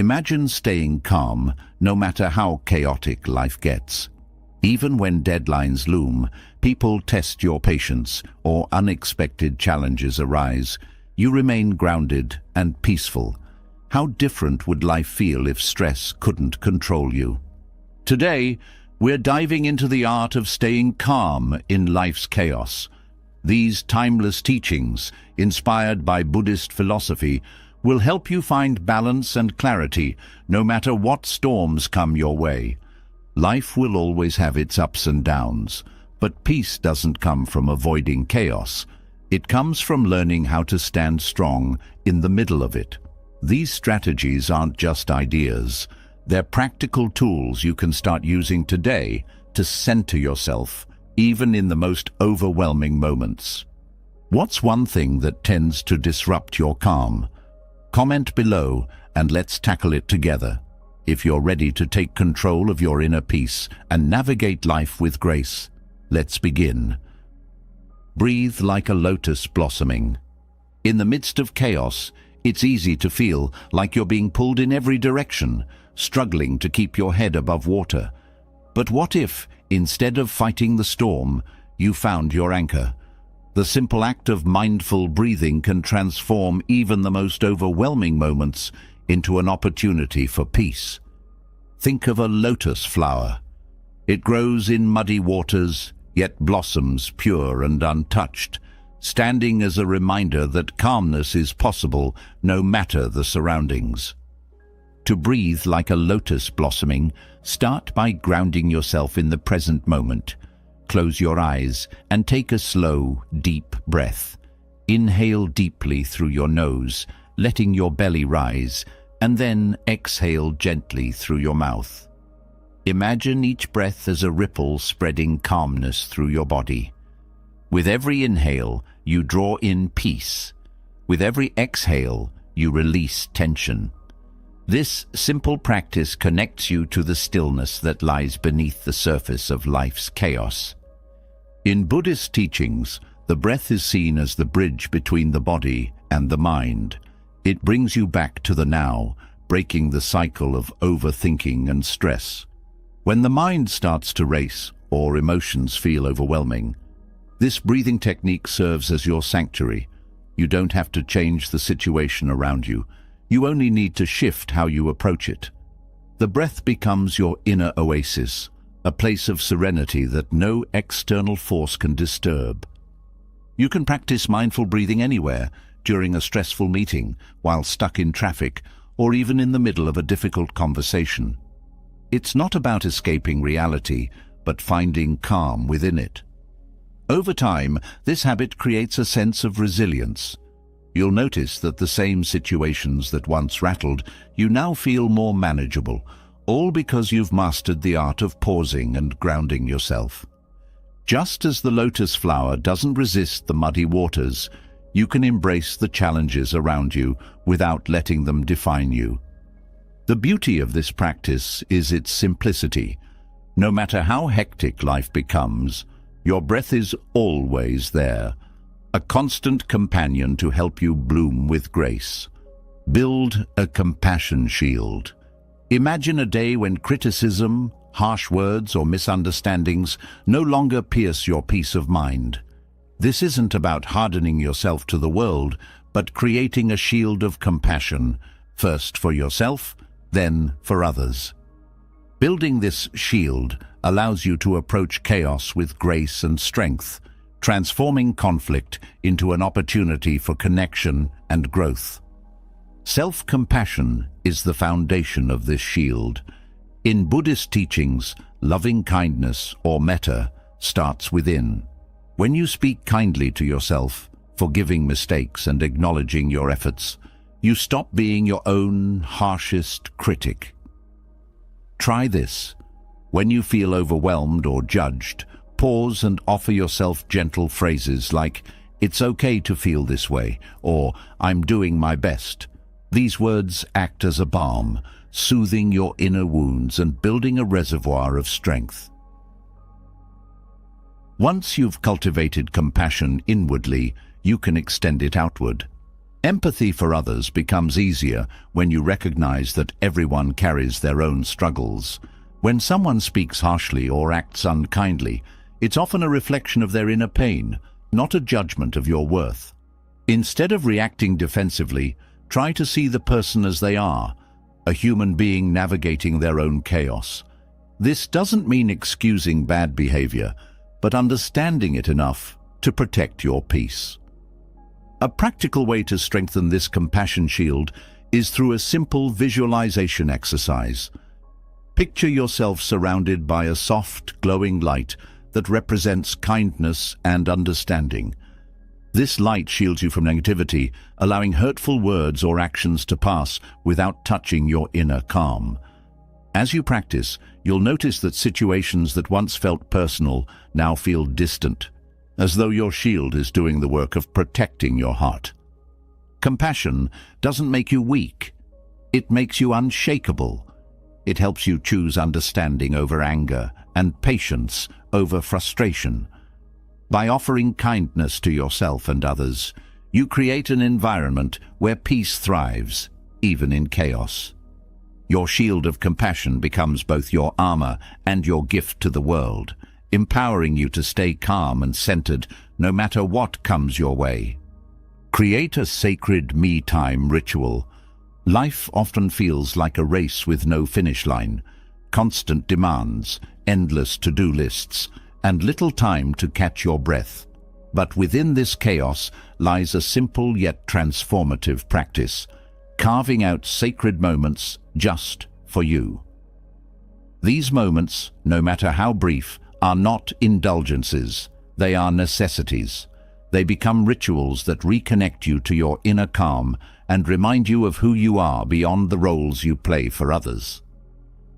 Imagine staying calm no matter how chaotic life gets. Even when deadlines loom, people test your patience, or unexpected challenges arise, you remain grounded and peaceful. How different would life feel if stress couldn't control you? Today, we're diving into the art of staying calm in life's chaos. These timeless teachings, inspired by Buddhist philosophy, will help you find balance and clarity no matter what storms come your way. Life will always have its ups and downs, but peace doesn't come from avoiding chaos. It comes from learning how to stand strong in the middle of it. These strategies aren't just ideas. They're practical tools you can start using today to center yourself, even in the most overwhelming moments. What's one thing that tends to disrupt your calm? Comment below and let's tackle it together. If you're ready to take control of your inner peace and navigate life with grace, let's begin. Breathe like a lotus blossoming. In the midst of chaos, it's easy to feel like you're being pulled in every direction, struggling to keep your head above water. But what if, instead of fighting the storm, you found your anchor? The simple act of mindful breathing can transform even the most overwhelming moments into an opportunity for peace. Think of a lotus flower. It grows in muddy waters, yet blossoms pure and untouched, standing as a reminder that calmness is possible no matter the surroundings. To breathe like a lotus blossoming, start by grounding yourself in the present moment. Close your eyes and take a slow, deep breath. Inhale deeply through your nose, letting your belly rise, and then exhale gently through your mouth. Imagine each breath as a ripple spreading calmness through your body. With every inhale, you draw in peace. With every exhale, you release tension. This simple practice connects you to the stillness that lies beneath the surface of life's chaos. In Buddhist teachings, the breath is seen as the bridge between the body and the mind. It brings you back to the now, breaking the cycle of overthinking and stress. When the mind starts to race or emotions feel overwhelming, this breathing technique serves as your sanctuary. You don't have to change the situation around you. You only need to shift how you approach it. The breath becomes your inner oasis, a place of serenity that no external force can disturb. You can practice mindful breathing anywhere, during a stressful meeting, while stuck in traffic, or even in the middle of a difficult conversation. It's not about escaping reality, but finding calm within it. Over time, this habit creates a sense of resilience. You'll notice that the same situations that once rattled you now feel more manageable, all because you've mastered the art of pausing and grounding yourself. Just as the lotus flower doesn't resist the muddy waters, you can embrace the challenges around you without letting them define you. The beauty of this practice is its simplicity. No matter how hectic life becomes, your breath is always there, a constant companion to help you bloom with grace. Build a compassion shield. Imagine a day when criticism, harsh words, or misunderstandings no longer pierce your peace of mind. This isn't about hardening yourself to the world, but creating a shield of compassion, first for yourself, then for others. Building this shield allows you to approach chaos with grace and strength, transforming conflict into an opportunity for connection and growth. Self-compassion is the foundation of this shield. In Buddhist teachings, loving kindness, or metta, starts within. When you speak kindly to yourself, forgiving mistakes and acknowledging your efforts, you stop being your own harshest critic. Try this. When you feel overwhelmed or judged, pause and offer yourself gentle phrases like, "It's okay to feel this way," or "I'm doing my best." These words act as a balm, soothing your inner wounds and building a reservoir of strength. Once you've cultivated compassion inwardly, you can extend it outward. Empathy for others becomes easier when you recognize that everyone carries their own struggles. When someone speaks harshly or acts unkindly, it's often a reflection of their inner pain, not a judgment of your worth. Instead of reacting defensively, try to see the person as they are, a human being navigating their own chaos. This doesn't mean excusing bad behavior, but understanding it enough to protect your peace. A practical way to strengthen this compassion shield is through a simple visualization exercise. Picture yourself surrounded by a soft, glowing light that represents kindness and understanding. This light shields you from negativity, allowing hurtful words or actions to pass without touching your inner calm. As you practice, you'll notice that situations that once felt personal now feel distant, as though your shield is doing the work of protecting your heart. Compassion doesn't make you weak. It makes you unshakable. It helps you choose understanding over anger and patience over frustration. By offering kindness to yourself and others, you create an environment where peace thrives, even in chaos. Your shield of compassion becomes both your armor and your gift to the world, empowering you to stay calm and centered no matter what comes your way. Create a sacred me-time ritual. Life often feels like a race with no finish line, constant demands, endless to-do lists, and little time to catch your breath. But within this chaos lies a simple yet transformative practice, carving out sacred moments just for you. These moments, no matter how brief, are not indulgences, they are necessities. They become rituals that reconnect you to your inner calm and remind you of who you are beyond the roles you play for others.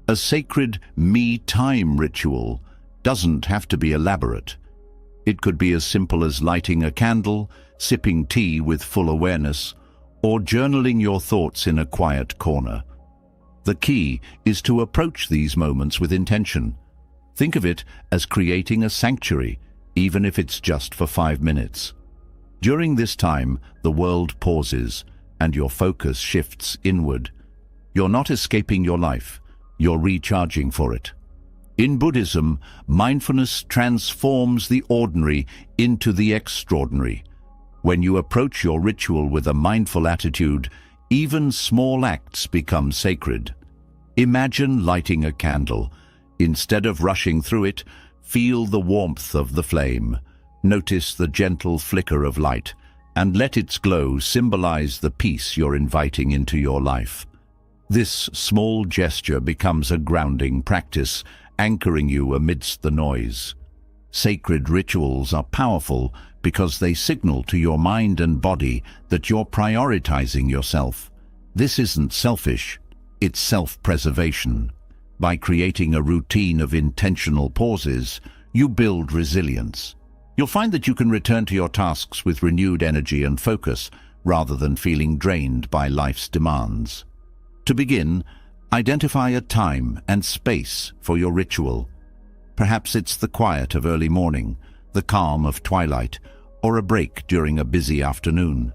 A sacred me-time ritual doesn't have to be elaborate. It could be as simple as lighting a candle, sipping tea with full awareness, or journaling your thoughts in a quiet corner. The key is to approach these moments with intention. Think of it as creating a sanctuary, even if it's just for 5 minutes. During this time, the world pauses and your focus shifts inward. You're not escaping your life, you're recharging for it. In Buddhism, mindfulness transforms the ordinary into the extraordinary. When you approach your ritual with a mindful attitude, even small acts become sacred. Imagine lighting a candle. Instead of rushing through it, feel the warmth of the flame. Notice the gentle flicker of light, and let its glow symbolize the peace you're inviting into your life. This small gesture becomes a grounding practice, anchoring you amidst the noise. Sacred rituals are powerful because they signal to your mind and body that you're prioritizing yourself. This isn't selfish, it's self-preservation. By creating a routine of intentional pauses, you build resilience. You'll find that you can return to your tasks with renewed energy and focus, rather than feeling drained by life's demands. To begin, identify a time and space for your ritual. Perhaps it's the quiet of early morning, the calm of twilight, or a break during a busy afternoon.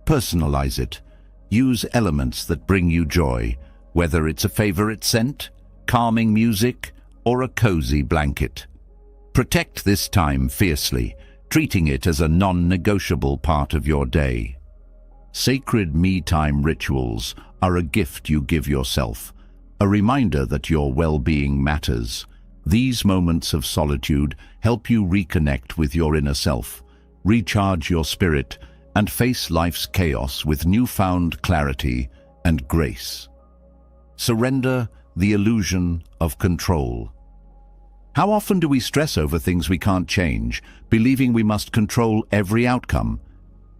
Personalize it. Use elements that bring you joy, whether it's a favorite scent, calming music, or a cozy blanket. Protect this time fiercely, treating it as a non-negotiable part of your day. Sacred me-time rituals are a gift you give yourself, a reminder that your well-being matters. These moments of solitude help you reconnect with your inner self, recharge your spirit, and face life's chaos with newfound clarity and grace. Surrender the illusion of control. How often do we stress over things we can't change, believing we must control every outcome?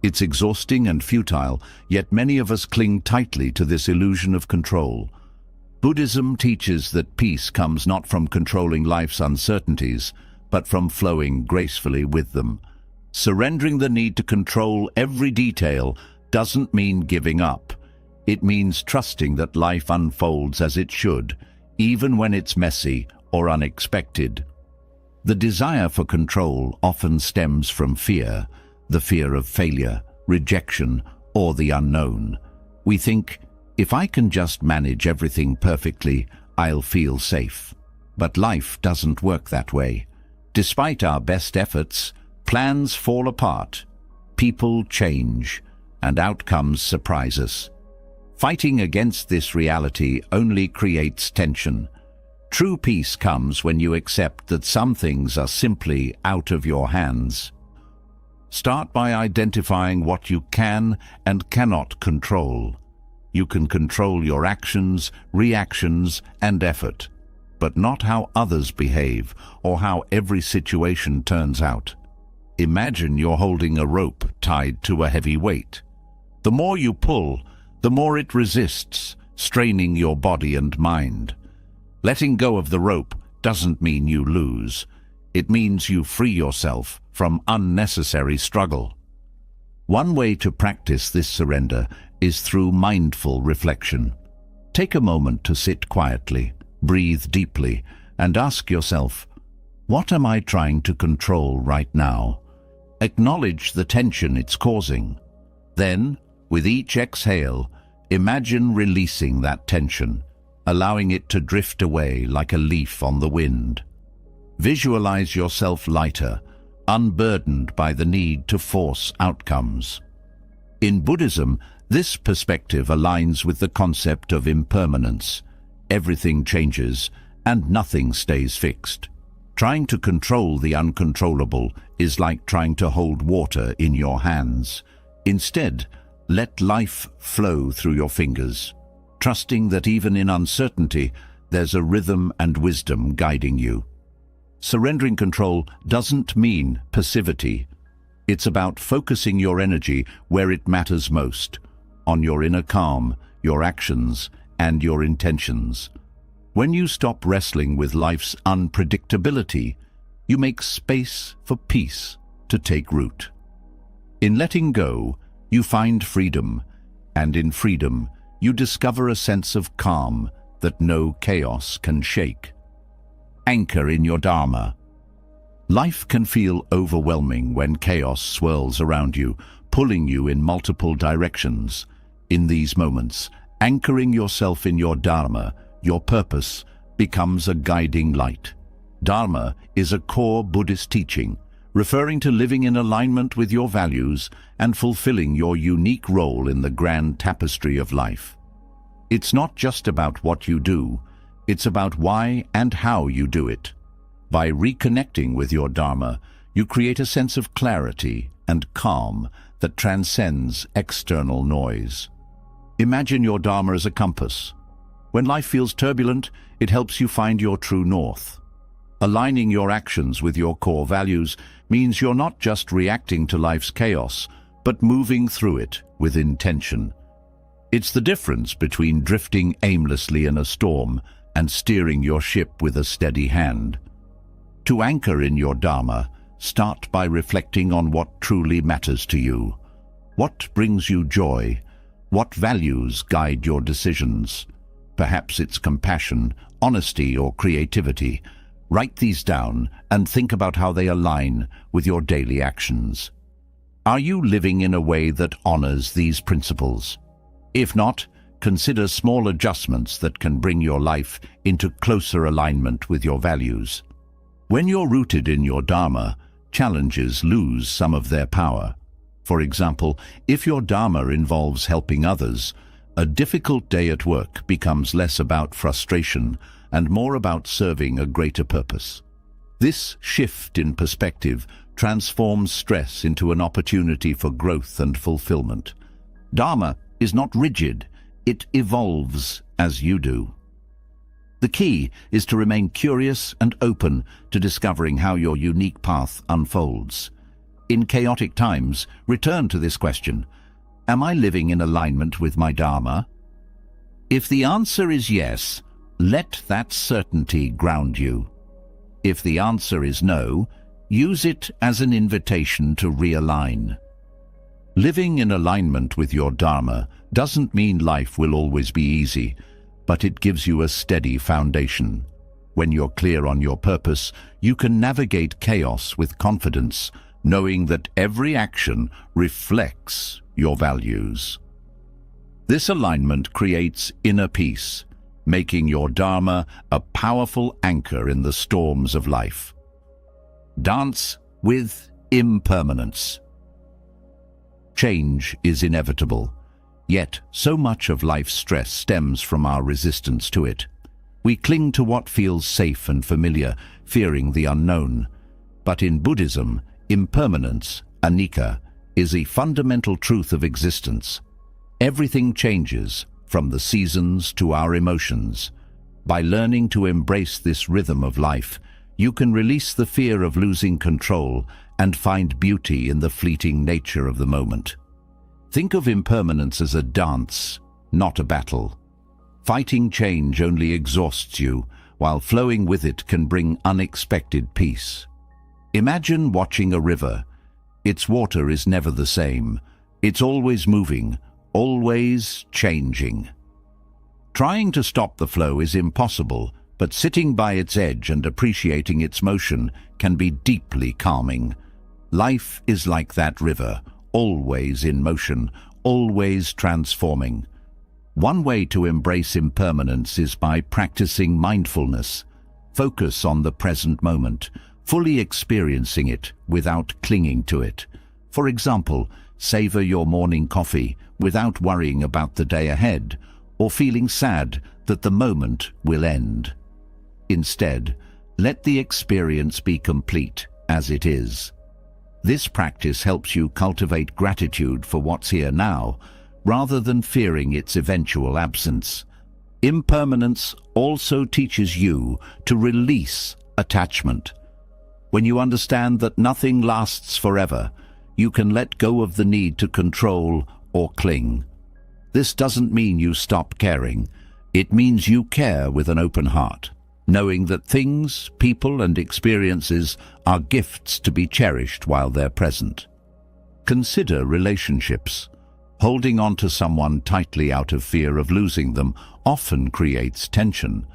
It's exhausting and futile, yet many of us cling tightly to this illusion of control. Buddhism teaches that peace comes not from controlling life's uncertainties, but from flowing gracefully with them. Surrendering the need to control every detail doesn't mean giving up. It means trusting that life unfolds as it should, even when it's messy or unexpected. The desire for control often stems from fear, the fear of failure, rejection, or the unknown. We think, if I can just manage everything perfectly, I'll feel safe. But life doesn't work that way. Despite our best efforts, plans fall apart, people change, and outcomes surprise us. Fighting against this reality only creates tension. True peace comes when you accept that some things are simply out of your hands. Start by identifying what you can and cannot control. You can control your actions, reactions, and effort, but not how others behave or how every situation turns out. Imagine you're holding a rope tied to a heavy weight. The more you pull, the more it resists, straining your body and mind. Letting go of the rope doesn't mean you lose. It means you free yourself from unnecessary struggle. One way to practice this surrender is through mindful reflection. Take a moment to sit quietly, breathe deeply, and ask yourself, what am I trying to control right now? Acknowledge the tension it's causing. Then, with each exhale, imagine releasing that tension, allowing it to drift away like a leaf on the wind. Visualize yourself lighter, unburdened by the need to force outcomes. In Buddhism, this perspective aligns with the concept of impermanence. Everything changes, and nothing stays fixed. Trying to control the uncontrollable is like trying to hold water in your hands. Instead, let life flow through your fingers, trusting that even in uncertainty, there's a rhythm and wisdom guiding you. Surrendering control doesn't mean passivity. It's about focusing your energy where it matters most, on your inner calm, your actions, and your intentions. When you stop wrestling with life's unpredictability, you make space for peace to take root. In letting go, you find freedom, and in freedom, you discover a sense of calm that no chaos can shake. Anchor in your Dharma. Life can feel overwhelming when chaos swirls around you, pulling you in multiple directions. In these moments, anchoring yourself in your Dharma, your purpose, becomes a guiding light. Dharma is a core Buddhist teaching, referring to living in alignment with your values and fulfilling your unique role in the grand tapestry of life. It's not just about what you do, it's about why and how you do it. By reconnecting with your Dharma, you create a sense of clarity and calm that transcends external noise. Imagine your Dharma as a compass. When life feels turbulent, it helps you find your true north. Aligning your actions with your core values means you're not just reacting to life's chaos, but moving through it with intention. It's the difference between drifting aimlessly in a storm and steering your ship with a steady hand. To anchor in your Dharma, start by reflecting on what truly matters to you. What brings you joy? What values guide your decisions? Perhaps it's compassion, honesty, or creativity. Write these down and think about how they align with your daily actions. Are you living in a way that honors these principles? If not, consider small adjustments that can bring your life into closer alignment with your values. When you're rooted in your Dharma, challenges lose some of their power. For example, if your Dharma involves helping others, a difficult day at work becomes less about frustration and more about serving a greater purpose. This shift in perspective transforms stress into an opportunity for growth and fulfillment. Dharma is not rigid, it evolves as you do. The key is to remain curious and open to discovering how your unique path unfolds. In chaotic times, return to this question: am I living in alignment with my Dharma? If the answer is yes, let that certainty ground you. If the answer is no, use it as an invitation to realign. Living in alignment with your Dharma doesn't mean life will always be easy, but it gives you a steady foundation. When you're clear on your purpose, you can navigate chaos with confidence, knowing that every action reflects your values. This alignment creates inner peace, making your Dharma a powerful anchor in the storms of life. Dance with impermanence. Change is inevitable, yet so much of life's stress stems from our resistance to it. We cling to what feels safe and familiar, fearing the unknown. But in Buddhism, impermanence, anicca, is a fundamental truth of existence. Everything changes, from the seasons to our emotions. By learning to embrace this rhythm of life, you can release the fear of losing control and find beauty in the fleeting nature of the moment. Think of impermanence as a dance, not a battle. Fighting change only exhausts you, while flowing with it can bring unexpected peace. Imagine watching a river. Its water is never the same. It's always moving, always changing. Trying to stop the flow is impossible, but sitting by its edge and appreciating its motion can be deeply calming. Life is like that river, always in motion, always transforming. One way to embrace impermanence is by practicing mindfulness. Focus on the present moment, fully experiencing it without clinging to it. For example, savor your morning coffee without worrying about the day ahead, or feeling sad that the moment will end. Instead, let the experience be complete as it is. This practice helps you cultivate gratitude for what's here now, rather than fearing its eventual absence. Impermanence also teaches you to release attachment. When you understand that nothing lasts forever, you can let go of the need to control or cling. This doesn't mean you stop caring. It means you care with an open heart, knowing that things, people, and experiences are gifts to be cherished while they're present. Consider relationships. Holding on to someone tightly out of fear of losing them often creates tension.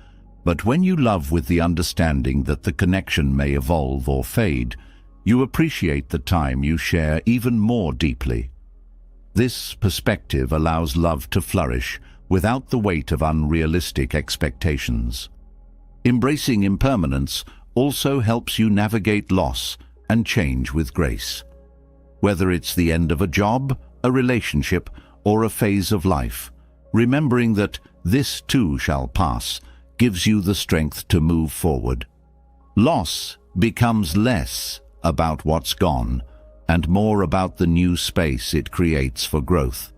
But when you love with the understanding that the connection may evolve or fade, you appreciate the time you share even more deeply. This perspective allows love to flourish without the weight of unrealistic expectations. Embracing impermanence also helps you navigate loss and change with grace. Whether it's the end of a job, a relationship, or a phase of life, remembering that this too shall pass gives you the strength to move forward. Loss becomes less about what's gone and more about the new space it creates for growth.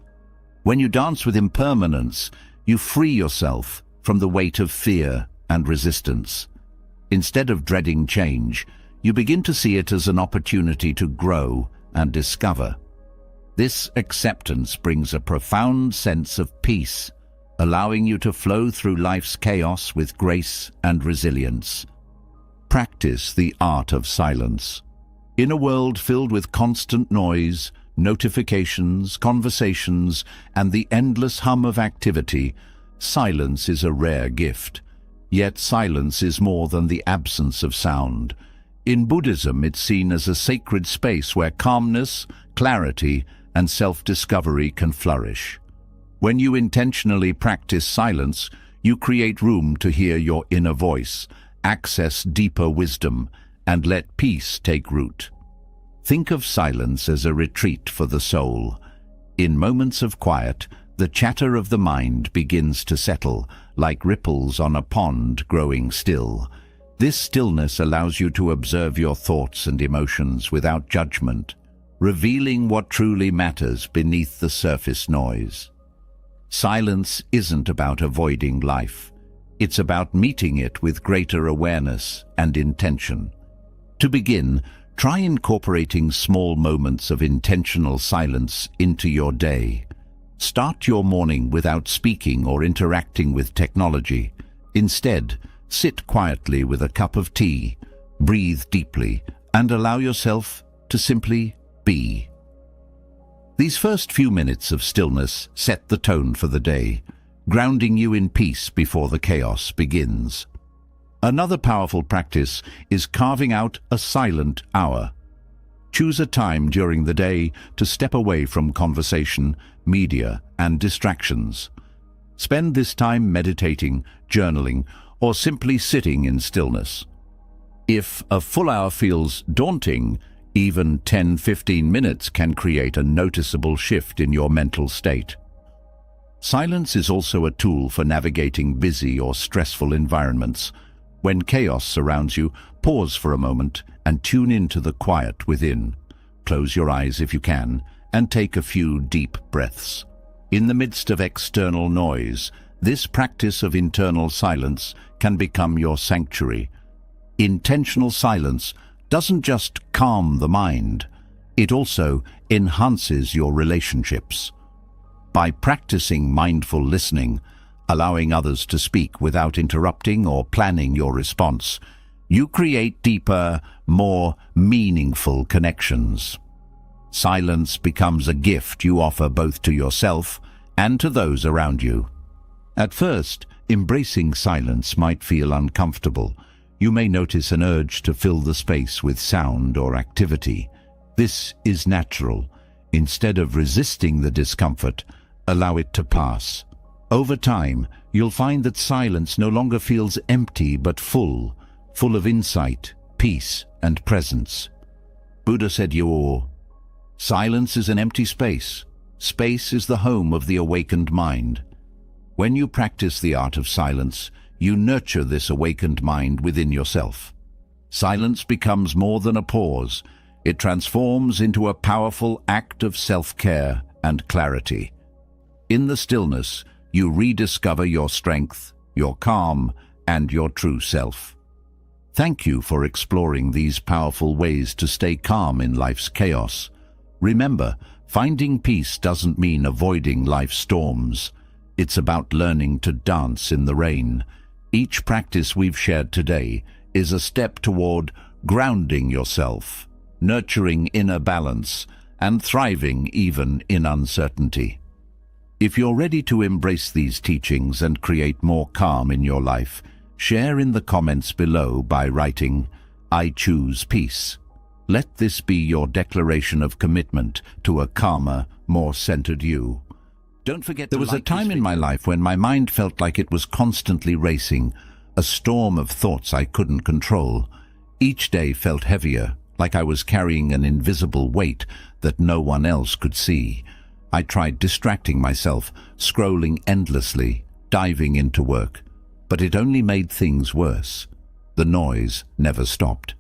When you dance with impermanence, you free yourself from the weight of fear and resistance. Instead of dreading change, you begin to see it as an opportunity to grow and discover. This acceptance brings a profound sense of peace, allowing you to flow through life's chaos with grace and resilience. Practice the art of silence. In a world filled with constant noise, notifications, conversations, and the endless hum of activity, silence is a rare gift. Yet silence is more than the absence of sound. In Buddhism, it's seen as a sacred space where calmness, clarity, and self-discovery can flourish. When you intentionally practice silence, you create room to hear your inner voice, access deeper wisdom, and let peace take root. Think of silence as a retreat for the soul. In moments of quiet, the chatter of the mind begins to settle, like ripples on a pond growing still. This stillness allows you to observe your thoughts and emotions without judgment, revealing what truly matters beneath the surface noise. Silence isn't about avoiding life. It's about meeting it with greater awareness and intention. To begin, try incorporating small moments of intentional silence into your day. Start your morning without speaking or interacting with technology. Instead, sit quietly with a cup of tea, breathe deeply, and allow yourself to simply be. These first few minutes of stillness set the tone for the day, grounding you in peace before the chaos begins. Another powerful practice is carving out a silent hour. Choose a time during the day to step away from conversation, media, and distractions. Spend this time meditating, journaling, or simply sitting in stillness. If a full hour feels daunting, even 10-15 minutes can create a noticeable shift in your mental state. Silence is also a tool for navigating busy or stressful environments. When chaos surrounds you, pause for a moment and tune into the quiet within. Close your eyes if you can, and take a few deep breaths. In the midst of external noise, this practice of internal silence can become your sanctuary. Intentional silence doesn't just calm the mind, it also enhances your relationships. By practicing mindful listening, allowing others to speak without interrupting or planning your response, you create deeper, more meaningful connections. Silence becomes a gift you offer both to yourself and to those around you. At first, embracing silence might feel uncomfortable. You may notice an urge to fill the space with sound or activity. This is natural. Instead of resisting the discomfort, allow it to pass. Over time, you'll find that silence no longer feels empty but full of insight, peace, and presence. Buddha said, silence is an empty space. Space is the home of the awakened mind. When you practice the art of silence, you nurture this awakened mind within yourself. Silence becomes more than a pause. It transforms into a powerful act of self-care and clarity. In the stillness, you rediscover your strength, your calm, and your true self. Thank you for exploring these powerful ways to stay calm in life's chaos. Remember, finding peace doesn't mean avoiding life's storms. It's about learning to dance in the rain. Each practice we've shared today is a step toward grounding yourself, nurturing inner balance, and thriving even in uncertainty. If you're ready to embrace these teachings and create more calm in your life, share in the comments below by writing, "I choose peace." Let this be your declaration of commitment to a calmer, more centered you. Don't forget, there was a time in my life when my mind felt like it was constantly racing, a storm of thoughts I couldn't control. Each day felt heavier, like I was carrying an invisible weight that no one else could see. I tried distracting myself, scrolling endlessly, diving into work, but it only made things worse. The noise never stopped.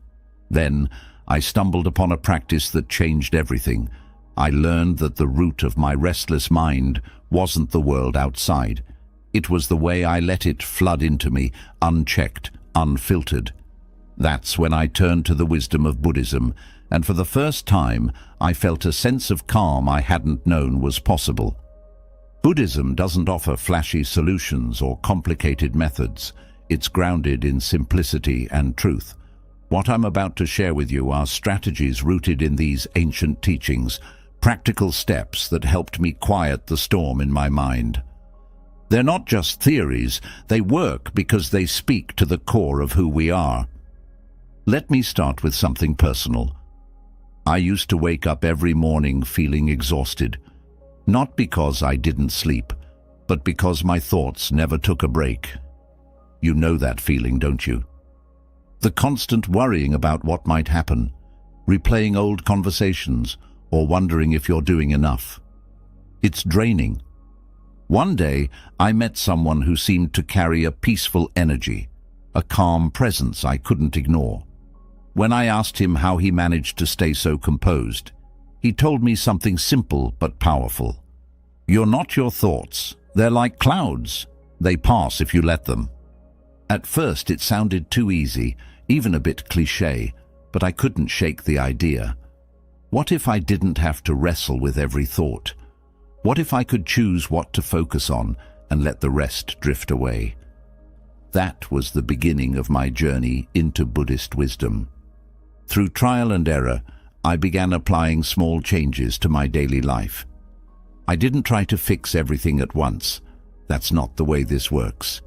Then I stumbled upon a practice that changed everything. I learned that the root of my restless mind wasn't the world outside. It was the way I let it flood into me, unchecked, unfiltered. That's when I turned to the wisdom of Buddhism, and for the first time, I felt a sense of calm I hadn't known was possible. Buddhism doesn't offer flashy solutions or complicated methods. It's grounded in simplicity and truth. What I'm about to share with you are strategies rooted in these ancient teachings, practical steps that helped me quiet the storm in my mind. They're not just theories, they work because they speak to the core of who we are. Let me start with something personal. I used to wake up every morning feeling exhausted, not because I didn't sleep, but because my thoughts never took a break. You know that feeling, don't you? The constant worrying about what might happen, replaying old conversations, or wondering if you're doing enough. It's draining. One day, I met someone who seemed to carry a peaceful energy, a calm presence I couldn't ignore. When I asked him how he managed to stay so composed, he told me something simple but powerful. You're not your thoughts. They're like clouds. They pass if you let them. At first, it sounded too easy, even a bit cliché, but I couldn't shake the idea. What if I didn't have to wrestle with every thought? What if I could choose what to focus on and let the rest drift away? That was the beginning of my journey into Buddhist wisdom. Through trial and error, I began applying small changes to my daily life. I didn't try to fix everything at once. That's not the way this works.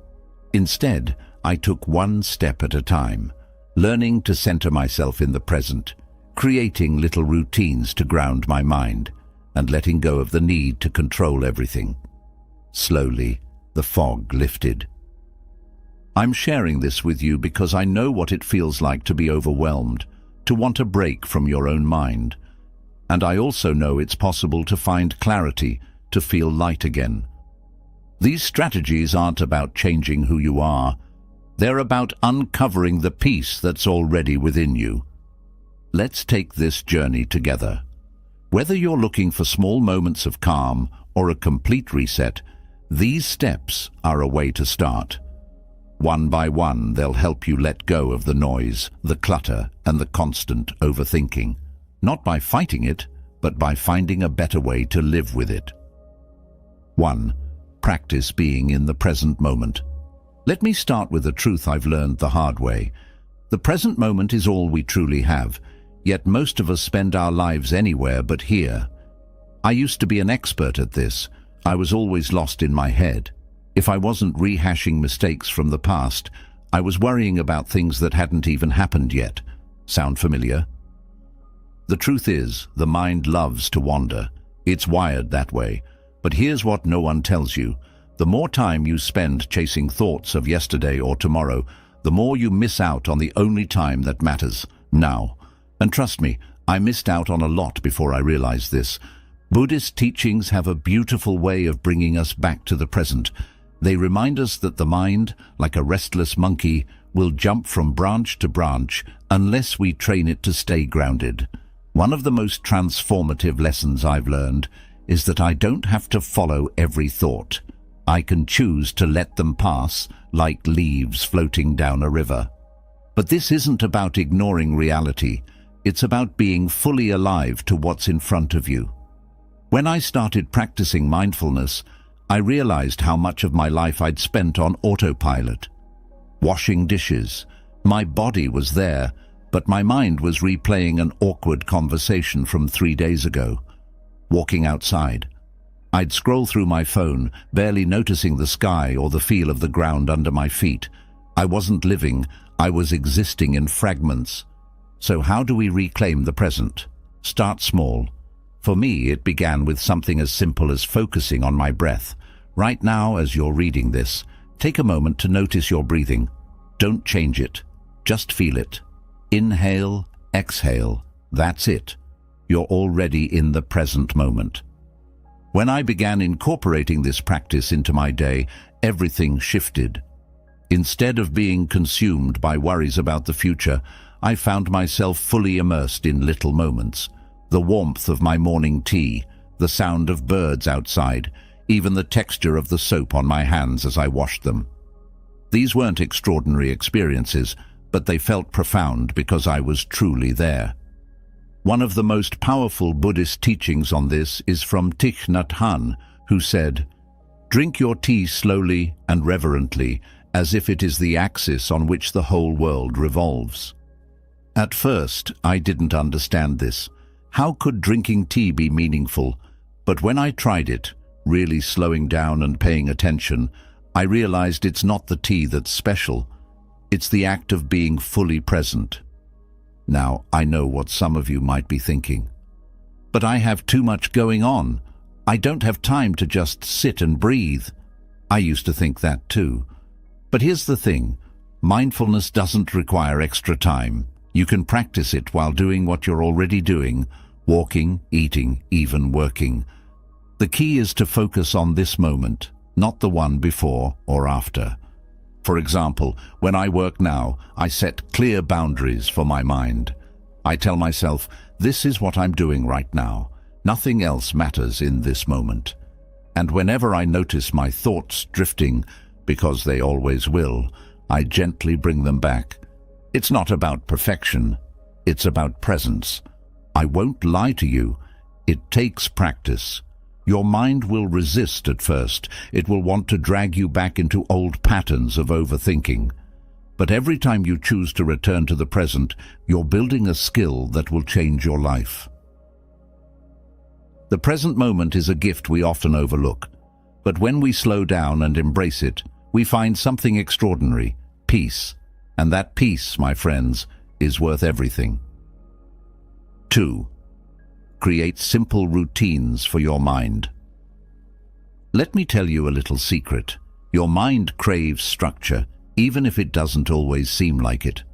Instead, I took one step at a time, learning to center myself in the present, creating little routines to ground my mind and letting go of the need to control everything. Slowly, the fog lifted. I'm sharing this with you because I know what it feels like to be overwhelmed, to want a break from your own mind. And I also know it's possible to find clarity, to feel light again. These strategies aren't about changing who you are. They're about uncovering the peace that's already within you. Let's take this journey together. Whether you're looking for small moments of calm or a complete reset, these steps are a way to start. One by one, they'll help you let go of the noise, the clutter, and the constant overthinking. Not by fighting it, but by finding a better way to live with it. 1. Practice being in the present moment. Let me start with a truth I've learned the hard way. The present moment is all we truly have, yet most of us spend our lives anywhere but here. I used to be an expert at this. I was always lost in my head. If I wasn't rehashing mistakes from the past, I was worrying about things that hadn't even happened yet. Sound familiar? The truth is, the mind loves to wander. It's wired that way. But here's what no one tells you. The more time you spend chasing thoughts of yesterday or tomorrow, the more you miss out on the only time that matters, now. And trust me, I missed out on a lot before I realized this. Buddhist teachings have a beautiful way of bringing us back to the present. They remind us that the mind, like a restless monkey, will jump from branch to branch unless we train it to stay grounded. One of the most transformative lessons I've learned is that I don't have to follow every thought. I can choose to let them pass like leaves floating down a river. But this isn't about ignoring reality. It's about being fully alive to what's in front of you. When I started practicing mindfulness, I realized how much of my life I'd spent on autopilot. Washing dishes. My body was there, but my mind was replaying an awkward conversation from 3 days ago. Walking outside. I'd scroll through my phone, barely noticing the sky or the feel of the ground under my feet. I wasn't living, I was existing in fragments. So how do we reclaim the present? Start small. For me, it began with something as simple as focusing on my breath. Right now, as you're reading this, take a moment to notice your breathing. Don't change it. Just feel it. Inhale, exhale. That's it. You're already in the present moment. When I began incorporating this practice into my day, everything shifted. Instead of being consumed by worries about the future, I found myself fully immersed in little moments. The warmth of my morning tea, the sound of birds outside, even the texture of the soap on my hands as I washed them. These weren't extraordinary experiences, but they felt profound because I was truly there. One of the most powerful Buddhist teachings on this is from Thich Nhat Hanh, who said, "Drink your tea slowly and reverently, as if it is the axis on which the whole world revolves." At first, I didn't understand this. How could drinking tea be meaningful? But when I tried it, really slowing down and paying attention, I realized it's not the tea that's special. It's the act of being fully present. Now, I know what some of you might be thinking. But I have too much going on. I don't have time to just sit and breathe. I used to think that too. But here's the thing. Mindfulness doesn't require extra time. You can practice it while doing what you're already doing, walking, eating, even working. The key is to focus on this moment, not the one before or after. For example, when I work now, I set clear boundaries for my mind. I tell myself, this is what I'm doing right now. Nothing else matters in this moment. And whenever I notice my thoughts drifting, because they always will, I gently bring them back. It's not about perfection. It's about presence. I won't lie to you. It takes practice. Your mind will resist at first. It will want to drag you back into old patterns of overthinking. But every time you choose to return to the present, you're building a skill that will change your life. The present moment is a gift we often overlook. But when we slow down and embrace it, we find something extraordinary, peace. And that peace, my friends, is worth everything. 2. Create simple routines for your mind. Let me tell you a little secret. Your mind craves structure, even if it doesn't always seem like it.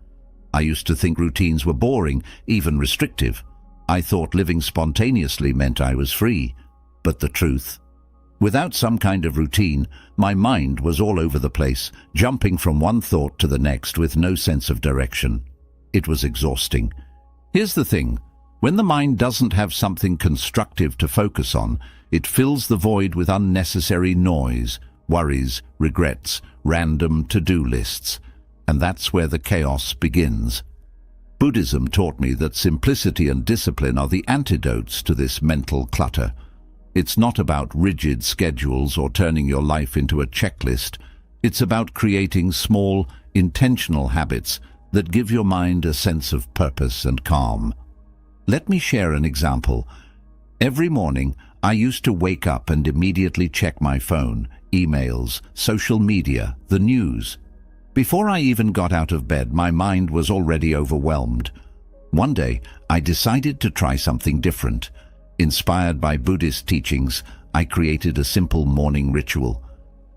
I used to think routines were boring, even restrictive. I thought living spontaneously meant I was free. But the truth, without some kind of routine, my mind was all over the place, jumping from one thought to the next with no sense of direction. It was exhausting. Here's the thing. When the mind doesn't have something constructive to focus on, it fills the void with unnecessary noise, worries, regrets, random to-do lists. And that's where the chaos begins. Buddhism taught me that simplicity and discipline are the antidotes to this mental clutter. It's not about rigid schedules or turning your life into a checklist. It's about creating small, intentional habits that give your mind a sense of purpose and calm. Let me share an example. Every morning, I used to wake up and immediately check my phone, emails, social media, the news. Before I even got out of bed, my mind was already overwhelmed. One day, I decided to try something different. Inspired by Buddhist teachings, I created a simple morning ritual.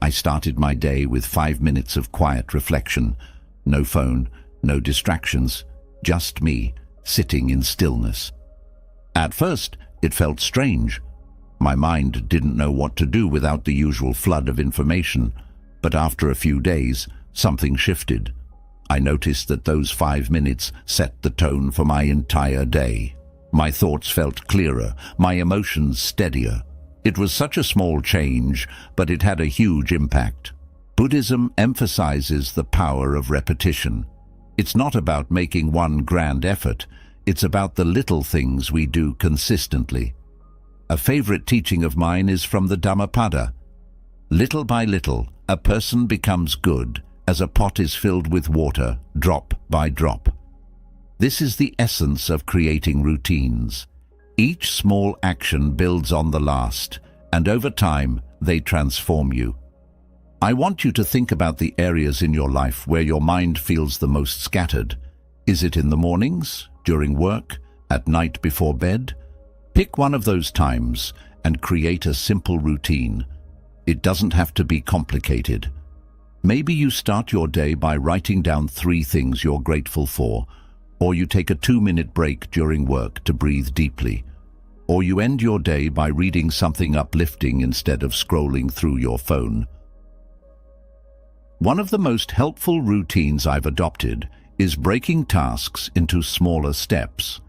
I started my day with 5 minutes of quiet reflection. No phone, no distractions, just me, sitting in stillness. At first, it felt strange. My mind didn't know what to do without the usual flood of information. But after a few days, something shifted. I noticed that those 5 minutes set the tone for my entire day. My thoughts felt clearer, my emotions steadier. It was such a small change, but it had a huge impact. Buddhism emphasizes the power of repetition. It's not about making one grand effort. It's about the little things we do consistently. A favorite teaching of mine is from the Dhammapada. Little by little, a person becomes good, as a pot is filled with water, drop by drop. This is the essence of creating routines. Each small action builds on the last, and over time, they transform you. I want you to think about the areas in your life where your mind feels the most scattered. Is it in the mornings, during work, at night before bed? Pick one of those times and create a simple routine. It doesn't have to be complicated. Maybe you start your day by writing down 3 things you're grateful for, or you take a 2-minute break during work to breathe deeply, or you end your day by reading something uplifting instead of scrolling through your phone. One of the most helpful routines I've adopted is breaking tasks into smaller steps.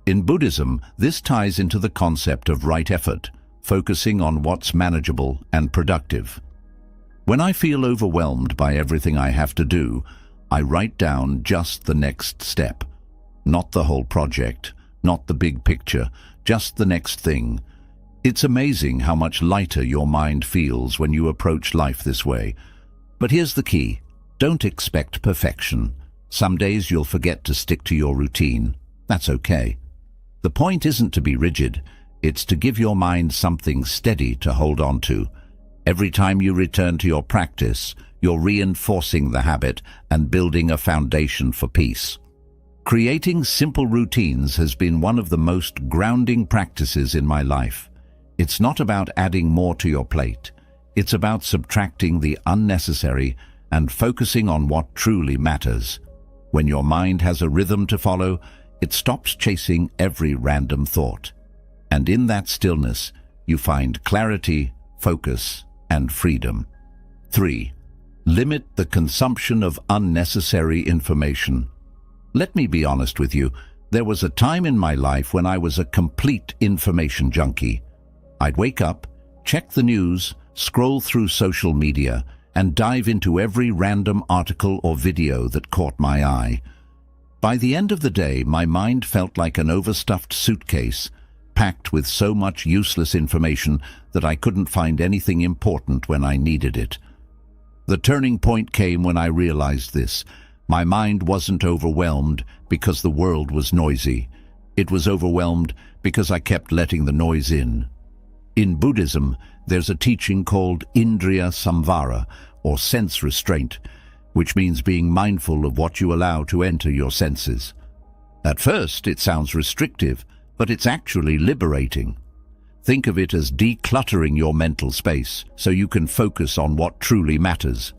In Buddhism, this ties into the concept of right effort, focusing on what's manageable and productive. When I feel overwhelmed by everything I have to do, I write down just the next step. Not the whole project, not the big picture, just the next thing. It's amazing how much lighter your mind feels when you approach life this way. But here's the key. Don't expect perfection. Some days you'll forget to stick to your routine. That's okay. The point isn't to be rigid. It's to give your mind something steady to hold on to. Every time you return to your practice, you're reinforcing the habit and building a foundation for peace. Creating simple routines has been one of the most grounding practices in my life. It's not about adding more to your plate. It's about subtracting the unnecessary and focusing on what truly matters. When your mind has a rhythm to follow, it stops chasing every random thought. And in that stillness, you find clarity, focus, and freedom. 3. Limit the consumption of unnecessary information. Let me be honest with you. There was a time in my life when I was a complete information junkie. I'd wake up, check the news, scroll through social media, and dive into every random article or video that caught my eye. By the end of the day, my mind felt like an overstuffed suitcase, packed with so much useless information that I couldn't find anything important when I needed it. The turning point came when I realized this. My mind wasn't overwhelmed because the world was noisy. It was overwhelmed because I kept letting the noise in. In Buddhism, there's a teaching called Indriya Samvara, or sense restraint, which means being mindful of what you allow to enter your senses. At first, it sounds restrictive, but it's actually liberating. Think of it as decluttering your mental space so you can focus on what truly matters.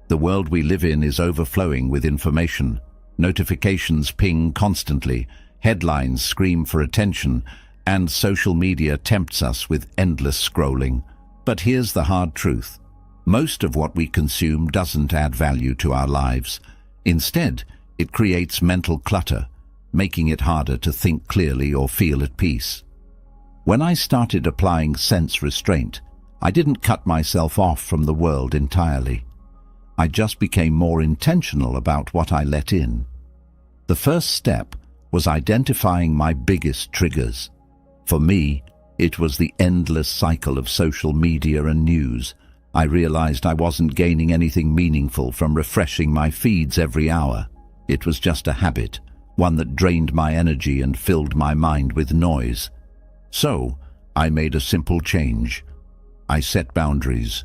The world we live in is overflowing with information. Notifications ping constantly, headlines scream for attention, and social media tempts us with endless scrolling. But here's the hard truth. Most of what we consume doesn't add value to our lives. Instead, it creates mental clutter, making it harder to think clearly or feel at peace. When I started applying sense restraint, I didn't cut myself off from the world entirely. I just became more intentional about what I let in. The first step was identifying my biggest triggers. For me, it was the endless cycle of social media and news. I realized I wasn't gaining anything meaningful from refreshing my feeds every hour. It was just a habit, one that drained my energy and filled my mind with noise. So, I made a simple change. I set boundaries.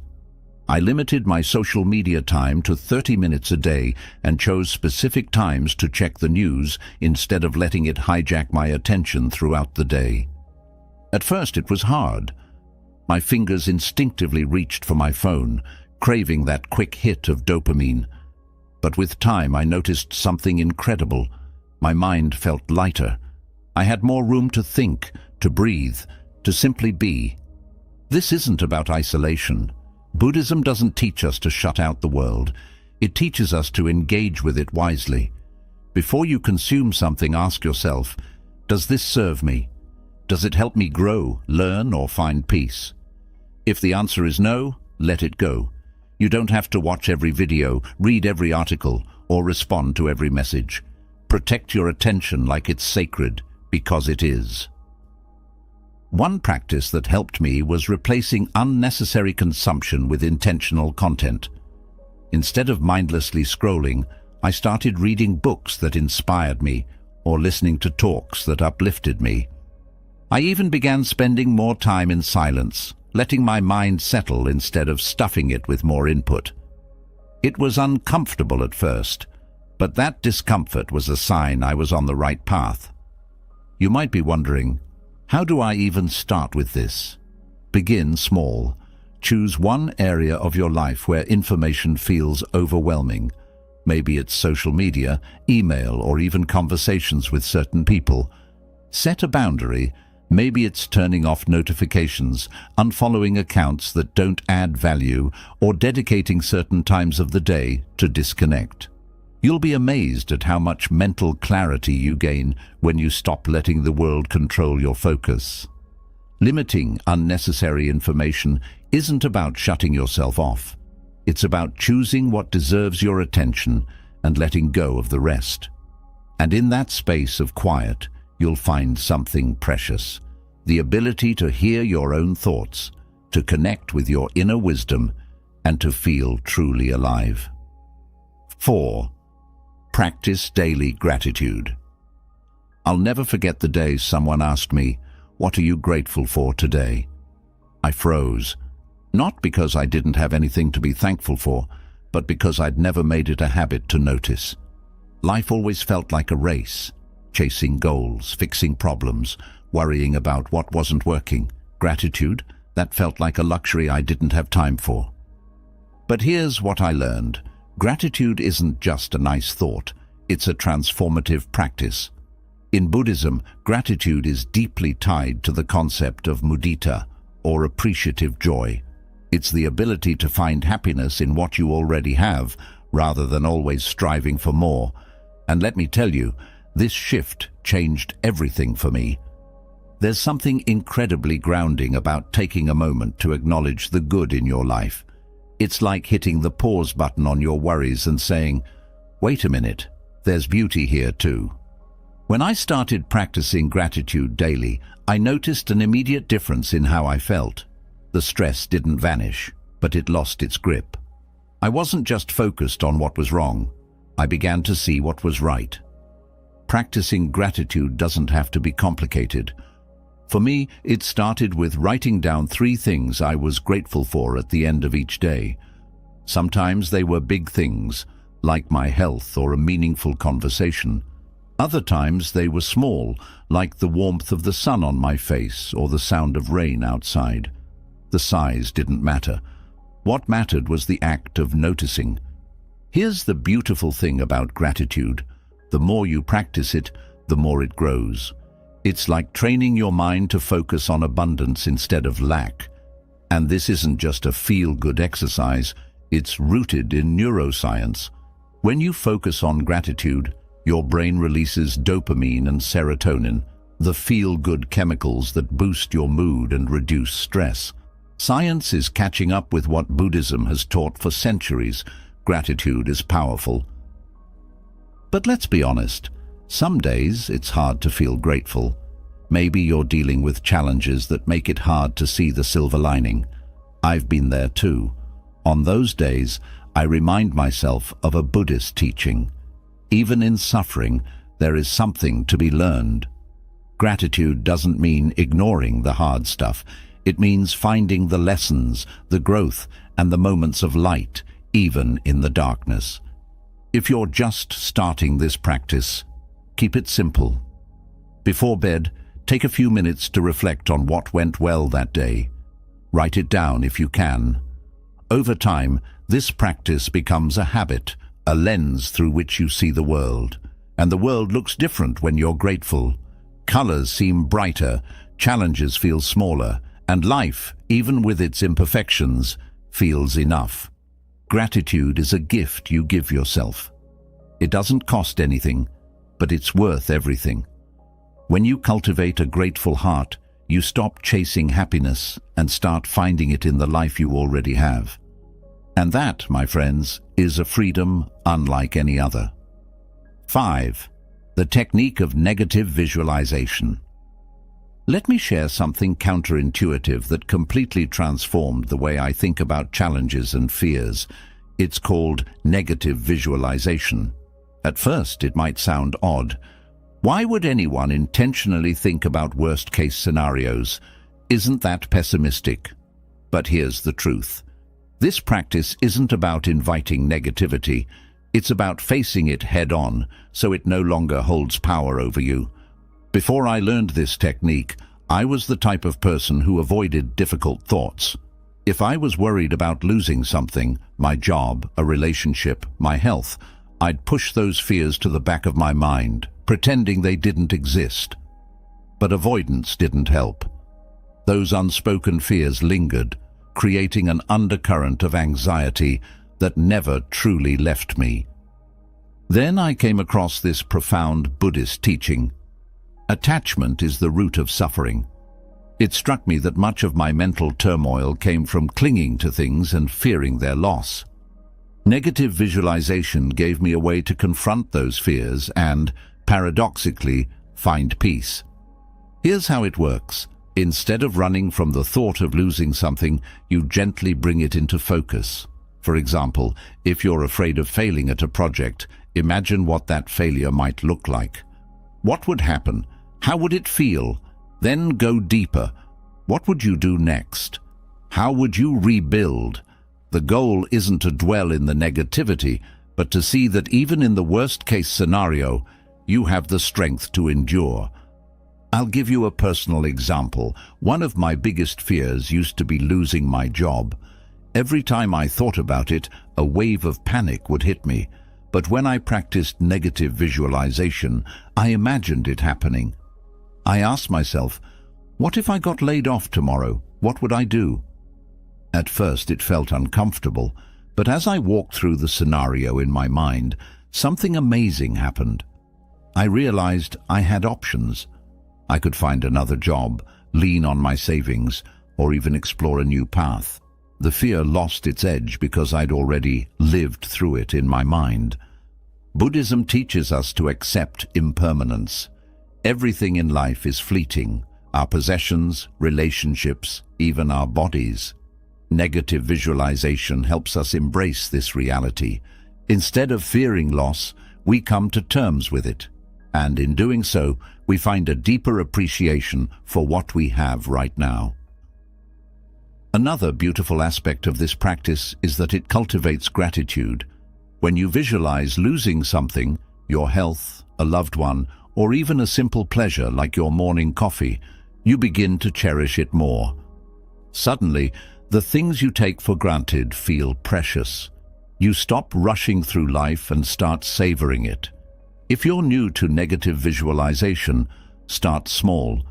I limited my social media time to 30 minutes a day and chose specific times to check the news instead of letting it hijack my attention throughout the day. At first it was hard. My fingers instinctively reached for my phone, craving that quick hit of dopamine. But with time I noticed something incredible. My mind felt lighter. I had more room to think, to breathe, to simply be. This isn't about isolation. Buddhism doesn't teach us to shut out the world. It teaches us to engage with it wisely. Before you consume something, ask yourself, does this serve me? Does it help me grow, learn, or find peace? If the answer is no, let it go. You don't have to watch every video, read every article, or respond to every message. Protect your attention like it's sacred, because it is. One practice that helped me was replacing unnecessary consumption with intentional content. Instead of mindlessly scrolling, I started reading books that inspired me or listening to talks that uplifted me. I even began spending more time in silence, letting my mind settle instead of stuffing it with more input. It was uncomfortable at first, but that discomfort was a sign I was on the right path. You might be wondering, how do I even start with this? Begin small. Choose one area of your life where information feels overwhelming. Maybe it's social media, email, or even conversations with certain people. Set a boundary. Maybe it's turning off notifications, unfollowing accounts that don't add value, or dedicating certain times of the day to disconnect. You'll be amazed at how much mental clarity you gain when you stop letting the world control your focus. Limiting unnecessary information isn't about shutting yourself off. It's about choosing what deserves your attention and letting go of the rest. And in that space of quiet, you'll find something precious. The ability to hear your own thoughts, to connect with your inner wisdom, and to feel truly alive. 4. Practice daily gratitude. I'll never forget the day someone asked me, "What are you grateful for today?" I froze, not because I didn't have anything to be thankful for, but because I'd never made it a habit to notice. Life always felt like a race, chasing goals, fixing problems, worrying about what wasn't working. Gratitude, that felt like a luxury I didn't have time for. But here's what I learned. Gratitude isn't just a nice thought, it's a transformative practice. In Buddhism, gratitude is deeply tied to the concept of mudita, or appreciative joy. It's the ability to find happiness in what you already have, rather than always striving for more. And let me tell you, this shift changed everything for me. There's something incredibly grounding about taking a moment to acknowledge the good in your life. It's like hitting the pause button on your worries and saying, "Wait a minute, there's beauty here too." When I started practicing gratitude daily, I noticed an immediate difference in how I felt. The stress didn't vanish, but it lost its grip. I wasn't just focused on what was wrong. I began to see what was right. Practicing gratitude doesn't have to be complicated. For me, it started with writing down 3 things I was grateful for at the end of each day. Sometimes they were big things, like my health or a meaningful conversation. Other times they were small, like the warmth of the sun on my face or the sound of rain outside. The size didn't matter. What mattered was the act of noticing. Here's the beautiful thing about gratitude. The more you practice it, the more it grows. It's like training your mind to focus on abundance instead of lack. And this isn't just a feel-good exercise, it's rooted in neuroscience. When you focus on gratitude, your brain releases dopamine and serotonin, the feel-good chemicals that boost your mood and reduce stress. Science is catching up with what Buddhism has taught for centuries. Gratitude is powerful. But let's be honest, some days it's hard to feel grateful. Maybe you're dealing with challenges that make it hard to see the silver lining. I've been there too. On those days, I remind myself of a Buddhist teaching. Even in suffering, there is something to be learned. Gratitude doesn't mean ignoring the hard stuff. It means finding the lessons, the growth, and the moments of light, even in the darkness. If you're just starting this practice, keep it simple. Before bed, take a few minutes to reflect on what went well that day. Write it down if you can. Over time, this practice becomes a habit, a lens through which you see the world. And the world looks different when you're grateful. Colors seem brighter, challenges feel smaller, and life, even with its imperfections, feels enough. Gratitude is a gift you give yourself. It doesn't cost anything, but it's worth everything. When you cultivate a grateful heart, you stop chasing happiness and start finding it in the life you already have. And that, my friends, is a freedom unlike any other. 5. The technique of negative visualization. Let me share something counterintuitive that completely transformed the way I think about challenges and fears. It's called negative visualization. At first, it might sound odd. Why would anyone intentionally think about worst-case scenarios? Isn't that pessimistic? But here's the truth. This practice isn't about inviting negativity. It's about facing it head-on, so it no longer holds power over you. Before I learned this technique, I was the type of person who avoided difficult thoughts. If I was worried about losing something, my job, a relationship, my health, I'd push those fears to the back of my mind, pretending they didn't exist. But avoidance didn't help. Those unspoken fears lingered, creating an undercurrent of anxiety that never truly left me. Then I came across this profound Buddhist teaching. Attachment is the root of suffering. It struck me that much of my mental turmoil came from clinging to things and fearing their loss. Negative visualization gave me a way to confront those fears and, paradoxically, find peace. Here's how it works. Instead of running from the thought of losing something, you gently bring it into focus. For example, if you're afraid of failing at a project, imagine what that failure might look like. What would happen? How would it feel? Then go deeper. What would you do next? How would you rebuild? The goal isn't to dwell in the negativity, but to see that even in the worst-case scenario, you have the strength to endure. I'll give you a personal example. One of my biggest fears used to be losing my job. Every time I thought about it, a wave of panic would hit me. But when I practiced negative visualization, I imagined it happening. I asked myself, what if I got laid off tomorrow? What would I do? At first it felt uncomfortable, but as I walked through the scenario in my mind, something amazing happened. I realized I had options. I could find another job, lean on my savings, or even explore a new path. The fear lost its edge because I'd already lived through it in my mind. Buddhism teaches us to accept impermanence. Everything in life is fleeting, our possessions, relationships, even our bodies. Negative visualization helps us embrace this reality. Instead of fearing loss, we come to terms with it. And in doing so, we find a deeper appreciation for what we have right now. Another beautiful aspect of this practice is that it cultivates gratitude. When you visualize losing something, your health, a loved one, or even a simple pleasure like your morning coffee, you begin to cherish it more. Suddenly, the things you take for granted feel precious. You stop rushing through life and start savoring it. If you're new to negative visualization, start small.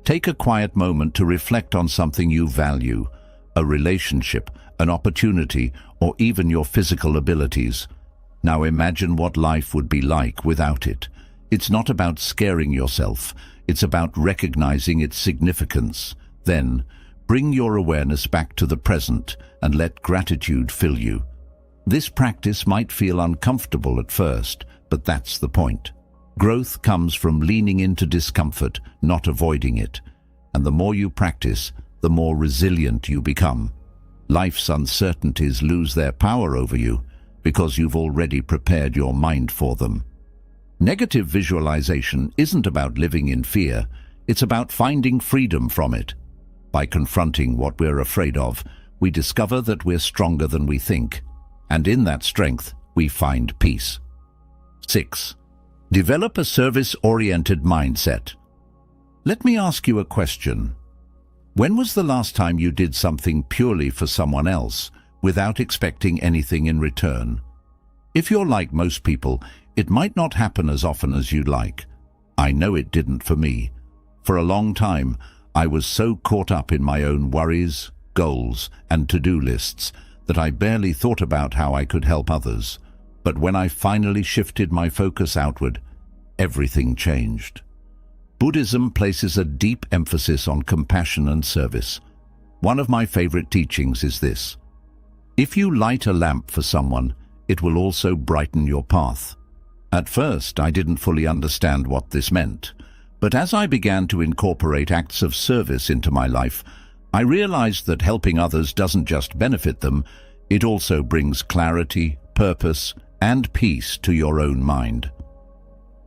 Take a quiet moment to reflect on something you value, a relationship, an opportunity, or even your physical abilities. Now imagine what life would be like without it. It's not about scaring yourself, it's about recognizing its significance. Then, bring your awareness back to the present and let gratitude fill you. This practice might feel uncomfortable at first, but that's the point. Growth comes from leaning into discomfort, not avoiding it. And the more you practice, the more resilient you become. Life's uncertainties lose their power over you because you've already prepared your mind for them. Negative visualization isn't about living in fear, it's about finding freedom from it. By confronting what we're afraid of, we discover that we're stronger than we think, and in that strength, we find peace. 6. Develop a service-oriented mindset. Let me ask you a question. When was the last time you did something purely for someone else, without expecting anything in return? If you're like most people, it might not happen as often as you'd like. I know it didn't for me. For a long time, I was so caught up in my own worries, goals, and to-do lists that I barely thought about how I could help others. But when I finally shifted my focus outward, everything changed. Buddhism places a deep emphasis on compassion and service. One of my favorite teachings is this: if you light a lamp for someone, it will also brighten your path. At first, I didn't fully understand what this meant, but as I began to incorporate acts of service into my life, I realized that helping others doesn't just benefit them, it also brings clarity, purpose, and peace to your own mind.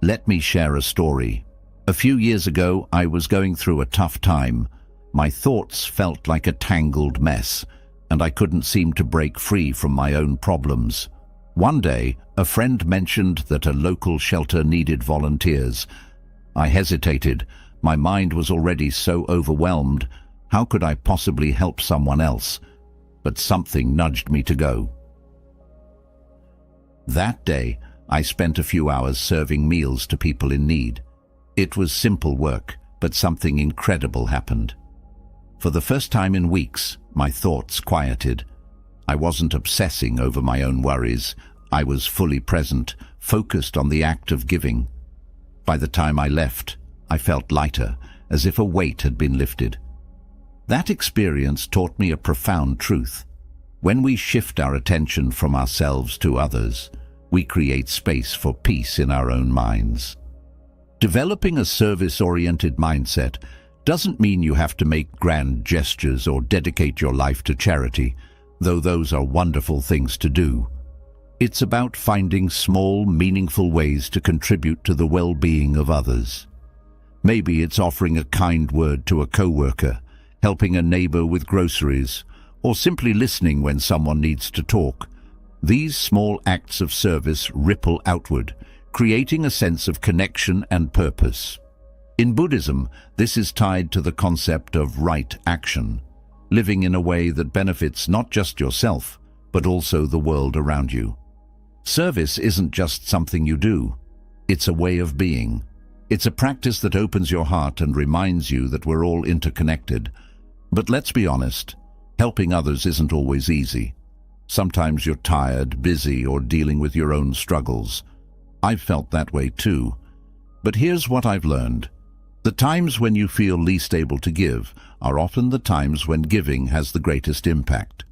Let me share a story. A few years ago, I was going through a tough time. My thoughts felt like a tangled mess, and I couldn't seem to break free from my own problems. One day, a friend mentioned that a local shelter needed volunteers. I hesitated. My mind was already so overwhelmed. How could I possibly help someone else? But something nudged me to go. That day, I spent a few hours serving meals to people in need. It was simple work, but something incredible happened. For the first time in weeks, my thoughts quieted. I wasn't obsessing over my own worries. I was fully present, focused on the act of giving. By the time I left, I felt lighter, as if a weight had been lifted. That experience taught me a profound truth. When we shift our attention from ourselves to others, we create space for peace in our own minds. Developing a service-oriented mindset doesn't mean you have to make grand gestures or dedicate your life to charity, though those are wonderful things to do. It's about finding small, meaningful ways to contribute to the well-being of others. Maybe it's offering a kind word to a coworker, helping a neighbor with groceries, or simply listening when someone needs to talk. These small acts of service ripple outward, creating a sense of connection and purpose. In Buddhism, this is tied to the concept of right action, living in a way that benefits not just yourself, but also the world around you. Service isn't just something you do, it's a way of being. It's a practice that opens your heart and reminds you that we're all interconnected. But let's be honest, helping others isn't always easy. Sometimes you're tired, busy, or dealing with your own struggles. I've felt that way too. But here's what I've learned. The times when you feel least able to give are often the times when giving has the greatest impact.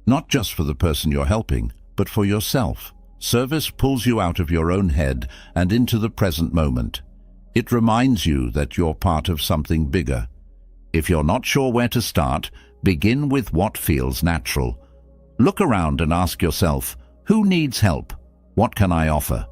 Not just for the person you're helping, but for yourself. Service pulls you out of your own head and into the present moment. It reminds you that you're part of something bigger. If you're not sure where to start, begin with what feels natural. Look around and ask yourself, who needs help? What can I offer?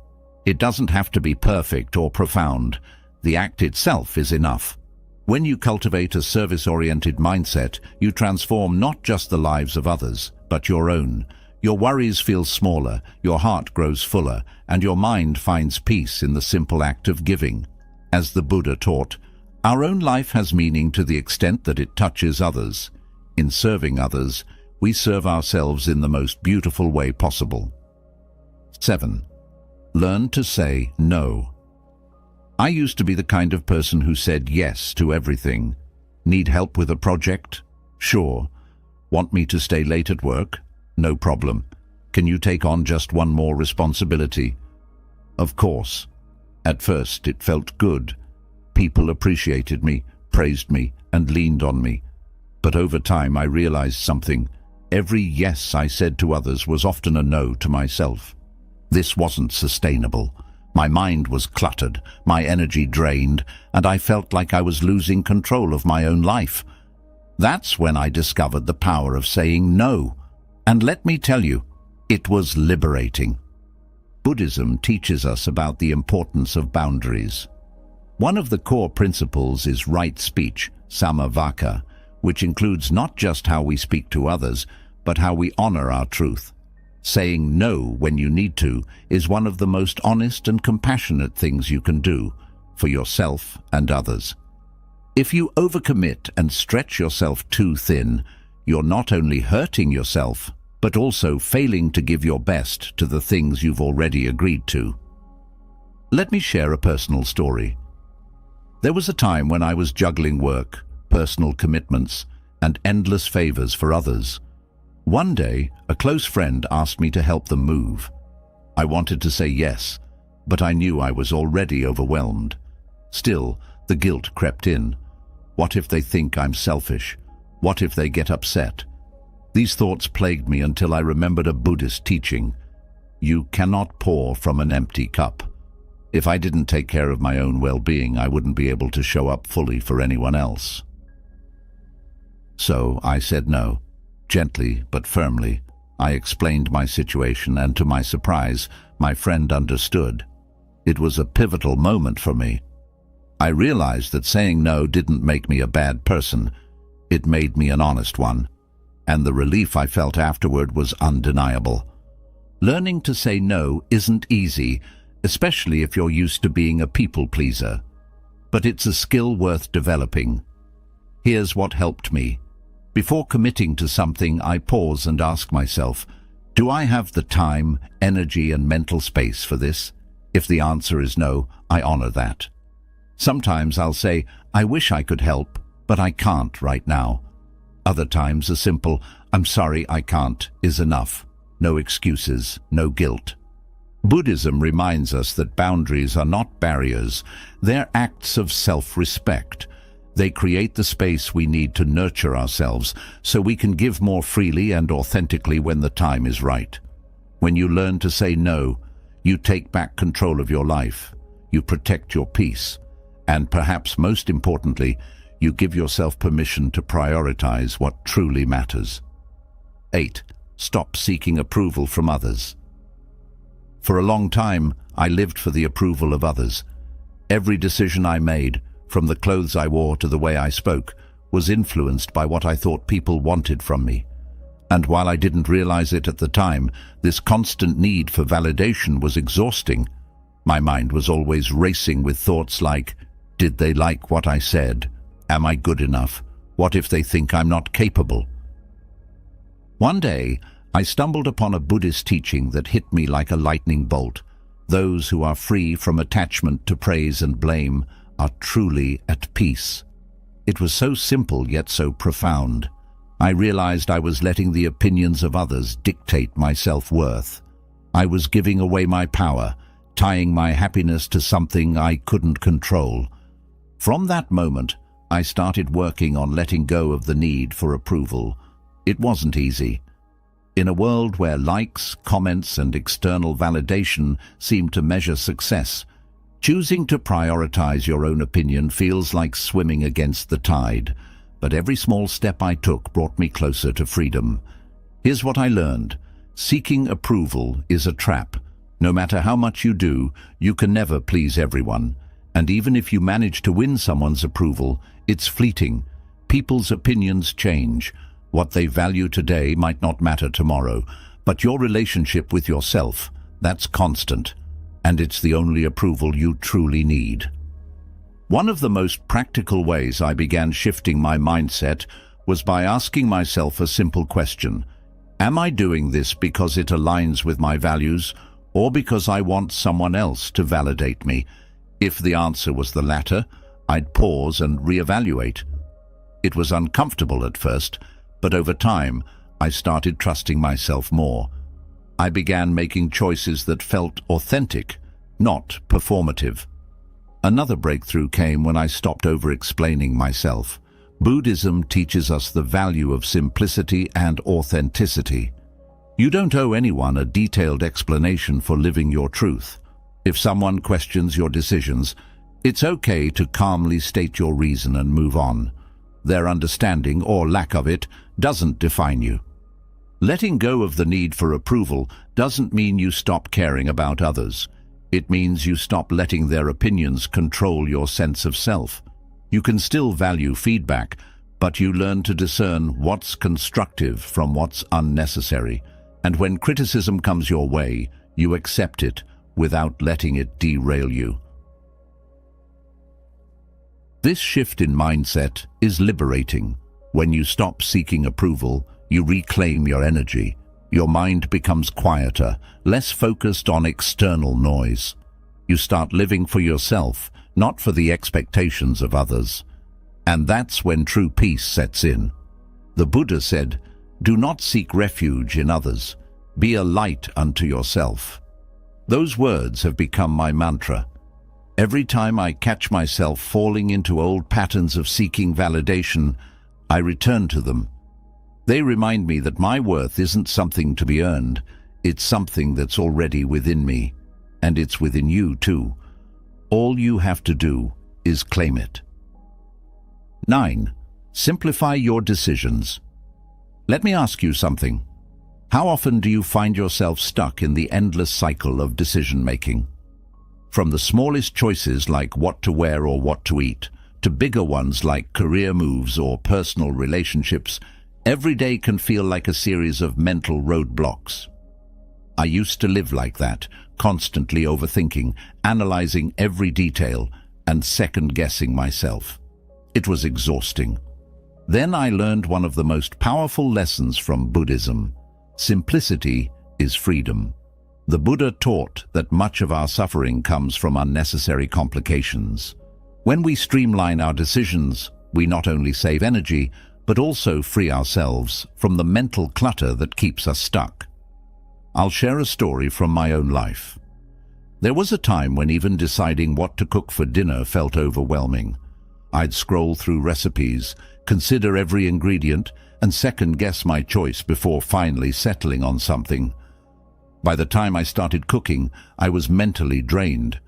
It doesn't have to be perfect or profound. The act itself is enough. When you cultivate a service-oriented mindset, you transform not just the lives of others, but your own. Your worries feel smaller, your heart grows fuller, and your mind finds peace in the simple act of giving. As the Buddha taught, our own life has meaning to the extent that it touches others. In serving others, we serve ourselves in the most beautiful way possible. 7. Learn to say no. I used to be the kind of person who said yes to everything. Need help with a project? Sure. Want me to stay late at work? No problem. Can you take on just one more responsibility? Of course. At first it felt good. People appreciated me, praised me, and leaned on me. But over time I realized something. Every yes I said to others was often a no to myself. This wasn't sustainable. My mind was cluttered, my energy drained, and I felt like I was losing control of my own life. That's when I discovered the power of saying no. And let me tell you, it was liberating. Buddhism teaches us about the importance of boundaries. One of the core principles is right speech, samavaka, which includes not just how we speak to others, but how we honor our truth. Saying no when you need to is one of the most honest and compassionate things you can do for yourself and others. If you overcommit and stretch yourself too thin, you're not only hurting yourself, but also failing to give your best to the things you've already agreed to. Let me share a personal story. There was a time when I was juggling work, personal commitments, and endless favors for others. One day, a close friend asked me to help them move. I wanted to say yes, but I knew I was already overwhelmed. Still, the guilt crept in. What if they think I'm selfish? What if they get upset? These thoughts plagued me until I remembered a Buddhist teaching. You cannot pour from an empty cup. If I didn't take care of my own well-being, I wouldn't be able to show up fully for anyone else. So I said no. Gently but firmly, I explained my situation, and to my surprise, my friend understood. It was a pivotal moment for me. I realized that saying no didn't make me a bad person. It made me an honest one, and the relief I felt afterward was undeniable. Learning to say no isn't easy, especially if you're used to being a people pleaser. But it's a skill worth developing. Here's what helped me. Before committing to something, I pause and ask myself, do I have the time, energy, and mental space for this? If the answer is no, I honor that. Sometimes I'll say, I wish I could help, but I can't right now. Other times a simple, I'm sorry, I can't, is enough. No excuses, no guilt. Buddhism reminds us that boundaries are not barriers, they're acts of self-respect. They create the space we need to nurture ourselves so we can give more freely and authentically when the time is right. When you learn to say no, you take back control of your life, you protect your peace, and perhaps most importantly, you give yourself permission to prioritize what truly matters. 8. Stop seeking approval from others. For a long time, I lived for the approval of others. Every decision I made, from the clothes I wore to the way I spoke, was influenced by what I thought people wanted from me. And while I didn't realize it at the time, this constant need for validation was exhausting. My mind was always racing with thoughts like, did they like what I said? Am I good enough? What if they think I'm not capable? One day, I stumbled upon a Buddhist teaching that hit me like a lightning bolt. Those who are free from attachment to praise and blame are truly at peace. It was so simple yet so profound. I realized I was letting the opinions of others dictate my self-worth. I was giving away my power, tying my happiness to something I couldn't control. From that moment, I started working on letting go of the need for approval. It wasn't easy. In a world where likes, comments, and external validation seem to measure success, choosing to prioritize your own opinion feels like swimming against the tide, but every small step I took brought me closer to freedom. Here's what I learned. Seeking approval is a trap. No matter how much you do, you can never please everyone. And even if you manage to win someone's approval, it's fleeting. People's opinions change. What they value today might not matter tomorrow, But your relationship with yourself, that's constant, and it's the only approval you truly need. One of the most practical ways I began shifting my mindset was by asking myself a simple question. Am I doing this because it aligns with my values, or because I want someone else to validate me? If the answer was the latter, I'd pause and reevaluate. It was uncomfortable at first, but over time, I started trusting myself more. I began making choices that felt authentic, not performative. Another breakthrough came when I stopped over-explaining myself. Buddhism teaches us the value of simplicity and authenticity. You don't owe anyone a detailed explanation for living your truth. If someone questions your decisions, it's okay to calmly state your reason and move on. Their understanding, or lack of it, doesn't define you. Letting go of the need for approval doesn't mean you stop caring about others. It means you stop letting their opinions control your sense of self. You can still value feedback, but you learn to discern what's constructive from what's unnecessary. And when criticism comes your way, you accept it without letting it derail you. This shift in mindset is liberating. When you stop seeking approval, you reclaim your energy. Your mind becomes quieter, less focused on external noise. You start living for yourself, not for the expectations of others. And that's when true peace sets in. The Buddha said, "Do not seek refuge in others. Be a light unto yourself." Those words have become my mantra. Every time I catch myself falling into old patterns of seeking validation, I return to them. They remind me that my worth isn't something to be earned. It's something that's already within me. And it's within you too. All you have to do is claim it. 9. Simplify your decisions. Let me ask you something. How often do you find yourself stuck in the endless cycle of decision-making? From the smallest choices like what to wear or what to eat, to bigger ones like career moves or personal relationships, every day can feel like a series of mental roadblocks. I used to live like that, constantly overthinking, analyzing every detail, and second-guessing myself. It was exhausting. Then I learned one of the most powerful lessons from Buddhism. Simplicity is freedom. The Buddha taught that much of our suffering comes from unnecessary complications. When we streamline our decisions, we not only save energy, but also free ourselves from the mental clutter that keeps us stuck. I'll share a story from my own life. There was a time when even deciding what to cook for dinner felt overwhelming. I'd scroll through recipes, consider every ingredient, and second-guess my choice before finally settling on something. By the time I started cooking, I was mentally drained.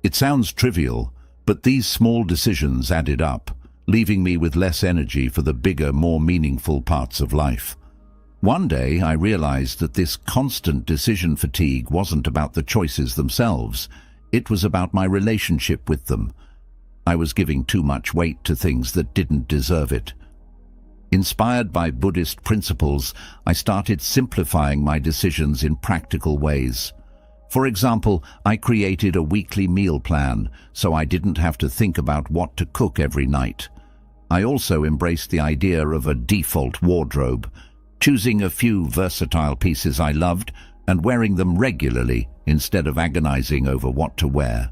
It sounds trivial, but these small decisions added up, leaving me with less energy for the bigger, more meaningful parts of life. One day, I realized that this constant decision fatigue wasn't about the choices themselves. It was about my relationship with them. I was giving too much weight to things that didn't deserve it. Inspired by Buddhist principles, I started simplifying my decisions in practical ways. For example, I created a weekly meal plan, so I didn't have to think about what to cook every night. I also embraced the idea of a default wardrobe, choosing a few versatile pieces I loved and wearing them regularly instead of agonizing over what to wear.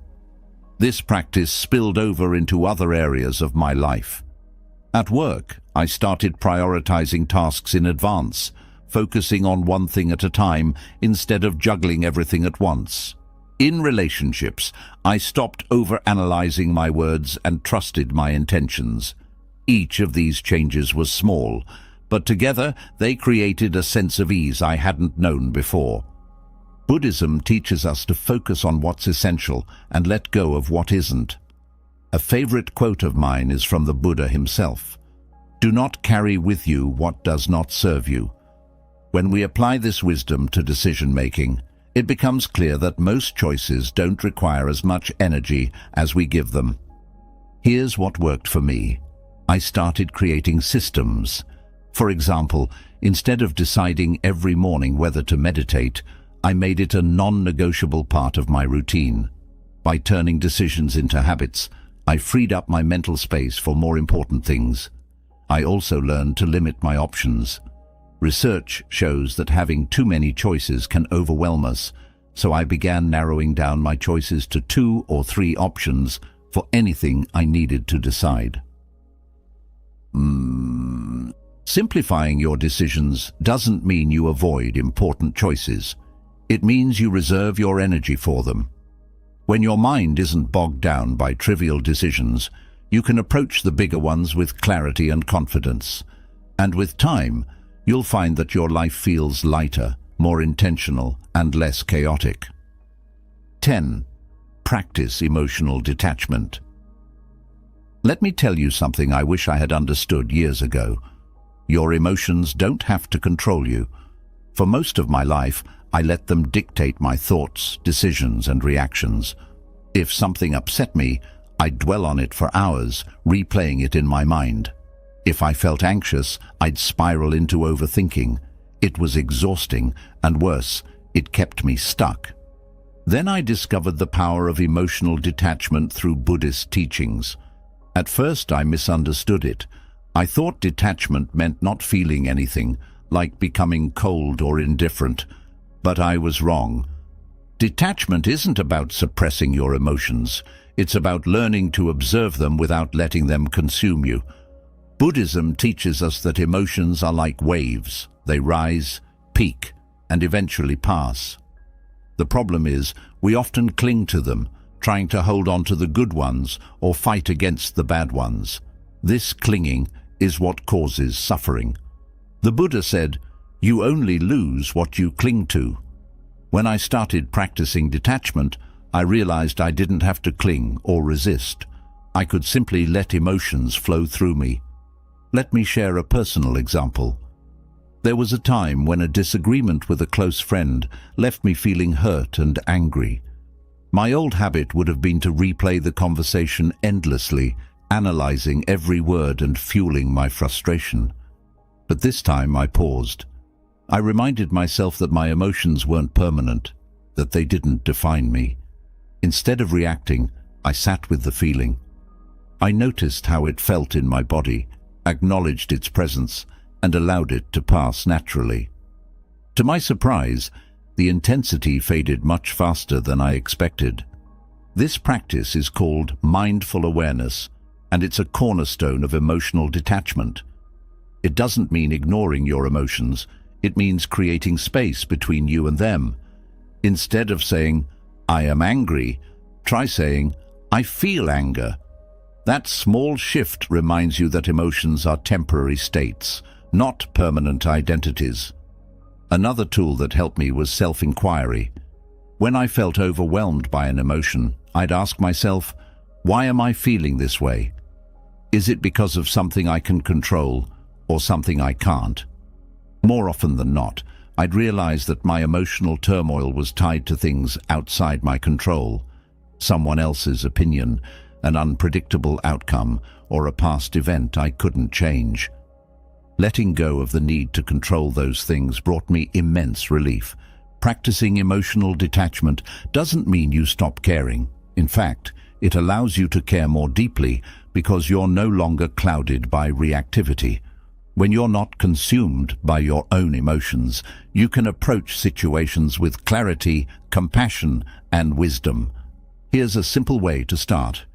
This practice spilled over into other areas of my life. At work, I started prioritizing tasks in advance, focusing on one thing at a time instead of juggling everything at once. In relationships, I stopped overanalyzing my words and trusted my intentions. Each of these changes was small, but together they created a sense of ease I hadn't known before. Buddhism teaches us to focus on what's essential and let go of what isn't. A favorite quote of mine is from the Buddha himself. "Do not carry with you what does not serve you." When we apply this wisdom to decision-making, it becomes clear that most choices don't require as much energy as we give them. Here's what worked for me. I started creating systems. For example, instead of deciding every morning whether to meditate, I made it a non-negotiable part of my routine. By turning decisions into habits, I freed up my mental space for more important things. I also learned to limit my options. Research shows that having too many choices can overwhelm us, so I began narrowing down my choices to 2 or 3 options for anything I needed to decide. Simplifying your decisions doesn't mean you avoid important choices. It means you reserve your energy for them. When your mind isn't bogged down by trivial decisions, you can approach the bigger ones with clarity and confidence. And with time, you'll find that your life feels lighter, more intentional, and less chaotic. 10. Practice emotional detachment. Let me tell you something I wish I had understood years ago. Your emotions don't have to control you. For most of my life, I let them dictate my thoughts, decisions, and reactions. If something upset me, I'd dwell on it for hours, replaying it in my mind. If I felt anxious, I'd spiral into overthinking. It was exhausting, and worse, it kept me stuck. Then I discovered the power of emotional detachment through Buddhist teachings. At first, I misunderstood it. I thought detachment meant not feeling anything, like becoming cold or indifferent. But I was wrong. Detachment isn't about suppressing your emotions. It's about learning to observe them without letting them consume you. Buddhism teaches us that emotions are like waves. They rise, peak, and eventually pass. The problem is, we often cling to them, trying to hold on to the good ones or fight against the bad ones. This clinging is what causes suffering. The Buddha said, "You only lose what you cling to." When I started practicing detachment, I realized I didn't have to cling or resist. I could simply let emotions flow through me. Let me share a personal example. There was a time when a disagreement with a close friend left me feeling hurt and angry. My old habit would have been to replay the conversation endlessly, analyzing every word and fueling my frustration. But this time I paused. I reminded myself that my emotions weren't permanent, that they didn't define me. Instead of reacting, I sat with the feeling. I noticed how it felt in my body, acknowledged its presence, and allowed it to pass naturally. To my surprise, the intensity faded much faster than I expected. This practice is called mindful awareness, and it's a cornerstone of emotional detachment. It doesn't mean ignoring your emotions. It means creating space between you and them. Instead of saying, "I am angry," try saying, "I feel anger." That small shift reminds you that emotions are temporary states, not permanent identities. Another tool that helped me was self-inquiry. When I felt overwhelmed by an emotion, I'd ask myself, why am I feeling this way? Is it because of something I can control or something I can't? More often than not, I'd realize that my emotional turmoil was tied to things outside my control. Someone else's opinion, an unpredictable outcome, or a past event I couldn't change. Letting go of the need to control those things brought me immense relief. Practicing emotional detachment doesn't mean you stop caring. In fact, it allows you to care more deeply because you're no longer clouded by reactivity. When you're not consumed by your own emotions, you can approach situations with clarity, compassion, and wisdom. Here's a simple way to start.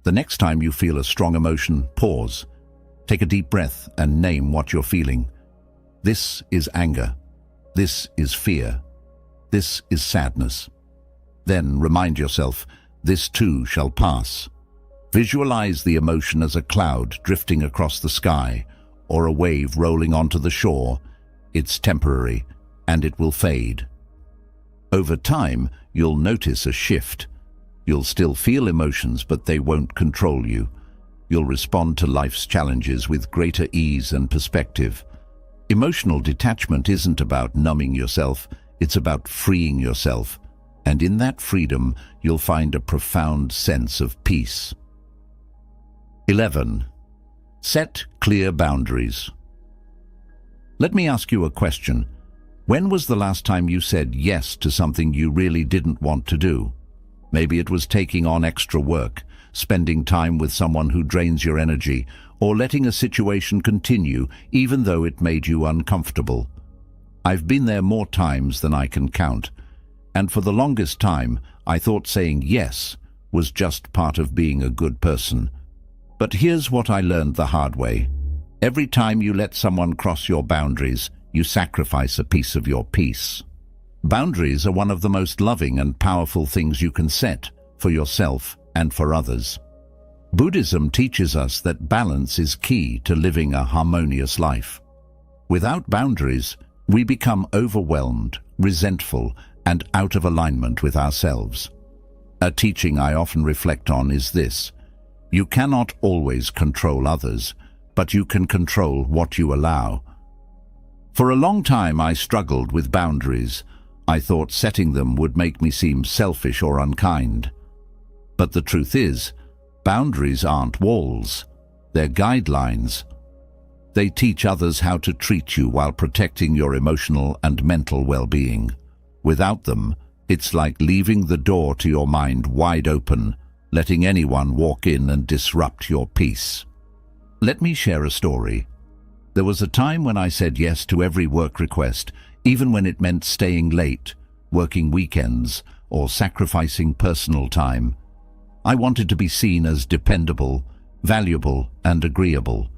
The next time you feel a strong emotion, pause. Take a deep breath and name what you're feeling. This is anger. This is fear. This is sadness. Then remind yourself, this too shall pass. Visualize the emotion as a cloud drifting across the sky, or a wave rolling onto the shore. It's temporary, and it will fade. Over time, you'll notice a shift. You'll still feel emotions, but they won't control you. You'll respond to life's challenges with greater ease and perspective. Emotional detachment isn't about numbing yourself, it's about freeing yourself. And in that freedom, you'll find a profound sense of peace. 11. Set clear boundaries. Let me ask you a question. When was the last time you said yes to something you really didn't want to do? Maybe it was taking on extra work, spending time with someone who drains your energy, or letting a situation continue even though it made you uncomfortable. I've been there more times than I can count, and for the longest time I thought saying yes was just part of being a good person. But here's what I learned the hard way. Every time you let someone cross your boundaries, you sacrifice a piece of your peace. Boundaries are one of the most loving and powerful things you can set for yourself and for others. Buddhism teaches us that balance is key to living a harmonious life. Without boundaries, we become overwhelmed, resentful, and out of alignment with ourselves. A teaching I often reflect on is this: you cannot always control others, but you can control what you allow. For a long time I struggled with boundaries. I thought setting them would make me seem selfish or unkind. But the truth is, boundaries aren't walls, they're guidelines. They teach others how to treat you while protecting your emotional and mental well-being. Without them, it's like leaving the door to your mind wide open, letting anyone walk in and disrupt your peace. Let me share a story. There was a time when I said yes to every work request, even when it meant staying late, working weekends, or sacrificing personal time. I wanted to be seen as dependable, valuable, and agreeable.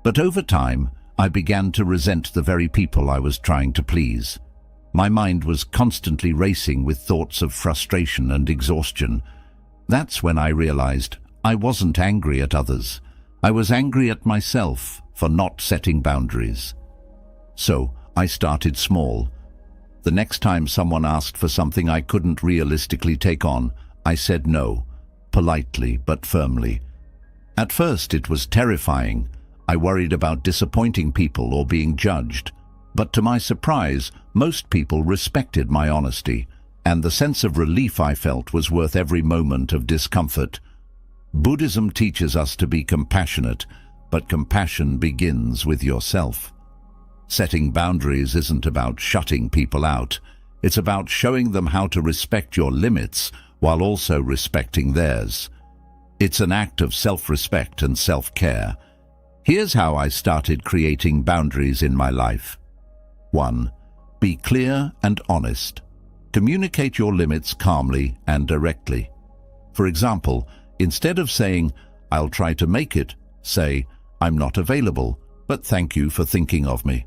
But over time, I began to resent the very people I was trying to please. My mind was constantly racing with thoughts of frustration and exhaustion. That's when I realized I wasn't angry at others. I was angry at myself for not setting boundaries. So I started small. The next time someone asked for something I couldn't realistically take on, I said no, politely but firmly. At first it was terrifying. I worried about disappointing people or being judged. But to my surprise, most people respected my honesty, and the sense of relief I felt was worth every moment of discomfort. Buddhism teaches us to be compassionate, but compassion begins with yourself. Setting boundaries isn't about shutting people out. It's about showing them how to respect your limits while also respecting theirs. It's an act of self-respect and self-care. Here's how I started creating boundaries in my life. 1. Be clear and honest. Communicate your limits calmly and directly. For example, instead of saying, "I'll try to make it," say, "I'm not available, but thank you for thinking of me."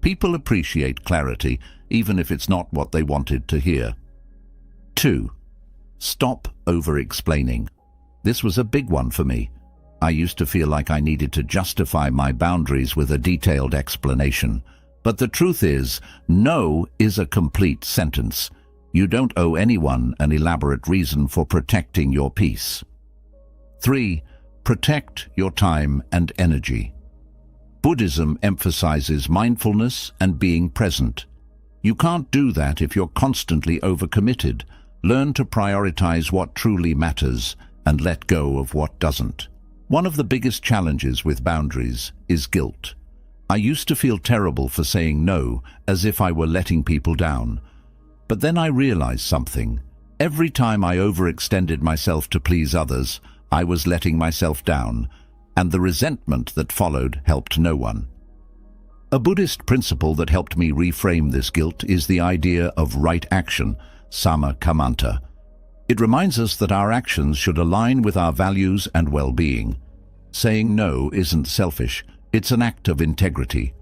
People appreciate clarity, even if it's not what they wanted to hear. 2. Stop over-explaining. This was a big one for me. I used to feel like I needed to justify my boundaries with a detailed explanation. But the truth is, no is a complete sentence. You don't owe anyone an elaborate reason for protecting your peace. 3. Protect your time and energy. Buddhism emphasizes mindfulness and being present. You can't do that if you're constantly overcommitted. Learn to prioritize what truly matters and let go of what doesn't. One of the biggest challenges with boundaries is guilt. I used to feel terrible for saying no, as if I were letting people down. But then I realized something. Every time I overextended myself to please others, I was letting myself down, and the resentment that followed helped no one. A Buddhist principle that helped me reframe this guilt is the idea of right action, sama kamanta. It reminds us that our actions should align with our values and well-being. Saying no isn't selfish, it's an act of integrity.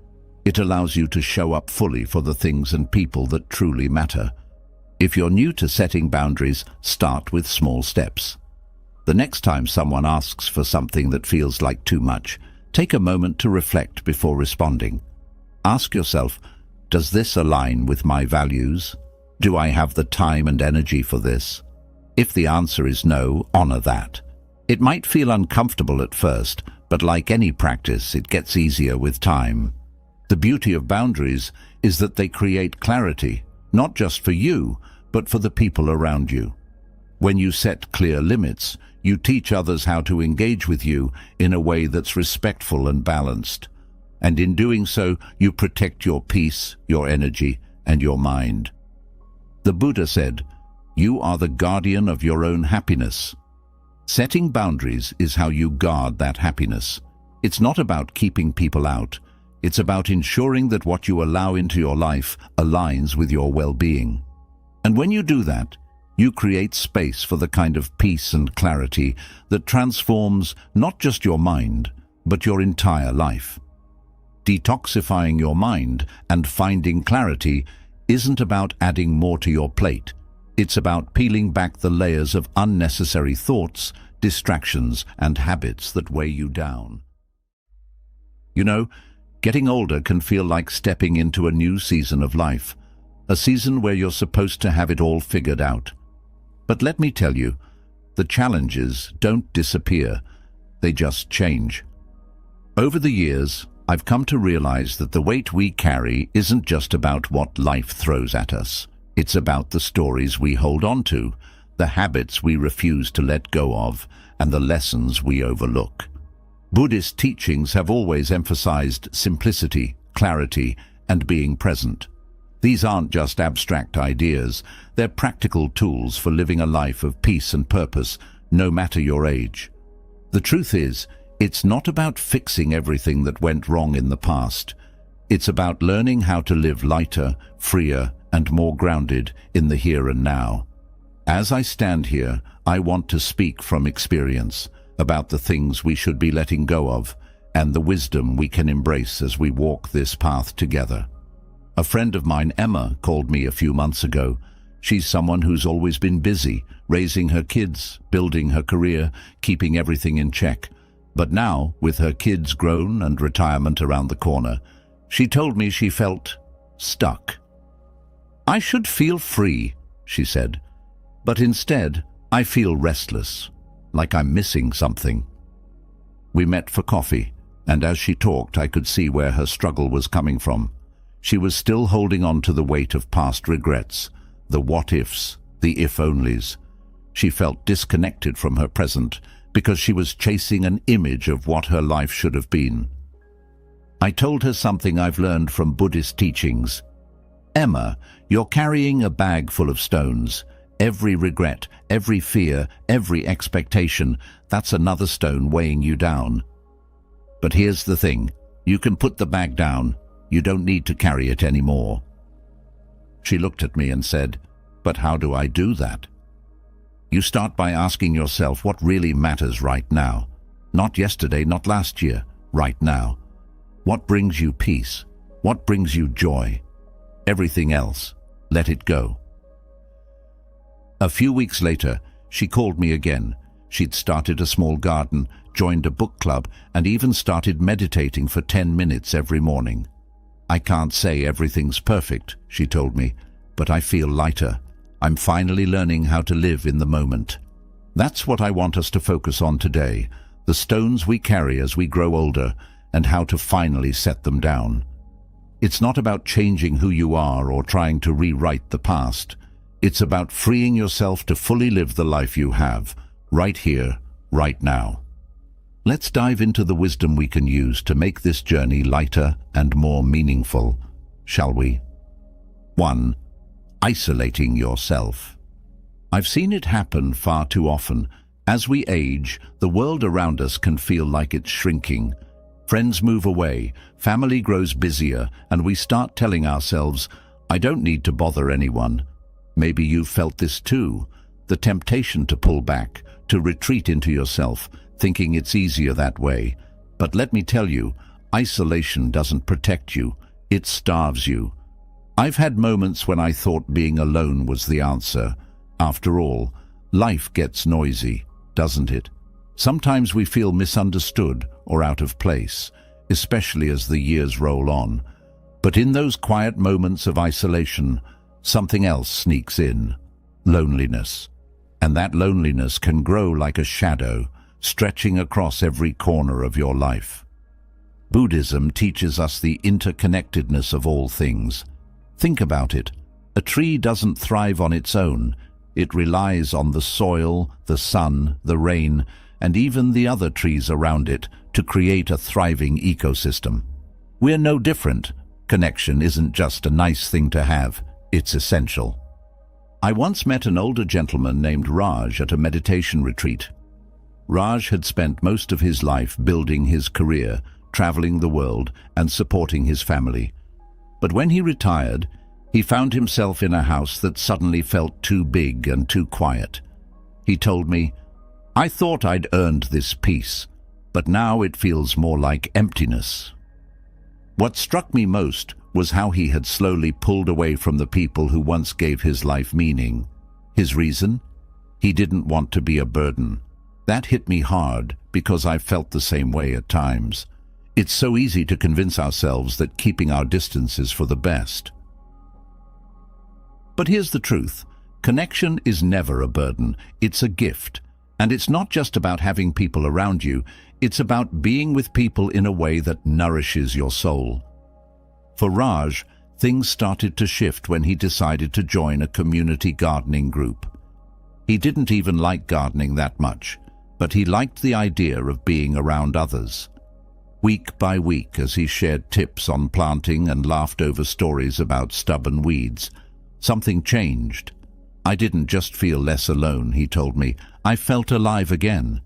It allows you to show up fully for the things and people that truly matter. If you're new to setting boundaries, start with small steps. The next time someone asks for something that feels like too much, take a moment to reflect before responding. Ask yourself, does this align with my values? Do I have the time and energy for this? If the answer is no, honor that. It might feel uncomfortable at first, but like any practice, it gets easier with time. The beauty of boundaries is that they create clarity, not just for you, but for the people around you. When you set clear limits, you teach others how to engage with you in a way that's respectful and balanced. And in doing so, you protect your peace, your energy, and your mind. The Buddha said, "You are the guardian of your own happiness." Setting boundaries is how you guard that happiness. It's not about keeping people out. It's about ensuring that what you allow into your life aligns with your well-being. And when you do that, you create space for the kind of peace and clarity that transforms not just your mind, but your entire life. Detoxifying your mind and finding clarity isn't about adding more to your plate. It's about peeling back the layers of unnecessary thoughts, distractions, and habits that weigh you down. You know, getting older can feel like stepping into a new season of life, a season where you're supposed to have it all figured out. But let me tell you, the challenges don't disappear, they just change. Over the years, I've come to realize that the weight we carry isn't just about what life throws at us. It's about the stories we hold on to, the habits we refuse to let go of, and the lessons we overlook. Buddhist teachings have always emphasized simplicity, clarity, and being present. These aren't just abstract ideas, they're practical tools for living a life of peace and purpose, no matter your age. The truth is, it's not about fixing everything that went wrong in the past. It's about learning how to live lighter, freer, and more grounded in the here and now. As I stand here, I want to speak from experience about the things we should be letting go of and the wisdom we can embrace as we walk this path together. A friend of mine, Emma, called me a few months ago. She's someone who's always been busy, raising her kids, building her career, keeping everything in check. But now, with her kids grown and retirement around the corner, she told me she felt stuck. "I should feel free," she said, "but instead I feel restless, like I'm missing something." We met for coffee, and as she talked, I could see where her struggle was coming from. She was still holding on to the weight of past regrets, the what-ifs, the if-onlys. She felt disconnected from her present because she was chasing an image of what her life should have been. I told her something I've learned from Buddhist teachings. "Emma, you're carrying a bag full of stones. Every regret, every fear, every expectation, that's another stone weighing you down. But here's the thing, you can put the bag down. You don't need to carry it anymore." She looked at me and said, "But how do I do that?" You start by asking yourself what really matters right now. Not yesterday, not last year, right now. What brings you peace? What brings you joy? Everything else, let it go. A few weeks later, she called me again. She'd started a small garden, joined a book club, and even started meditating for 10 minutes every morning. "I can't say everything's perfect," she told me, "but I feel lighter. I'm finally learning how to live in the moment." That's what I want us to focus on today, the stones we carry as we grow older, and how to finally set them down. It's not about changing who you are or trying to rewrite the past. It's about freeing yourself to fully live the life you have, right here, right now. Let's dive into the wisdom we can use to make this journey lighter and more meaningful, shall we? 1. Isolating yourself. I've seen it happen far too often. As we age, the world around us can feel like it's shrinking. Friends move away, family grows busier, and we start telling ourselves, "I don't need to bother anyone." Maybe you've felt this too, the temptation to pull back, to retreat into yourself, thinking it's easier that way. But let me tell you, isolation doesn't protect you, it starves you. I've had moments when I thought being alone was the answer. After all, life gets noisy, doesn't it? Sometimes we feel misunderstood or out of place, especially as the years roll on. But in those quiet moments of isolation, something else sneaks in: loneliness. And that loneliness can grow like a shadow, stretching across every corner of your life. Buddhism teaches us the interconnectedness of all things. Think about it. A tree doesn't thrive on its own. It relies on the soil, the sun, the rain, and even the other trees around it to create a thriving ecosystem. We're no different. Connection isn't just a nice thing to have, it's essential. I once met an older gentleman named Raj at a meditation retreat. Raj had spent most of his life building his career, traveling the world, and supporting his family. But when he retired, he found himself in a house that suddenly felt too big and too quiet. He told me, "I thought I'd earned this peace, but now it feels more like emptiness." What struck me most was how he had slowly pulled away from the people who once gave his life meaning. His reason? He didn't want to be a burden. That hit me hard because I felt the same way at times. It's so easy to convince ourselves that keeping our distance is for the best. But here's the truth. Connection is never a burden. It's a gift. And it's not just about having people around you. It's about being with people in a way that nourishes your soul. For Raj, things started to shift when he decided to join a community gardening group. He didn't even like gardening that much, but he liked the idea of being around others. Week by week, as he shared tips on planting and laughed over stories about stubborn weeds, something changed. I didn't just feel less alone, he told me. I felt alive again.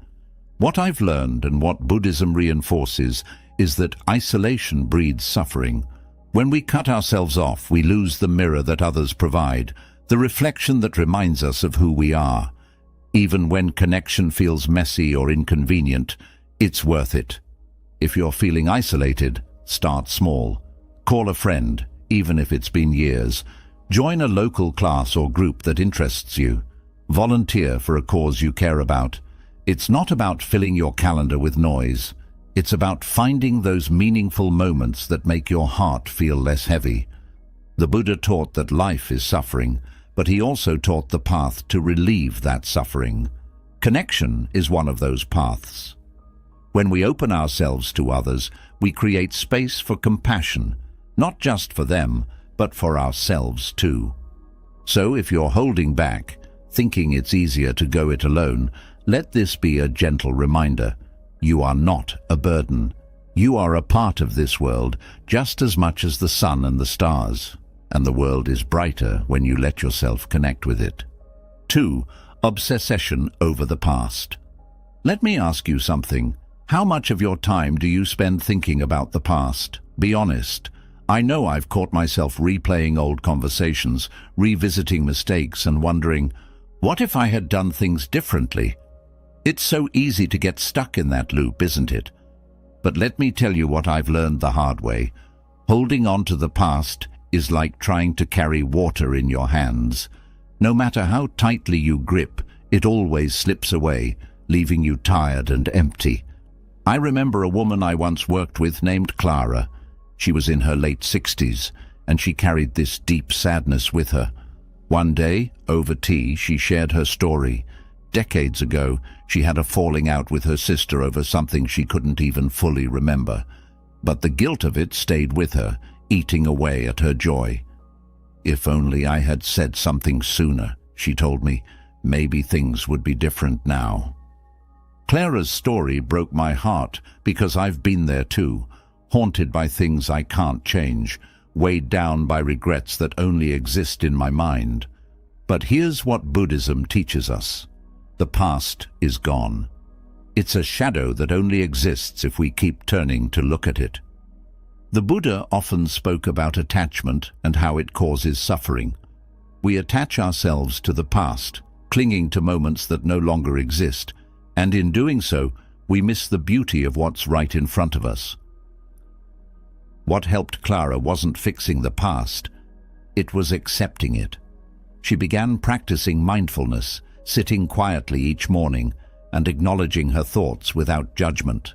What I've learned and what Buddhism reinforces is that isolation breeds suffering. When we cut ourselves off, we lose the mirror that others provide, the reflection that reminds us of who we are. Even when connection feels messy or inconvenient, it's worth it. If you're feeling isolated, start small. Call a friend, even if it's been years. Join a local class or group that interests you. Volunteer for a cause you care about. It's not about filling your calendar with noise. It's about finding those meaningful moments that make your heart feel less heavy. The Buddha taught that life is suffering, but he also taught the path to relieve that suffering. Connection is one of those paths. When we open ourselves to others, we create space for compassion, not just for them, but for ourselves too. So if you're holding back, thinking it's easier to go it alone, let this be a gentle reminder. You are not a burden. You are a part of this world just as much as the sun and the stars, and the world is brighter when you let yourself connect with it. 2. Obsession over the past. Let me ask you something. How much of your time do you spend thinking about the past? Be honest. I know I've caught myself replaying old conversations, revisiting mistakes and wondering, what if I had done things differently? It's so easy to get stuck in that loop, isn't it? But let me tell you what I've learned the hard way. Holding on to the past is like trying to carry water in your hands. No matter how tightly you grip, it always slips away, leaving you tired and empty. I remember a woman I once worked with named Clara. She was in her late 60s, and she carried this deep sadness with her. One day, over tea, she shared her story. Decades ago, she had a falling out with her sister over something she couldn't even fully remember. But the guilt of it stayed with her, eating away at her joy. "If only I had said something sooner," she told me. "Maybe things would be different now." Clara's story broke my heart because I've been there too, haunted by things I can't change, weighed down by regrets that only exist in my mind. But here's what Buddhism teaches us. The past is gone. It's a shadow that only exists if we keep turning to look at it. The Buddha often spoke about attachment and how it causes suffering. We attach ourselves to the past, clinging to moments that no longer exist, and in doing so, we miss the beauty of what's right in front of us. What helped Clara wasn't fixing the past, it was accepting it. She began practicing mindfulness, sitting quietly each morning and acknowledging her thoughts without judgment.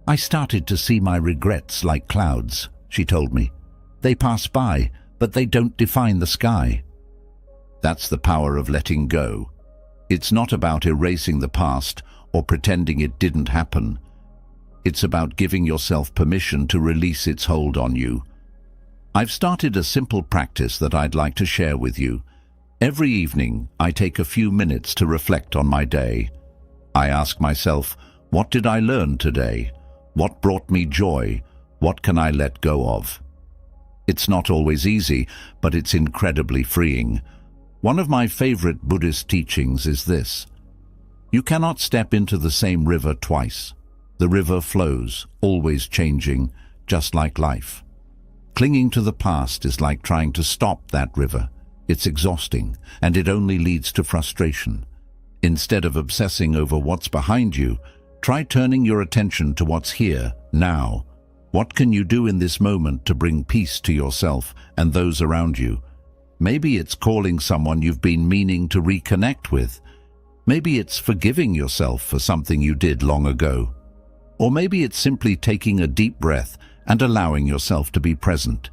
"I started to see my regrets like clouds," she told me. "They pass by, but they don't define the sky." That's the power of letting go. It's not about erasing the past or pretending it didn't happen. It's about giving yourself permission to release its hold on you. I've started a simple practice that I'd like to share with you. Every evening, I take a few minutes to reflect on my day. I ask myself, what did I learn today? What brought me joy? What can I let go of? It's not always easy, but it's incredibly freeing. One of my favorite Buddhist teachings is this: you cannot step into the same river twice. The river flows, always changing, just like life. Clinging to the past is like trying to stop that river. It's exhausting, and it only leads to frustration. Instead of obsessing over what's behind you, try turning your attention to what's here, now. What can you do in this moment to bring peace to yourself and those around you? Maybe it's calling someone you've been meaning to reconnect with. Maybe it's forgiving yourself for something you did long ago. Or maybe it's simply taking a deep breath and allowing yourself to be present.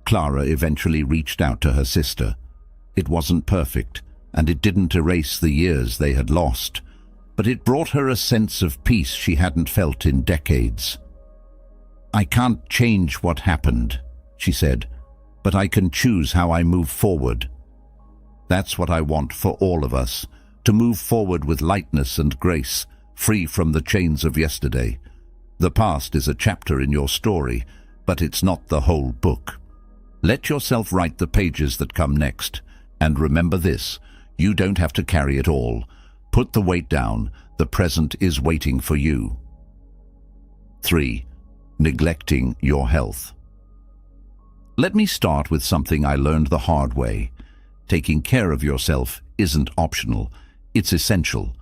Clara eventually reached out to her sister. It wasn't perfect, and it didn't erase the years they had lost, but it brought her a sense of peace she hadn't felt in decades. "I can't change what happened," she said, "but I can choose how I move forward." That's what I want for all of us, to move forward with lightness and grace, free from the chains of yesterday. The past is a chapter in your story, but it's not the whole book. Let yourself write the pages that come next, and remember this: you don't have to carry it all. Put the weight down. The present is waiting for you. 3. Neglecting your health. Let me start with something I learned the hard way. Taking care of yourself isn't optional. It's essential.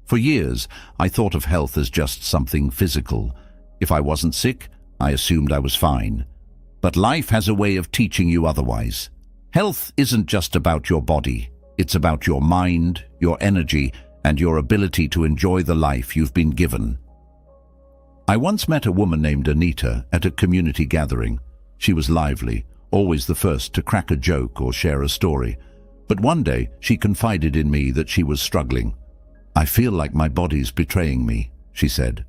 For years, I thought of health as just something physical. If I wasn't sick, I assumed I was fine. But life has a way of teaching you otherwise. Health isn't just about your body. It's about your mind, your energy, and your ability to enjoy the life you've been given. I once met a woman named Anita at a community gathering. She was lively, always the first to crack a joke or share a story. But one day, she confided in me that she was struggling. "I feel like my body's betraying me," she said.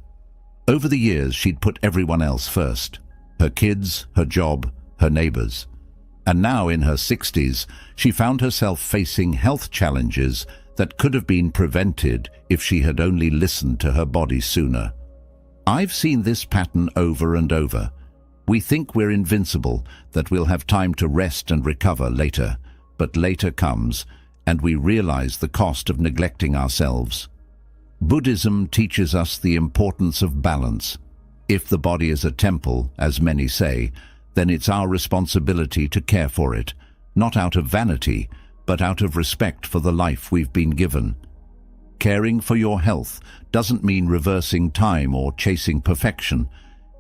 Over the years, she'd put everyone else first. Her kids, her job, her neighbors. And now in her 60s, she found herself facing health challenges that could have been prevented if she had only listened to her body sooner. I've seen this pattern over and over. We think we're invincible, that we'll have time to rest and recover later. But later comes, and we realize the cost of neglecting ourselves. Buddhism teaches us the importance of balance. If the body is a temple, as many say, then it's our responsibility to care for it, not out of vanity, but out of respect for the life we've been given. Caring for your health doesn't mean reversing time or chasing perfection.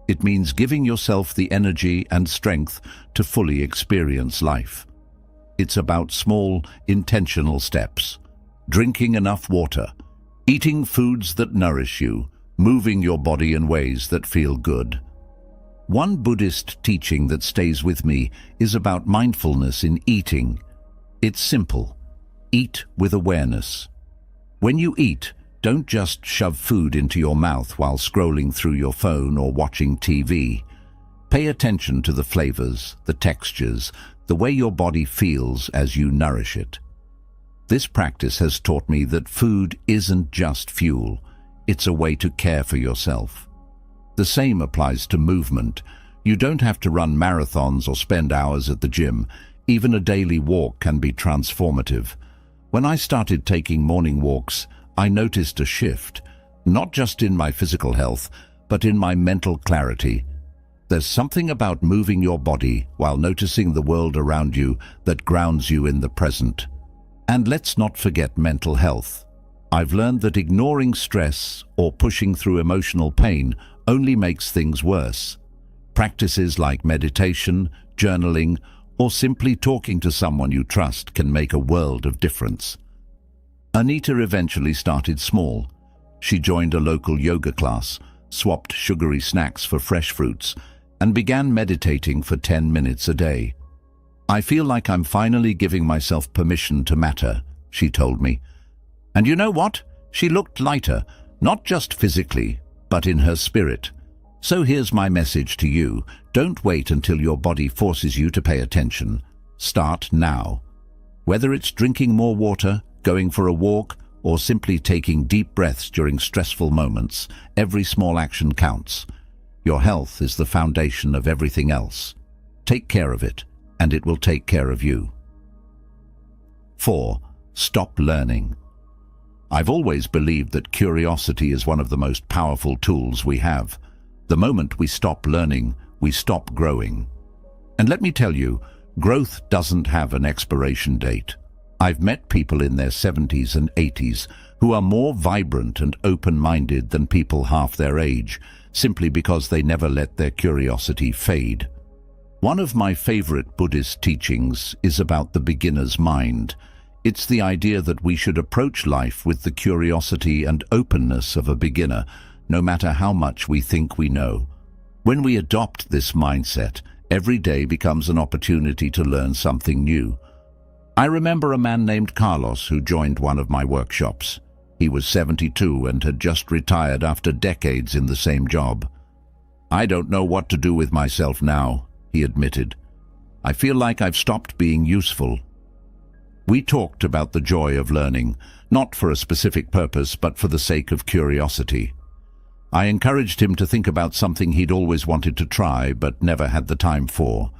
It means giving yourself the energy and strength to fully experience life. It's about small, intentional steps. Drinking enough water, eating foods that nourish you, moving your body in ways that feel good. One Buddhist teaching that stays with me is about mindfulness in eating. It's simple. Eat with awareness. When you eat, don't just shove food into your mouth while scrolling through your phone or watching TV. Pay attention to the flavors, the textures, the way your body feels as you nourish it. This practice has taught me that food isn't just fuel. It's a way to care for yourself. The same applies to movement. You don't have to run marathons or spend hours at the gym. Even a daily walk can be transformative. When I started taking morning walks, I noticed a shift, not just in my physical health, but in my mental clarity. There's something about moving your body while noticing the world around you that grounds you in the present. And let's not forget mental health. I've learned that ignoring stress or pushing through emotional pain only makes things worse. Practices like meditation, journaling, or simply talking to someone you trust can make a world of difference. Anita eventually started small. She joined a local yoga class, swapped sugary snacks for fresh fruits, and began meditating for 10 minutes a day. "I feel like I'm finally giving myself permission to matter," she told me. And you know what? She looked lighter, not just physically, but in her spirit. So here's my message to you. Don't wait until your body forces you to pay attention. Start now. Whether it's drinking more water, going for a walk, or simply taking deep breaths during stressful moments, every small action counts. Your health is the foundation of everything else. Take care of it, and it will take care of you. 4. Stop learning. I've always believed that curiosity is one of the most powerful tools we have. The moment we stop learning, we stop growing. And let me tell you, growth doesn't have an expiration date. I've met people in their 70s and 80s who are more vibrant and open-minded than people half their age, simply because they never let their curiosity fade. One of my favorite Buddhist teachings is about the beginner's mind. It's the idea that we should approach life with the curiosity and openness of a beginner, no matter how much we think we know. When we adopt this mindset, every day becomes an opportunity to learn something new. I remember a man named Carlos who joined one of my workshops. He was 72 and had just retired after decades in the same job. "I don't know what to do with myself now," he admitted. "I feel like I've stopped being useful." We talked about the joy of learning, not for a specific purpose, but for the sake of curiosity. I encouraged him to think about something he'd always wanted to try, but never had the time for.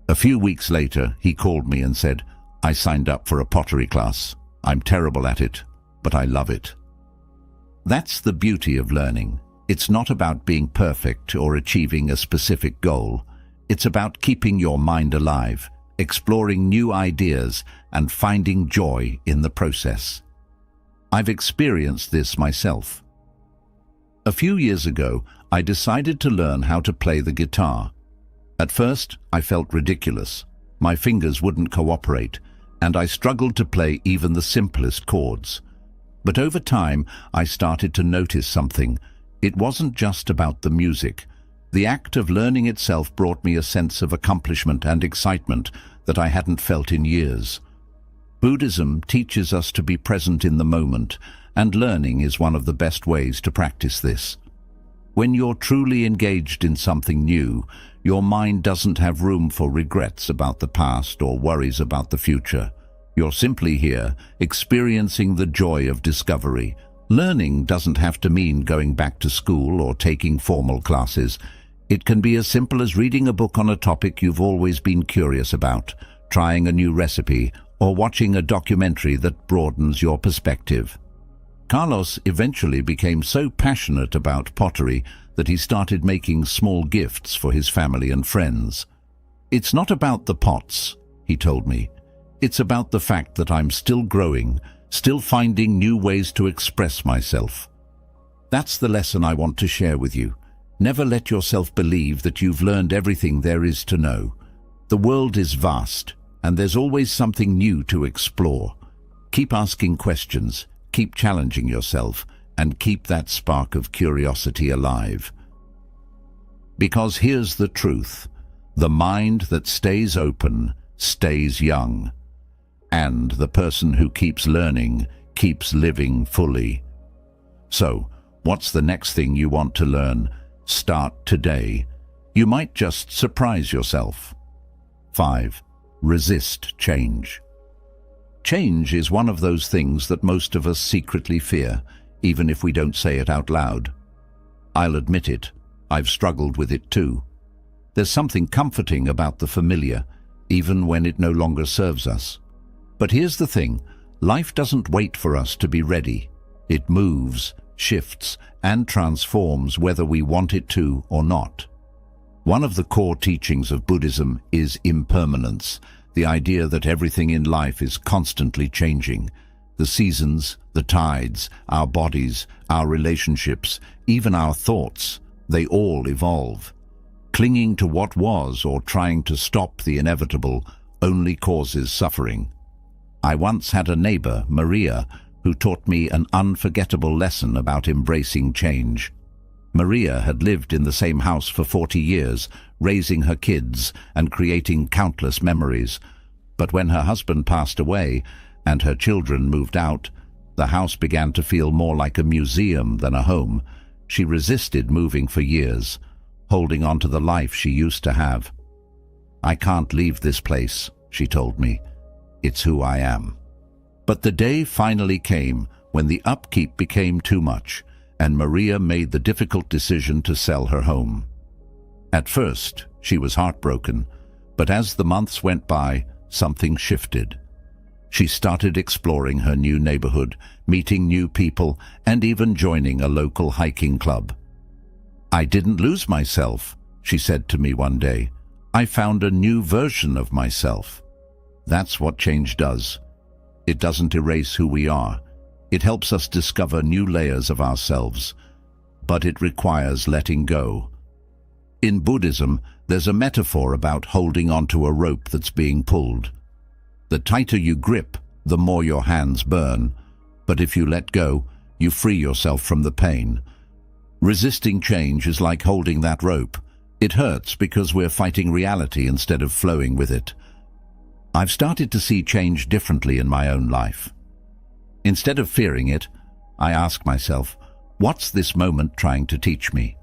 A few weeks later, he called me and said, "I signed up for a pottery class. I'm terrible at it, but I love it." That's the beauty of learning. It's not about being perfect or achieving a specific goal. It's about keeping your mind alive, exploring new ideas, and finding joy in the process. I've experienced this myself. A few years ago, I decided to learn how to play the guitar. At first, I felt ridiculous. My fingers wouldn't cooperate, and I struggled to play even the simplest chords. But over time, I started to notice something. It wasn't just about the music. The act of learning itself brought me a sense of accomplishment and excitement that I hadn't felt in years. Buddhism teaches us to be present in the moment, and learning is one of the best ways to practice this. When you're truly engaged in something new, your mind doesn't have room for regrets about the past or worries about the future. You're simply here, experiencing the joy of discovery. Learning doesn't have to mean going back to school or taking formal classes. It can be as simple as reading a book on a topic you've always been curious about, trying a new recipe, or watching a documentary that broadens your perspective. Carlos eventually became so passionate about pottery that he started making small gifts for his family and friends. "It's not about the pots," he told me. "It's about the fact that I'm still growing, still finding new ways to express myself." That's the lesson I want to share with you. Never let yourself believe that you've learned everything there is to know. The world is vast, and there's always something new to explore. Keep asking questions, keep challenging yourself, and keep that spark of curiosity alive. Because here's the truth: the mind that stays open stays young, and the person who keeps learning keeps living fully. So, what's the next thing you want to learn? Start today. You might just surprise yourself. 5. Resist change. Change is one of those things that most of us secretly fear, even if we don't say it out loud. I'll admit it, I've struggled with it too. There's something comforting about the familiar, even when it no longer serves us. But here's the thing: life doesn't wait for us to be ready. It moves, shifts, and transforms whether we want it to or not. One of the core teachings of Buddhism is impermanence, the idea that everything in life is constantly changing. The seasons, the tides, our bodies, our relationships, even our thoughts, they all evolve. Clinging to what was or trying to stop the inevitable only causes suffering. I once had a neighbor, Maria, who taught me an unforgettable lesson about embracing change. Maria had lived in the same house for 40 years, raising her kids and creating countless memories. But when her husband passed away and her children moved out, the house began to feel more like a museum than a home. She resisted moving for years, holding on to the life she used to have. "I can't leave this place," she told me. "It's who I am." But the day finally came when the upkeep became too much, and Maria made the difficult decision to sell her home. At first, she was heartbroken, but as the months went by, something shifted. She started exploring her new neighborhood, meeting new people, and even joining a local hiking club. "I didn't lose myself," she said to me one day. "I found a new version of myself." That's what change does. It doesn't erase who we are. It helps us discover new layers of ourselves. But it requires letting go. In Buddhism, there's a metaphor about holding onto a rope that's being pulled. The tighter you grip, the more your hands burn. But if you let go, you free yourself from the pain. Resisting change is like holding that rope. It hurts because we're fighting reality instead of flowing with it. I've started to see change differently in my own life. Instead of fearing it, I ask myself, what's this moment trying to teach me?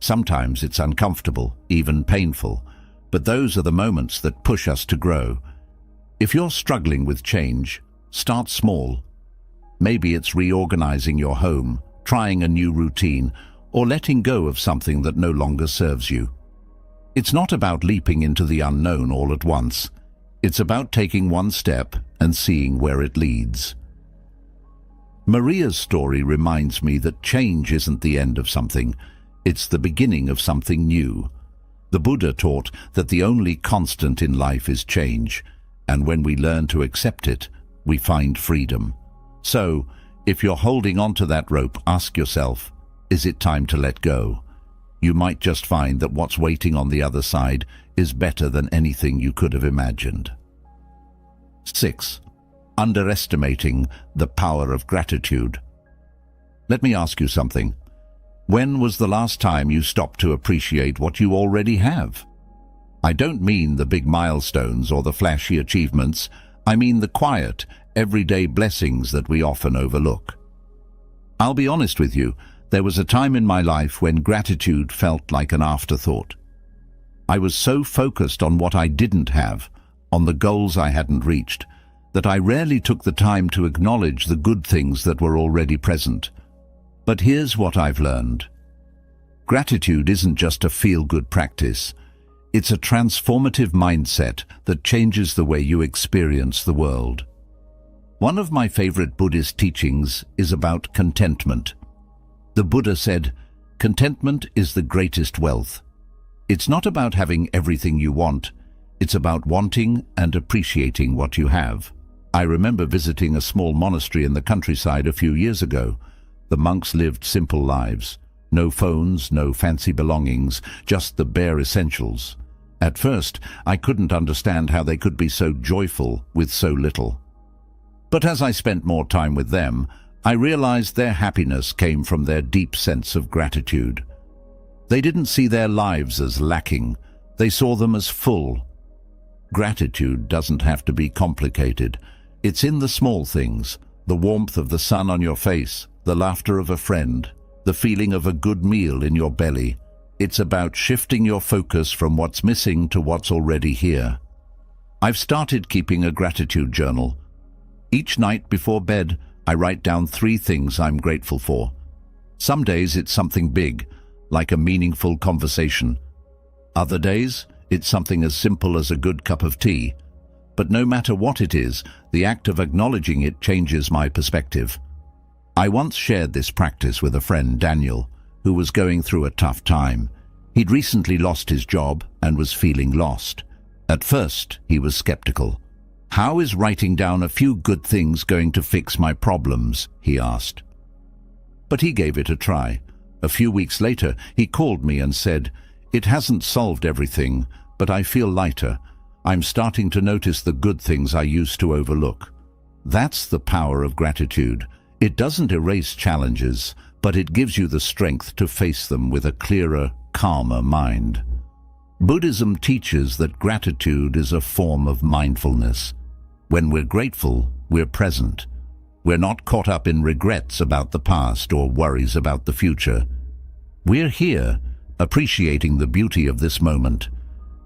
Sometimes it's uncomfortable, even painful, but those are the moments that push us to grow. If you're struggling with change, start small. Maybe it's reorganizing your home, trying a new routine, or letting go of something that no longer serves you. It's not about leaping into the unknown all at once. It's about taking one step and seeing where it leads. Maria's story reminds me that change isn't the end of something. It's the beginning of something new. The Buddha taught that the only constant in life is change, and when we learn to accept it, we find freedom. So, if you're holding onto that rope, ask yourself, is it time to let go? You might just find that what's waiting on the other side is better than anything you could have imagined. 6. Underestimating the power of gratitude. Let me ask you something. When was the last time you stopped to appreciate what you already have? I don't mean the big milestones or the flashy achievements. I mean the quiet, everyday blessings that we often overlook. I'll be honest with you, there was a time in my life when gratitude felt like an afterthought. I was so focused on what I didn't have, on the goals I hadn't reached, that I rarely took the time to acknowledge the good things that were already present. But here's what I've learned. Gratitude isn't just a feel-good practice. It's a transformative mindset that changes the way you experience the world. One of my favorite Buddhist teachings is about contentment. The Buddha said, "Contentment is the greatest wealth." It's not about having everything you want. It's about wanting and appreciating what you have. I remember visiting a small monastery in the countryside a few years ago. The monks lived simple lives. No phones, no fancy belongings, just the bare essentials. At first, I couldn't understand how they could be so joyful with so little. But as I spent more time with them, I realized their happiness came from their deep sense of gratitude. They didn't see their lives as lacking. They saw them as full. Gratitude doesn't have to be complicated. It's in the small things, the warmth of the sun on your face, the laughter of a friend, the feeling of a good meal in your belly. It's about shifting your focus from what's missing to what's already here. I've started keeping a gratitude journal. Each night before bed, I write down 3 things I'm grateful for. Some days it's something big, like a meaningful conversation. Other days, it's something as simple as a good cup of tea. But no matter what it is, the act of acknowledging it changes my perspective. I once shared this practice with a friend, Daniel, who was going through a tough time. He'd recently lost his job and was feeling lost. At first, he was skeptical. "How is writing down a few good things going to fix my problems?" he asked. But he gave it a try. A few weeks later, he called me and said, "It hasn't solved everything, but I feel lighter. I'm starting to notice the good things I used to overlook." That's the power of gratitude. It doesn't erase challenges, but it gives you the strength to face them with a clearer, calmer mind. Buddhism teaches that gratitude is a form of mindfulness. When we're grateful, we're present. We're not caught up in regrets about the past or worries about the future. We're here, appreciating the beauty of this moment.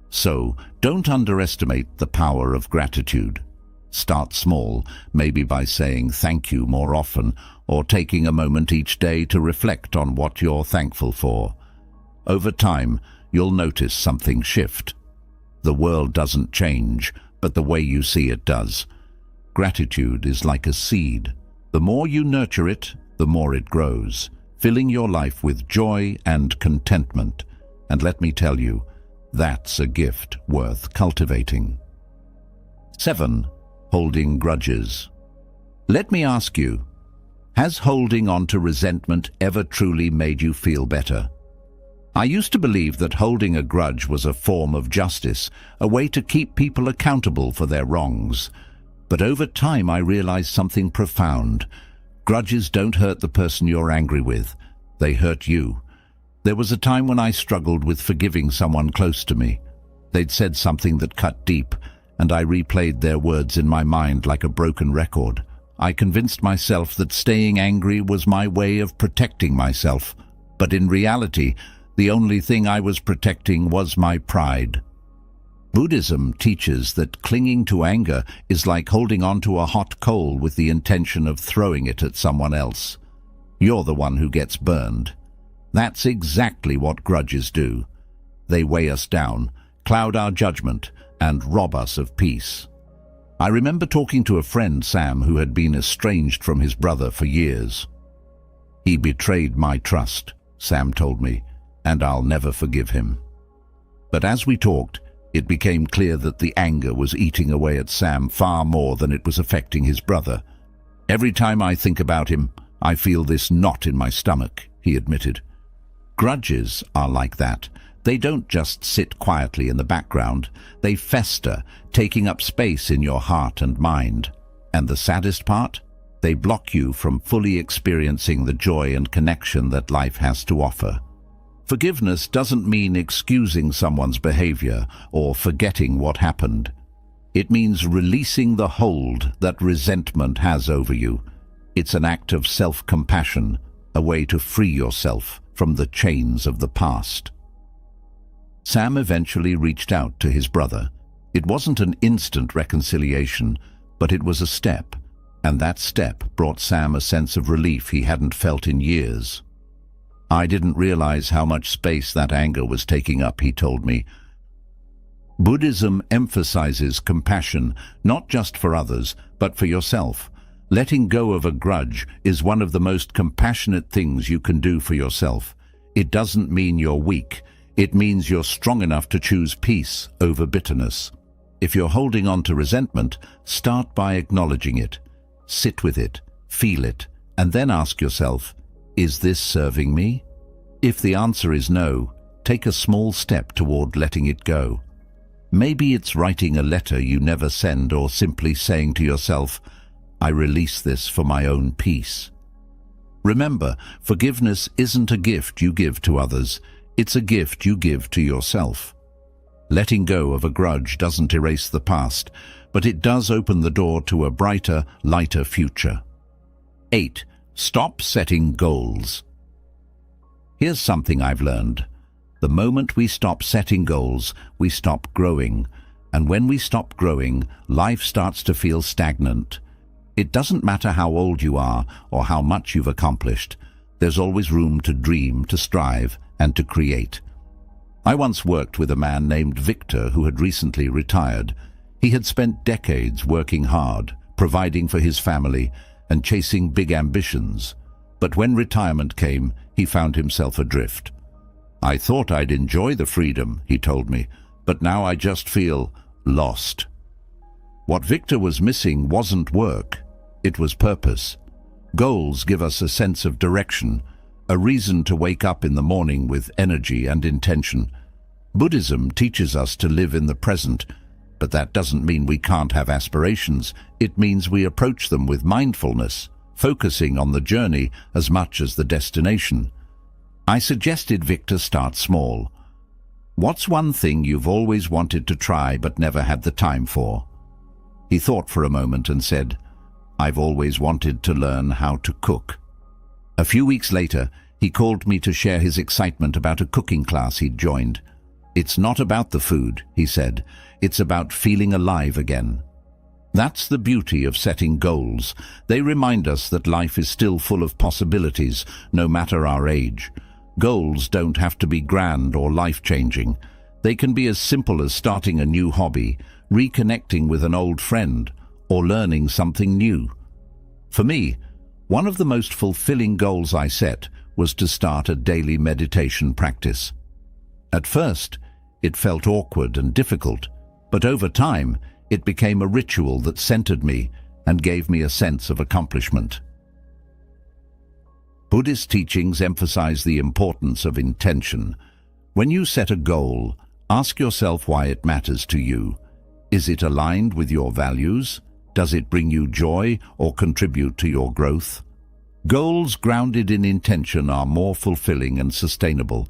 So, don't underestimate the power of gratitude. Start small, maybe by saying thank you more often, or taking a moment each day to reflect on what you're thankful for. Over time, you'll notice something shift. The world doesn't change, but the way you see it does. Gratitude is like a seed. The more you nurture it, the more it grows, filling your life with joy and contentment. And let me tell you, that's a gift worth cultivating. 7. Holding grudges. Let me ask you, has holding on to resentment ever truly made you feel better? I used to believe that holding a grudge was a form of justice, a way to keep people accountable for their wrongs. But over time I realized something profound. Grudges don't hurt the person you're angry with. They hurt you. There was a time when I struggled with forgiving someone close to me. They'd said something that cut deep, and I replayed their words in my mind like a broken record. I convinced myself that staying angry was my way of protecting myself. But in reality, the only thing I was protecting was my pride. Buddhism teaches that clinging to anger is like holding on to a hot coal with the intention of throwing it at someone else. You're the one who gets burned. That's exactly what grudges do. They weigh us down, cloud our judgment, and rob us of peace. I remember talking to a friend, Sam, who had been estranged from his brother for years. "He betrayed my trust," Sam told me, "and I'll never forgive him." But as we talked, it became clear that the anger was eating away at Sam far more than it was affecting his brother. "Every time I think about him, I feel this knot in my stomach," he admitted. Grudges are like that. They don't just sit quietly in the background. They fester, taking up space in your heart and mind. And the saddest part? They block you from fully experiencing the joy and connection that life has to offer. Forgiveness doesn't mean excusing someone's behavior or forgetting what happened. It means releasing the hold that resentment has over you. It's an act of self-compassion, a way to free yourself from the chains of the past. Sam eventually reached out to his brother. It wasn't an instant reconciliation, but it was a step, and that step brought Sam a sense of relief he hadn't felt in years. "I didn't realize how much space that anger was taking up," he told me. Buddhism emphasizes compassion, not just for others, but for yourself. Letting go of a grudge is one of the most compassionate things you can do for yourself. It doesn't mean you're weak. It means you're strong enough to choose peace over bitterness. If you're holding on to resentment, start by acknowledging it. Sit with it, feel it, and then ask yourself, is this serving me? If the answer is no, take a small step toward letting it go. Maybe it's writing a letter you never send, or simply saying to yourself, "I release this for my own peace." Remember, forgiveness isn't a gift you give to others. It's a gift you give to yourself. Letting go of a grudge doesn't erase the past, but it does open the door to a brighter, lighter future. 8. Stop setting goals. Here's something I've learned. The moment we stop setting goals, we stop growing. And when we stop growing, life starts to feel stagnant. It doesn't matter how old you are or how much you've accomplished. There's always room to dream, to strive, and to create. I once worked with a man named Victor who had recently retired. He had spent decades working hard, providing for his family, and chasing big ambitions. But when retirement came, he found himself adrift. "I thought I'd enjoy the freedom," he told me, "but now I just feel lost." What Victor was missing wasn't work, it was purpose. Goals give us a sense of direction, a reason to wake up in the morning with energy and intention. Buddhism teaches us to live in the present, but that doesn't mean we can't have aspirations. It means we approach them with mindfulness, focusing on the journey as much as the destination. I suggested Victor start small. "What's one thing you've always wanted to try but never had the time for?" He thought for a moment and said, "I've always wanted to learn how to cook." A few weeks later, he called me to share his excitement about a cooking class he'd joined. "It's not about the food," he said. "It's about feeling alive again." That's the beauty of setting goals. They remind us that life is still full of possibilities, no matter our age. Goals don't have to be grand or life-changing. They can be as simple as starting a new hobby, reconnecting with an old friend, or learning something new. For me, one of the most fulfilling goals I set was to start a daily meditation practice. At first, it felt awkward and difficult, but over time, it became a ritual that centered me and gave me a sense of accomplishment. Buddhist teachings emphasize the importance of intention. When you set a goal, ask yourself why it matters to you. Is it aligned with your values? Does it bring you joy or contribute to your growth? Goals grounded in intention are more fulfilling and sustainable.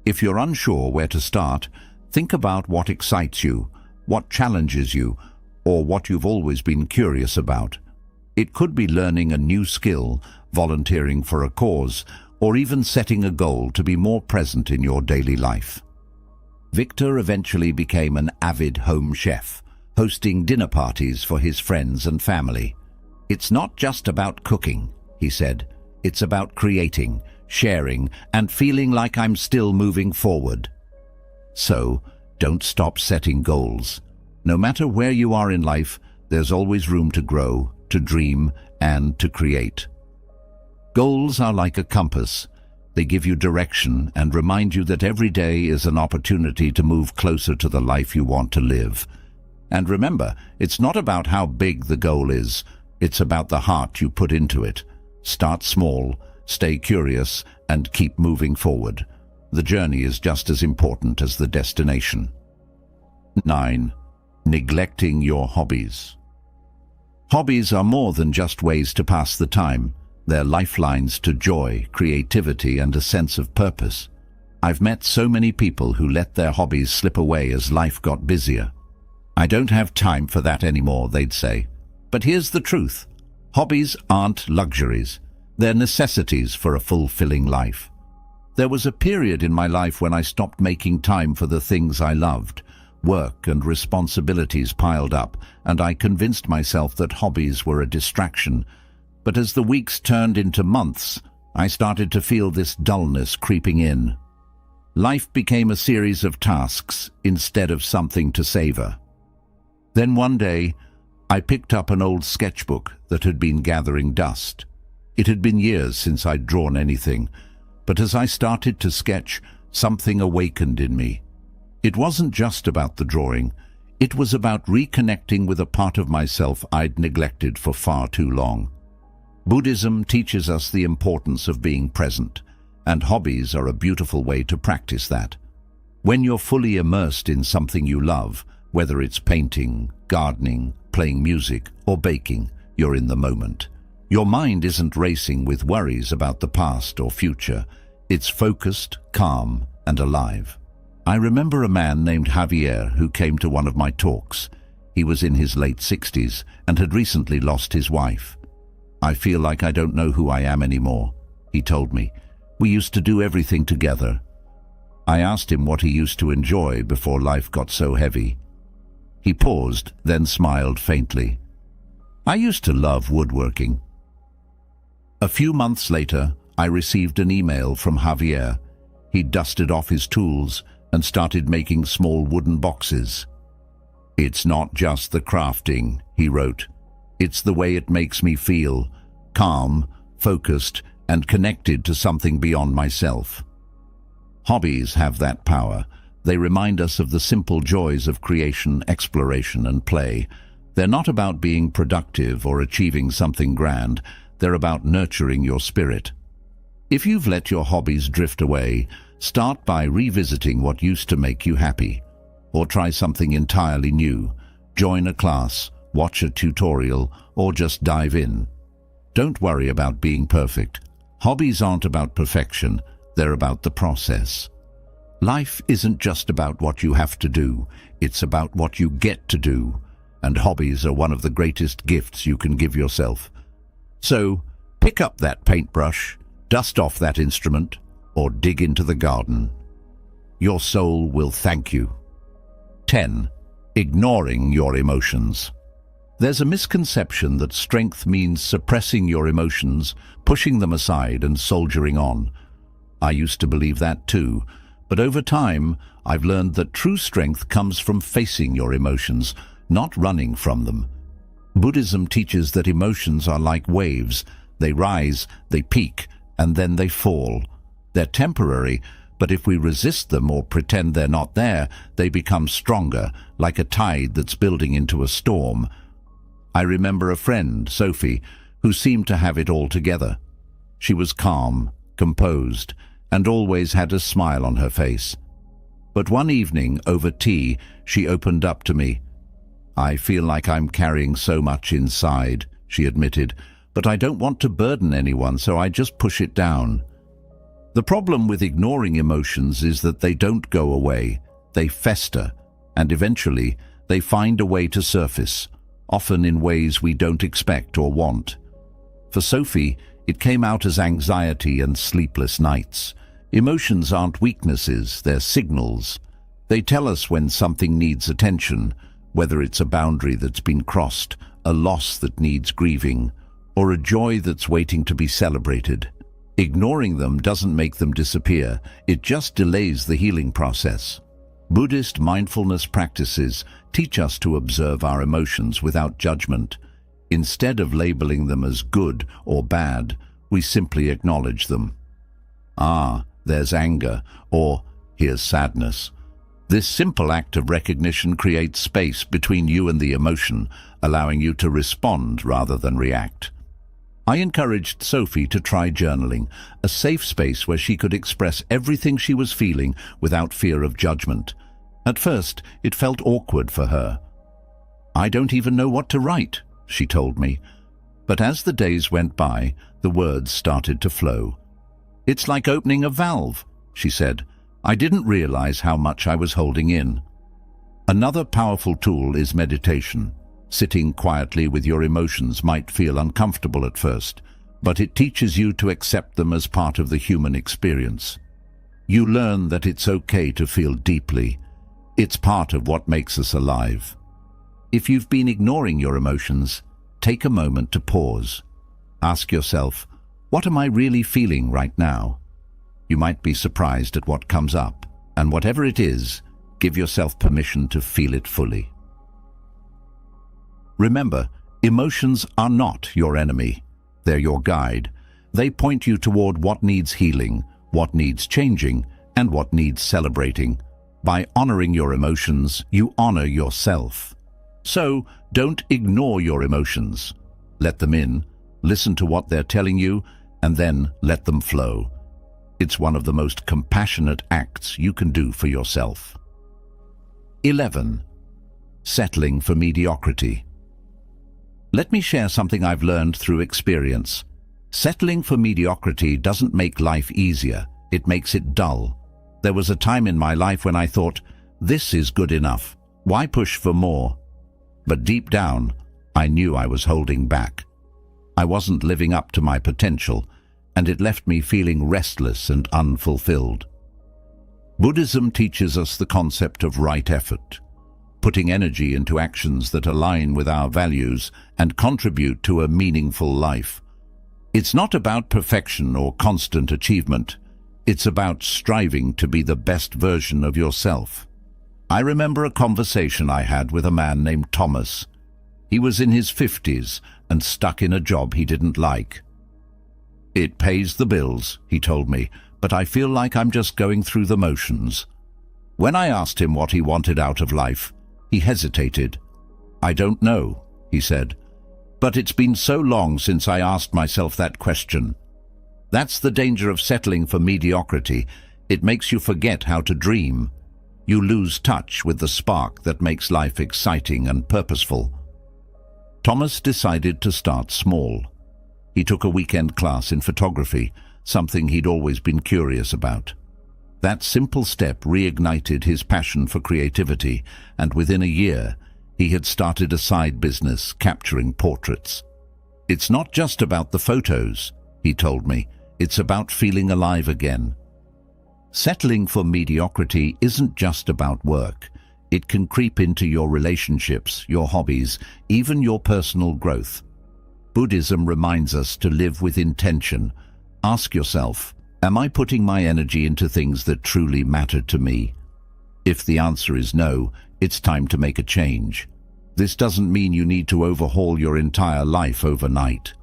If you're unsure where to start, think about what excites you, what challenges you, or what you've always been curious about. It could be learning a new skill, volunteering for a cause, or even setting a goal to be more present in your daily life. Victor eventually became an avid home chef, hosting dinner parties for his friends and family. "It's not just about cooking," he said. "It's about creating, sharing, and feeling like I'm still moving forward." So, don't stop setting goals. No matter where you are in life, there's always room to grow, to dream, and to create. Goals are like a compass. They give you direction and remind you that every day is an opportunity to move closer to the life you want to live. And remember, it's not about how big the goal is, it's about the heart you put into it. Start small, stay curious, and keep moving forward. The journey is just as important as the destination. 9. Neglecting your hobbies. Hobbies are more than just ways to pass the time. They're lifelines to joy, creativity, and a sense of purpose. I've met so many people who let their hobbies slip away as life got busier. "I don't have time for that anymore," they'd say. But here's the truth. Hobbies aren't luxuries. They're necessities for a fulfilling life. There was a period in my life when I stopped making time for the things I loved. Work and responsibilities piled up, and I convinced myself that hobbies were a distraction. But as the weeks turned into months, I started to feel this dullness creeping in. Life became a series of tasks instead of something to savor. Then one day, I picked up an old sketchbook that had been gathering dust. It had been years since I'd drawn anything, but as I started to sketch, something awakened in me. It wasn't just about the drawing. It was about reconnecting with a part of myself I'd neglected for far too long. Buddhism teaches us the importance of being present, and hobbies are a beautiful way to practice that. When you're fully immersed in something you love, whether it's painting, gardening, playing music, or baking, you're in the moment. Your mind isn't racing with worries about the past or future. It's focused, calm, and alive. I remember a man named Javier who came to one of my talks. He was in his late 60s and had recently lost his wife. "I feel like I don't know who I am anymore," he told me. "We used to do everything together." I asked him what he used to enjoy before life got so heavy. He paused, then smiled faintly. "I used to love woodworking." A few months later, I received an email from Javier. He dusted off his tools and started making small wooden boxes. "It's not just the crafting," he wrote. "It's the way it makes me feel, calm, focused, and connected to something beyond myself." Hobbies have that power. They remind us of the simple joys of creation, exploration, and play. They're not about being productive or achieving something grand. They're about nurturing your spirit. If you've let your hobbies drift away, start by revisiting what used to make you happy. Or try something entirely new. Join a class, watch a tutorial, or just dive in. Don't worry about being perfect. Hobbies aren't about perfection, they're about the process. Life isn't just about what you have to do, it's about what you get to do. And hobbies are one of the greatest gifts you can give yourself. So, pick up that paintbrush, dust off that instrument, or dig into the garden. Your soul will thank you. 10. Ignoring your emotions. There's a misconception that strength means suppressing your emotions, pushing them aside and soldiering on. I used to believe that too, but over time, I've learned that true strength comes from facing your emotions, not running from them. Buddhism teaches that emotions are like waves. They rise, they peak, and then they fall. They're temporary, but if we resist them or pretend they're not there, they become stronger, like a tide that's building into a storm. I remember a friend, Sophie, who seemed to have it all together. She was calm, composed, and always had a smile on her face. But one evening, over tea, she opened up to me. "I feel like I'm carrying so much inside," she admitted, "but I don't want to burden anyone, so I just push it down." The problem with ignoring emotions is that they don't go away. They fester, and eventually they find a way to surface, often in ways we don't expect or want. For Sophie, it came out as anxiety and sleepless nights. Emotions aren't weaknesses, they're signals. They tell us when something needs attention, whether it's a boundary that's been crossed, a loss that needs grieving, or a joy that's waiting to be celebrated. Ignoring them doesn't make them disappear, it just delays the healing process. Buddhist mindfulness practices teach us to observe our emotions without judgment. Instead of labeling them as good or bad, we simply acknowledge them. "Ah, there's anger," or "here's sadness." This simple act of recognition creates space between you and the emotion, allowing you to respond rather than react. I encouraged Sophie to try journaling, a safe space where she could express everything she was feeling without fear of judgment. At first, it felt awkward for her. "I don't even know what to write," she told me. But as the days went by, the words started to flow. "It's like opening a valve," she said. "I didn't realize how much I was holding in." Another powerful tool is meditation. Sitting quietly with your emotions might feel uncomfortable at first, but it teaches you to accept them as part of the human experience. You learn that it's okay to feel deeply. It's part of what makes us alive. If you've been ignoring your emotions, take a moment to pause. Ask yourself, what am I really feeling right now? You might be surprised at what comes up, and whatever it is, give yourself permission to feel it fully. Remember, emotions are not your enemy. They're your guide. They point you toward what needs healing, what needs changing, and what needs celebrating. By honoring your emotions, you honor yourself. So, don't ignore your emotions. Let them in, listen to what they're telling you, and then let them flow. It's one of the most compassionate acts you can do for yourself. 11. Settling for mediocrity. Let me share something I've learned through experience. Settling for mediocrity doesn't make life easier, it makes it dull. There was a time in my life when I thought, this is good enough, why push for more? But deep down, I knew I was holding back. I wasn't living up to my potential, and it left me feeling restless and unfulfilled. Buddhism teaches us the concept of right effort, putting energy into actions that align with our values and contribute to a meaningful life. It's not about perfection or constant achievement. It's about striving to be the best version of yourself. I remember a conversation I had with a man named Thomas. He was in his 50s and stuck in a job he didn't like. "It pays the bills," he told me, "but I feel like I'm just going through the motions." When I asked him what he wanted out of life, he hesitated. "I don't know," he said, "but it's been so long since I asked myself that question." That's the danger of settling for mediocrity. It makes you forget how to dream. You lose touch with the spark that makes life exciting and purposeful. Thomas decided to start small. He took a weekend class in photography, something he'd always been curious about. That simple step reignited his passion for creativity, and within a year, he had started a side business capturing portraits. "It's not just about the photos," he told me. "It's about feeling alive again." Settling for mediocrity isn't just about work. It can creep into your relationships, your hobbies, even your personal growth. Buddhism reminds us to live with intention. Ask yourself, Am I putting my energy into things that truly matter to me? If the answer is no, it's time to make a change. This doesn't mean you need to overhaul your entire life overnight.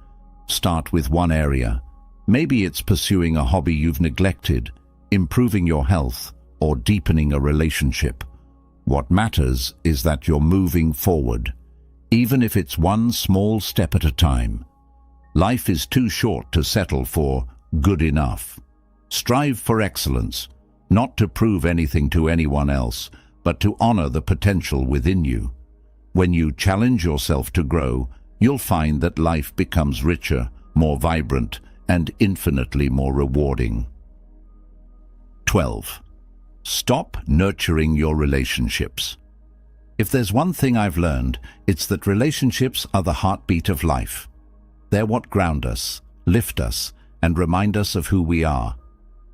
Start with one area. Maybe it's pursuing a hobby you've neglected, improving your health, or deepening a relationship. What matters is that you're moving forward, even if it's one small step at a time. Life is too short to settle for good enough. Strive for excellence, not to prove anything to anyone else, but to honor the potential within you. When you challenge yourself to grow, you'll find that life becomes richer, more vibrant, and infinitely more rewarding. 12. Stop nurturing your relationships. If there's one thing I've learned, it's that relationships are the heartbeat of life. They're what ground us, lift us, and remind us of who we are.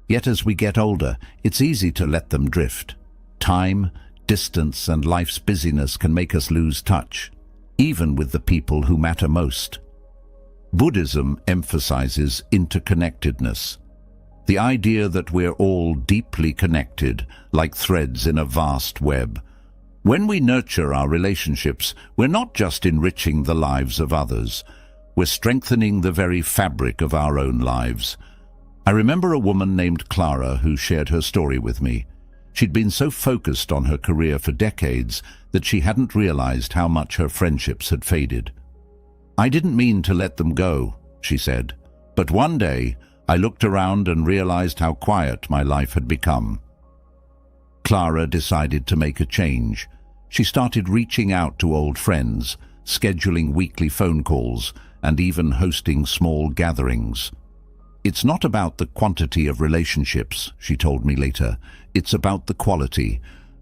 Yet as we get older, it's easy to let them drift. Time, distance, and life's busyness can make us lose touch, even with the people who matter most. Buddhism emphasizes interconnectedness. The idea that we're all deeply connected, like threads in a vast web. When we nurture our relationships, we're not just enriching the lives of others, we're strengthening the very fabric of our own lives. I remember a woman named Clara who shared her story with me. She'd been so focused on her career for decades that she hadn't realized how much her friendships had faded. "I didn't mean to let them go," she said, "but one day I looked around and realized how quiet my life had become." Clara decided to make a change. She started reaching out to old friends, scheduling weekly phone calls, and even hosting small gatherings. "It's not about the quantity of relationships," she told me later. "It's about the quality.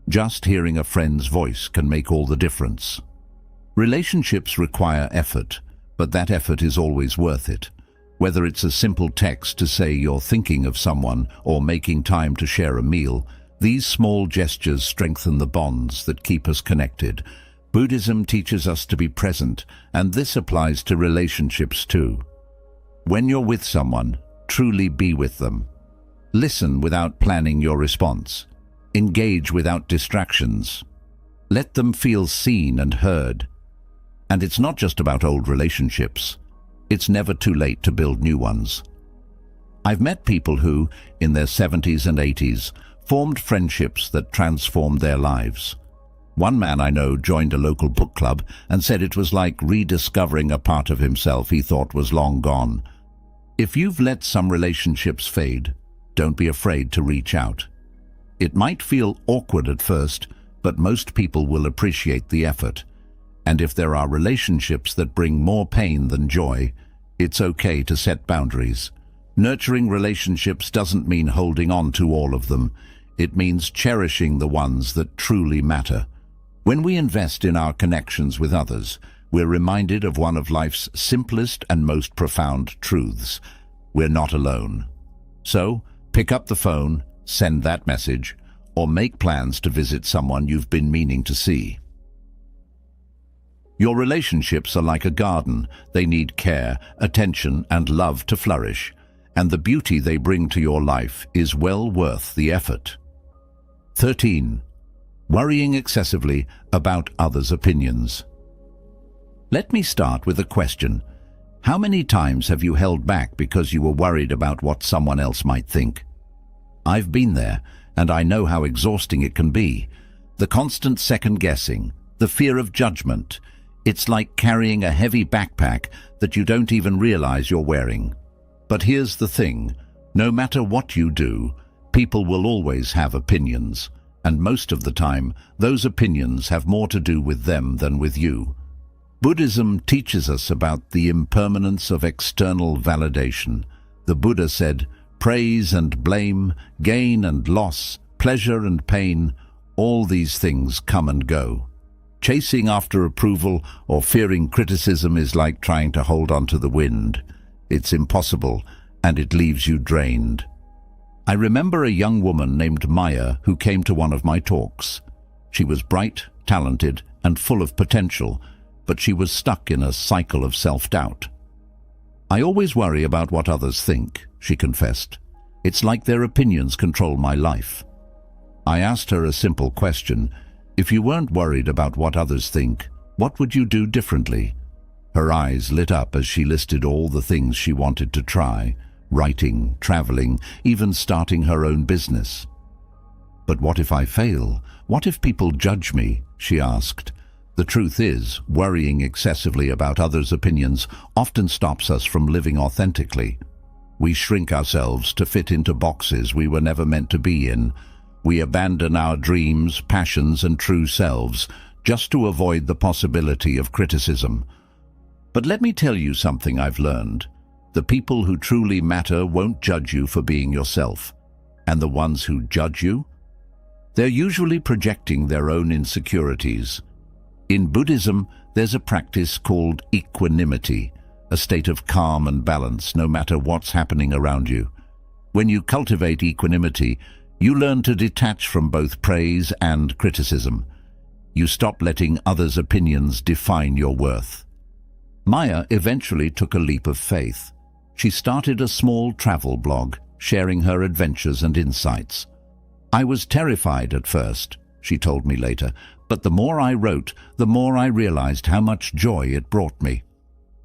Just hearing a friend's voice can make all the difference." Relationships require effort, but that effort is always worth it. Whether it's a simple text to say you're thinking of someone or making time to share a meal, these small gestures strengthen the bonds that keep us connected. Buddhism teaches us to be present, and this applies to relationships too. When you're with someone, truly be with them. Listen without planning your response. Engage without distractions. Let them feel seen and heard. And it's not just about old relationships. It's never too late to build new ones. I've met people who, in their 70s and 80s, formed friendships that transformed their lives. One man I know joined a local book club and said it was like rediscovering a part of himself he thought was long gone. If you've let some relationships fade, don't be afraid to reach out. It might feel awkward at first, but most people will appreciate the effort. And if there are relationships that bring more pain than joy, it's okay to set boundaries. Nurturing relationships doesn't mean holding on to all of them. It means cherishing the ones that truly matter. When we invest in our connections with others, we're reminded of one of life's simplest and most profound truths. We're not alone. So, pick up the phone, send that message, or make plans to visit someone you've been meaning to see. Your relationships are like a garden. They need care, attention, and love to flourish, and the beauty they bring to your life is well worth the effort. 13. Worrying excessively about others' opinions. Let me start with a question. How many times have you held back because you were worried about what someone else might think? I've been there, and I know how exhausting it can be. The constant second-guessing, the fear of judgment. It's like carrying a heavy backpack that you don't even realize you're wearing. But here's the thing. No matter what you do, people will always have opinions. And most of the time, those opinions have more to do with them than with you. Buddhism teaches us about the impermanence of external validation. The Buddha said, praise and blame, gain and loss, pleasure and pain, all these things come and go. Chasing after approval or fearing criticism is like trying to hold on to the wind. It's impossible, and it leaves you drained. I remember a young woman named Maya who came to one of my talks. She was bright, talented, and full of potential, but she was stuck in a cycle of self-doubt. "I always worry about what others think," she confessed. It's like their opinions control my life. I asked her a simple question. If you weren't worried about what others think, what would you do differently? Her eyes lit up as she listed all the things she wanted to try: writing, traveling, even starting her own business. But what if I fail? What if people judge me? She asked. The truth is, worrying excessively about others' opinions often stops us from living authentically. We shrink ourselves to fit into boxes we were never meant to be in. We abandon our dreams, passions, and true selves just to avoid the possibility of criticism. But let me tell you something I've learned. The people who truly matter won't judge you for being yourself. And the ones who judge you? They're usually projecting their own insecurities. In Buddhism, there's a practice called equanimity, a state of calm and balance no matter what's happening around you. When you cultivate equanimity, you learn to detach from both praise and criticism. You stop letting others' opinions define your worth. Maya eventually took a leap of faith. She started a small travel blog, sharing her adventures and insights. I was terrified at first, she told me later, but the more I wrote, the more I realized how much joy it brought me.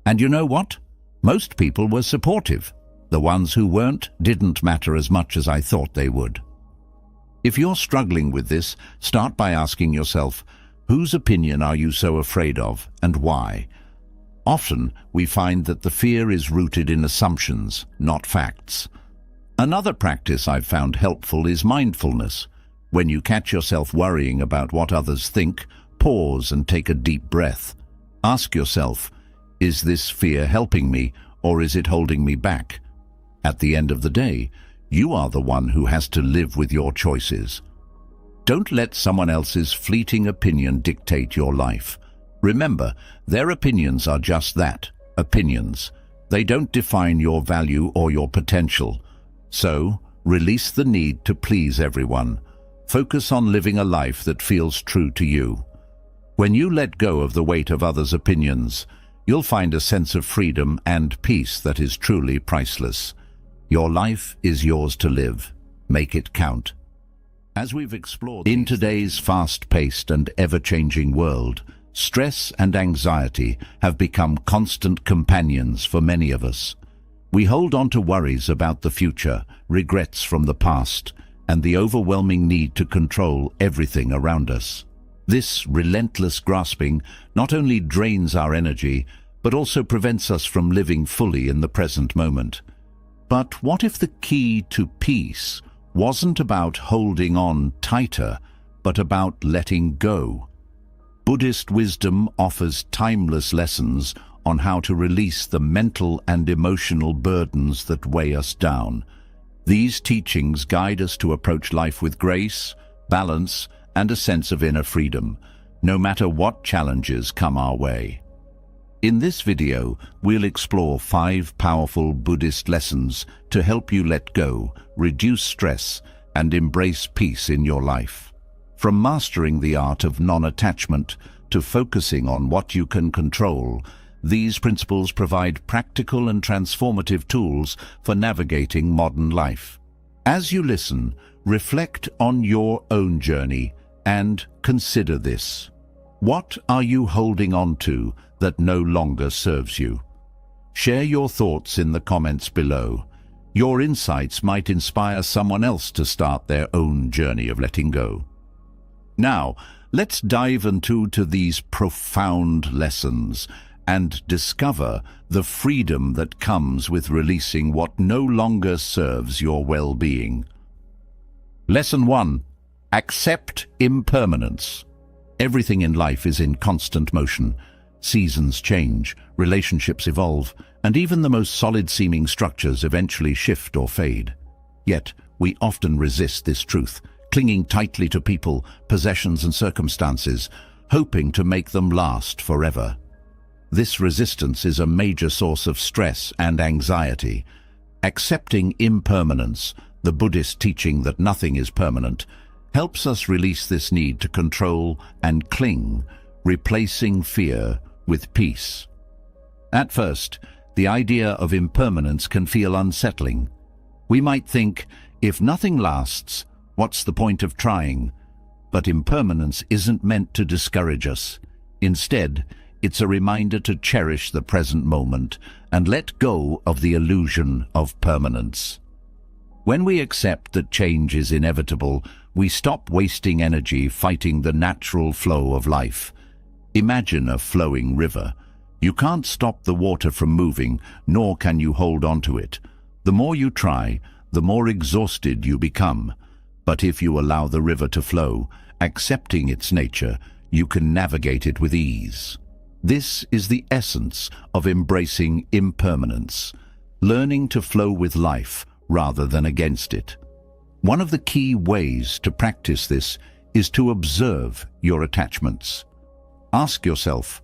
And you know what? Most people were supportive. The ones who weren't didn't matter as much as I thought they would. If you're struggling with this, start by asking yourself, whose opinion are you so afraid of, and why? Often, we find that the fear is rooted in assumptions, not facts. Another practice I've found helpful is mindfulness. When you catch yourself worrying about what others think, pause and take a deep breath. Ask yourself, is this fear helping me, or is it holding me back? At the end of the day, you are the one who has to live with your choices. Don't let someone else's fleeting opinion dictate your life. Remember, their opinions are just that, opinions. They don't define your value or your potential. So, release the need to please everyone. Focus on living a life that feels true to you. When you let go of the weight of others' opinions, you'll find a sense of freedom and peace that is truly priceless. Your life is yours to live. Make it count. As we've explored in today's fast-paced and ever-changing world, stress and anxiety have become constant companions for many of us. We hold on to worries about the future, regrets from the past, and the overwhelming need to control everything around us. This relentless grasping not only drains our energy, but also prevents us from living fully in the present moment. But what if the key to peace wasn't about holding on tighter, but about letting go? Buddhist wisdom offers timeless lessons on how to release the mental and emotional burdens that weigh us down. These teachings guide us to approach life with grace, balance, and a sense of inner freedom, no matter what challenges come our way. In this video, we'll explore 5 powerful Buddhist lessons to help you let go, reduce stress, and embrace peace in your life. From mastering the art of non-attachment to focusing on what you can control, these principles provide practical and transformative tools for navigating modern life. As you listen, reflect on your own journey and consider this. What are you holding on to that no longer serves you? Share your thoughts in the comments below. Your insights might inspire someone else to start their own journey of letting go. Now, let's dive into these profound lessons and discover the freedom that comes with releasing what no longer serves your well-being. Lesson 1. Accept impermanence. Everything in life is in constant motion. Seasons change, relationships evolve, and even the most solid-seeming structures eventually shift or fade. Yet, we often resist this truth, clinging tightly to people, possessions, and circumstances, hoping to make them last forever. This resistance is a major source of stress and anxiety. Accepting impermanence, the Buddhist teaching that nothing is permanent, helps us release this need to control and cling, replacing fear with peace. At first, the idea of impermanence can feel unsettling. We might think, if nothing lasts, what's the point of trying? But impermanence isn't meant to discourage us. Instead, it's a reminder to cherish the present moment and let go of the illusion of permanence. When we accept that change is inevitable, we stop wasting energy fighting the natural flow of life. Imagine a flowing river. You can't stop the water from moving, nor can you hold on to it. The more you try, the more exhausted you become. But if you allow the river to flow, accepting its nature, you can navigate it with ease. This is the essence of embracing impermanence, learning to flow with life rather than against it. One of the key ways to practice this is to observe your attachments. Ask yourself,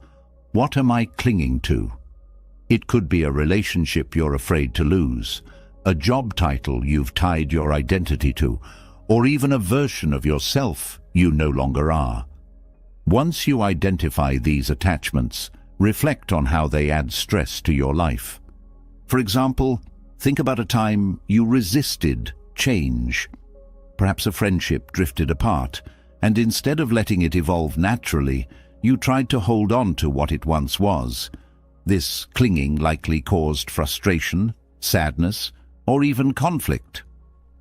what am I clinging to? It could be a relationship you're afraid to lose, a job title you've tied your identity to, or even a version of yourself you no longer are. Once you identify these attachments, reflect on how they add stress to your life. For example, think about a time you resisted change. Perhaps a friendship drifted apart, and instead of letting it evolve naturally, you tried to hold on to what it once was. This clinging likely caused frustration, sadness, or even conflict.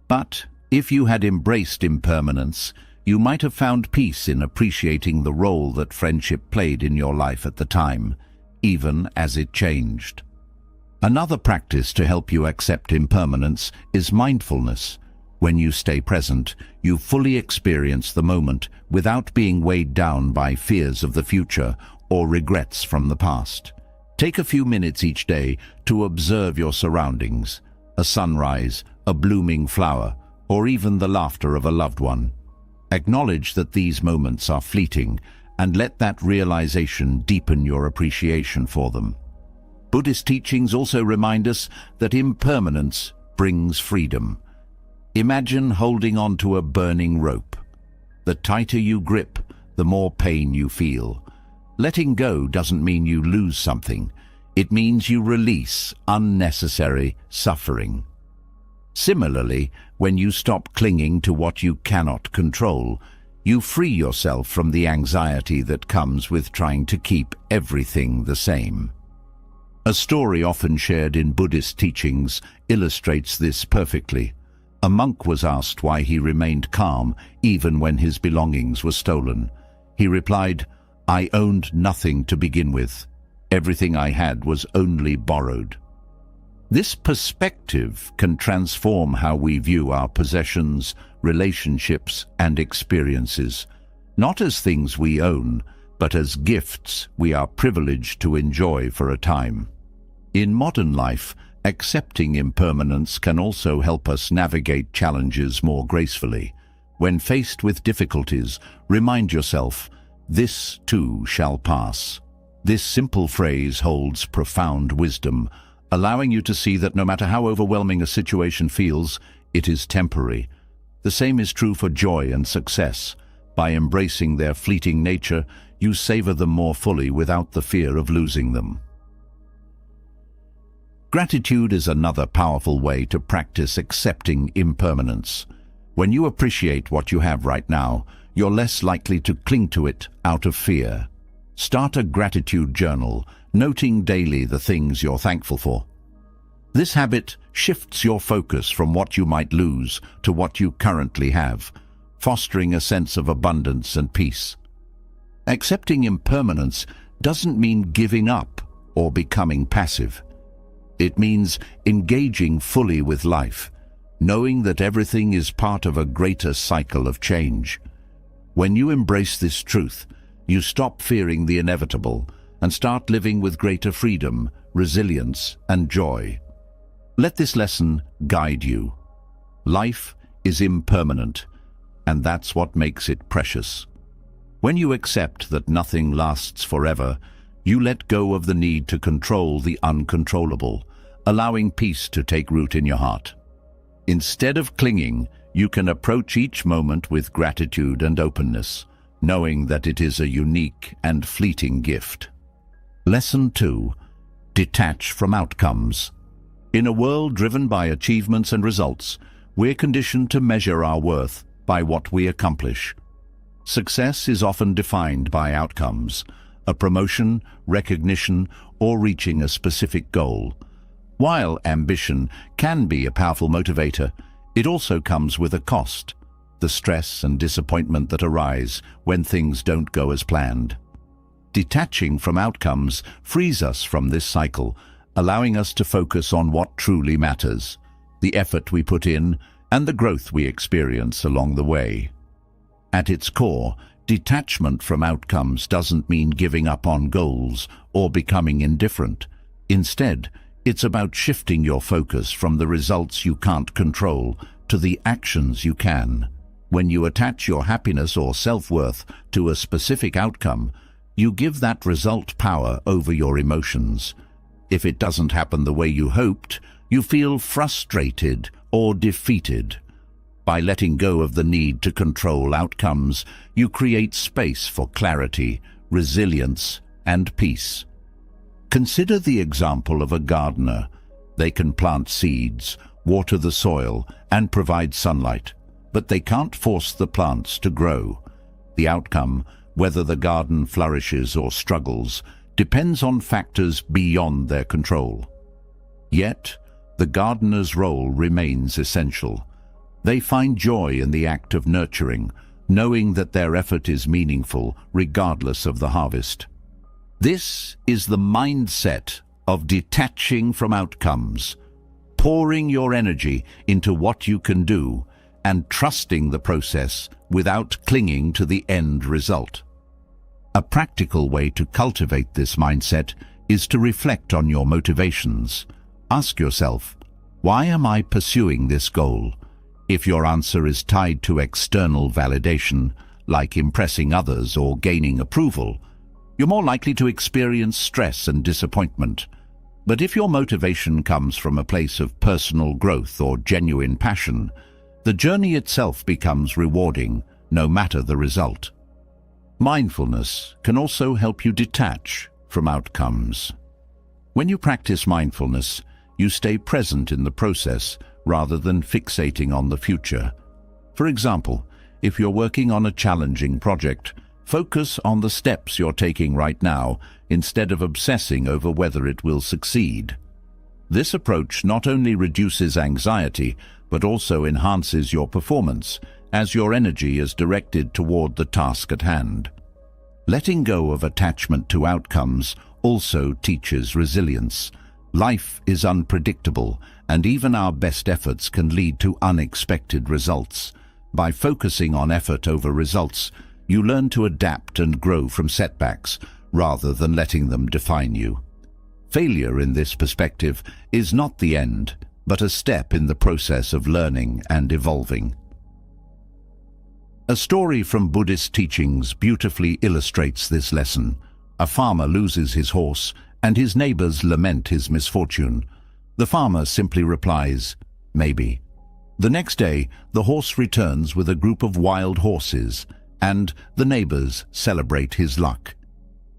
But if you had embraced impermanence, you might have found peace in appreciating the role that friendship played in your life at the time, even as it changed. Another practice to help you accept impermanence is mindfulness. When you stay present, you fully experience the moment without being weighed down by fears of the future or regrets from the past. Take a few minutes each day to observe your surroundings, a sunrise, a blooming flower, or even the laughter of a loved one. Acknowledge that these moments are fleeting and let that realization deepen your appreciation for them. Buddhist teachings also remind us that impermanence brings freedom. Imagine holding on to a burning rope. The tighter you grip, the more pain you feel. Letting go doesn't mean you lose something. It means you release unnecessary suffering. Similarly, when you stop clinging to what you cannot control, you free yourself from the anxiety that comes with trying to keep everything the same. A story often shared in Buddhist teachings illustrates this perfectly. A monk was asked why he remained calm even when his belongings were stolen. He replied, "I owned nothing to begin with. Everything I had was only borrowed." This perspective can transform how we view our possessions, relationships, and experiences, not as things we own, but as gifts we are privileged to enjoy for a time. In modern life, accepting impermanence can also help us navigate challenges more gracefully. When faced with difficulties, remind yourself, "This too shall pass." This simple phrase holds profound wisdom, allowing you to see that no matter how overwhelming a situation feels, it is temporary. The same is true for joy and success. By embracing their fleeting nature, you savor them more fully without the fear of losing them. Gratitude is another powerful way to practice accepting impermanence. When you appreciate what you have right now, you're less likely to cling to it out of fear. Start a gratitude journal, noting daily the things you're thankful for. This habit shifts your focus from what you might lose to what you currently have, fostering a sense of abundance and peace. Accepting impermanence doesn't mean giving up or becoming passive. It means engaging fully with life, knowing that everything is part of a greater cycle of change. When you embrace this truth, you stop fearing the inevitable and start living with greater freedom, resilience, and joy. Let this lesson guide you. Life is impermanent, and that's what makes it precious. When you accept that nothing lasts forever, you let go of the need to control the uncontrollable, allowing peace to take root in your heart. Instead of clinging, you can approach each moment with gratitude and openness, knowing that it is a unique and fleeting gift. Lesson 2. Detach from outcomes. In a world driven by achievements and results, we're conditioned to measure our worth by what we accomplish. Success is often defined by outcomes, a promotion, recognition, or reaching a specific goal. While ambition can be a powerful motivator, it also comes with a cost, the stress and disappointment that arise when things don't go as planned. Detaching from outcomes frees us from this cycle, allowing us to focus on what truly matters, the effort we put in and the growth we experience along the way. At its core, detachment from outcomes doesn't mean giving up on goals or becoming indifferent. Instead, it's about shifting your focus from the results you can't control to the actions you can. When you attach your happiness or self-worth to a specific outcome, you give that result power over your emotions. If it doesn't happen the way you hoped, you feel frustrated or defeated. By letting go of the need to control outcomes, you create space for clarity, resilience, and peace. Consider the example of a gardener. They can plant seeds, water the soil, and provide sunlight, but they can't force the plants to grow. The outcome, whether the garden flourishes or struggles, depends on factors beyond their control. Yet, the gardener's role remains essential. They find joy in the act of nurturing, knowing that their effort is meaningful regardless of the harvest. This is the mindset of detaching from outcomes, pouring your energy into what you can do and trusting the process without clinging to the end result. A practical way to cultivate this mindset is to reflect on your motivations. Ask yourself, why am I pursuing this goal? If your answer is tied to external validation, like impressing others or gaining approval, you're more likely to experience stress and disappointment. But if your motivation comes from a place of personal growth or genuine passion, the journey itself becomes rewarding, no matter the result. Mindfulness can also help you detach from outcomes. When you practice mindfulness, you stay present in the process rather than fixating on the future. For example, if you're working on a challenging project, focus on the steps you're taking right now instead of obsessing over whether it will succeed. This approach not only reduces anxiety, but also enhances your performance, as your energy is directed toward the task at hand. Letting go of attachment to outcomes also teaches resilience. Life is unpredictable, and even our best efforts can lead to unexpected results. By focusing on effort over results, you learn to adapt and grow from setbacks, rather than letting them define you. Failure in this perspective is not the end, but a step in the process of learning and evolving. A story from Buddhist teachings beautifully illustrates this lesson. A farmer loses his horse, and his neighbors lament his misfortune. The farmer simply replies, "Maybe." The next day, the horse returns with a group of wild horses, and the neighbors celebrate his luck.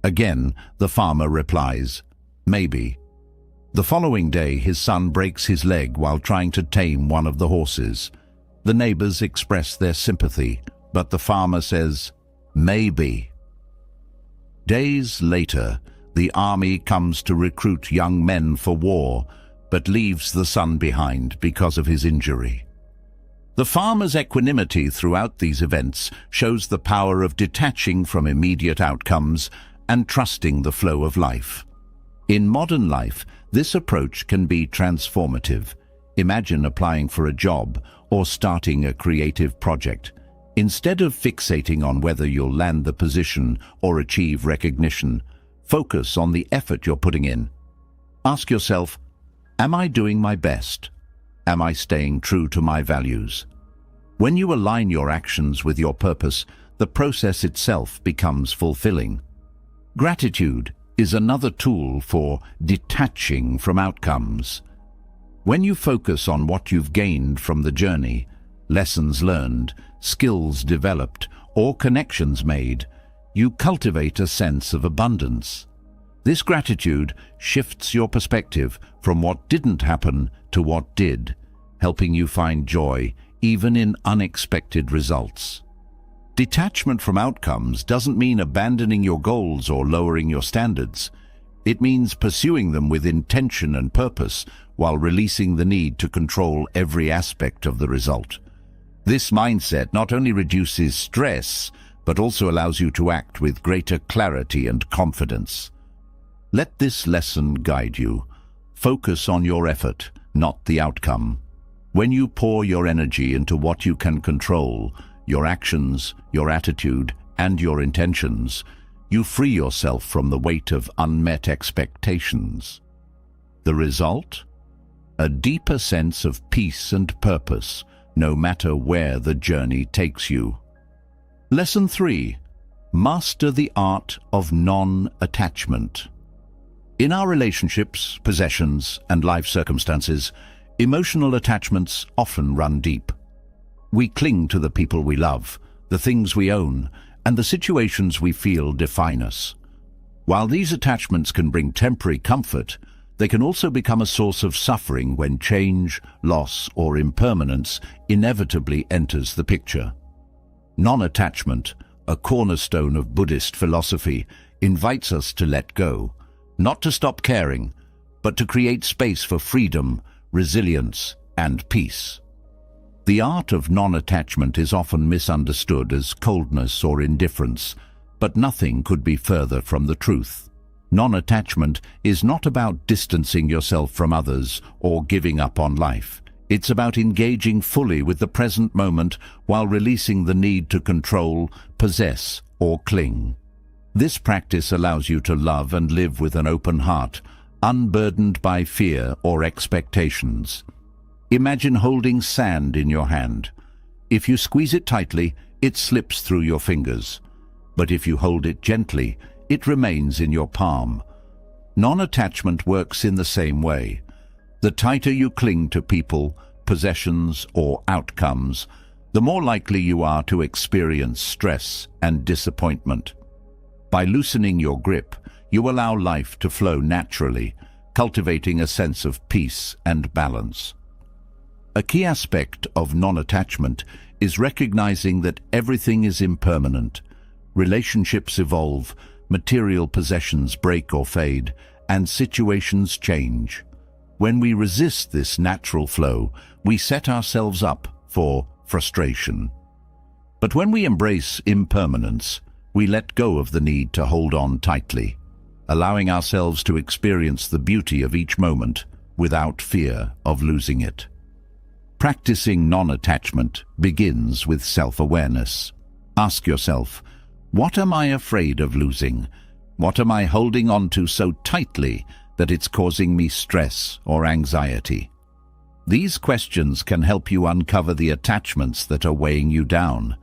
Again, the farmer replies, "Maybe." The following day, his son breaks his leg while trying to tame one of the horses. The neighbors express their sympathy, but the farmer says, "Maybe." Days later, the army comes to recruit young men for war, but leaves the son behind because of his injury. The farmer's equanimity throughout these events shows the power of detaching from immediate outcomes and trusting the flow of life. In modern life, this approach can be transformative. Imagine applying for a job or starting a creative project. Instead of fixating on whether you'll land the position or achieve recognition, focus on the effort you're putting in. Ask yourself, am I doing my best? Am I staying true to my values? When you align your actions with your purpose, the process itself becomes fulfilling. Gratitude is another tool for detaching from outcomes. When you focus on what you've gained from the journey, lessons learned, skills developed, or connections made, you cultivate a sense of abundance. This gratitude shifts your perspective from what didn't happen to what did, helping you find joy even in unexpected results. Detachment from outcomes doesn't mean abandoning your goals or lowering your standards. It means pursuing them with intention and purpose while releasing the need to control every aspect of the result. This mindset not only reduces stress, but also allows you to act with greater clarity and confidence. Let this lesson guide you. Focus on your effort, not the outcome. When you pour your energy into what you can control, your actions, your attitude, and your intentions, you free yourself from the weight of unmet expectations. The result? A deeper sense of peace and purpose, no matter where the journey takes you. Lesson 3. Master the art of non-attachment. In our relationships, possessions, and life circumstances, emotional attachments often run deep. We cling to the people we love, the things we own, and the situations we feel define us. While these attachments can bring temporary comfort, they can also become a source of suffering when change, loss, or impermanence inevitably enters the picture. Non-attachment, a cornerstone of Buddhist philosophy, invites us to let go, not to stop caring, but to create space for freedom, resilience, and peace. The art of non-attachment is often misunderstood as coldness or indifference, but nothing could be further from the truth. Non-attachment is not about distancing yourself from others or giving up on life. It's about engaging fully with the present moment while releasing the need to control, possess, or cling. This practice allows you to love and live with an open heart, unburdened by fear or expectations. Imagine holding sand in your hand. If you squeeze it tightly, it slips through your fingers. But if you hold it gently, it remains in your palm. Non-attachment works in the same way. The tighter you cling to people, possessions, or outcomes, the more likely you are to experience stress and disappointment. By loosening your grip, you allow life to flow naturally, cultivating a sense of peace and balance. A key aspect of non-attachment is recognizing that everything is impermanent. Relationships evolve, material possessions break or fade, and situations change. When we resist this natural flow, we set ourselves up for frustration. But when we embrace impermanence, we let go of the need to hold on tightly, allowing ourselves to experience the beauty of each moment without fear of losing it. Practicing non-attachment begins with self-awareness. Ask yourself, what am I afraid of losing? What am I holding on to so tightly that it's causing me stress or anxiety? These questions can help you uncover the attachments that are weighing you down.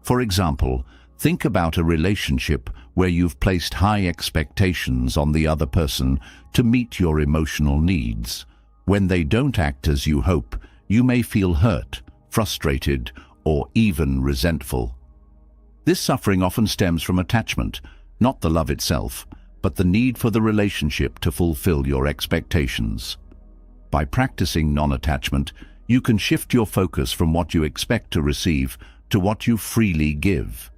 For example, think about a relationship where you've placed high expectations on the other person to meet your emotional needs. When they don't act as you hope, you may feel hurt, frustrated, or even resentful. This suffering often stems from attachment, not the love itself, but the need for the relationship to fulfill your expectations. By practicing non-attachment, you can shift your focus from what you expect to receive to what you freely give.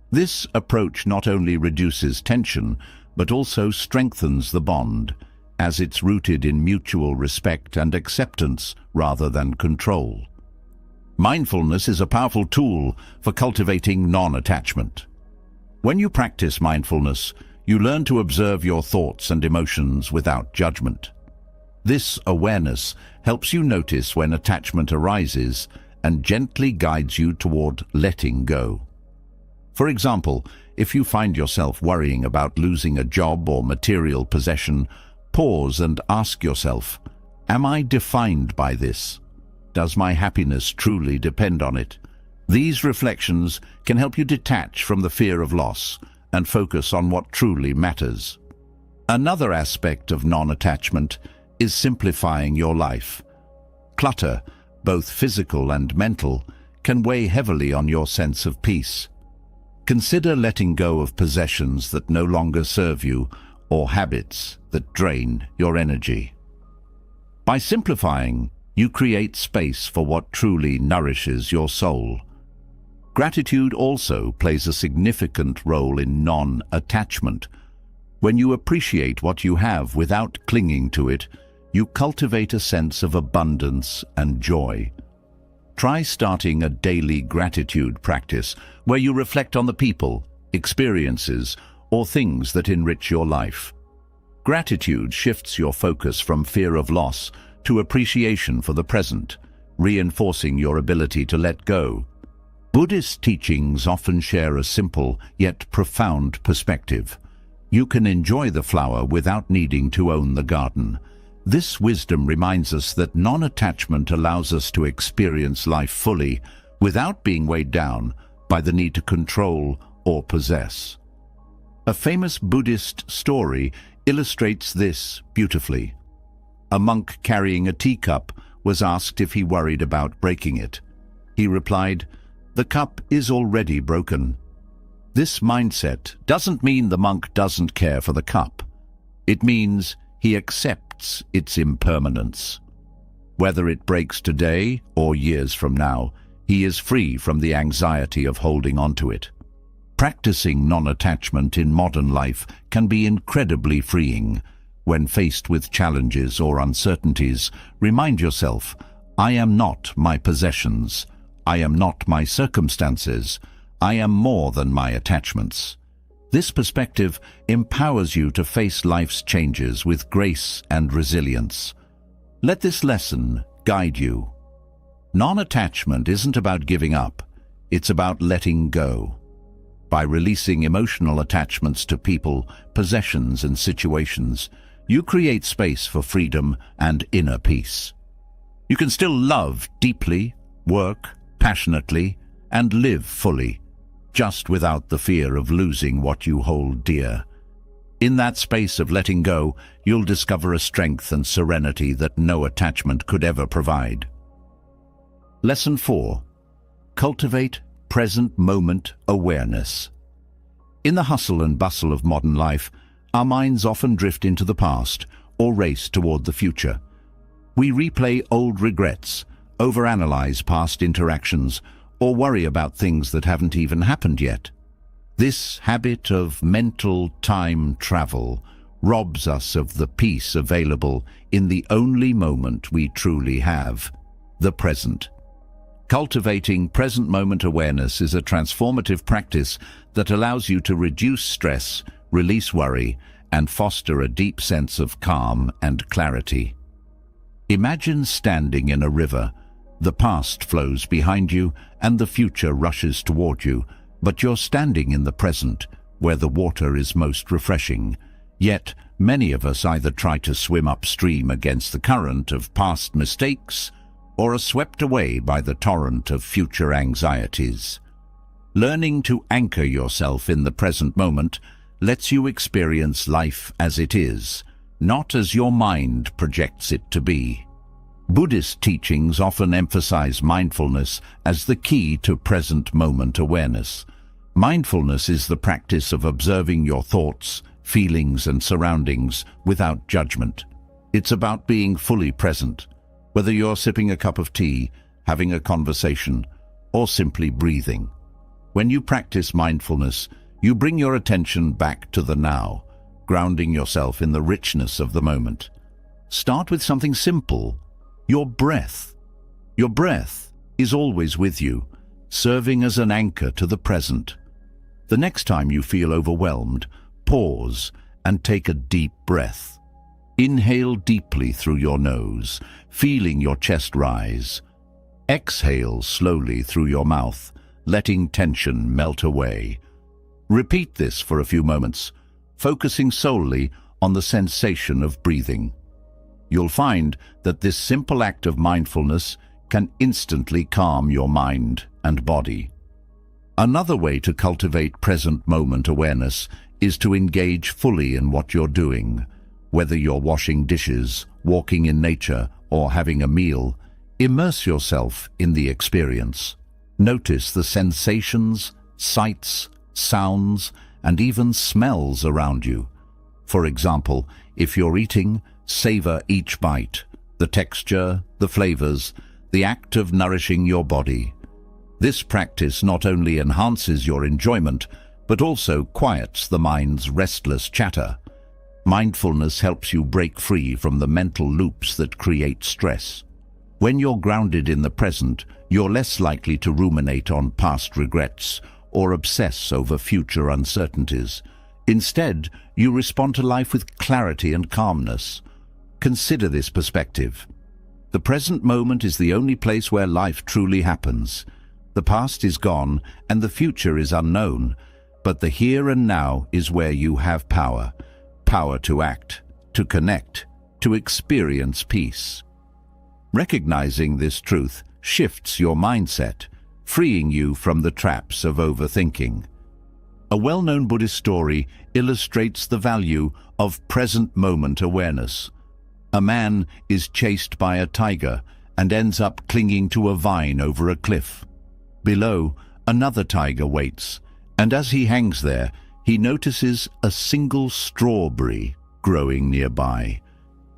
This approach not only reduces tension, but also strengthens the bond, as it's rooted in mutual respect and acceptance rather than control. Mindfulness is a powerful tool for cultivating non-attachment. When you practice mindfulness, you learn to observe your thoughts and emotions without judgment. This awareness helps you notice when attachment arises and gently guides you toward letting go. For example, if you find yourself worrying about losing a job or material possession, pause and ask yourself, am I defined by this? Does my happiness truly depend on it? These reflections can help you detach from the fear of loss and focus on what truly matters. Another aspect of non-attachment is simplifying your life. Clutter, both physical and mental, can weigh heavily on your sense of peace. Consider letting go of possessions that no longer serve you, or habits that drain your energy. By simplifying, you create space for what truly nourishes your soul. Gratitude also plays a significant role in non-attachment. When you appreciate what you have without clinging to it, you cultivate a sense of abundance and joy. Try starting a daily gratitude practice where you reflect on the people, experiences, or things that enrich your life. Gratitude shifts your focus from fear of loss to appreciation for the present, reinforcing your ability to let go. Buddhist teachings often share a simple yet profound perspective. You can enjoy the flower without needing to own the garden. This wisdom reminds us that non-attachment allows us to experience life fully without being weighed down by the need to control or possess. A famous Buddhist story illustrates this beautifully. A monk carrying a teacup was asked if he worried about breaking it. He replied, "The cup is already broken." This mindset doesn't mean the monk doesn't care for the cup. It means he accepts its impermanence. Whether it breaks today or years from now, he is free from the anxiety of holding onto it. Practicing non-attachment in modern life can be incredibly freeing. When faced with challenges or uncertainties, remind yourself, I am not my possessions. I am not my circumstances. I am more than my attachments. This perspective empowers you to face life's changes with grace and resilience. Let this lesson guide you. Non-attachment isn't about giving up. It's about letting go. By releasing emotional attachments to people, possessions, and situations, you create space for freedom and inner peace. You can still love deeply, work passionately, and live fully, just without the fear of losing what you hold dear. In that space of letting go, you'll discover a strength and serenity that no attachment could ever provide. Lesson 4. Cultivate present moment awareness. In the hustle and bustle of modern life, our minds often drift into the past or race toward the future. We replay old regrets, overanalyze past interactions, or worry about things that haven't even happened yet. This habit of mental time travel robs us of the peace available in the only moment we truly have, the present. Cultivating present moment awareness is a transformative practice that allows you to reduce stress, release worry, and foster a deep sense of calm and clarity. Imagine standing in a river. The past flows behind you and the future rushes toward you, but you're standing in the present, where the water is most refreshing. Yet, many of us either try to swim upstream against the current of past mistakes or are swept away by the torrent of future anxieties. Learning to anchor yourself in the present moment lets you experience life as it is, not as your mind projects it to be. Buddhist teachings often emphasize mindfulness as the key to present moment awareness. Mindfulness is the practice of observing your thoughts, feelings, and surroundings without judgment. It's about being fully present, whether you're sipping a cup of tea, having a conversation, or simply breathing. When you practice mindfulness, you bring your attention back to the now, grounding yourself in the richness of the moment. Start with something simple. Your breath. Your breath is always with you, serving as an anchor to the present. The next time you feel overwhelmed, pause and take a deep breath. Inhale deeply through your nose, feeling your chest rise. Exhale slowly through your mouth, letting tension melt away. Repeat this for a few moments, focusing solely on the sensation of breathing. You'll find that this simple act of mindfulness can instantly calm your mind and body. Another way to cultivate present moment awareness is to engage fully in what you're doing. Whether you're washing dishes, walking in nature, or having a meal, immerse yourself in the experience. Notice the sensations, sights, sounds, and even smells around you. For example, if you're eating, savor each bite, the texture, the flavors, the act of nourishing your body. This practice not only enhances your enjoyment, but also quiets the mind's restless chatter. Mindfulness helps you break free from the mental loops that create stress. When you're grounded in the present, you're less likely to ruminate on past regrets or obsess over future uncertainties. Instead, you respond to life with clarity and calmness. Consider this perspective. The present moment is the only place where life truly happens. The past is gone and the future is unknown, but the here and now is where you have power. Power to act, to connect, to experience peace. Recognizing this truth shifts your mindset, freeing you from the traps of overthinking. A well-known Buddhist story illustrates the value of present moment awareness. A man is chased by a tiger and ends up clinging to a vine over a cliff. Below, another tiger waits, and as he hangs there, he notices a single strawberry growing nearby.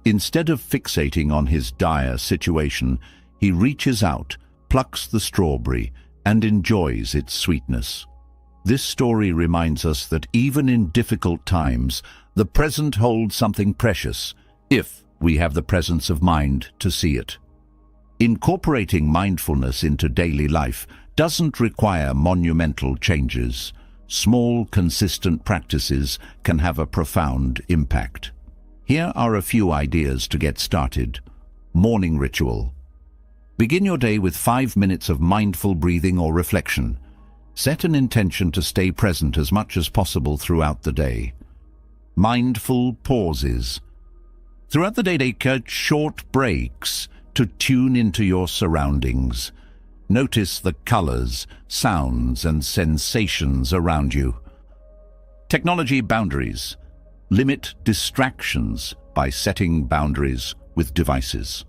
Instead of fixating on his dire situation, he reaches out, plucks the strawberry, and enjoys its sweetness. This story reminds us that even in difficult times, the present holds something precious, if we have the presence of mind to see it. Incorporating mindfulness into daily life doesn't require monumental changes. Small, consistent practices can have a profound impact. Here are a few ideas to get started. Morning ritual. Begin your day with 5 minutes of mindful breathing or reflection. Set an intention to stay present as much as possible throughout the day. Mindful pauses. Throughout the day, take short breaks to tune into your surroundings. Notice the colors, sounds, and sensations around you. Technology boundaries. Limit distractions by setting boundaries with devices.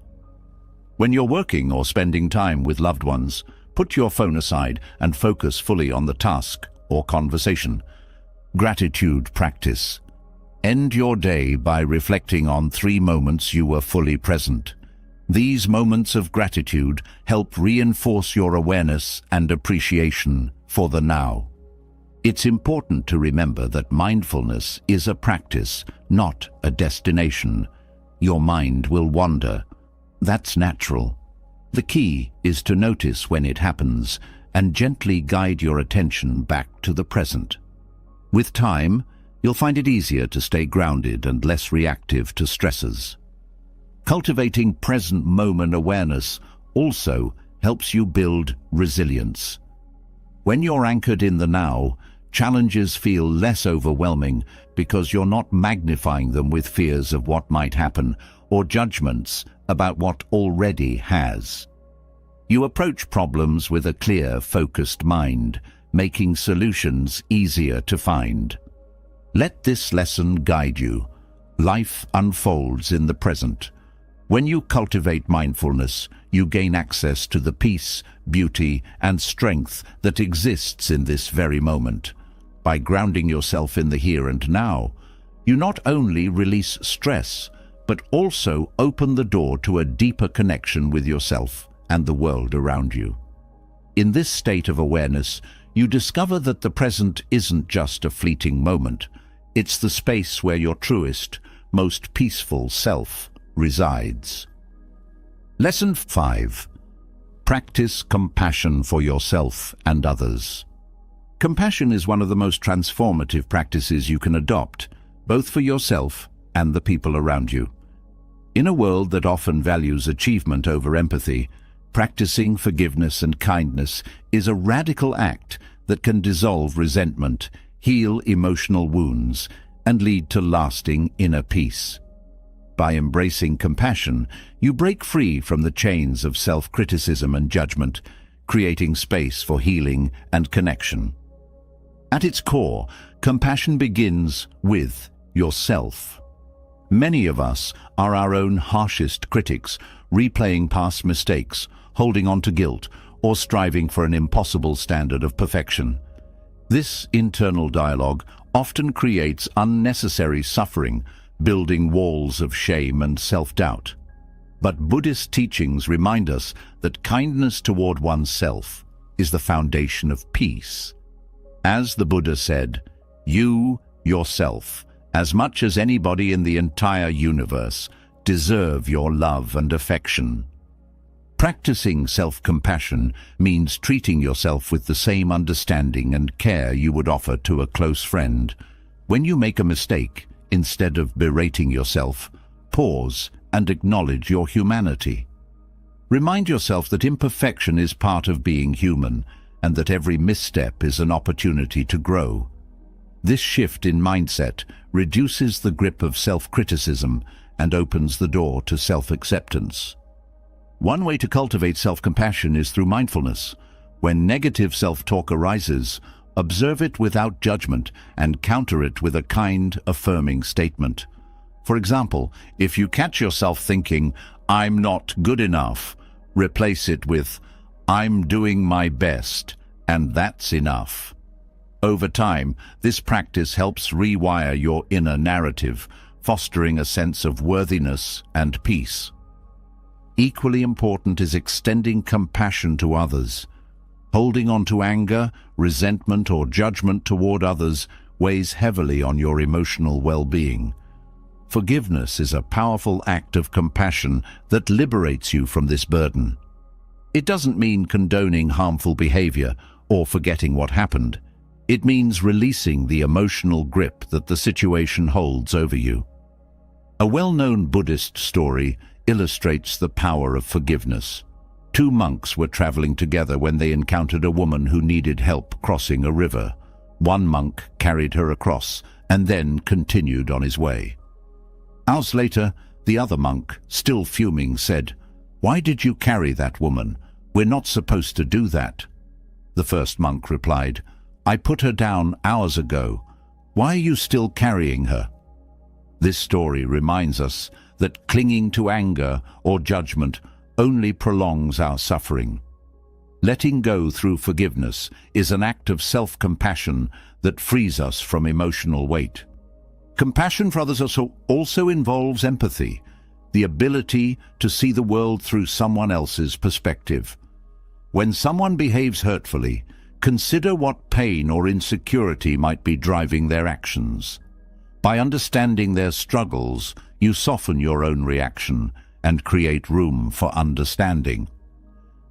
When you're working or spending time with loved ones, put your phone aside and focus fully on the task or conversation. Gratitude practice. End your day by reflecting on 3 moments you were fully present. These moments of gratitude help reinforce your awareness and appreciation for the now. It's important to remember that mindfulness is a practice, not a destination. Your mind will wander. That's natural. The key is to notice when it happens and gently guide your attention back to the present. With time, you'll find it easier to stay grounded and less reactive to stresses. Cultivating present moment awareness also helps you build resilience. When you're anchored in the now, challenges feel less overwhelming because you're not magnifying them with fears of what might happen or judgments about what already has. You approach problems with a clear, focused mind, making solutions easier to find. Let this lesson guide you. Life unfolds in the present. When you cultivate mindfulness, you gain access to the peace, beauty, and strength that exists in this very moment. By grounding yourself in the here and now, you not only release stress, but also open the door to a deeper connection with yourself and the world around you. In this state of awareness, you discover that the present isn't just a fleeting moment. It's the space where your truest, most peaceful self resides. Lesson 5. Practice compassion for yourself and others. Compassion is one of the most transformative practices you can adopt, both for yourself and the people around you. In a world that often values achievement over empathy, practicing forgiveness and kindness is a radical act that can dissolve resentment, heal emotional wounds, and lead to lasting inner peace. By embracing compassion, you break free from the chains of self-criticism and judgment, creating space for healing and connection. At its core, compassion begins with yourself. Many of us are our own harshest critics, replaying past mistakes, holding on to guilt, or striving for an impossible standard of perfection. This internal dialogue often creates unnecessary suffering, building walls of shame and self-doubt. But Buddhist teachings remind us that kindness toward oneself is the foundation of peace. As the Buddha said, "You, yourself, as much as anybody in the entire universe, deserve your love and affection." Practicing self-compassion means treating yourself with the same understanding and care you would offer to a close friend. When you make a mistake, instead of berating yourself, pause and acknowledge your humanity. Remind yourself that imperfection is part of being human and that every misstep is an opportunity to grow. This shift in mindset reduces the grip of self-criticism and opens the door to self-acceptance. One way to cultivate self-compassion is through mindfulness. When negative self-talk arises, observe it without judgment and counter it with a kind, affirming statement. For example, if you catch yourself thinking, "I'm not good enough," replace it with, "I'm doing my best, and that's enough." Over time, this practice helps rewire your inner narrative, fostering a sense of worthiness and peace. Equally important is extending compassion to others. Holding on to anger, resentment, or judgment toward others weighs heavily on your emotional well-being. Forgiveness is a powerful act of compassion that liberates you from this burden. It doesn't mean condoning harmful behavior or forgetting what happened. It means releasing the emotional grip that the situation holds over you. A well-known Buddhist story illustrates the power of forgiveness. Two monks were traveling together when they encountered a woman who needed help crossing a river. One monk carried her across and then continued on his way. Hours later, the other monk, still fuming, said, "Why did you carry that woman? We're not supposed to do that." The first monk replied, "I put her down hours ago. Why are you still carrying her?" This story reminds us that clinging to anger or judgment only prolongs our suffering. Letting go through forgiveness is an act of self-compassion that frees us from emotional weight. Compassion for others also involves empathy, the ability to see the world through someone else's perspective. When someone behaves hurtfully, consider what pain or insecurity might be driving their actions. By understanding their struggles, you soften your own reaction and create room for understanding.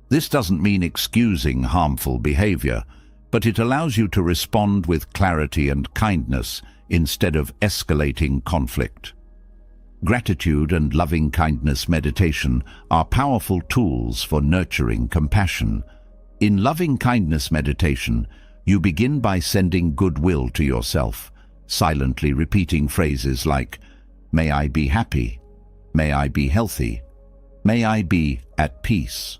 This doesn't mean excusing harmful behavior, but it allows you to respond with clarity and kindness instead of escalating conflict. Gratitude and loving-kindness meditation are powerful tools for nurturing compassion. In loving-kindness meditation, you begin by sending goodwill to yourself, silently repeating phrases like, "May I be happy," "May I be healthy," "May I be at peace."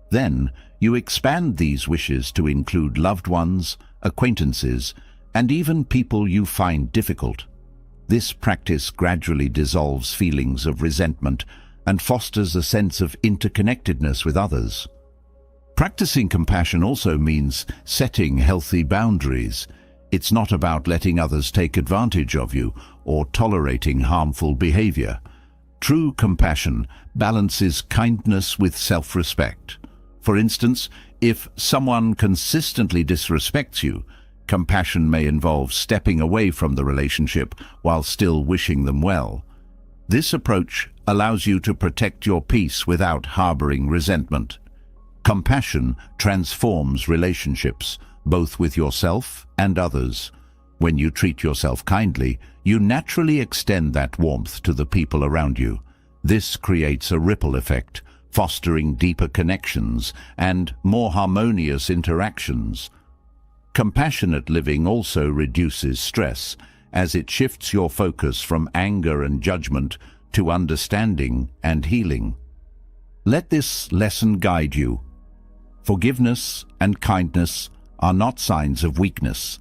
Then, you expand these wishes to include loved ones, acquaintances, and even people you find difficult. This practice gradually dissolves feelings of resentment and fosters a sense of interconnectedness with others. Practicing compassion also means setting healthy boundaries. It's not about letting others take advantage of you or tolerating harmful behavior. True compassion balances kindness with self-respect. For instance, if someone consistently disrespects you, compassion may involve stepping away from the relationship while still wishing them well. This approach allows you to protect your peace without harboring resentment. Compassion transforms relationships, both with yourself and others. When you treat yourself kindly, you naturally extend that warmth to the people around you. This creates a ripple effect, fostering deeper connections and more harmonious interactions. Compassionate living also reduces stress, as it shifts your focus from anger and judgment to understanding and healing. Let this lesson guide you. Forgiveness and kindness are not signs of weakness.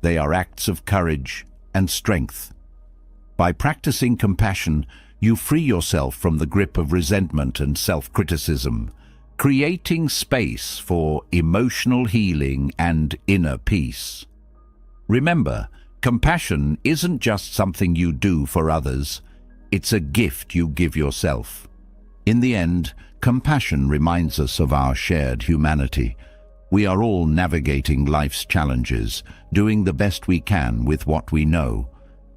They are acts of courage and strength. By practicing compassion, you free yourself from the grip of resentment and self-criticism, creating space for emotional healing and inner peace. Remember, Compassion isn't just something you do for others, it's a gift you give yourself. In the end, compassion reminds us of our shared humanity. We are all navigating life's challenges, doing the best we can with what we know.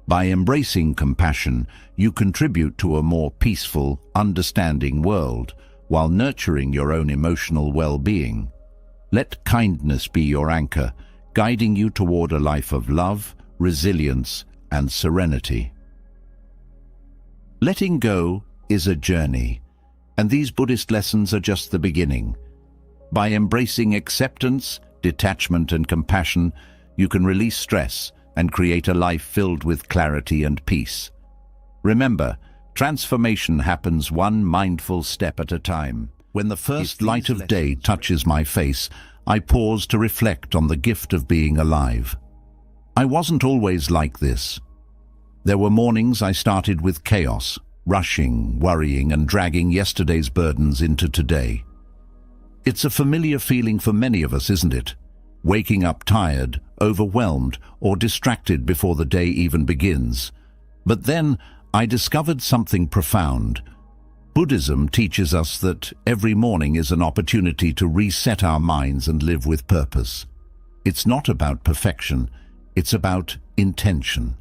By embracing compassion, you contribute to a more peaceful, understanding world, while nurturing your own emotional well-being. Let kindness be your anchor, guiding you toward a life of love, resilience, and serenity. Letting go is a journey, and these Buddhist lessons are just the beginning. By embracing acceptance, detachment, and compassion, you can release stress and create a life filled with clarity and peace. Remember, transformation happens one mindful step at a time. When the first light of day touches my face, I pause to reflect on the gift of being alive. I wasn't always like this. There were mornings I started with chaos, rushing, worrying, and dragging yesterday's burdens into today. It's a familiar feeling for many of us, isn't it? Waking up tired, overwhelmed, or distracted before the day even begins. But then I discovered something profound. Buddhism teaches us that every morning is an opportunity to reset our minds and live with purpose. It's not about perfection, it's about intention.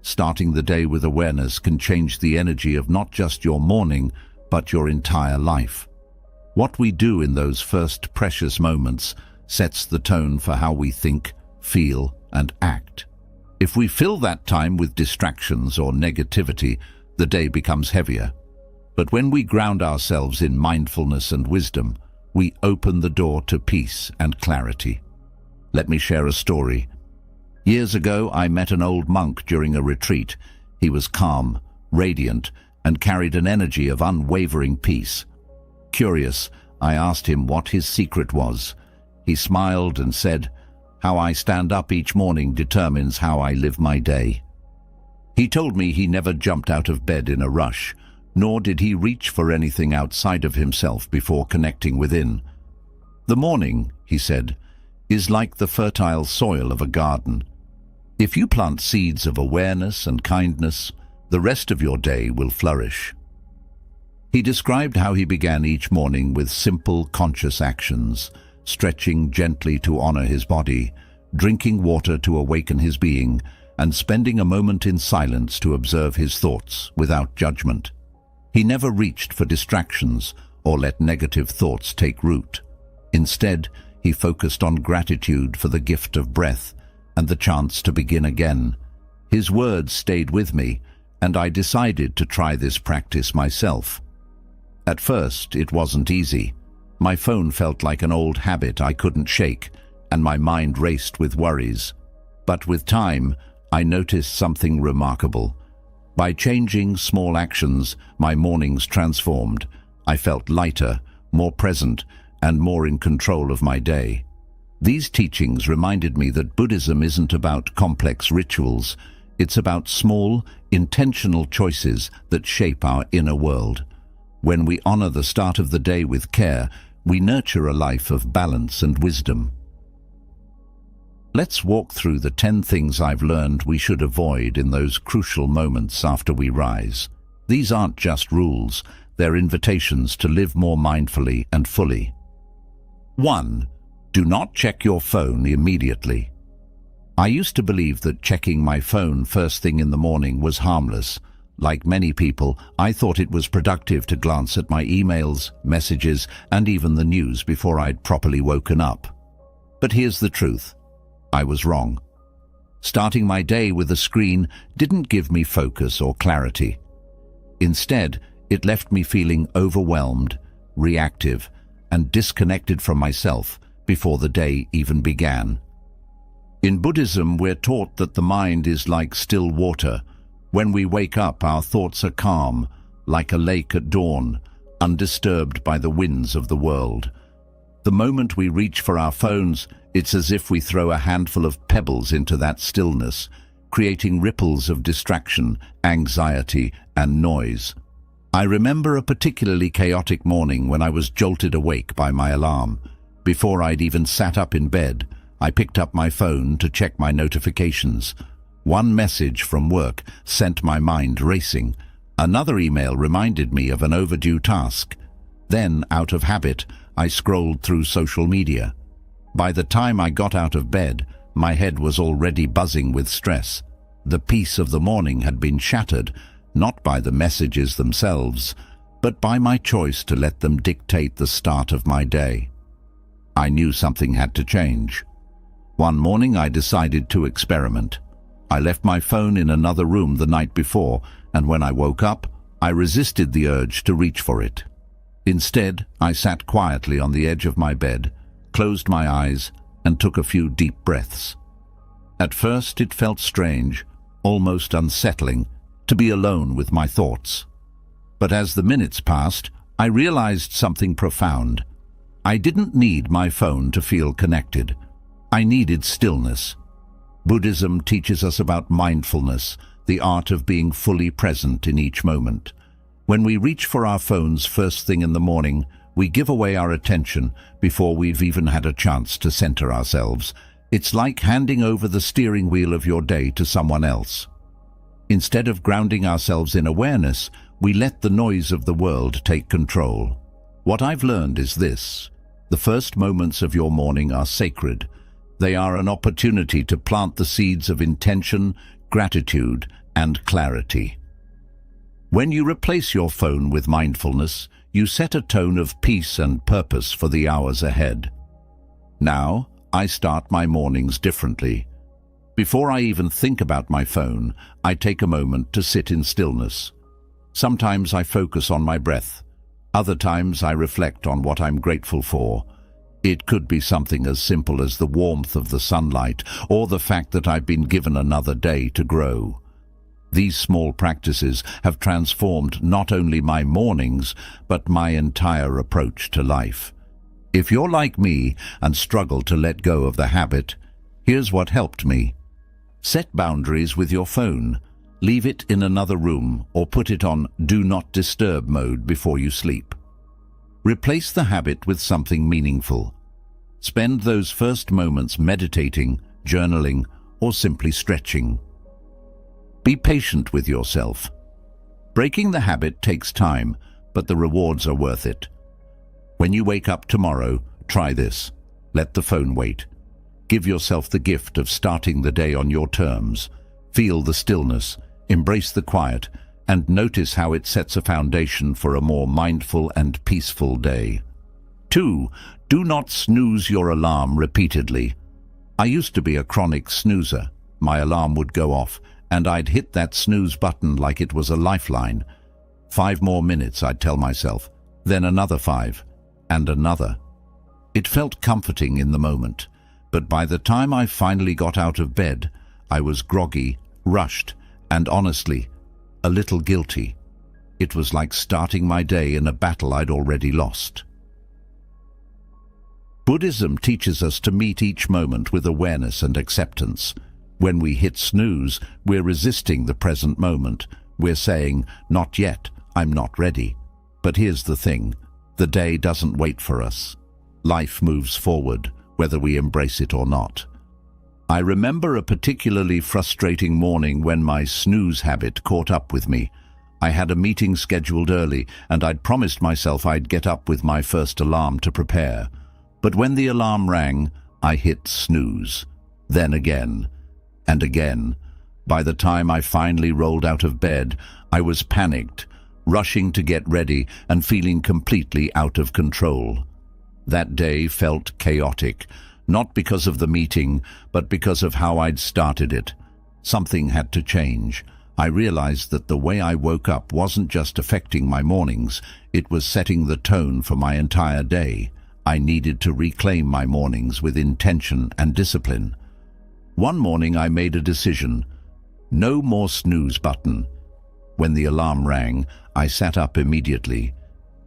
Starting the day with awareness can change the energy of not just your morning, but your entire life. What we do in those first precious moments sets the tone for how we think, feel, and act. If we fill that time with distractions or negativity, the day becomes heavier. But when we ground ourselves in mindfulness and wisdom, we open the door to peace and clarity. Let me share a story. Years ago, I met an old monk during a retreat. He was calm, radiant, and carried an energy of unwavering peace. Curious, I asked him what his secret was. He smiled and said, "How I stand up each morning determines how I live my day." He told me he never jumped out of bed in a rush, nor did he reach for anything outside of himself before connecting within. "The morning," he said, "is like the fertile soil of a garden. If you plant seeds of awareness and kindness, the rest of your day will flourish." He described how he began each morning with simple, conscious actions, stretching gently to honor his body, drinking water to awaken his being, and spending a moment in silence to observe his thoughts without judgment. He never reached for distractions or let negative thoughts take root. Instead, he focused on gratitude for the gift of breath and the chance to begin again. His words stayed with me, and I decided to try this practice myself. At first, it wasn't easy. My phone felt like an old habit I couldn't shake, and my mind raced with worries. But with time, I noticed something remarkable. By changing small actions, my mornings transformed. I felt lighter, more present, and more in control of my day. These teachings reminded me that Buddhism isn't about complex rituals. It's about small, intentional choices that shape our inner world. When we honor the start of the day with care, we nurture a life of balance and wisdom. Let's walk through the 10 things I've learned we should avoid in those crucial moments after we rise. These aren't just rules, they're invitations to live more mindfully and fully. 1. Do not check your phone immediately. I used to believe that checking my phone first thing in the morning was harmless. Like many people, I thought it was productive to glance at my emails, messages, and even the news before I'd properly woken up. But here's the truth. I was wrong. Starting my day with a screen didn't give me focus or clarity. Instead, it left me feeling overwhelmed, reactive, and disconnected from myself before the day even began. In Buddhism, we're taught that the mind is like still water. When we wake up, our thoughts are calm, like a lake at dawn, undisturbed by the winds of the world. The moment we reach for our phones, it's as if we throw a handful of pebbles into that stillness, creating ripples of distraction, anxiety, and noise. I remember a particularly chaotic morning when I was jolted awake by my alarm. Before I'd even sat up in bed, I picked up my phone to check my notifications. One message from work sent my mind racing. Another email reminded me of an overdue task. Then, out of habit, I scrolled through social media. By the time I got out of bed, my head was already buzzing with stress. The peace of the morning had been shattered, not by the messages themselves, but by my choice to let them dictate the start of my day. I knew something had to change. One morning I decided to experiment. I left my phone in another room the night before, and when I woke up, I resisted the urge to reach for it. Instead, I sat quietly on the edge of my bed, closed my eyes, and took a few deep breaths. At first it felt strange, almost unsettling, to be alone with my thoughts. But as the minutes passed, I realized something profound. I didn't need my phone to feel connected. I needed stillness. Buddhism teaches us about mindfulness, the art of being fully present in each moment. When we reach for our phones first thing in the morning, we give away our attention before we've even had a chance to center ourselves. It's like handing over the steering wheel of your day to someone else. Instead of grounding ourselves in awareness, we let the noise of the world take control. What I've learned is this: the first moments of your morning are sacred. They are an opportunity to plant the seeds of intention, gratitude, and clarity. When you replace your phone with mindfulness, you set a tone of peace and purpose for the hours ahead. Now, I start my mornings differently. Before I even think about my phone, I take a moment to sit in stillness. Sometimes I focus on my breath. Other times I reflect on what I'm grateful for. It could be something as simple as the warmth of the sunlight or the fact that I've been given another day to grow. These small practices have transformed not only my mornings, but my entire approach to life. If you're like me and struggle to let go of the habit, here's what helped me. Set boundaries with your phone. Leave it in another room or put it on Do Not Disturb mode before you sleep. Replace the habit with something meaningful. Spend those first moments meditating, journaling, or simply stretching. Be patient with yourself. Breaking the habit takes time, but the rewards are worth it. When you wake up tomorrow, try this. Let the phone wait. Give yourself the gift of starting the day on your terms. Feel the stillness, embrace the quiet, and notice how it sets a foundation for a more mindful and peaceful day. 2. Do not snooze your alarm repeatedly. I used to be a chronic snoozer. My alarm would go off, and I'd hit that snooze button like it was a lifeline. 5 more minutes, I'd tell myself, then another 5, and another. It felt comforting in the moment, but by the time I finally got out of bed, I was groggy, rushed, and honestly, a little guilty. It was like starting my day in a battle I'd already lost. Buddhism teaches us to meet each moment with awareness and acceptance. When we hit snooze, we're resisting the present moment. We're saying, not yet, I'm not ready. But here's the thing, the day doesn't wait for us. Life moves forward, whether we embrace it or not. I remember a particularly frustrating morning when my snooze habit caught up with me. I had a meeting scheduled early, and I'd promised myself I'd get up with my first alarm to prepare. But when the alarm rang, I hit snooze. Then again, and again. By the time I finally rolled out of bed, I was panicked, rushing to get ready and feeling completely out of control. That day felt chaotic, not because of the meeting, but because of how I'd started it. Something had to change. I realized that the way I woke up wasn't just affecting my mornings, it was setting the tone for my entire day. I needed to reclaim my mornings with intention and discipline. One morning I made a decision. No more snooze button. When the alarm rang, I sat up immediately.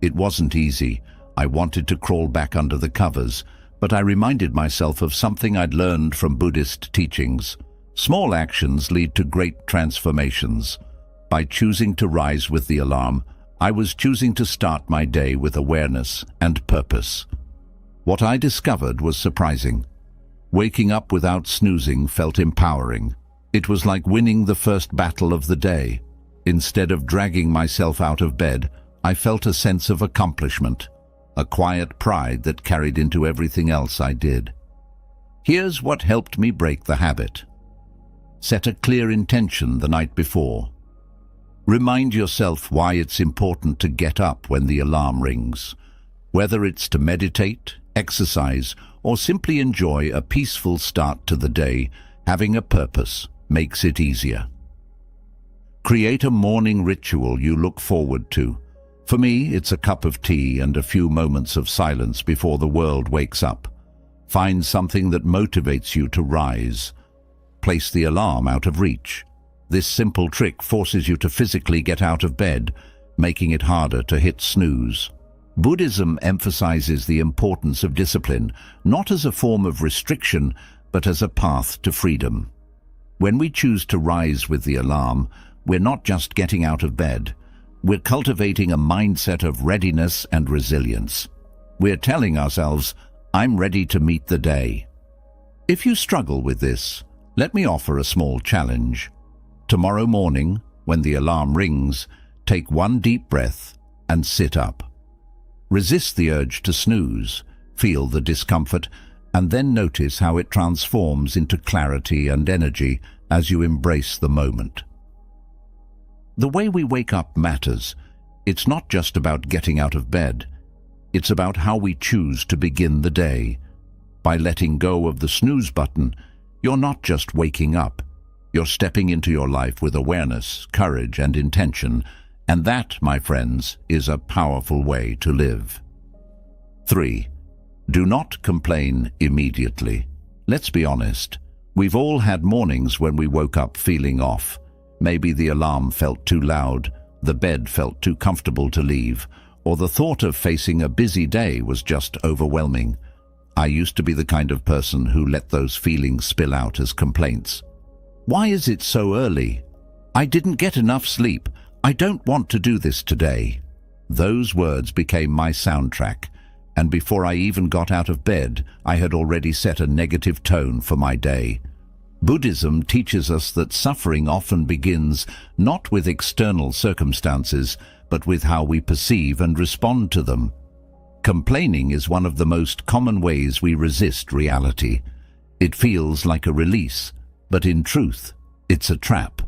It wasn't easy. I wanted to crawl back under the covers, but I reminded myself of something I'd learned from Buddhist teachings. Small actions lead to great transformations. By choosing to rise with the alarm, I was choosing to start my day with awareness and purpose. What I discovered was surprising. Waking up without snoozing felt empowering. It was like winning the first battle of the day. Instead of dragging myself out of bed, I felt a sense of accomplishment, a quiet pride that carried into everything else I did. Here's what helped me break the habit. Set a clear intention the night before. Remind yourself why it's important to get up when the alarm rings, whether it's to meditate, exercise, or simply enjoy a peaceful start to the day. Having a purpose makes it easier. Create a morning ritual you look forward to. For me, it's a cup of tea and a few moments of silence before the world wakes up. Find something that motivates you to rise. Place the alarm out of reach. This simple trick forces you to physically get out of bed, making it harder to hit snooze. Buddhism emphasizes the importance of discipline, not as a form of restriction, but as a path to freedom. When we choose to rise with the alarm, we're not just getting out of bed. We're cultivating a mindset of readiness and resilience. We're telling ourselves, I'm ready to meet the day. If you struggle with this, let me offer a small challenge. Tomorrow morning, when the alarm rings, take one deep breath and sit up. Resist the urge to snooze, feel the discomfort, and then notice how it transforms into clarity and energy as you embrace the moment. The way we wake up matters. It's not just about getting out of bed. It's about how we choose to begin the day. By letting go of the snooze button, you're not just waking up. You're stepping into your life with awareness, courage, and intention. And that, my friends, is a powerful way to live. 3. Do not complain immediately. Let's be honest. We've all had mornings when we woke up feeling off. Maybe the alarm felt too loud, the bed felt too comfortable to leave, or the thought of facing a busy day was just overwhelming. I used to be the kind of person who let those feelings spill out as complaints. Why is it so early? I didn't get enough sleep. I don't want to do this today. Those words became my soundtrack, and before I even got out of bed, I had already set a negative tone for my day. Buddhism teaches us that suffering often begins not with external circumstances, but with how we perceive and respond to them. Complaining is one of the most common ways we resist reality. It feels like a release, but in truth, it's a trap.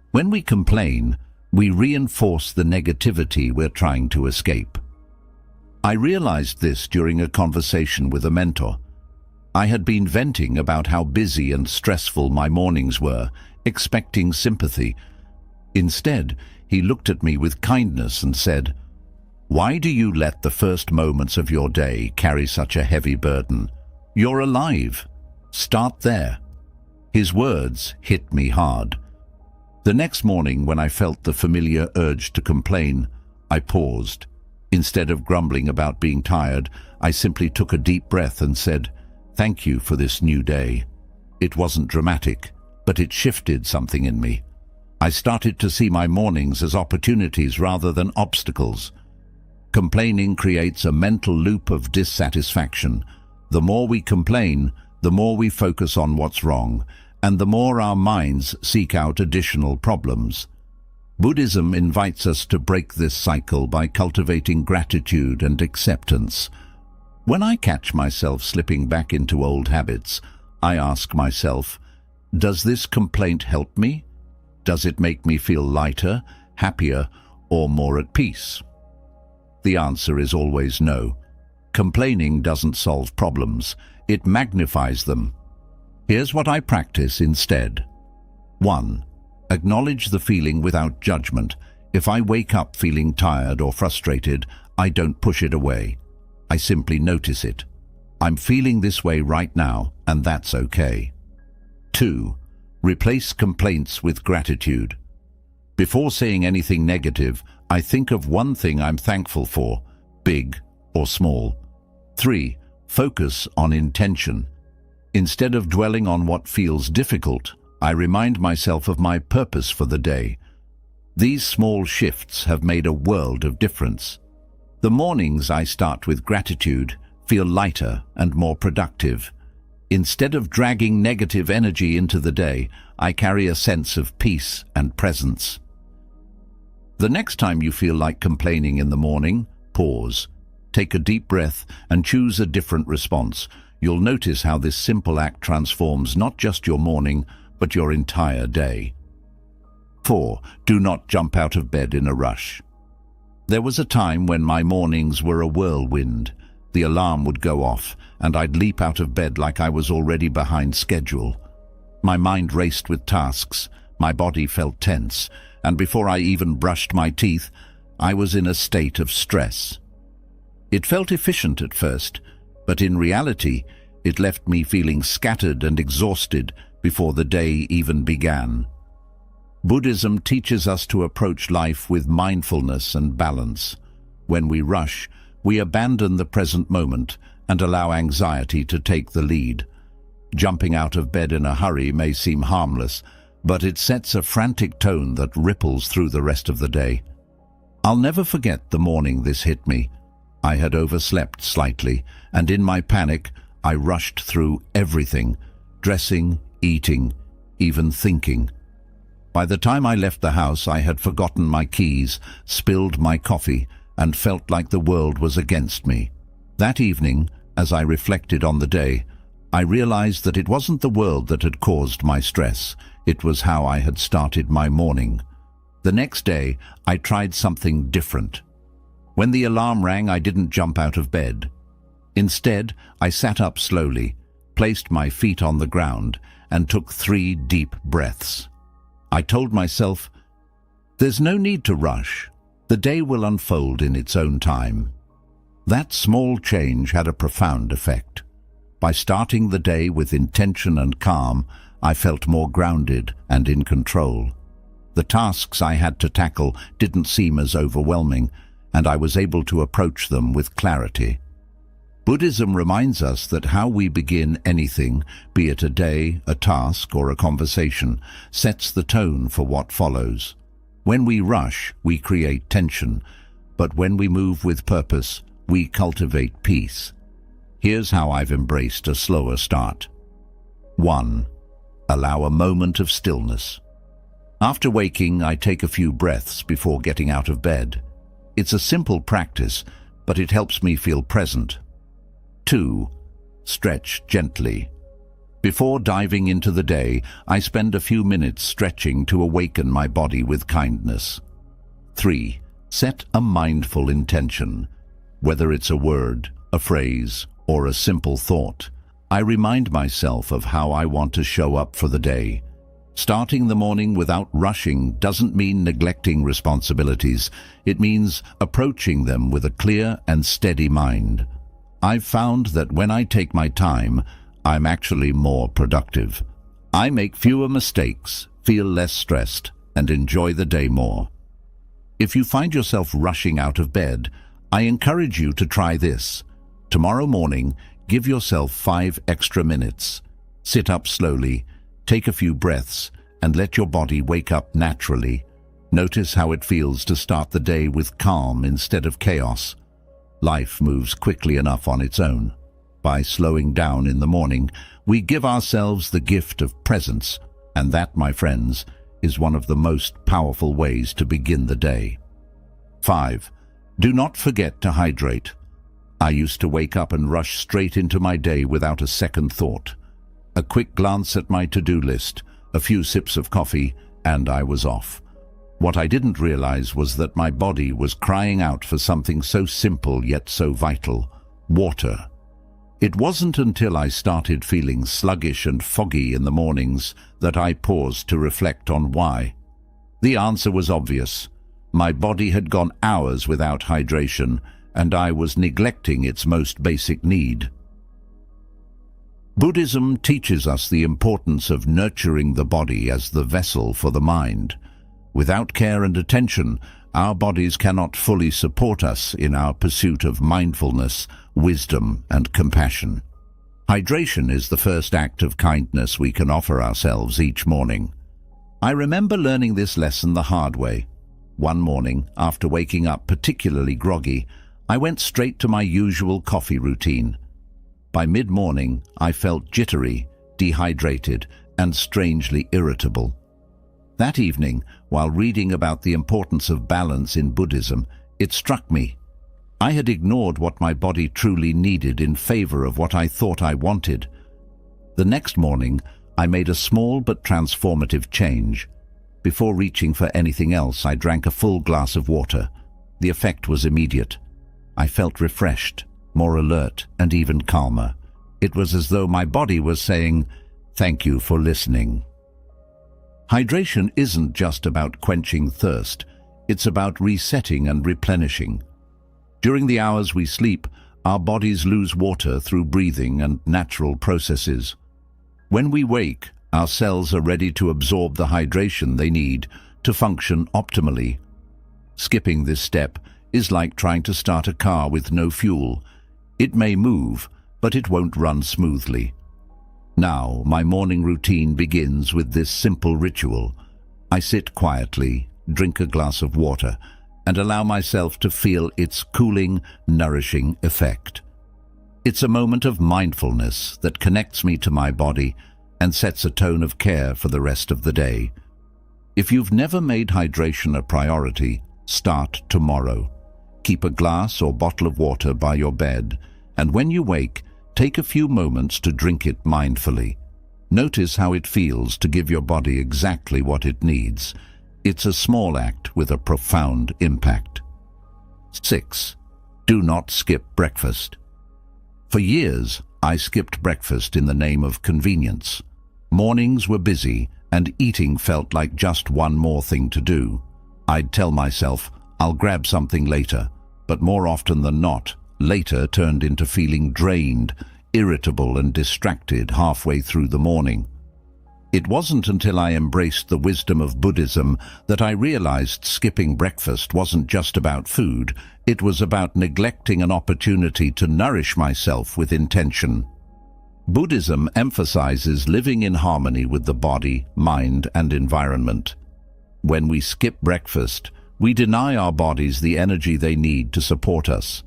When we complain, we reinforce the negativity we're trying to escape. I realized this during a conversation with a mentor. I had been venting about how busy and stressful my mornings were, expecting sympathy. Instead, he looked at me with kindness and said, "Why do you let the first moments of your day carry such a heavy burden? You're alive. Start there." His words hit me hard. The next morning, when I felt the familiar urge to complain, I paused. Instead of grumbling about being tired, I simply took a deep breath and said, "Thank you for this new day." It wasn't dramatic, but it shifted something in me. I started to see my mornings as opportunities rather than obstacles. Complaining creates a mental loop of dissatisfaction. The more we complain, the more we focus on what's wrong, and the more our minds seek out additional problems. Buddhism invites us to break this cycle by cultivating gratitude and acceptance. When I catch myself slipping back into old habits, I ask myself, does this complaint help me? Does it make me feel lighter, happier, or more at peace? The answer is always no. Complaining doesn't solve problems, it magnifies them. Here's what I practice instead. 1. Acknowledge the feeling without judgment. If I wake up feeling tired or frustrated, I don't push it away. I simply notice it. I'm feeling this way right now, and that's okay. 2. Replace complaints with gratitude. Before saying anything negative, I think of one thing I'm thankful for, big or small. 3. Focus on intention. Instead of dwelling on what feels difficult, I remind myself of my purpose for the day. These small shifts have made a world of difference. The mornings I start with gratitude feel lighter and more productive. Instead of dragging negative energy into the day, I carry a sense of peace and presence. The next time you feel like complaining in the morning, pause. Take a deep breath and choose a different response. You'll notice how this simple act transforms not just your morning, but your entire day. 4. Do not jump out of bed in a rush. There was a time when my mornings were a whirlwind. The alarm would go off, and I'd leap out of bed like I was already behind schedule. My mind raced with tasks, my body felt tense, and before I even brushed my teeth, I was in a state of stress. It felt efficient at first, but in reality, it left me feeling scattered and exhausted before the day even began. Buddhism teaches us to approach life with mindfulness and balance. When we rush, we abandon the present moment and allow anxiety to take the lead. Jumping out of bed in a hurry may seem harmless, but it sets a frantic tone that ripples through the rest of the day. I'll never forget the morning this hit me. I had overslept slightly, and in my panic, I rushed through everything, dressing, eating, even thinking. By the time I left the house, I had forgotten my keys, spilled my coffee, and felt like the world was against me. That evening, as I reflected on the day, I realized that it wasn't the world that had caused my stress. It was how I had started my morning. The next day, I tried something different. When the alarm rang, I didn't jump out of bed. Instead, I sat up slowly, placed my feet on the ground, and took 3 deep breaths. I told myself, there's no need to rush. The day will unfold in its own time. That small change had a profound effect. By starting the day with intention and calm, I felt more grounded and in control. The tasks I had to tackle didn't seem as overwhelming, and I was able to approach them with clarity. Buddhism reminds us that how we begin anything, be it a day, a task, or a conversation, sets the tone for what follows. When we rush, we create tension, but when we move with purpose, we cultivate peace. Here's how I've embraced a slower start. 1. Allow a moment of stillness. After waking, I take a few breaths before getting out of bed. It's a simple practice, but it helps me feel present. 2. Stretch gently. Before diving into the day, I spend a few minutes stretching to awaken my body with kindness. 3. Set a mindful intention. Whether it's a word, a phrase, or a simple thought, I remind myself of how I want to show up for the day. Starting the morning without rushing doesn't mean neglecting responsibilities. It means approaching them with a clear and steady mind. I've found that when I take my time, I'm actually more productive. I make fewer mistakes, feel less stressed, and enjoy the day more. If you find yourself rushing out of bed, I encourage you to try this. Tomorrow morning, give yourself 5 extra minutes. Sit up slowly, take a few breaths, and let your body wake up naturally. Notice how it feels to start the day with calm instead of chaos. Life moves quickly enough on its own. By slowing down in the morning, we give ourselves the gift of presence, and that, my friends, is one of the most powerful ways to begin the day. 5. Do not forget to hydrate. I used to wake up and rush straight into my day without a second thought. A quick glance at my to-do list, a few sips of coffee, and I was off. What I didn't realize was that my body was crying out for something so simple yet so vital: water. It wasn't until I started feeling sluggish and foggy in the mornings that I paused to reflect on why. The answer was obvious. My body had gone hours without hydration, and I was neglecting its most basic need. Buddhism teaches us the importance of nurturing the body as the vessel for the mind. Without care and attention, our bodies cannot fully support us in our pursuit of mindfulness, wisdom, and compassion. Hydration is the first act of kindness we can offer ourselves each morning. I remember learning this lesson the hard way. One morning, after waking up particularly groggy, I went straight to my usual coffee routine. By mid-morning, I felt jittery, dehydrated, and strangely irritable. That evening, while reading about the importance of balance in Buddhism, it struck me. I had ignored what my body truly needed in favor of what I thought I wanted. The next morning, I made a small but transformative change. Before reaching for anything else, I drank a full glass of water. The effect was immediate. I felt refreshed, more alert, and even calmer. It was as though my body was saying, "Thank you for listening." Hydration isn't just about quenching thirst. It's about resetting and replenishing. During the hours we sleep, our bodies lose water through breathing and natural processes. When we wake, our cells are ready to absorb the hydration they need to function optimally. Skipping this step is like trying to start a car with no fuel. It may move, but it won't run smoothly. Now, my morning routine begins with this simple ritual. I sit quietly, drink a glass of water, and allow myself to feel its cooling, nourishing effect. It's a moment of mindfulness that connects me to my body and sets a tone of care for the rest of the day. If you've never made hydration a priority, start tomorrow. Keep a glass or bottle of water by your bed, and when you wake, take a few moments to drink it mindfully. Notice how it feels to give your body exactly what it needs. It's a small act with a profound impact. 6. Do not skip breakfast. For years, I skipped breakfast in the name of convenience. Mornings were busy, and eating felt like just one more thing to do. I'd tell myself, I'll grab something later, but more often than not, later turned into feeling drained, irritable, and distracted halfway through the morning. It wasn't until I embraced the wisdom of Buddhism that I realized skipping breakfast wasn't just about food, it was about neglecting an opportunity to nourish myself with intention. Buddhism emphasizes living in harmony with the body, mind, and environment. When we skip breakfast, we deny our bodies the energy they need to support us.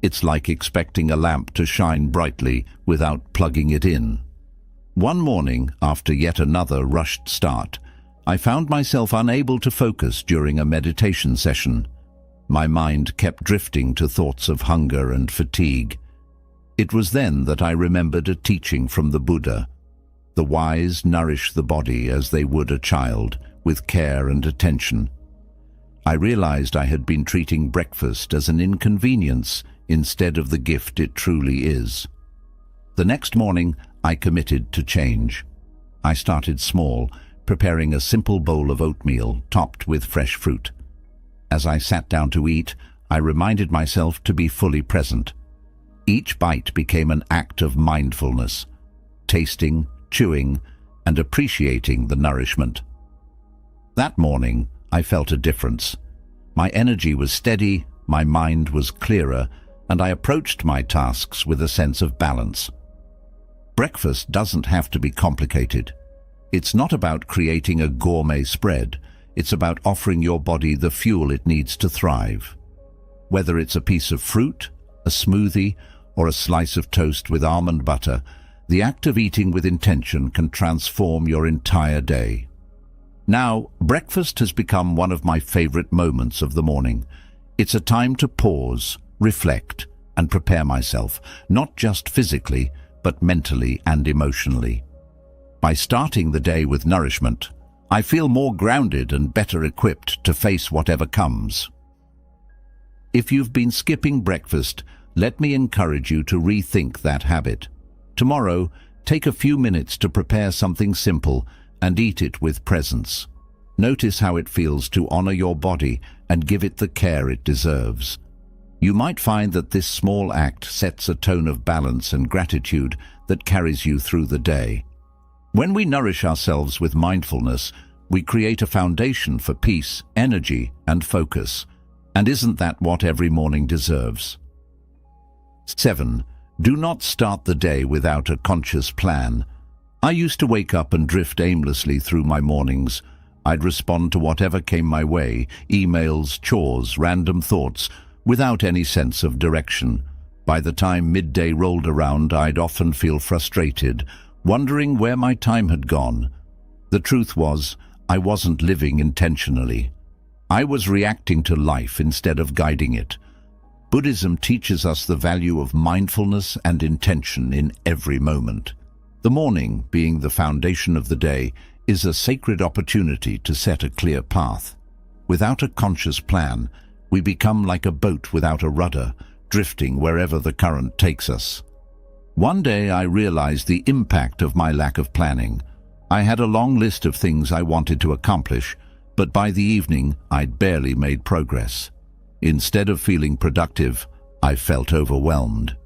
It's like expecting a lamp to shine brightly without plugging it in. One morning, after yet another rushed start, I found myself unable to focus during a meditation session. My mind kept drifting to thoughts of hunger and fatigue. It was then that I remembered a teaching from the Buddha. The wise nourish the body as they would a child, with care and attention. I realized I had been treating breakfast as an inconvenience instead of the gift it truly is. The next morning, I committed to change. I started small, preparing a simple bowl of oatmeal topped with fresh fruit. As I sat down to eat, I reminded myself to be fully present. Each bite became an act of mindfulness, tasting, chewing, and appreciating the nourishment. That morning, I felt a difference. My energy was steady, my mind was clearer, and I approached my tasks with a sense of balance. Breakfast doesn't have to be complicated. It's not about creating a gourmet spread. It's about offering your body the fuel it needs to thrive. Whether it's a piece of fruit, a smoothie, or a slice of toast with almond butter, the act of eating with intention can transform your entire day. Now, breakfast has become one of my favorite moments of the morning. It's a time to pause, reflect, and prepare myself, not just physically, but mentally and emotionally. By starting the day with nourishment, I feel more grounded and better equipped to face whatever comes. If you've been skipping breakfast, let me encourage you to rethink that habit. Tomorrow, take a few minutes to prepare something simple and eat it with presence. Notice how it feels to honor your body and give it the care it deserves. You might find that this small act sets a tone of balance and gratitude that carries you through the day. When we nourish ourselves with mindfulness, we create a foundation for peace, energy, and focus. And isn't that what every morning deserves? 7. Do not start the day without a conscious plan. I used to wake up and drift aimlessly through my mornings. I'd respond to whatever came my way, emails, chores, random thoughts, without any sense of direction. By the time midday rolled around, I'd often feel frustrated, wondering where my time had gone. The truth was, I wasn't living intentionally. I was reacting to life instead of guiding it. Buddhism teaches us the value of mindfulness and intention in every moment. The morning, being the foundation of the day, is a sacred opportunity to set a clear path. Without a conscious plan, we become like a boat without a rudder, drifting wherever the current takes us. One day I realized the impact of my lack of planning. I had a long list of things I wanted to accomplish, but by the evening I'd barely made progress. Instead of feeling productive, I felt overwhelmed.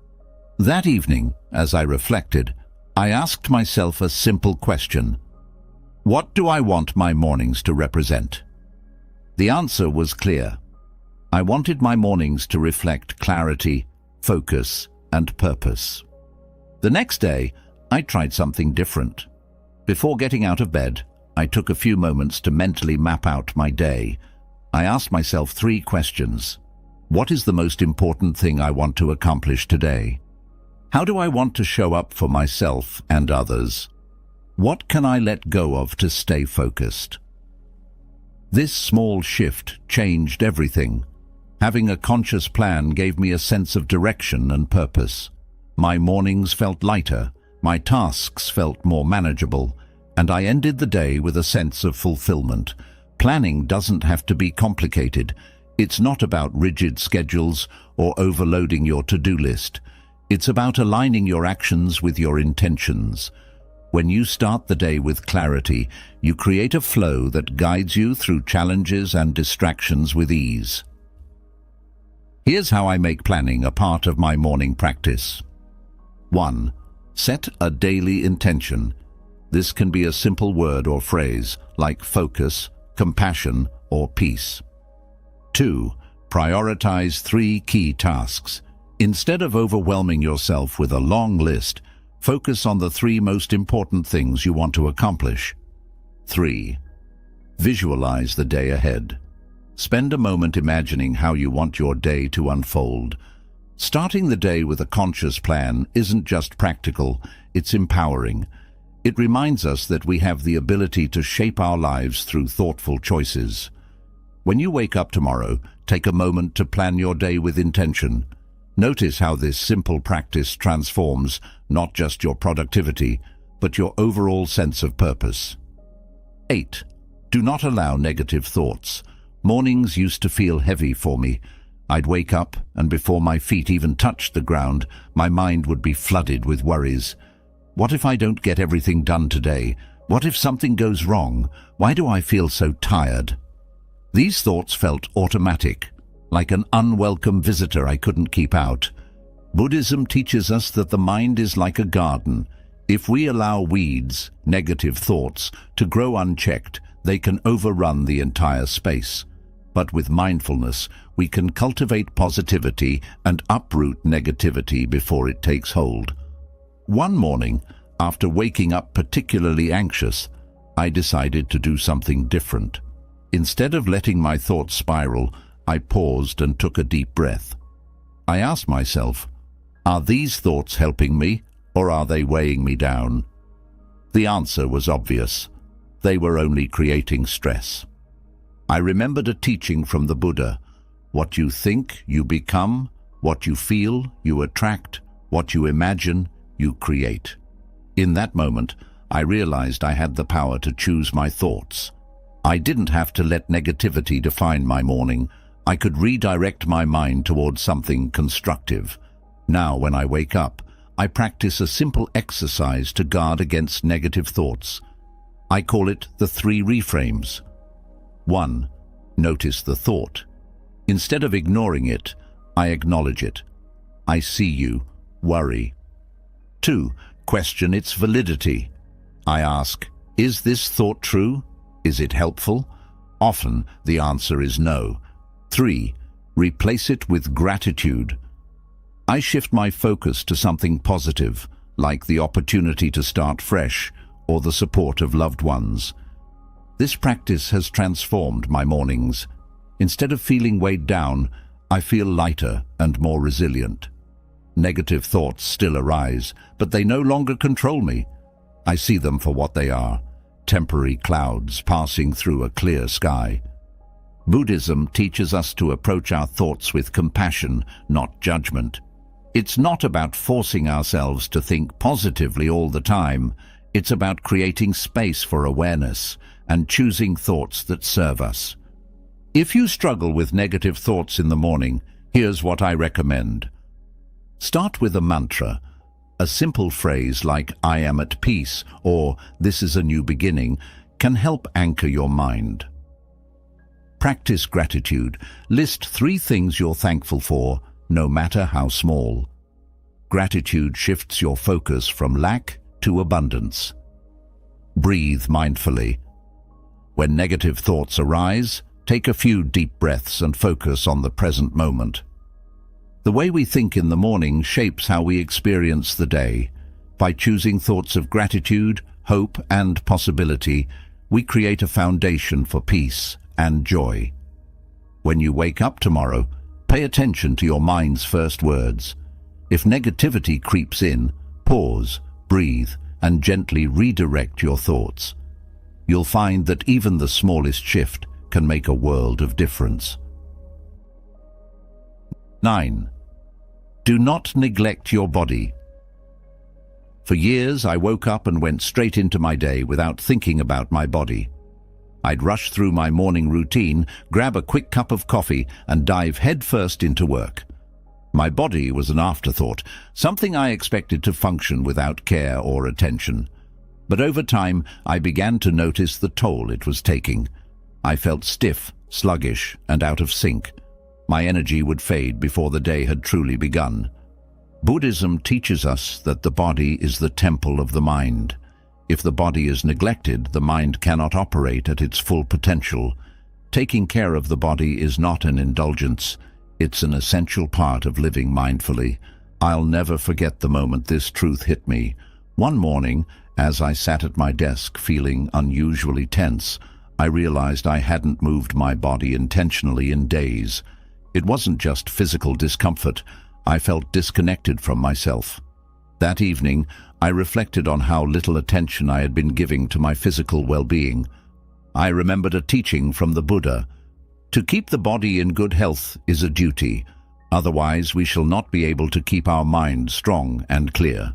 That evening, as I reflected, I asked myself a simple question. What do I want my mornings to represent? The answer was clear. I wanted my mornings to reflect clarity, focus, and purpose. The next day, I tried something different. Before getting out of bed, I took a few moments to mentally map out my day. I asked myself 3 questions. What is the most important thing I want to accomplish today? How do I want to show up for myself and others? What can I let go of to stay focused? This small shift changed everything. Having a conscious plan gave me a sense of direction and purpose. My mornings felt lighter, my tasks felt more manageable, and I ended the day with a sense of fulfillment. Planning doesn't have to be complicated. It's not about rigid schedules or overloading your to-do list. It's about aligning your actions with your intentions. When you start the day with clarity, you create a flow that guides you through challenges and distractions with ease. Here's how I make planning a part of my morning practice. 1. Set a daily intention. This can be a simple word or phrase like focus, compassion, or peace. 2. Prioritize 3 key tasks. Instead of overwhelming yourself with a long list, focus on the 3 most important things you want to accomplish. 3. Visualize the day ahead. Spend a moment imagining how you want your day to unfold. Starting the day with a conscious plan isn't just practical, it's empowering. It reminds us that we have the ability to shape our lives through thoughtful choices. When you wake up tomorrow, take a moment to plan your day with intention. Notice how this simple practice transforms not just your productivity, but your overall sense of purpose. 8. Do not allow negative thoughts. Mornings used to feel heavy for me. I'd wake up, and before my feet even touched the ground, my mind would be flooded with worries. What if I don't get everything done today? What if something goes wrong? Why do I feel so tired? These thoughts felt automatic, like an unwelcome visitor I couldn't keep out. Buddhism teaches us that the mind is like a garden. If we allow weeds, negative thoughts, to grow unchecked, they can overrun the entire space. But with mindfulness, we can cultivate positivity and uproot negativity before it takes hold. One morning, after waking up particularly anxious, I decided to do something different. Instead of letting my thoughts spiral, I paused and took a deep breath. I asked myself, are these thoughts helping me, or are they weighing me down? The answer was obvious. They were only creating stress. I remembered a teaching from the Buddha. What you think, you become. What you feel, you attract. What you imagine, you create. In that moment, I realized I had the power to choose my thoughts. I didn't have to let negativity define my morning. I could redirect my mind towards something constructive. Now, when I wake up, I practice a simple exercise to guard against negative thoughts. I call it the 3 reframes. 1. Notice the thought. Instead of ignoring it, I acknowledge it. I see you, worry. 2. Question its validity. I ask, is this thought true? Is it helpful? Often, the answer is no. 3. Replace it with gratitude. I shift my focus to something positive, like the opportunity to start fresh or the support of loved ones. This practice has transformed my mornings. Instead of feeling weighed down, I feel lighter and more resilient. Negative thoughts still arise, but they no longer control me. I see them for what they are, temporary clouds passing through a clear sky. Buddhism teaches us to approach our thoughts with compassion, not judgment. It's not about forcing ourselves to think positively all the time. It's about creating space for awareness and choosing thoughts that serve us. If you struggle with negative thoughts in the morning, here's what I recommend. Start with a mantra. A simple phrase like "I am at peace" or "This is a new beginning" can help anchor your mind. Practice gratitude. List 3 things you're thankful for, no matter how small. Gratitude shifts your focus from lack to abundance. Breathe mindfully. When negative thoughts arise, take a few deep breaths and focus on the present moment. The way we think in the morning shapes how we experience the day. By choosing thoughts of gratitude, hope, and possibility, we create a foundation for peace and joy. When you wake up tomorrow, pay attention to your mind's first words. If negativity creeps in, pause, breathe, and gently redirect your thoughts. You'll find that even the smallest shift can make a world of difference. 9. Do not neglect your body. For years, I woke up and went straight into my day without thinking about my body. I'd rush through my morning routine, grab a quick cup of coffee, and dive headfirst into work. My body was an afterthought, something I expected to function without care or attention. But over time, I began to notice the toll it was taking. I felt stiff, sluggish, and out of sync. My energy would fade before the day had truly begun. Buddhism teaches us that the body is the temple of the mind. If the body is neglected, the mind cannot operate at its full potential. Taking care of the body is not an indulgence. It's an essential part of living mindfully. I'll never forget the moment this truth hit me. One morning, as I sat at my desk feeling unusually tense, I realized I hadn't moved my body intentionally in days. It wasn't just physical discomfort. I felt disconnected from myself. That evening, I reflected on how little attention I had been giving to my physical well-being. I remembered a teaching from the Buddha. To keep the body in good health is a duty. Otherwise, we shall not be able to keep our mind strong and clear.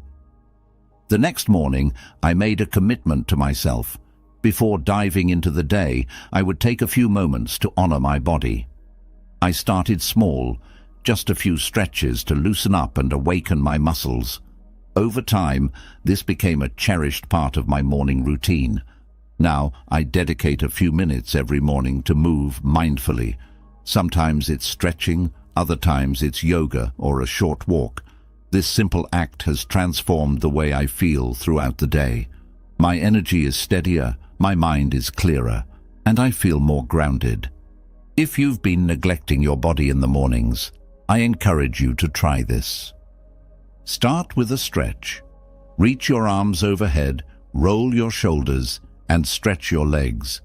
The next morning, I made a commitment to myself. Before diving into the day, I would take a few moments to honor my body. I started small, just a few stretches to loosen up and awaken my muscles. Over time, this became a cherished part of my morning routine. Now, I dedicate a few minutes every morning to move mindfully. Sometimes it's stretching, other times it's yoga or a short walk. This simple act has transformed the way I feel throughout the day. My energy is steadier, my mind is clearer, and I feel more grounded. If you've been neglecting your body in the mornings, I encourage you to try this. Start with a stretch. Reach your arms overhead, roll your shoulders, and stretch your legs.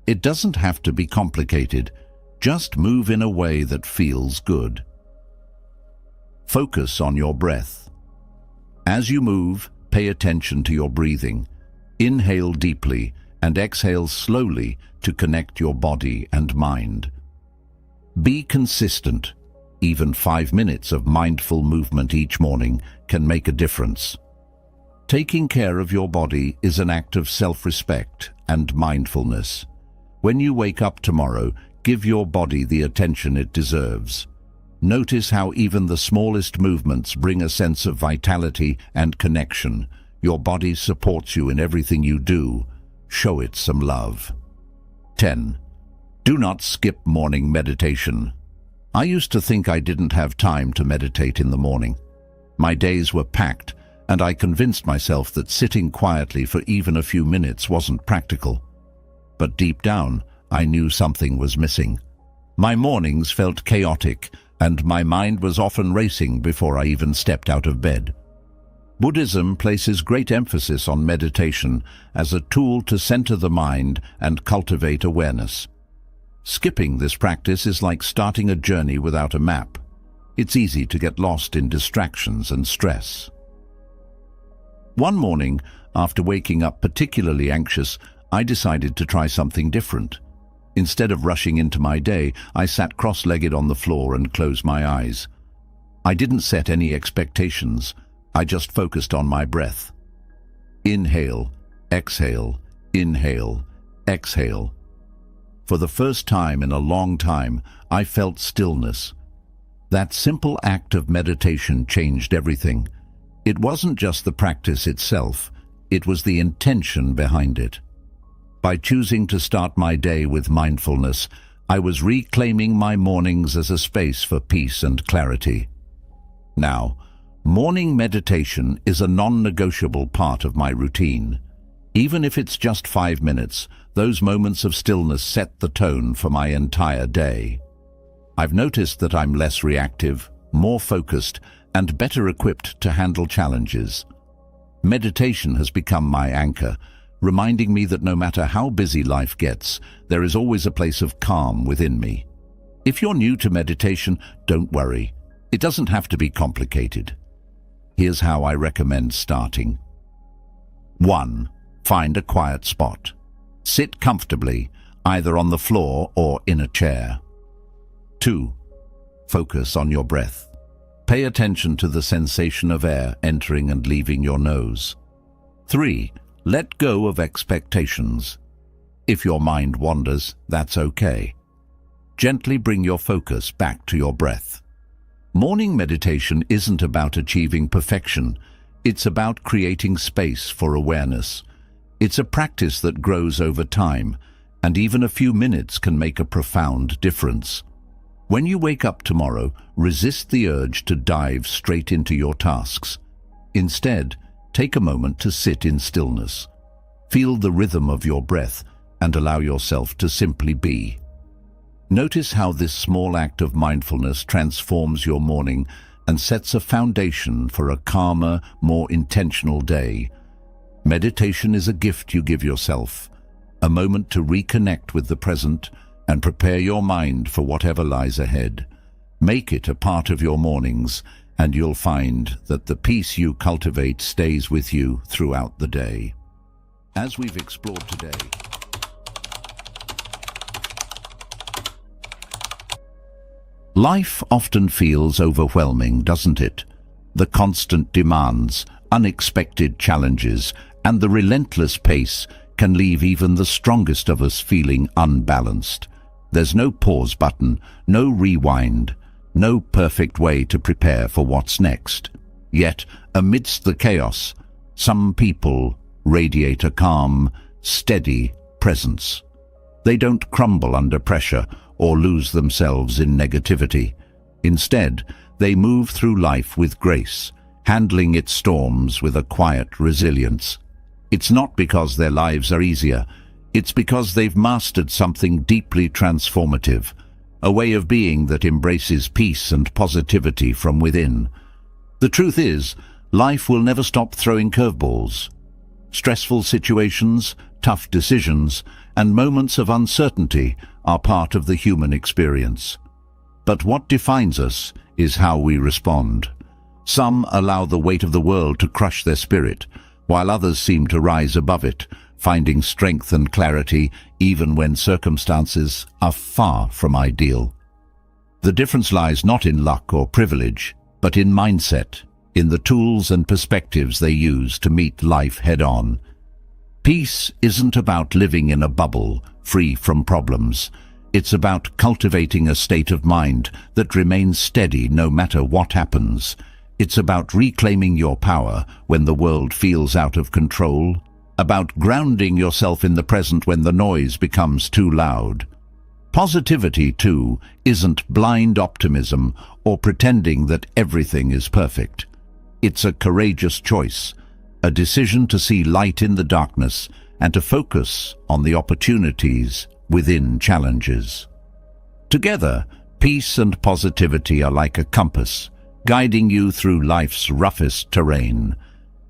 It doesn't have to be complicated. Just move in a way that feels good. Focus on your breath. As you move, pay attention to your breathing. Inhale deeply and exhale slowly to connect your body and mind. Be consistent. Even 5 minutes of mindful movement each morning can make a difference. Taking care of your body is an act of self-respect and mindfulness. When you wake up tomorrow, give your body the attention it deserves. Notice how even the smallest movements bring a sense of vitality and connection. Your body supports you in everything you do. Show it some love. 10. Do not skip morning meditation. I used to think I didn't have time to meditate in the morning. My days were packed, and I convinced myself that sitting quietly for even a few minutes wasn't practical. But deep down, I knew something was missing. My mornings felt chaotic, and my mind was often racing before I even stepped out of bed. Buddhism places great emphasis on meditation as a tool to center the mind and cultivate awareness. Skipping this practice is like starting a journey without a map. It's easy to get lost in distractions and stress. One morning, after waking up particularly anxious, I decided to try something different. Instead of rushing into my day, I sat cross-legged on the floor and closed my eyes. I didn't set any expectations. I just focused on my breath. Inhale, exhale, inhale, exhale. For the first time in a long time, I felt stillness. That simple act of meditation changed everything. It wasn't just the practice itself, it was the intention behind it. By choosing to start my day with mindfulness, I was reclaiming my mornings as a space for peace and clarity. Now, morning meditation is a non-negotiable part of my routine. Even if it's just 5 minutes, those moments of stillness set the tone for my entire day. I've noticed that I'm less reactive, more focused, and better equipped to handle challenges. Meditation has become my anchor, reminding me that no matter how busy life gets, there is always a place of calm within me. If you're new to meditation, don't worry. It doesn't have to be complicated. Here's how I recommend starting. 1. Find a quiet spot. Sit comfortably, either on the floor or in a chair. 2. Focus on your breath. Pay attention to the sensation of air entering and leaving your nose. 3. Let go of expectations. If your mind wanders, that's okay. Gently bring your focus back to your breath. Morning meditation isn't about achieving perfection. It's about creating space for awareness. It's a practice that grows over time, and even a few minutes can make a profound difference. When you wake up tomorrow, resist the urge to dive straight into your tasks. Instead, take a moment to sit in stillness. Feel the rhythm of your breath and allow yourself to simply be. Notice how this small act of mindfulness transforms your morning and sets a foundation for a calmer, more intentional day. Meditation is a gift you give yourself, a moment to reconnect with the present and prepare your mind for whatever lies ahead. Make it a part of your mornings, and you'll find that the peace you cultivate stays with you throughout the day. As we've explored today, life often feels overwhelming, doesn't it? The constant demands, unexpected challenges, and the relentless pace can leave even the strongest of us feeling unbalanced. There's no pause button, no rewind, no perfect way to prepare for what's next. Yet, amidst the chaos, some people radiate a calm, steady presence. They don't crumble under pressure or lose themselves in negativity. Instead, they move through life with grace, handling its storms with a quiet resilience. It's not because their lives are easier, it's because they've mastered something deeply transformative, a way of being that embraces peace and positivity from within. The truth is, life will never stop throwing curveballs. Stressful situations, tough decisions, and moments of uncertainty are part of the human experience. But what defines us is how we respond. Some allow the weight of the world to crush their spirit, while others seem to rise above it, finding strength and clarity even when circumstances are far from ideal. The difference lies not in luck or privilege, but in mindset, in the tools and perspectives they use to meet life head-on. Peace isn't about living in a bubble, free from problems. It's about cultivating a state of mind that remains steady no matter what happens. It's about reclaiming your power when the world feels out of control, about grounding yourself in the present when the noise becomes too loud. Positivity, too, isn't blind optimism or pretending that everything is perfect. It's a courageous choice, a decision to see light in the darkness and to focus on the opportunities within challenges. Together, peace and positivity are like a compass, guiding you through life's roughest terrain.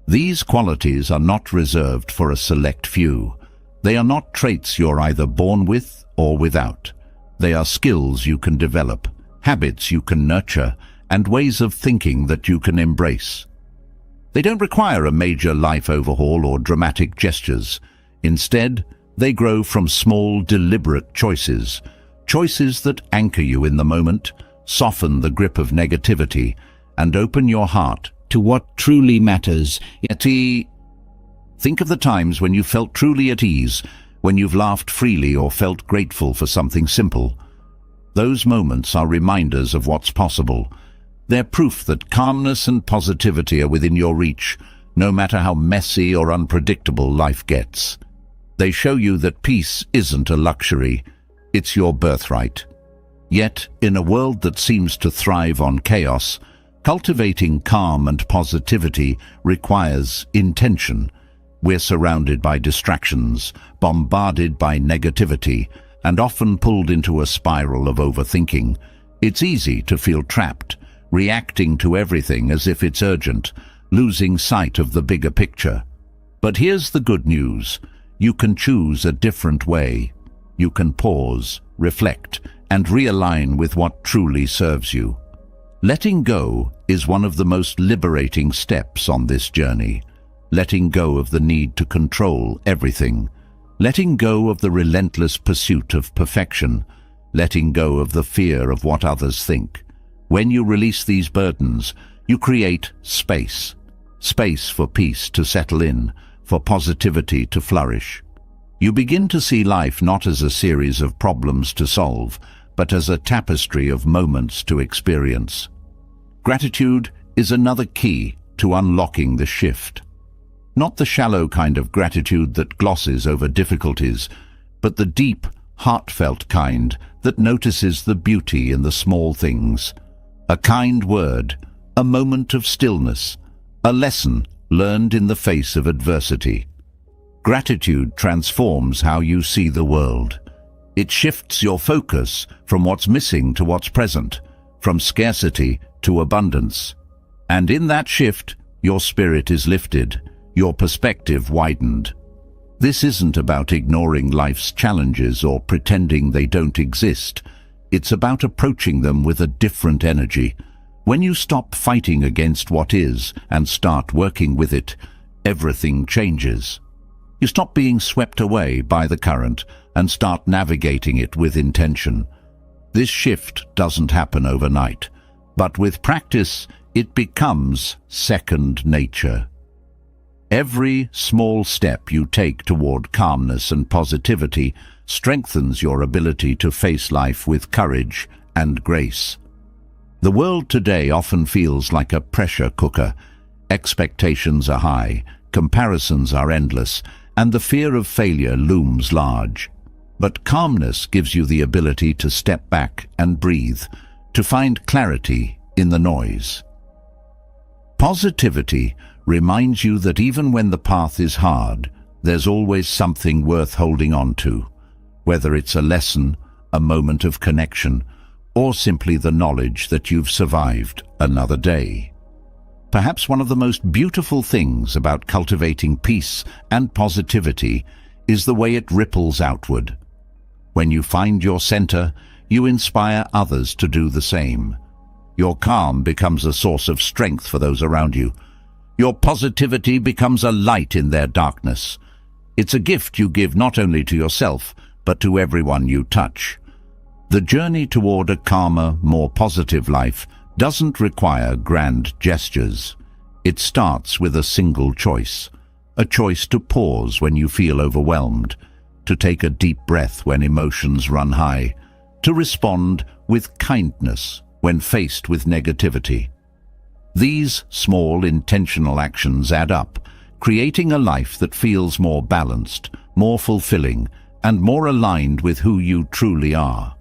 These qualities are not reserved for a select few. They are not traits you're either born with or without. They are skills you can develop, habits you can nurture, and ways of thinking that you can embrace. They don't require a major life overhaul or dramatic gestures. Instead, they grow from small, deliberate choices, choices that anchor you in the moment, soften the grip of negativity, and open your heart to what truly matters. Think of the times when you felt truly at ease, when you've laughed freely or felt grateful for something simple. Those moments are reminders of what's possible. They're proof that calmness and positivity are within your reach, no matter how messy or unpredictable life gets. They show you that peace isn't a luxury, it's your birthright. Yet, in a world that seems to thrive on chaos, cultivating calm and positivity requires intention. We're surrounded by distractions, bombarded by negativity, and often pulled into a spiral of overthinking. It's easy to feel trapped, reacting to everything as if it's urgent, losing sight of the bigger picture. But here's the good news. You can choose a different way. You can pause, reflect, and realign with what truly serves you. Letting go is one of the most liberating steps on this journey. Letting go of the need to control everything. Letting go of the relentless pursuit of perfection. Letting go of the fear of what others think. When you release these burdens, you create space. Space for peace to settle in, for positivity to flourish. You begin to see life not as a series of problems to solve, but as a tapestry of moments to experience. Gratitude is another key to unlocking the shift. Not the shallow kind of gratitude that glosses over difficulties, but the deep, heartfelt kind that notices the beauty in the small things. A kind word, a moment of stillness, a lesson learned in the face of adversity. Gratitude transforms how you see the world. It shifts your focus from what's missing to what's present, from scarcity to abundance. And in that shift, your spirit is lifted, your perspective widened. This isn't about ignoring life's challenges or pretending they don't exist. It's about approaching them with a different energy. When you stop fighting against what is and start working with it, everything changes. You stop being swept away by the current and start navigating it with intention. This shift doesn't happen overnight, but with practice, it becomes second nature. Every small step you take toward calmness and positivity strengthens your ability to face life with courage and grace. The world today often feels like a pressure cooker. Expectations are high, comparisons are endless, and the fear of failure looms large. But calmness gives you the ability to step back and breathe, to find clarity in the noise. Positivity reminds you that even when the path is hard, there's always something worth holding on to, whether it's a lesson, a moment of connection, or simply the knowledge that you've survived another day. Perhaps one of the most beautiful things about cultivating peace and positivity is the way it ripples outward. When you find your center, you inspire others to do the same. Your calm becomes a source of strength for those around you. Your positivity becomes a light in their darkness. It's a gift you give not only to yourself, but to everyone you touch. The journey toward a calmer, more positive life doesn't require grand gestures. It starts with a single choice. A choice to pause when you feel overwhelmed, to take a deep breath when emotions run high, to respond with kindness when faced with negativity. These small, intentional actions add up, creating a life that feels more balanced, more fulfilling, and more aligned with who you truly are.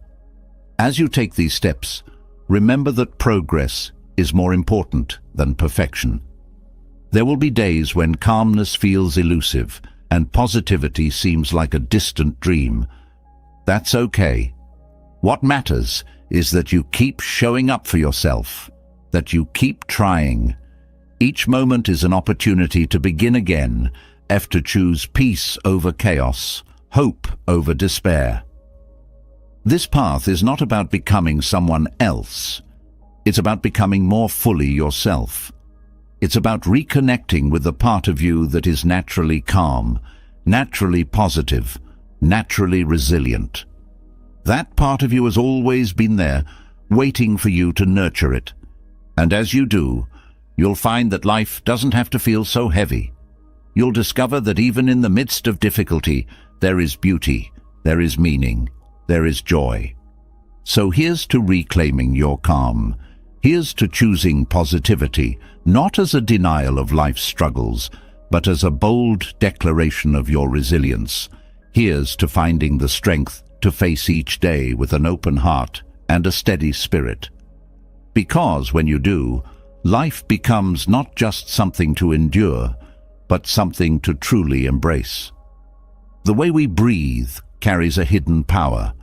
As you take these steps, remember that progress is more important than perfection. There will be days when calmness feels elusive and positivity seems like a distant dream. That's okay. What matters is that you keep showing up for yourself, that you keep trying. Each moment is an opportunity to begin again, to choose peace over chaos, hope over despair. This path is not about becoming someone else. It's about becoming more fully yourself. It's about reconnecting with the part of you that is naturally calm, naturally positive, naturally resilient. That part of you has always been there, waiting for you to nurture it. And as you do, you'll find that life doesn't have to feel so heavy. You'll discover that even in the midst of difficulty, there is beauty, there is meaning, there is joy. So here's to reclaiming your calm. Here's to choosing positivity, not as a denial of life's struggles, but as a bold declaration of your resilience. Here's to finding the strength to face each day with an open heart and a steady spirit. Because when you do, life becomes not just something to endure, but something to truly embrace. The way we breathe carries a hidden power,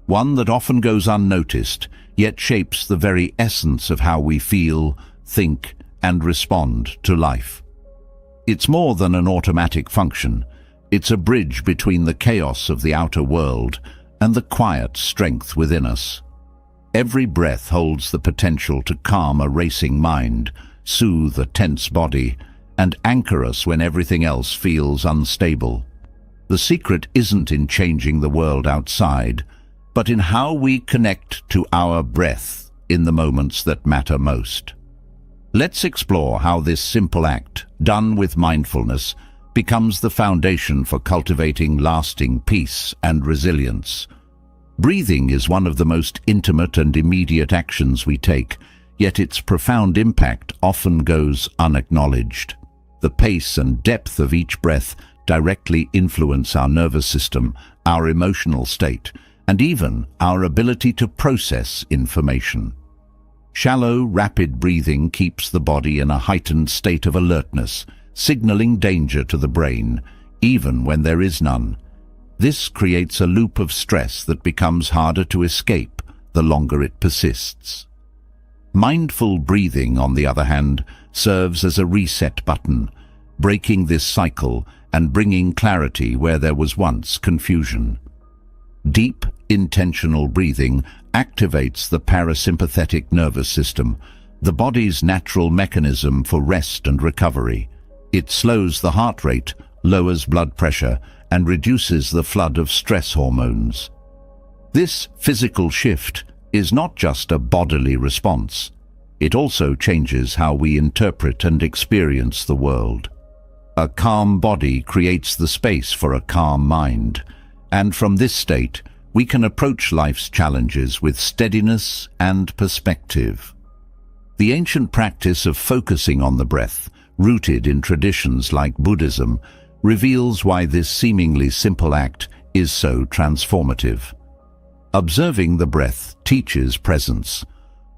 one that often goes unnoticed, yet shapes the very essence of how we feel, think, and respond to life. It's more than an automatic function. It's a bridge between the chaos of the outer world and the quiet strength within us. Every breath holds the potential to calm a racing mind, soothe a tense body, and anchor us when everything else feels unstable. The secret isn't in changing the world outside, but in how we connect to our breath in the moments that matter most. Let's explore how this simple act, done with mindfulness, becomes the foundation for cultivating lasting peace and resilience. Breathing is one of the most intimate and immediate actions we take, yet its profound impact often goes unacknowledged. The pace and depth of each breath directly influence our nervous system, our emotional state, and even our ability to process information. Shallow, rapid breathing keeps the body in a heightened state of alertness, signaling danger to the brain, even when there is none. This creates a loop of stress that becomes harder to escape the longer it persists. Mindful breathing, on the other hand, serves as a reset button, breaking this cycle and bringing clarity where there was once confusion. Deep, intentional breathing activates the parasympathetic nervous system, the body's natural mechanism for rest and recovery. It slows the heart rate, lowers blood pressure, and reduces the flood of stress hormones. This physical shift is not just a bodily response. It also changes how we interpret and experience the world. A calm body creates the space for a calm mind, and from this state, we can approach life's challenges with steadiness and perspective. The ancient practice of focusing on the breath, rooted in traditions like Buddhism, reveals why this seemingly simple act is so transformative. Observing the breath teaches presence.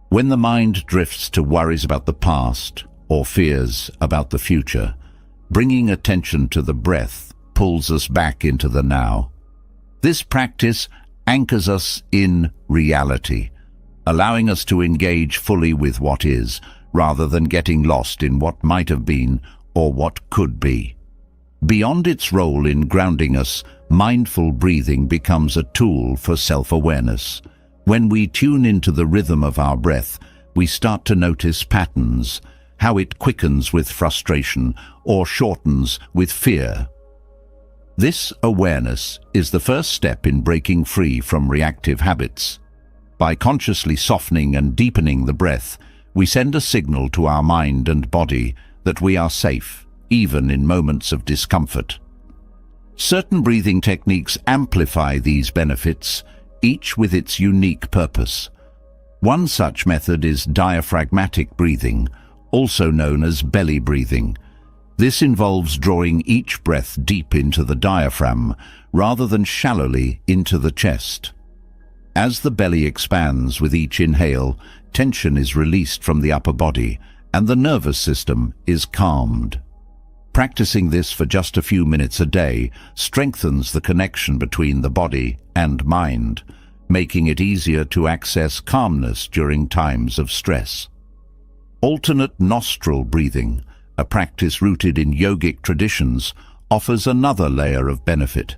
When the mind drifts to worries about the past or fears about the future, bringing attention to the breath pulls us back into the now. This practice anchors us in reality, allowing us to engage fully with what is, rather than getting lost in what might have been or what could be. Beyond its role in grounding us, mindful breathing becomes a tool for self-awareness. When we tune into the rhythm of our breath, we start to notice patterns, how it quickens with frustration or shortens with fear. This awareness is the first step in breaking free from reactive habits. By consciously softening and deepening the breath, we send a signal to our mind and body that we are safe, even in moments of discomfort. Certain breathing techniques amplify these benefits, each with its unique purpose. One such method is diaphragmatic breathing, also known as belly breathing. This involves drawing each breath deep into the diaphragm, rather than shallowly into the chest. As the belly expands with each inhale, tension is released from the upper body, and the nervous system is calmed. Practicing this for just a few minutes a day strengthens the connection between the body and mind, making it easier to access calmness during times of stress. Alternate nostril breathing, a practice rooted in yogic traditions, offers another layer of benefit.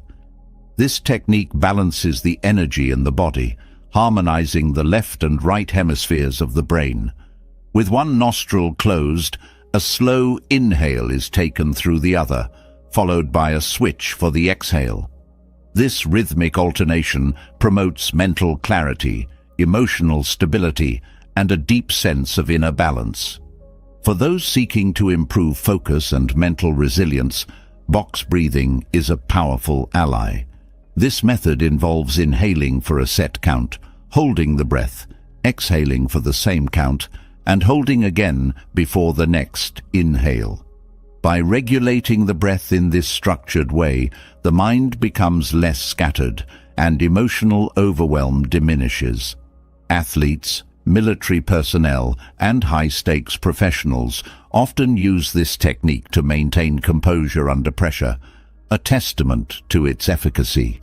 This technique balances the energy in the body, harmonizing the left and right hemispheres of the brain. With one nostril closed, a slow inhale is taken through the other, followed by a switch for the exhale. This rhythmic alternation promotes mental clarity, emotional stability, and a deep sense of inner balance. For those seeking to improve focus and mental resilience, box breathing is a powerful ally. This method involves inhaling for a set count, holding the breath, exhaling for the same count, and holding again before the next inhale. By regulating the breath in this structured way, the mind becomes less scattered and emotional overwhelm diminishes. Athletes, military personnel, and high-stakes professionals often use this technique to maintain composure under pressure, a testament to its efficacy.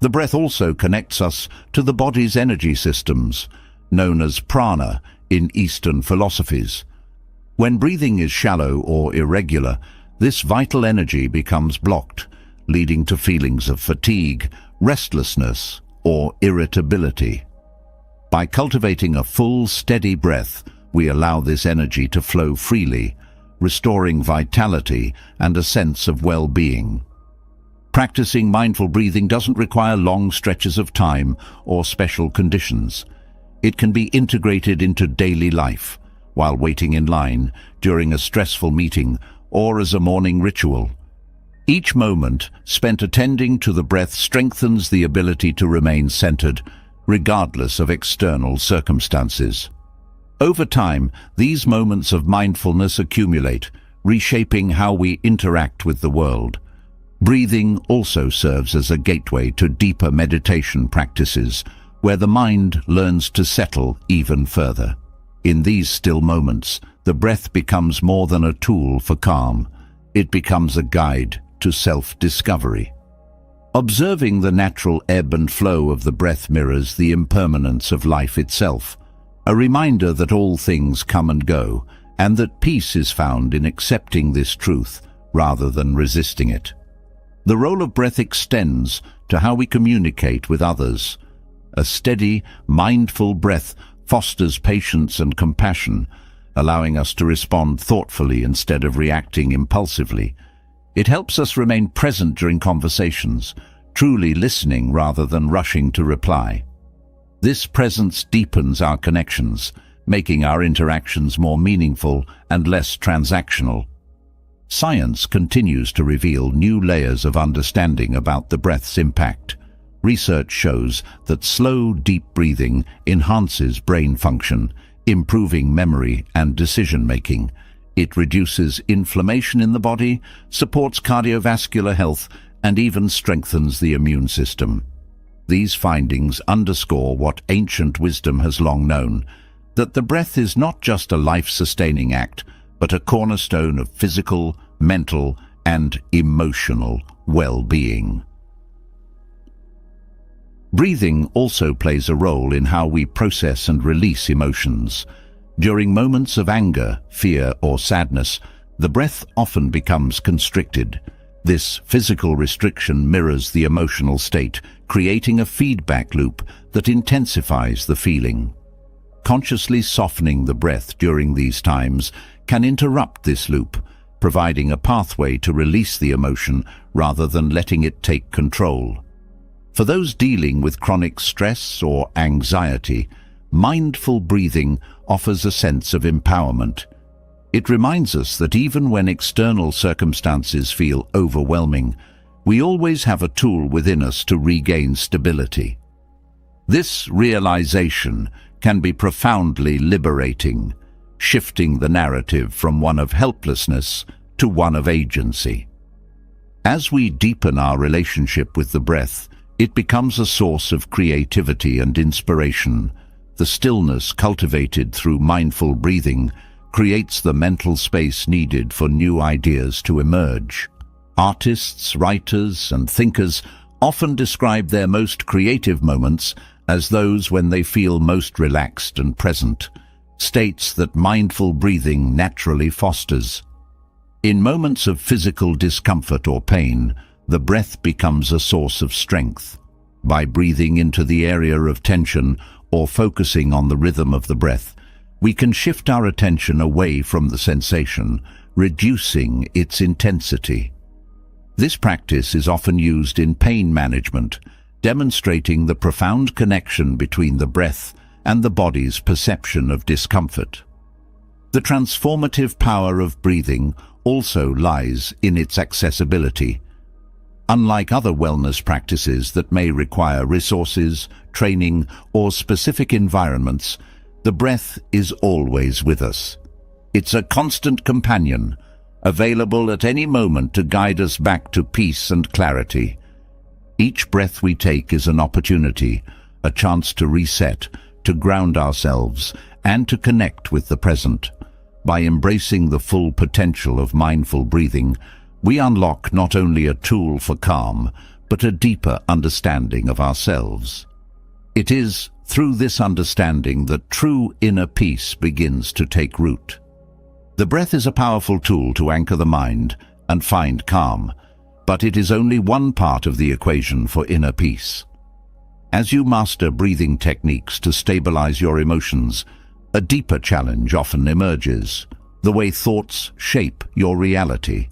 The breath also connects us to the body's energy systems, known as prana in Eastern philosophies. When breathing is shallow or irregular, this vital energy becomes blocked, leading to feelings of fatigue, restlessness, or irritability. By cultivating a full, steady breath, we allow this energy to flow freely, restoring vitality and a sense of well-being. Practicing mindful breathing doesn't require long stretches of time or special conditions. It can be integrated into daily life, while waiting in line, during a stressful meeting, or as a morning ritual. Each moment spent attending to the breath strengthens the ability to remain centered, regardless of external circumstances. Over time, these moments of mindfulness accumulate, reshaping how we interact with the world. Breathing also serves as a gateway to deeper meditation practices, where the mind learns to settle even further. In these still moments, the breath becomes more than a tool for calm. It becomes a guide to self-discovery. Observing the natural ebb and flow of the breath mirrors the impermanence of life itself, a reminder that all things come and go, and that peace is found in accepting this truth rather than resisting it. The role of breath extends to how we communicate with others. A steady, mindful breath fosters patience and compassion, allowing us to respond thoughtfully instead of reacting impulsively. It helps us remain present during conversations, truly listening rather than rushing to reply. This presence deepens our connections, making our interactions more meaningful and less transactional. Science continues to reveal new layers of understanding about the breath's impact. Research shows that slow, deep breathing enhances brain function, improving memory and decision-making. It reduces inflammation in the body, supports cardiovascular health, and even strengthens the immune system. These findings underscore what ancient wisdom has long known, that the breath is not just a life-sustaining act, but a cornerstone of physical, mental, and emotional well-being. Breathing also plays a role in how we process and release emotions. During moments of anger, fear, or sadness, the breath often becomes constricted. This physical restriction mirrors the emotional state, creating a feedback loop that intensifies the feeling. Consciously softening the breath during these times can interrupt this loop, providing a pathway to release the emotion rather than letting it take control. For those dealing with chronic stress or anxiety, mindful breathing offers a sense of empowerment. It reminds us that even when external circumstances feel overwhelming, we always have a tool within us to regain stability. This realization can be profoundly liberating, shifting the narrative from one of helplessness to one of agency. As we deepen our relationship with the breath, it becomes a source of creativity and inspiration. The stillness cultivated through mindful breathing creates the mental space needed for new ideas to emerge. Artists, writers, and thinkers often describe their most creative moments as those when they feel most relaxed and present, states that mindful breathing naturally fosters. In moments of physical discomfort or pain, the breath becomes a source of strength. By breathing into the area of tension or focusing on the rhythm of the breath, we can shift our attention away from the sensation, reducing its intensity. This practice is often used in pain management, demonstrating the profound connection between the breath and the body's perception of discomfort. The transformative power of breathing also lies in its accessibility. Unlike other wellness practices that may require resources, training, or specific environments, the breath is always with us. It's a constant companion, available at any moment to guide us back to peace and clarity. Each breath we take is an opportunity, a chance to reset, to ground ourselves, and to connect with the present. By embracing the full potential of mindful breathing, we unlock not only a tool for calm, but a deeper understanding of ourselves. It is through this understanding that true inner peace begins to take root. The breath is a powerful tool to anchor the mind and find calm, but it is only one part of the equation for inner peace. As you master breathing techniques to stabilize your emotions, a deeper challenge often emerges: the way thoughts shape your reality.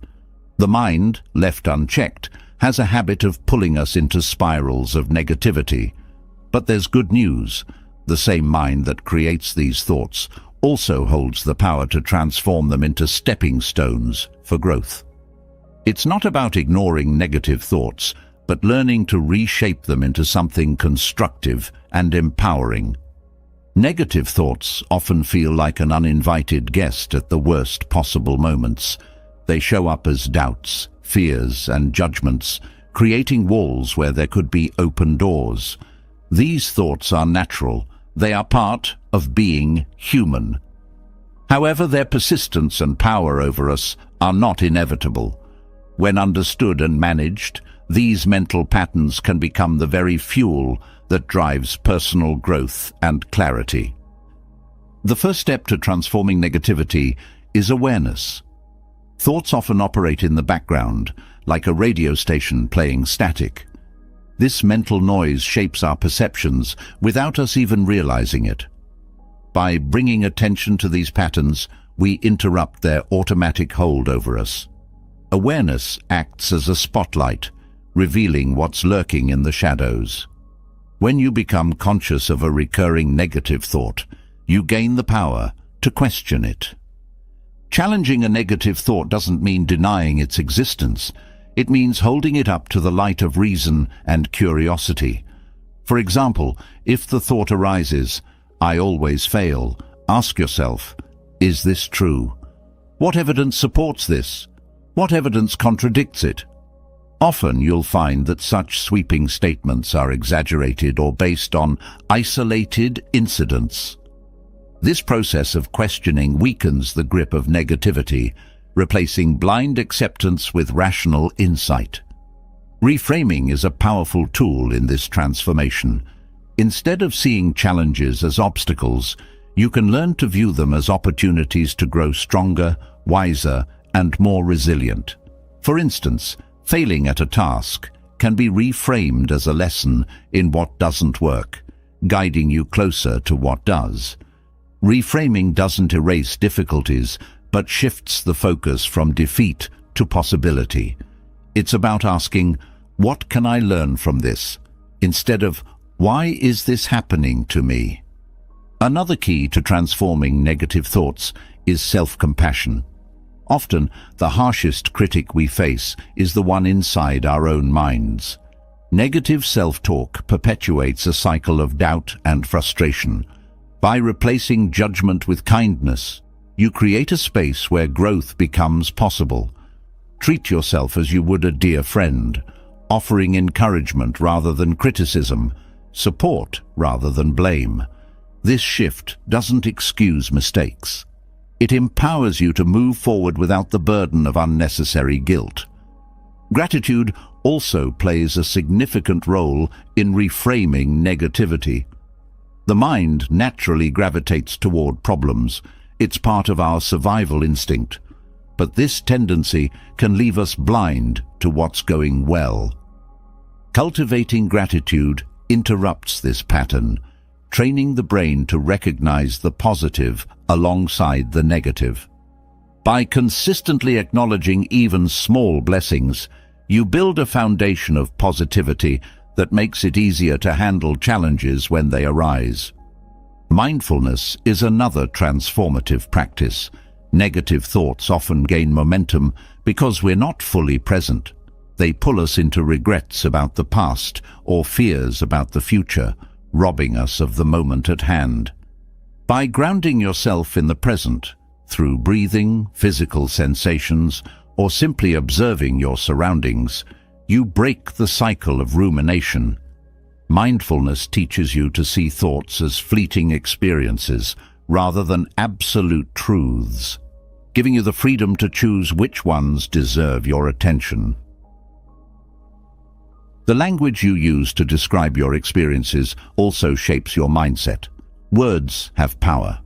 The mind, left unchecked, has a habit of pulling us into spirals of negativity. But there's good news. The same mind that creates these thoughts also holds the power to transform them into stepping stones for growth. It's not about ignoring negative thoughts, but learning to reshape them into something constructive and empowering. Negative thoughts often feel like an uninvited guest at the worst possible moments. They show up as doubts, fears, and judgments, creating walls where there could be open doors. These thoughts are natural. They are part of being human. However, their persistence and power over us are not inevitable. When understood and managed, these mental patterns can become the very fuel that drives personal growth and clarity. The first step to transforming negativity is awareness. Thoughts often operate in the background, like a radio station playing static. This mental noise shapes our perceptions without us even realizing it. By bringing attention to these patterns, we interrupt their automatic hold over us. Awareness acts as a spotlight, revealing what's lurking in the shadows. When you become conscious of a recurring negative thought, you gain the power to question it. Challenging a negative thought doesn't mean denying its existence. It means holding it up to the light of reason and curiosity. For example, if the thought arises, "I always fail," ask yourself, is this true? What evidence supports this? What evidence contradicts it? Often you'll find that such sweeping statements are exaggerated or based on isolated incidents. This process of questioning weakens the grip of negativity, replacing blind acceptance with rational insight. Reframing is a powerful tool in this transformation. Instead of seeing challenges as obstacles, you can learn to view them as opportunities to grow stronger, wiser, and more resilient. For instance, failing at a task can be reframed as a lesson in what doesn't work, guiding you closer to what does. Reframing doesn't erase difficulties, but shifts the focus from defeat to possibility. It's about asking, what can I learn from this? Instead of, why is this happening to me? Another key to transforming negative thoughts is self-compassion. Often, the harshest critic we face is the one inside our own minds. Negative self-talk perpetuates a cycle of doubt and frustration. By replacing judgment with kindness, you create a space where growth becomes possible. Treat yourself as you would a dear friend, offering encouragement rather than criticism, support rather than blame. This shift doesn't excuse mistakes. It empowers you to move forward without the burden of unnecessary guilt. Gratitude also plays a significant role in reframing negativity. The mind naturally gravitates toward problems. It's part of our survival instinct. But this tendency can leave us blind to what's going well. Cultivating gratitude interrupts this pattern, training the brain to recognize the positive alongside the negative. By consistently acknowledging even small blessings, you build a foundation of positivity that makes it easier to handle challenges when they arise. Mindfulness is another transformative practice. Negative thoughts often gain momentum because we're not fully present. They pull us into regrets about the past or fears about the future, robbing us of the moment at hand. By grounding yourself in the present, through breathing, physical sensations, or simply observing your surroundings, you break the cycle of rumination. Mindfulness teaches you to see thoughts as fleeting experiences rather than absolute truths, giving you the freedom to choose which ones deserve your attention. The language you use to describe your experiences also shapes your mindset. Words have power.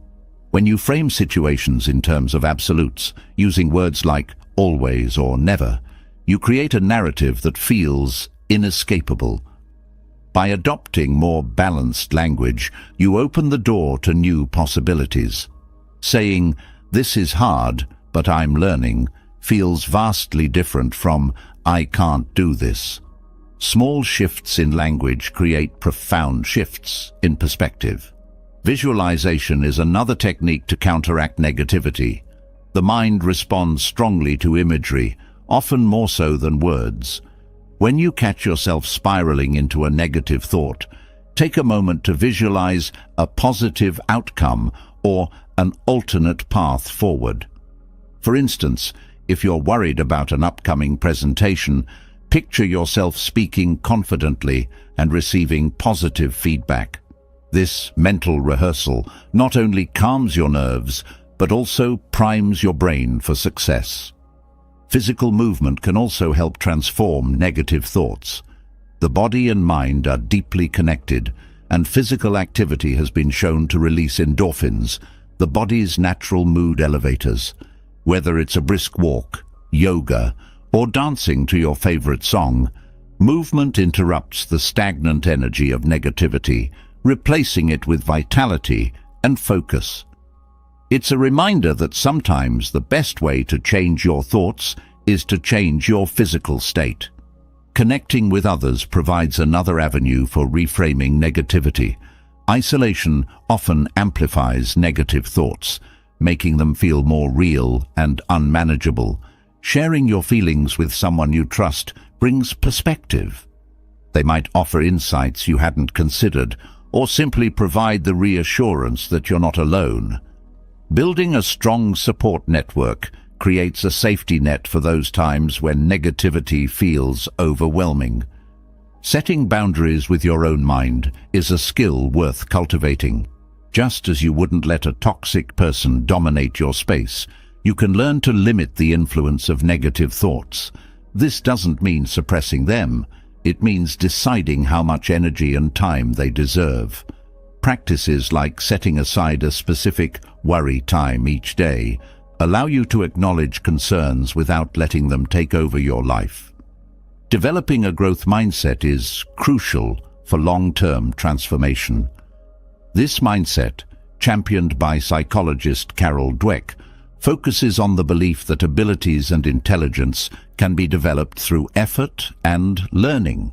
When you frame situations in terms of absolutes, using words like always or never, you create a narrative that feels inescapable. By adopting more balanced language, you open the door to new possibilities. Saying, "This is hard, but I'm learning," feels vastly different from, "I can't do this." Small shifts in language create profound shifts in perspective. Visualization is another technique to counteract negativity. The mind responds strongly to imagery, often more so than words. When you catch yourself spiraling into a negative thought, take a moment to visualize a positive outcome or an alternate path forward. For instance, if you're worried about an upcoming presentation, picture yourself speaking confidently and receiving positive feedback. This mental rehearsal not only calms your nerves, but also primes your brain for success. Physical movement can also help transform negative thoughts. The body and mind are deeply connected, and physical activity has been shown to release endorphins, the body's natural mood elevators. Whether it's a brisk walk, yoga, or dancing to your favorite song, movement interrupts the stagnant energy of negativity, replacing it with vitality and focus. It's a reminder that sometimes the best way to change your thoughts is to change your physical state. Connecting with others provides another avenue for reframing negativity. Isolation often amplifies negative thoughts, making them feel more real and unmanageable. Sharing your feelings with someone you trust brings perspective. They might offer insights you hadn't considered, or simply provide the reassurance that you're not alone. Building a strong support network creates a safety net for those times when negativity feels overwhelming. Setting boundaries with your own mind is a skill worth cultivating. Just as you wouldn't let a toxic person dominate your space, you can learn to limit the influence of negative thoughts. This doesn't mean suppressing them. It means deciding how much energy and time they deserve. Practices like setting aside a specific worry time each day allow you to acknowledge concerns without letting them take over your life. Developing a growth mindset is crucial for long-term transformation. This mindset, championed by psychologist Carol Dweck, focuses on the belief that abilities and intelligence can be developed through effort and learning.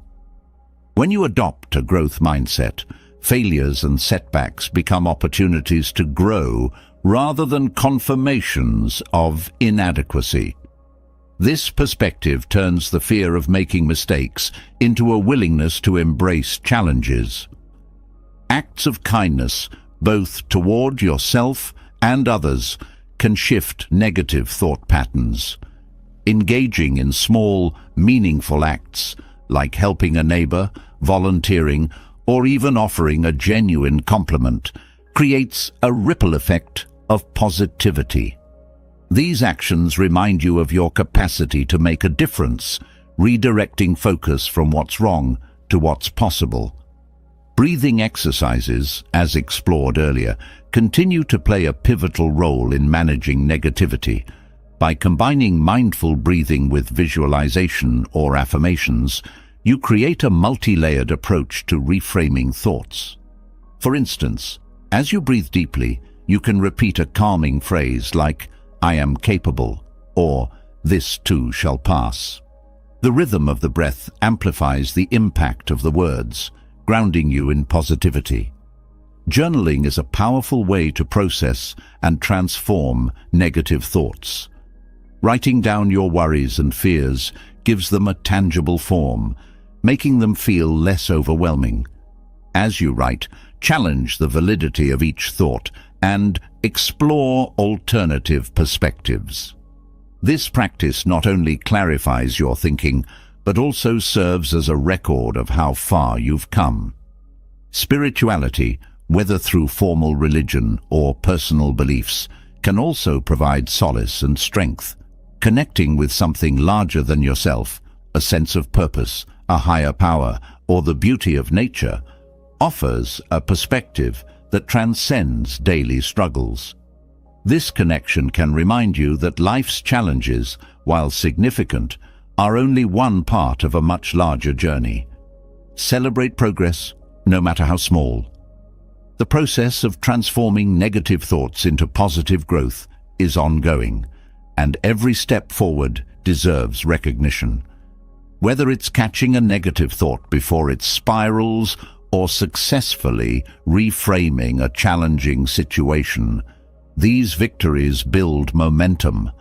When you adopt a growth mindset, failures and setbacks become opportunities to grow rather than confirmations of inadequacy. This perspective turns the fear of making mistakes into a willingness to embrace challenges. Acts of kindness, both toward yourself and others, can shift negative thought patterns. Engaging in small, meaningful acts, like helping a neighbor, volunteering, or even offering a genuine compliment, creates a ripple effect of positivity. These actions remind you of your capacity to make a difference, redirecting focus from what's wrong to what's possible. Breathing exercises, as explored earlier, continue to play a pivotal role in managing negativity. By combining mindful breathing with visualization or affirmations, you create a multi-layered approach to reframing thoughts. For instance, as you breathe deeply, you can repeat a calming phrase like, "I am capable," or "This too shall pass." The rhythm of the breath amplifies the impact of the words, grounding you in positivity. Journaling is a powerful way to process and transform negative thoughts. Writing down your worries and fears gives them a tangible form, making them feel less overwhelming. As you write, challenge the validity of each thought and explore alternative perspectives. This practice not only clarifies your thinking, but also serves as a record of how far you've come. Spirituality, whether through formal religion or personal beliefs, can also provide solace and strength. Connecting with something larger than yourself, a sense of purpose, a higher power, or the beauty of nature, offers a perspective that transcends daily struggles. This connection can remind you that life's challenges, while significant, are only one part of a much larger journey. Celebrate progress, no matter how small. The process of transforming negative thoughts into positive growth is ongoing, and every step forward deserves recognition. Whether it's catching a negative thought before it spirals or successfully reframing a challenging situation, these victories build momentum.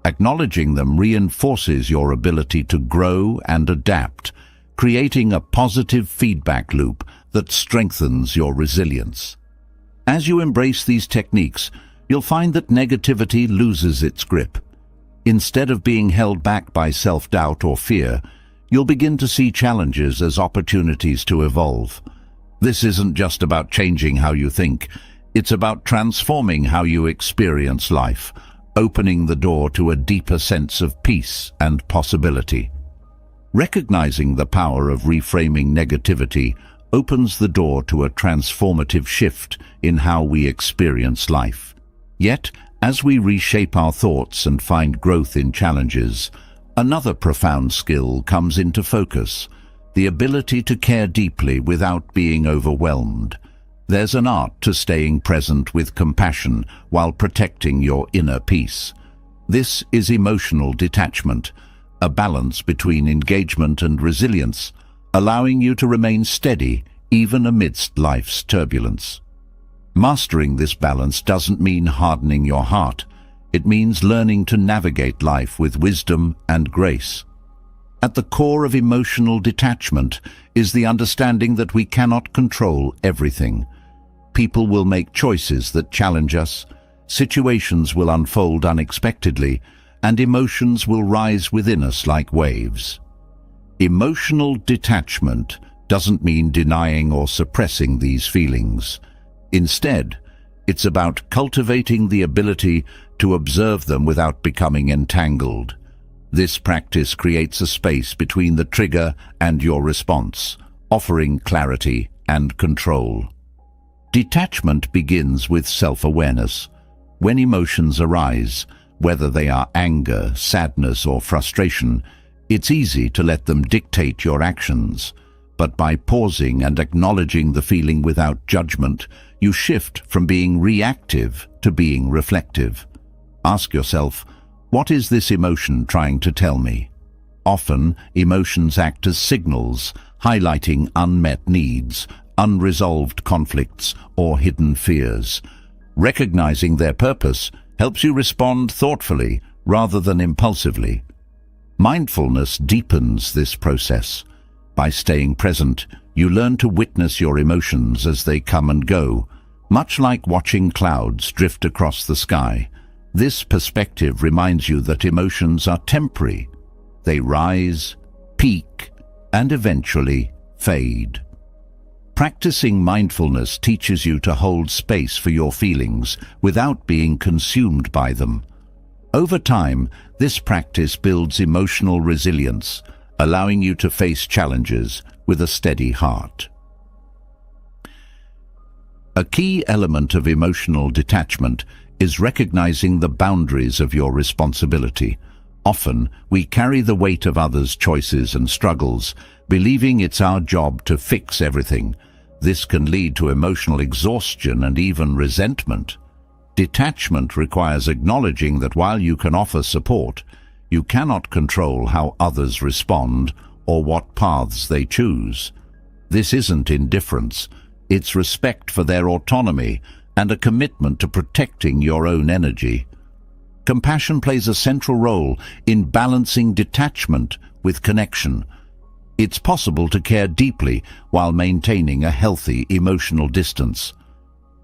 Acknowledging them reinforces your ability to grow and adapt, creating a positive feedback loop that strengthens your resilience. As you embrace these techniques, you'll find that negativity loses its grip. Instead of being held back by self-doubt or fear, you'll begin to see challenges as opportunities to evolve. This isn't just about changing how you think, it's about transforming how you experience life, opening the door to a deeper sense of peace and possibility. Recognizing the power of reframing negativity opens the door to a transformative shift in how we experience life. Yet, as we reshape our thoughts and find growth in challenges, another profound skill comes into focus: the ability to care deeply without being overwhelmed. There's an art to staying present with compassion while protecting your inner peace. This is emotional detachment, a balance between engagement and resilience, allowing you to remain steady even amidst life's turbulence. Mastering this balance doesn't mean hardening your heart. It means learning to navigate life with wisdom and grace. At the core of emotional detachment is the understanding that we cannot control everything. People will make choices that challenge us, situations will unfold unexpectedly, and emotions will rise within us like waves. Emotional detachment doesn't mean denying or suppressing these feelings. Instead, it's about cultivating the ability to observe them without becoming entangled. This practice creates a space between the trigger and your response, offering clarity and control. Detachment begins with self-awareness. When emotions arise, whether they are anger, sadness, or frustration, it's easy to let them dictate your actions. But by pausing and acknowledging the feeling without judgment, you shift from being reactive to being reflective. Ask yourself, what is this emotion trying to tell me? Often, emotions act as signals, highlighting unmet needs, unresolved conflicts, or hidden fears. Recognizing their purpose helps you respond thoughtfully rather than impulsively. Mindfulness deepens this process. By staying present, you learn to witness your emotions as they come and go, much like watching clouds drift across the sky. This perspective reminds you that emotions are temporary. They rise, peak, and eventually fade. Practicing mindfulness teaches you to hold space for your feelings without being consumed by them. Over time, this practice builds emotional resilience, allowing you to face challenges with a steady heart. A key element of emotional detachment is recognizing the boundaries of your responsibility. Often, we carry the weight of others' choices and struggles, believing it's our job to fix everything. This can lead to emotional exhaustion and even resentment. Detachment requires acknowledging that while you can offer support, you cannot control how others respond or what paths they choose. This isn't indifference, it's respect for their autonomy and a commitment to protecting your own energy. Compassion plays a central role in balancing detachment with connection. It's possible to care deeply while maintaining a healthy emotional distance.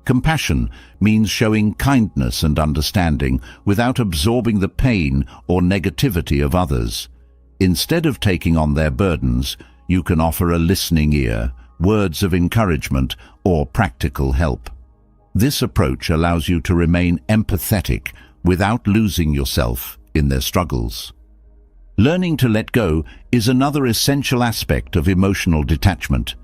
Compassion means showing kindness and understanding without absorbing the pain or negativity of others. Instead of taking on their burdens, you can offer a listening ear, words of encouragement, or practical help. This approach allows you to remain empathetic without losing yourself in their struggles. Learning to let go is another essential aspect of emotional detachment.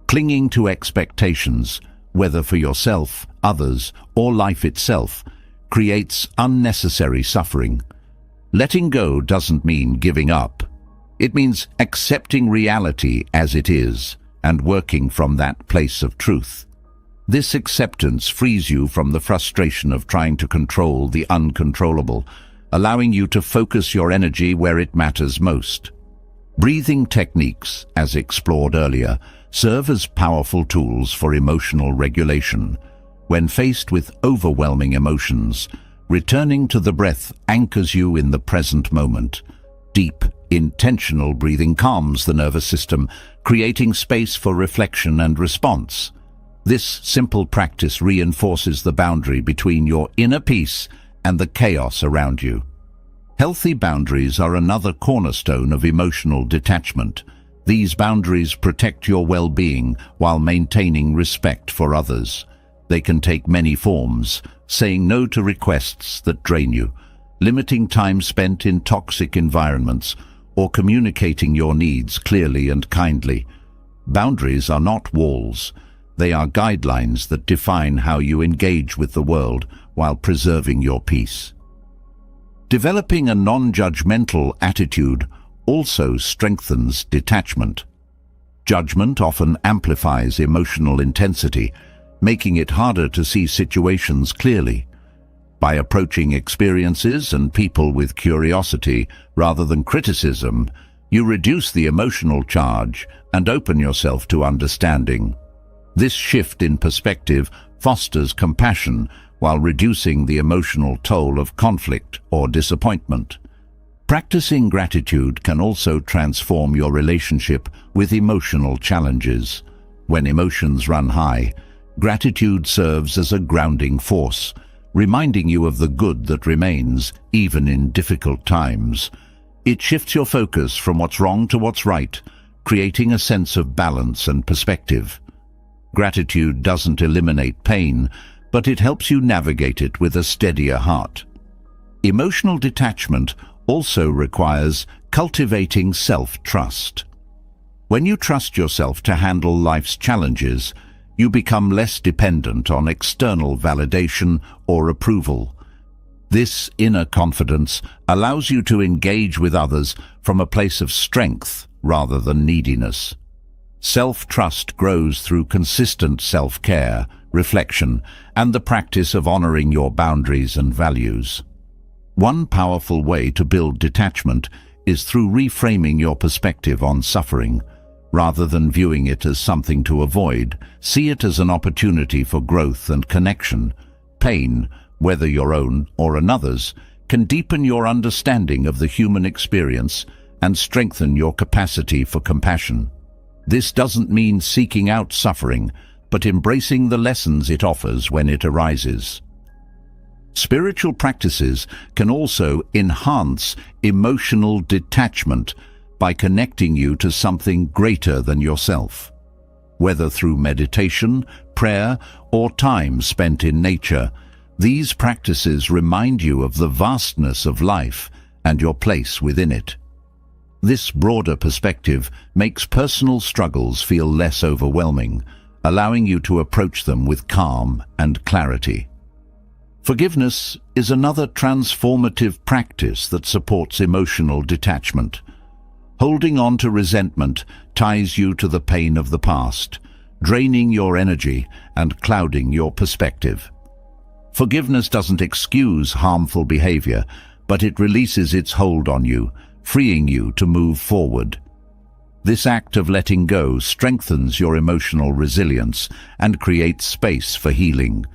Clinging to expectations, whether for yourself, others, or life itself, creates unnecessary suffering. Letting go doesn't mean giving up. It means accepting reality as it is and working from that place of truth. This acceptance frees you from the frustration of trying to control the uncontrollable, allowing you to focus your energy where it matters most. Breathing techniques, as explored earlier, serve as powerful tools for emotional regulation. When faced with overwhelming emotions, returning to the breath anchors you in the present moment. Deep, intentional breathing calms the nervous system, creating space for reflection and response. This simple practice reinforces the boundary between your inner peace and the chaos around you. Healthy boundaries are another cornerstone of emotional detachment. These boundaries protect your well-being while maintaining respect for others. They can take many forms: saying no to requests that drain you, limiting time spent in toxic environments, or communicating your needs clearly and kindly. Boundaries are not walls. They are guidelines that define how you engage with the world while preserving your peace. Developing a non-judgmental attitude also strengthens detachment. Judgment often amplifies emotional intensity, making it harder to see situations clearly. By approaching experiences and people with curiosity rather than criticism, you reduce the emotional charge and open yourself to understanding. This shift in perspective fosters compassion while reducing the emotional toll of conflict or disappointment. Practicing gratitude can also transform your relationship with emotional challenges. When emotions run high, gratitude serves as a grounding force, reminding you of the good that remains even in difficult times. It shifts your focus from what's wrong to what's right, creating a sense of balance and perspective. Gratitude doesn't eliminate pain, but it helps you navigate it with a steadier heart. Emotional detachment also requires cultivating self-trust. When you trust yourself to handle life's challenges, you become less dependent on external validation or approval. This inner confidence allows you to engage with others from a place of strength rather than neediness. Self-trust grows through consistent self-care, reflection, and the practice of honoring your boundaries and values. One powerful way to build detachment is through reframing your perspective on suffering. Rather than viewing it as something to avoid, see it as an opportunity for growth and connection. Pain, whether your own or another's, can deepen your understanding of the human experience and strengthen your capacity for compassion. This doesn't mean seeking out suffering, but embracing the lessons it offers when it arises. Spiritual practices can also enhance emotional detachment by connecting you to something greater than yourself. Whether through meditation, prayer, or time spent in nature, these practices remind you of the vastness of life and your place within it. This broader perspective makes personal struggles feel less overwhelming, allowing you to approach them with calm and clarity. Forgiveness is another transformative practice that supports emotional detachment. Holding on to resentment ties you to the pain of the past, draining your energy and clouding your perspective. Forgiveness doesn't excuse harmful behavior, but it releases its hold on you, freeing you to move forward. This act of letting go strengthens your emotional resilience and creates space for healing.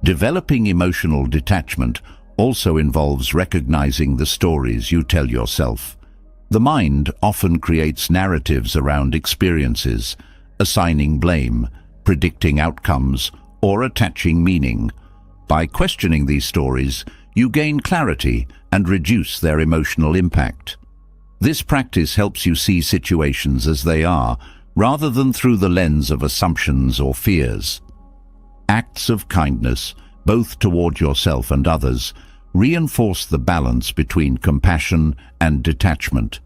Developing emotional detachment also involves recognizing the stories you tell yourself. The mind often creates narratives around experiences, assigning blame, predicting outcomes, or attaching meaning. By questioning these stories, you gain clarity and reduce their emotional impact. This practice helps you see situations as they are, rather than through the lens of assumptions or fears. Acts of kindness, both toward yourself and others, reinforce the balance between compassion and detachment.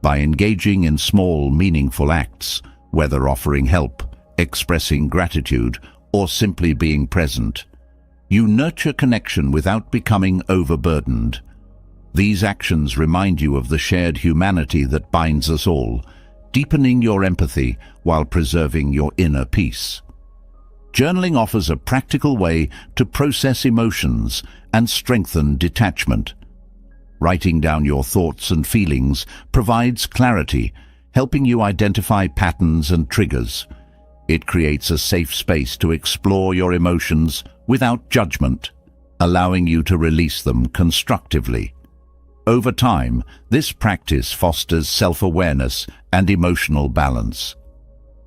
By engaging in small, meaningful acts, whether offering help, expressing gratitude, or simply being present, you nurture connection without becoming overburdened. These actions remind you of the shared humanity that binds us all, deepening your empathy while preserving your inner peace. Journaling offers a practical way to process emotions and strengthen detachment. Writing down your thoughts and feelings provides clarity, helping you identify patterns and triggers. It creates a safe space to explore your emotions without judgment, allowing you to release them constructively. Over time, this practice fosters self-awareness and emotional balance.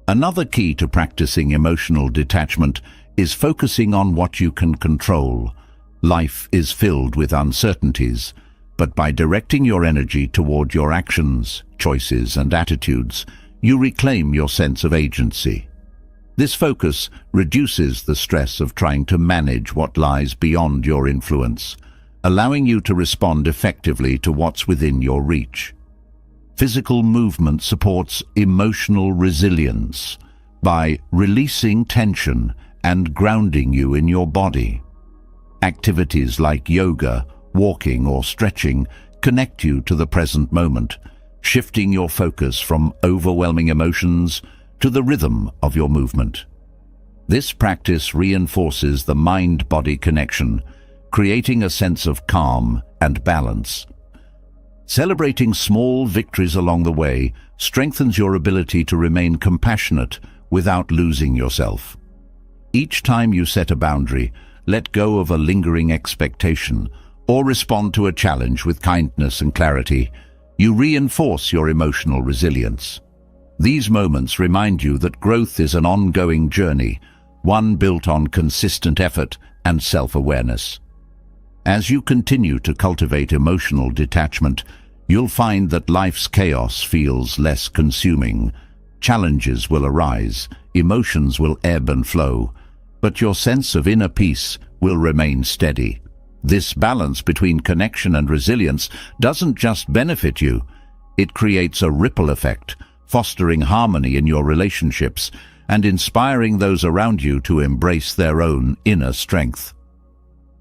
Another key to practicing emotional detachment is focusing on what you can control. Life is filled with uncertainties, but by directing your energy toward your actions, choices, and attitudes, you reclaim your sense of agency. This focus reduces the stress of trying to manage what lies beyond your influence, allowing you to respond effectively to what's within your reach. Physical movement supports emotional resilience by releasing tension and grounding you in your body. Activities like yoga, walking, or stretching connect you to the present moment, shifting your focus from overwhelming emotions to the rhythm of your movement. This practice reinforces the mind-body connection, creating a sense of calm and balance. Celebrating small victories along the way strengthens your ability to remain compassionate without losing yourself. Each time you set a boundary, let go of a lingering expectation, or respond to a challenge with kindness and clarity, you reinforce your emotional resilience. These moments remind you that growth is an ongoing journey, one built on consistent effort and self-awareness. As you continue to cultivate emotional detachment, you'll find that life's chaos feels less consuming. Challenges will arise, emotions will ebb and flow, but your sense of inner peace will remain steady. This balance between connection and resilience doesn't just benefit you, it creates a ripple effect, fostering harmony in your relationships and inspiring those around you to embrace their own inner strength.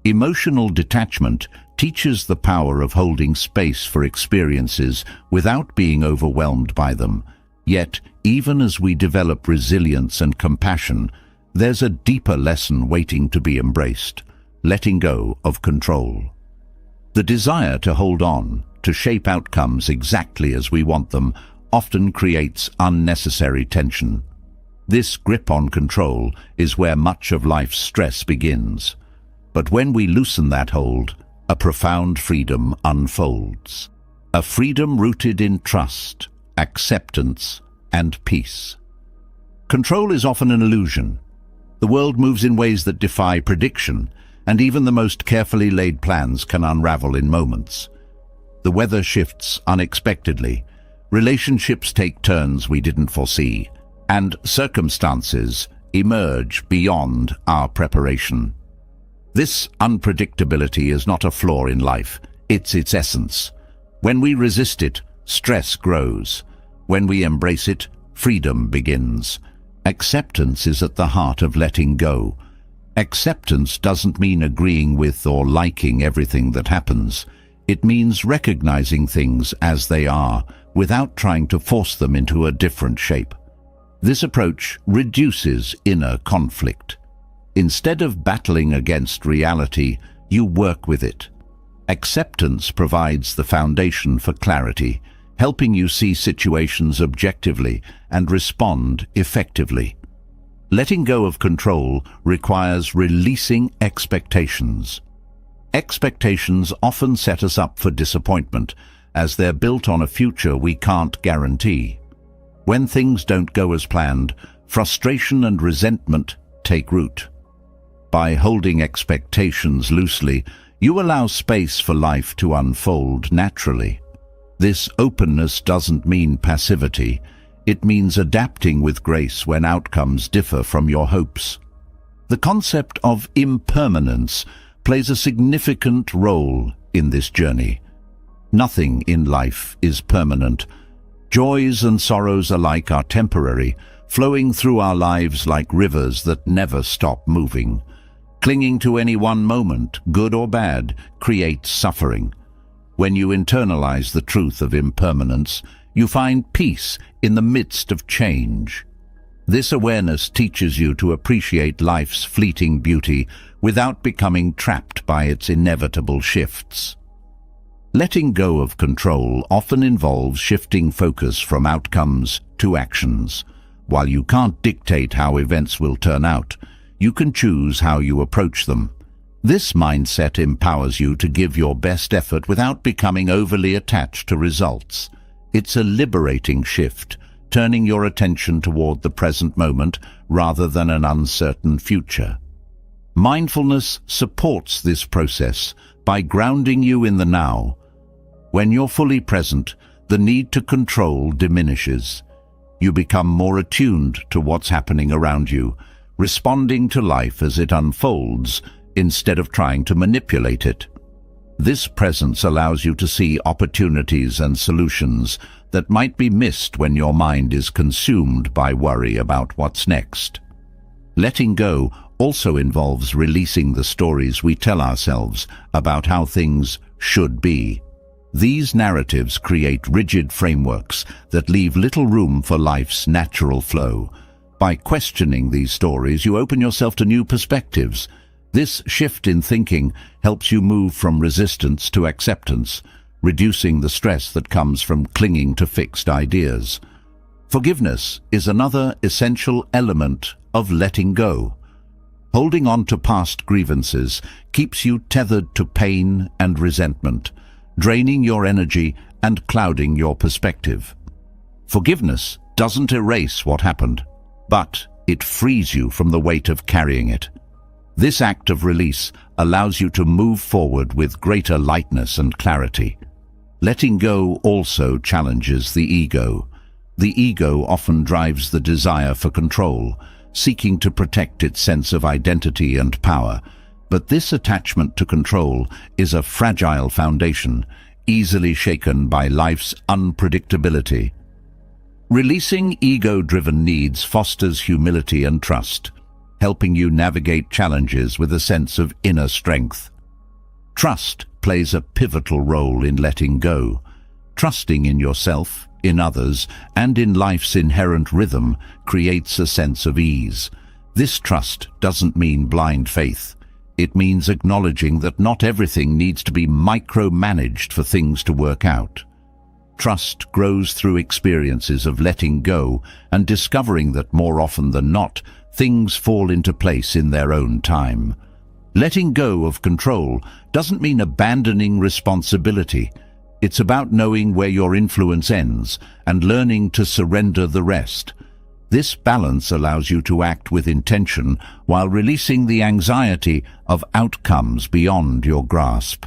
Emotional detachment teaches the power of holding space for experiences without being overwhelmed by them. Yet, even as we develop resilience and compassion, there's a deeper lesson waiting to be embraced: letting go of control. The desire to hold on, to shape outcomes exactly as we want them, often creates unnecessary tension. This grip on control is where much of life's stress begins. But when we loosen that hold, a profound freedom unfolds. A freedom rooted in trust, acceptance, and peace. Control is often an illusion. The world moves in ways that defy prediction, and even the most carefully laid plans can unravel in moments. The weather shifts unexpectedly, relationships take turns we didn't foresee, and circumstances emerge beyond our preparation. This unpredictability is not a flaw in life, it's its essence. When we resist it, stress grows. When we embrace it, freedom begins. Acceptance is at the heart of letting go. Acceptance doesn't mean agreeing with or liking everything that happens. It means recognizing things as they are, without trying to force them into a different shape. This approach reduces inner conflict. Instead of battling against reality, you work with it. Acceptance provides the foundation for clarity, helping you see situations objectively and respond effectively. Letting go of control requires releasing expectations. Expectations often set us up for disappointment, as they're built on a future we can't guarantee. When things don't go as planned, frustration and resentment take root. By holding expectations loosely, you allow space for life to unfold naturally. This openness doesn't mean passivity. It means adapting with grace when outcomes differ from your hopes. The concept of impermanence plays a significant role in this journey. Nothing in life is permanent. Joys and sorrows alike are temporary, flowing through our lives like rivers that never stop moving. Clinging to any one moment, good or bad, creates suffering. When you internalize the truth of impermanence, you find peace in the midst of change. This awareness teaches you to appreciate life's fleeting beauty without becoming trapped by its inevitable shifts. Letting go of control often involves shifting focus from outcomes to actions. While you can't dictate how events will turn out, you can choose how you approach them. This mindset empowers you to give your best effort without becoming overly attached to results. It's a liberating shift, turning your attention toward the present moment rather than an uncertain future. Mindfulness supports this process by grounding you in the now. When you're fully present, the need to control diminishes. You become more attuned to what's happening around you, responding to life as it unfolds instead of trying to manipulate it. This presence allows you to see opportunities and solutions that might be missed when your mind is consumed by worry about what's next. Letting go also involves releasing the stories we tell ourselves about how things should be. These narratives create rigid frameworks that leave little room for life's natural flow. By questioning these stories, you open yourself to new perspectives. This shift in thinking helps you move from resistance to acceptance, reducing the stress that comes from clinging to fixed ideas. Forgiveness is another essential element of letting go. Holding on to past grievances keeps you tethered to pain and resentment, draining your energy and clouding your perspective. Forgiveness doesn't erase what happened, but it frees you from the weight of carrying it. This act of release allows you to move forward with greater lightness and clarity. Letting go also challenges the ego. The ego often drives the desire for control, seeking to protect its sense of identity and power. But this attachment to control is a fragile foundation, easily shaken by life's unpredictability. Releasing ego-driven needs fosters humility and trust, helping you navigate challenges with a sense of inner strength. Trust plays a pivotal role in letting go. Trusting in yourself, in others, and in life's inherent rhythm creates a sense of ease. This trust doesn't mean blind faith. It means acknowledging that not everything needs to be micromanaged for things to work out. Trust grows through experiences of letting go and discovering that more often than not, things fall into place in their own time. Letting go of control doesn't mean abandoning responsibility. It's about knowing where your influence ends and learning to surrender the rest. This balance allows you to act with intention while releasing the anxiety of outcomes beyond your grasp.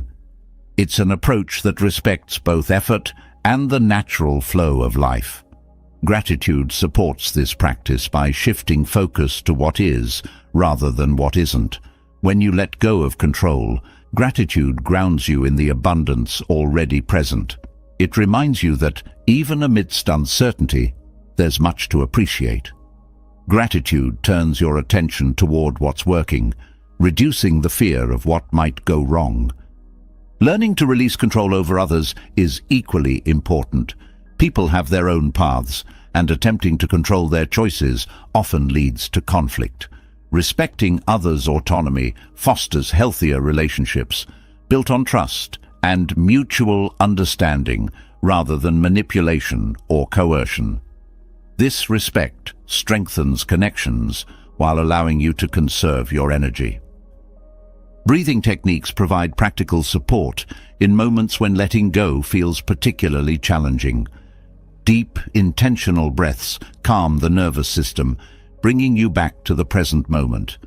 It's an approach that respects both effort and the natural flow of life. Gratitude supports this practice by shifting focus to what is rather than what isn't. When you let go of control, gratitude grounds you in the abundance already present. It reminds you that, even amidst uncertainty, there's much to appreciate. Gratitude turns your attention toward what's working, reducing the fear of what might go wrong. Learning to release control over others is equally important. People have their own paths, and attempting to control their choices often leads to conflict. Respecting others' autonomy fosters healthier relationships, built on trust and mutual understanding rather than manipulation or coercion. This respect strengthens connections while allowing you to conserve your energy. Breathing techniques provide practical support in moments when letting go feels particularly challenging. Deep, intentional breaths calm the nervous system, bringing you back to the present moment.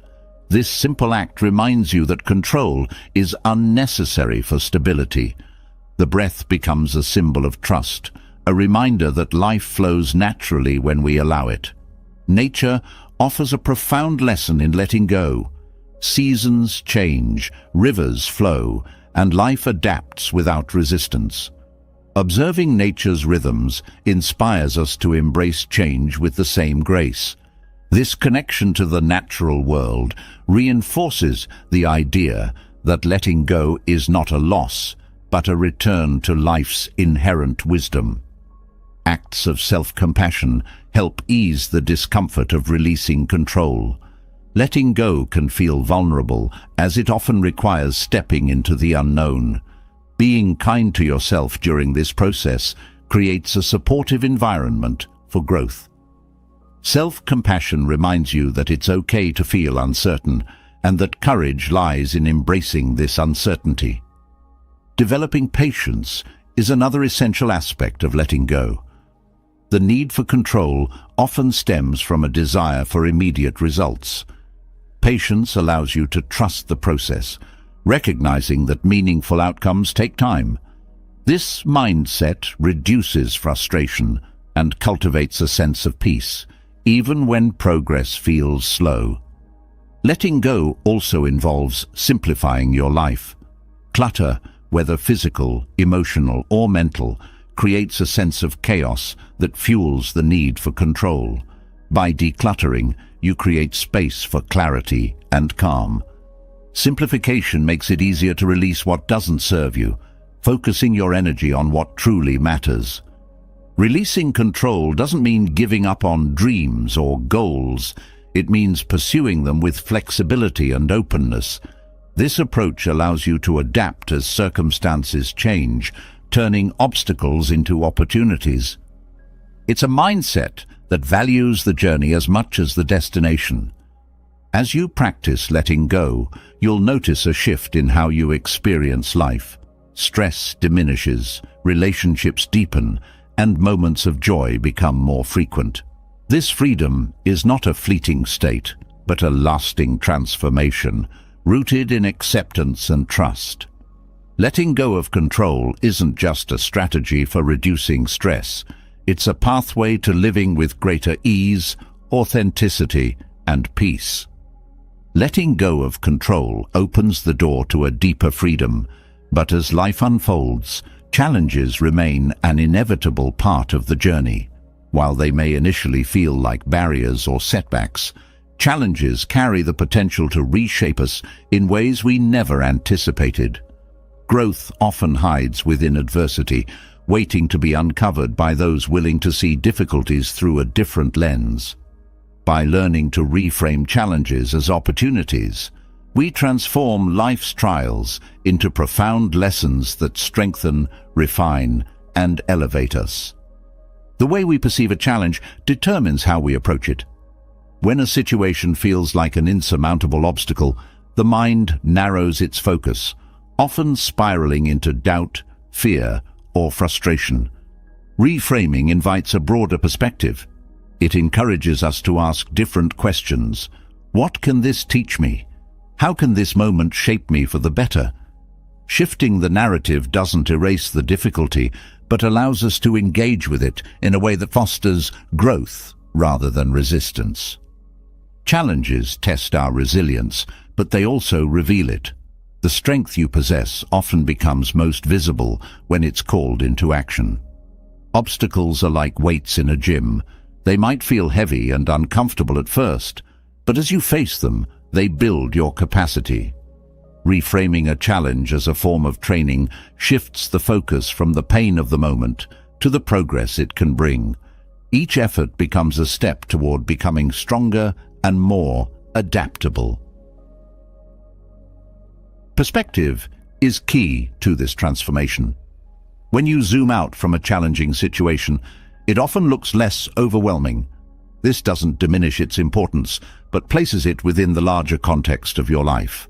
This simple act reminds you that control is unnecessary for stability. The breath becomes a symbol of trust, a reminder that life flows naturally when we allow it. Nature offers a profound lesson in letting go. Seasons change, rivers flow, and life adapts without resistance. Observing nature's rhythms inspires us to embrace change with the same grace. This connection to the natural world reinforces the idea that letting go is not a loss, but a return to life's inherent wisdom. Acts of self-compassion help ease the discomfort of releasing control. Letting go can feel vulnerable, as it often requires stepping into the unknown. Being kind to yourself during this process creates a supportive environment for growth. Self-compassion reminds you that it's okay to feel uncertain, and that courage lies in embracing this uncertainty. Developing patience is another essential aspect of letting go. The need for control often stems from a desire for immediate results. Patience allows you to trust the process, recognizing that meaningful outcomes take time. This mindset reduces frustration and cultivates a sense of peace, even when progress feels slow. Letting go also involves simplifying your life. Clutter, whether physical, emotional, or mental, creates a sense of chaos that fuels the need for control. By decluttering, you create space for clarity and calm. Simplification makes it easier to release what doesn't serve you, focusing your energy on what truly matters. Releasing control doesn't mean giving up on dreams or goals. It means pursuing them with flexibility and openness. This approach allows you to adapt as circumstances change, turning obstacles into opportunities. It's a mindset that values the journey as much as the destination. As you practice letting go, you'll notice a shift in how you experience life. Stress diminishes, relationships deepen, and moments of joy become more frequent. This freedom is not a fleeting state, but a lasting transformation, rooted in acceptance and trust. Letting go of control isn't just a strategy for reducing stress. It's a pathway to living with greater ease, authenticity, and peace. Letting go of control opens the door to a deeper freedom, but as life unfolds, challenges remain an inevitable part of the journey. While they may initially feel like barriers or setbacks, challenges carry the potential to reshape us in ways we never anticipated. Growth often hides within adversity, waiting to be uncovered by those willing to see difficulties through a different lens. By learning to reframe challenges as opportunities, we transform life's trials into profound lessons that strengthen, refine, and elevate us. The way we perceive a challenge determines how we approach it. When a situation feels like an insurmountable obstacle, the mind narrows its focus, often spiraling into doubt, fear, or frustration. Reframing invites a broader perspective. It encourages us to ask different questions. What can this teach me? How can this moment shape me for the better? Shifting the narrative doesn't erase the difficulty, but allows us to engage with it in a way that fosters growth rather than resistance. Challenges test our resilience, but they also reveal it. The strength you possess often becomes most visible when it's called into action. Obstacles are like weights in a gym. They might feel heavy and uncomfortable at first, but as you face them, they build your capacity. Reframing a challenge as a form of training shifts the focus from the pain of the moment to the progress it can bring. Each effort becomes a step toward becoming stronger and more adaptable. Perspective is key to this transformation. When you zoom out from a challenging situation, it often looks less overwhelming. This doesn't diminish its importance, but places it within the larger context of your life.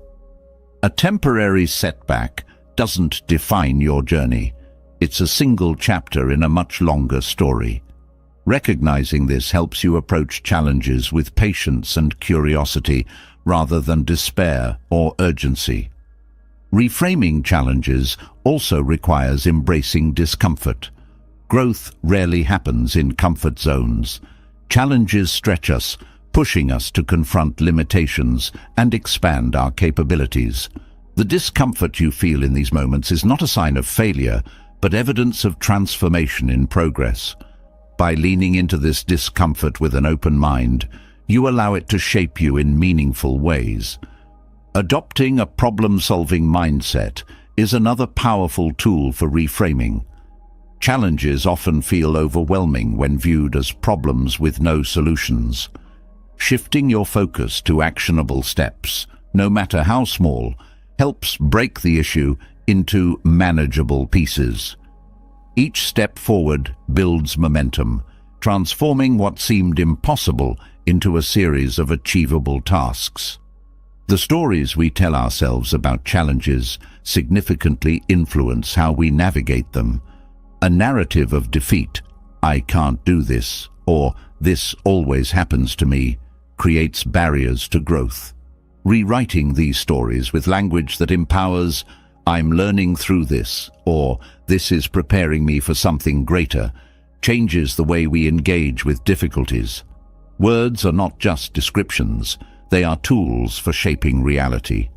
A temporary setback doesn't define your journey. It's a single chapter in a much longer story. Recognizing this helps you approach challenges with patience and curiosity rather than despair or urgency. Reframing challenges also requires embracing discomfort. Growth rarely happens in comfort zones. Challenges stretch us, pushing us to confront limitations and expand our capabilities. The discomfort you feel in these moments is not a sign of failure, but evidence of transformation in progress. By leaning into this discomfort with an open mind, you allow it to shape you in meaningful ways. Adopting a problem-solving mindset is another powerful tool for reframing. Challenges often feel overwhelming when viewed as problems with no solutions. Shifting your focus to actionable steps, no matter how small, helps break the issue into manageable pieces. Each step forward builds momentum, transforming what seemed impossible into a series of achievable tasks. The stories we tell ourselves about challenges significantly influence how we navigate them. A narrative of defeat, "I can't do this," or "this always happens to me," creates barriers to growth. Rewriting these stories with language that empowers, "I'm learning through this," or "this is preparing me for something greater," changes the way we engage with difficulties. Words are not just descriptions, they are tools for shaping reality.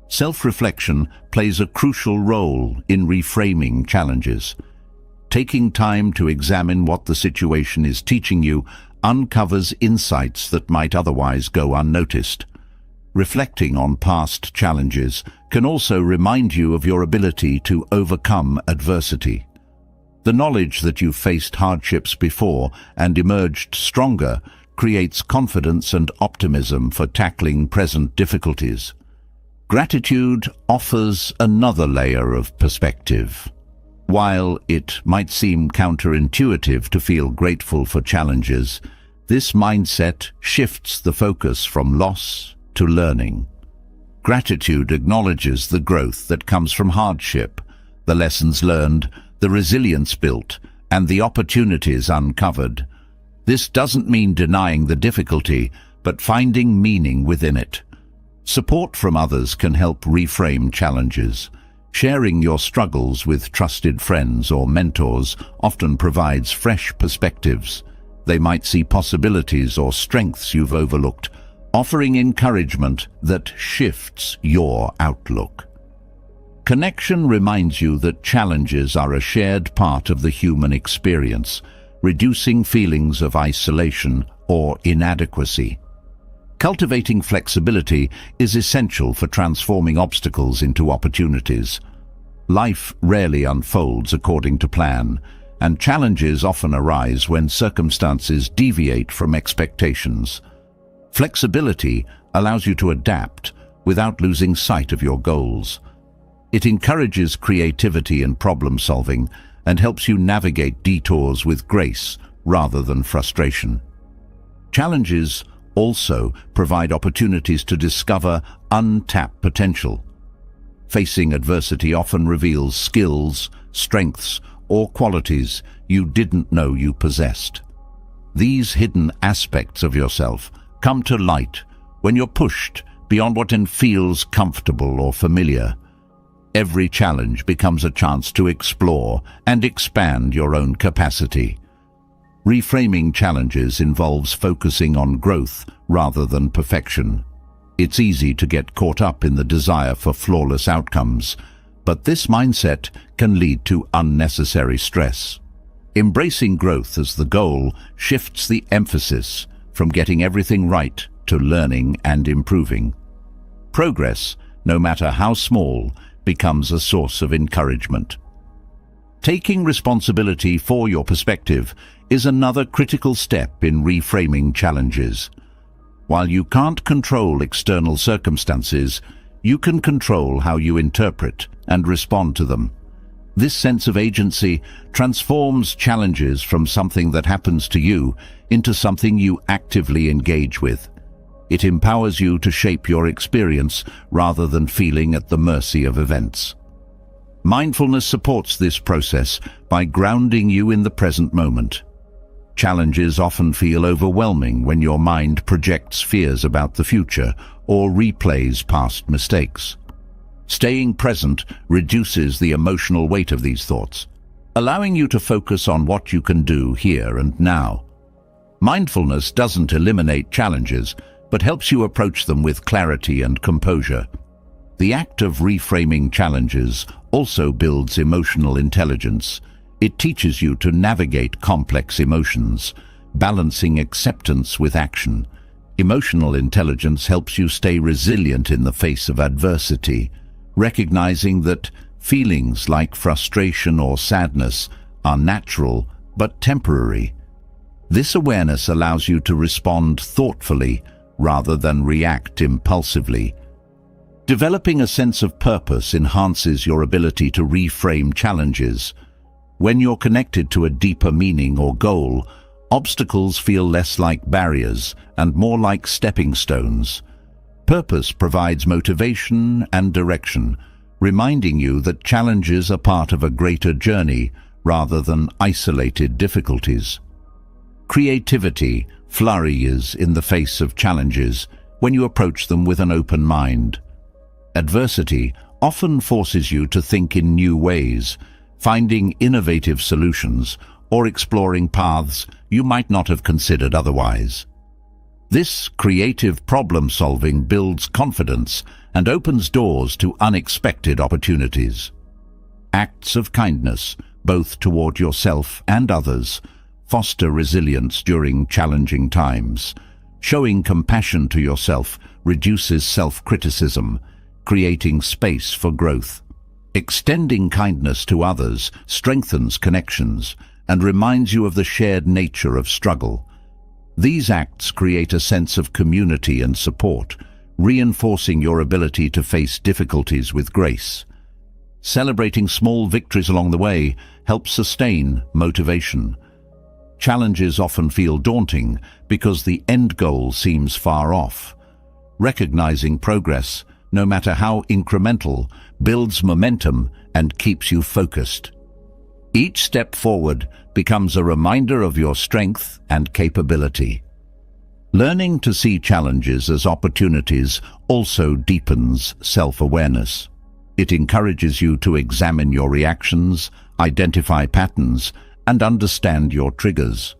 Self-reflection plays a crucial role in reframing challenges. Taking time to examine what the situation is teaching you uncovers insights that might otherwise go unnoticed. Reflecting on past challenges can also remind you of your ability to overcome adversity. The knowledge that you've faced hardships before and emerged stronger creates confidence and optimism for tackling present difficulties. Gratitude offers another layer of perspective. While it might seem counterintuitive to feel grateful for challenges, this mindset shifts the focus from loss to learning. Gratitude acknowledges the growth that comes from hardship, the lessons learned, the resilience built, and the opportunities uncovered. This doesn't mean denying the difficulty, but finding meaning within it. Support from others can help reframe challenges. Sharing your struggles with trusted friends or mentors often provides fresh perspectives. They might see possibilities or strengths you've overlooked, offering encouragement that shifts your outlook. Connection reminds you that challenges are a shared part of the human experience, reducing feelings of isolation or inadequacy. Cultivating flexibility is essential for transforming obstacles into opportunities. Life rarely unfolds according to plan, and challenges often arise when circumstances deviate from expectations. Flexibility allows you to adapt without losing sight of your goals. It encourages creativity and problem-solving and helps you navigate detours with grace rather than frustration. Challenges also provide opportunities to discover untapped potential. Facing adversity often reveals skills, strengths, or qualities you didn't know you possessed. These hidden aspects of yourself come to light when you're pushed beyond what feels comfortable or familiar. Every challenge becomes a chance to explore and expand your own capacity. Reframing challenges involves focusing on growth rather than perfection. It's easy to get caught up in the desire for flawless outcomes, but this mindset can lead to unnecessary stress. Embracing growth as the goal shifts the emphasis from getting everything right to learning and improving. Progress, no matter how small, becomes a source of encouragement. Taking responsibility for your perspective is another critical step in reframing challenges. While you can't control external circumstances, you can control how you interpret and respond to them. This sense of agency transforms challenges from something that happens to you into something you actively engage with. It empowers you to shape your experience rather than feeling at the mercy of events. Mindfulness supports this process by grounding you in the present moment. Challenges often feel overwhelming when your mind projects fears about the future or replays past mistakes. Staying present reduces the emotional weight of these thoughts, allowing you to focus on what you can do here and now. Mindfulness doesn't eliminate challenges, but helps you approach them with clarity and composure. The act of reframing challenges also builds emotional intelligence. It teaches you to navigate complex emotions, balancing acceptance with action. Emotional intelligence helps you stay resilient in the face of adversity, recognizing that feelings like frustration or sadness are natural but temporary. This awareness allows you to respond thoughtfully rather than react impulsively. Developing a sense of purpose enhances your ability to reframe challenges. When you're connected to a deeper meaning or goal, obstacles feel less like barriers and more like stepping stones. Purpose provides motivation and direction, reminding you that challenges are part of a greater journey rather than isolated difficulties. Creativity flourishes in the face of challenges when you approach them with an open mind. Adversity often forces you to think in new ways, finding innovative solutions or exploring paths you might not have considered otherwise. This creative problem-solving builds confidence and opens doors to unexpected opportunities. Acts of kindness, both toward yourself and others, foster resilience during challenging times. Showing compassion to yourself reduces self-criticism, creating space for growth. Extending kindness to others strengthens connections and reminds you of the shared nature of struggle. These acts create a sense of community and support, reinforcing your ability to face difficulties with grace. Celebrating small victories along the way helps sustain motivation. Challenges often feel daunting because the end goal seems far off. Recognizing progress, no matter how incremental, builds momentum and keeps you focused. Each step forward becomes a reminder of your strength and capability. Learning to see challenges as opportunities also deepens self-awareness. It encourages you to examine your reactions, identify patterns, and understand your triggers.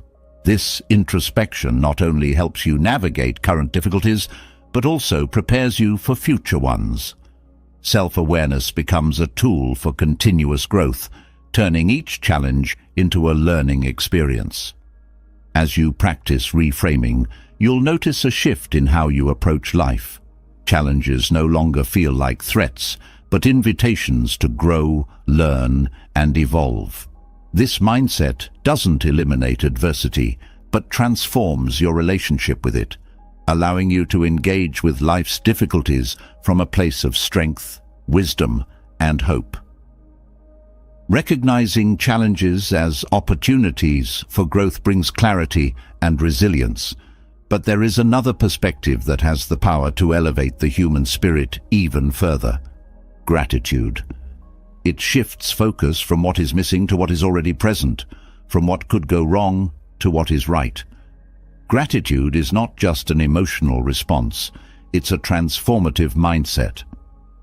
This introspection not only helps you navigate current difficulties, but also prepares you for future ones. Self-awareness becomes a tool for continuous growth, turning each challenge into a learning experience. As you practice reframing, you'll notice a shift in how you approach life. Challenges no longer feel like threats, but invitations to grow, learn, and evolve. This mindset doesn't eliminate adversity, but transforms your relationship with it, allowing you to engage with life's difficulties from a place of strength, wisdom, and hope. Recognizing challenges as opportunities for growth brings clarity and resilience, but there is another perspective that has the power to elevate the human spirit even further: gratitude. It shifts focus from what is missing to what is already present, from what could go wrong to what is right. Gratitude is not just an emotional response, it's a transformative mindset.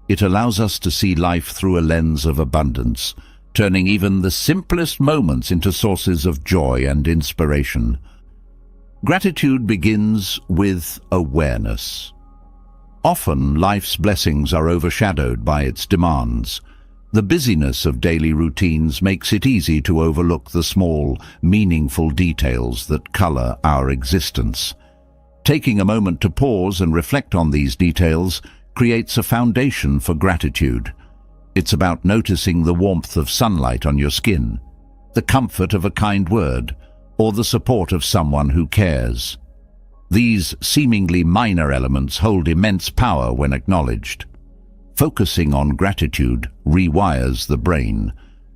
It allows us to see life through a lens of abundance, turning even the simplest moments into sources of joy and inspiration. Gratitude begins with awareness. Often, life's blessings are overshadowed by its demands. The busyness of daily routines makes it easy to overlook the small, meaningful details that color our existence. Taking a moment to pause and reflect on these details creates a foundation for gratitude. It's about noticing the warmth of sunlight on your skin, the comfort of a kind word, or the support of someone who cares. These seemingly minor elements hold immense power when acknowledged. Focusing on gratitude rewires the brain.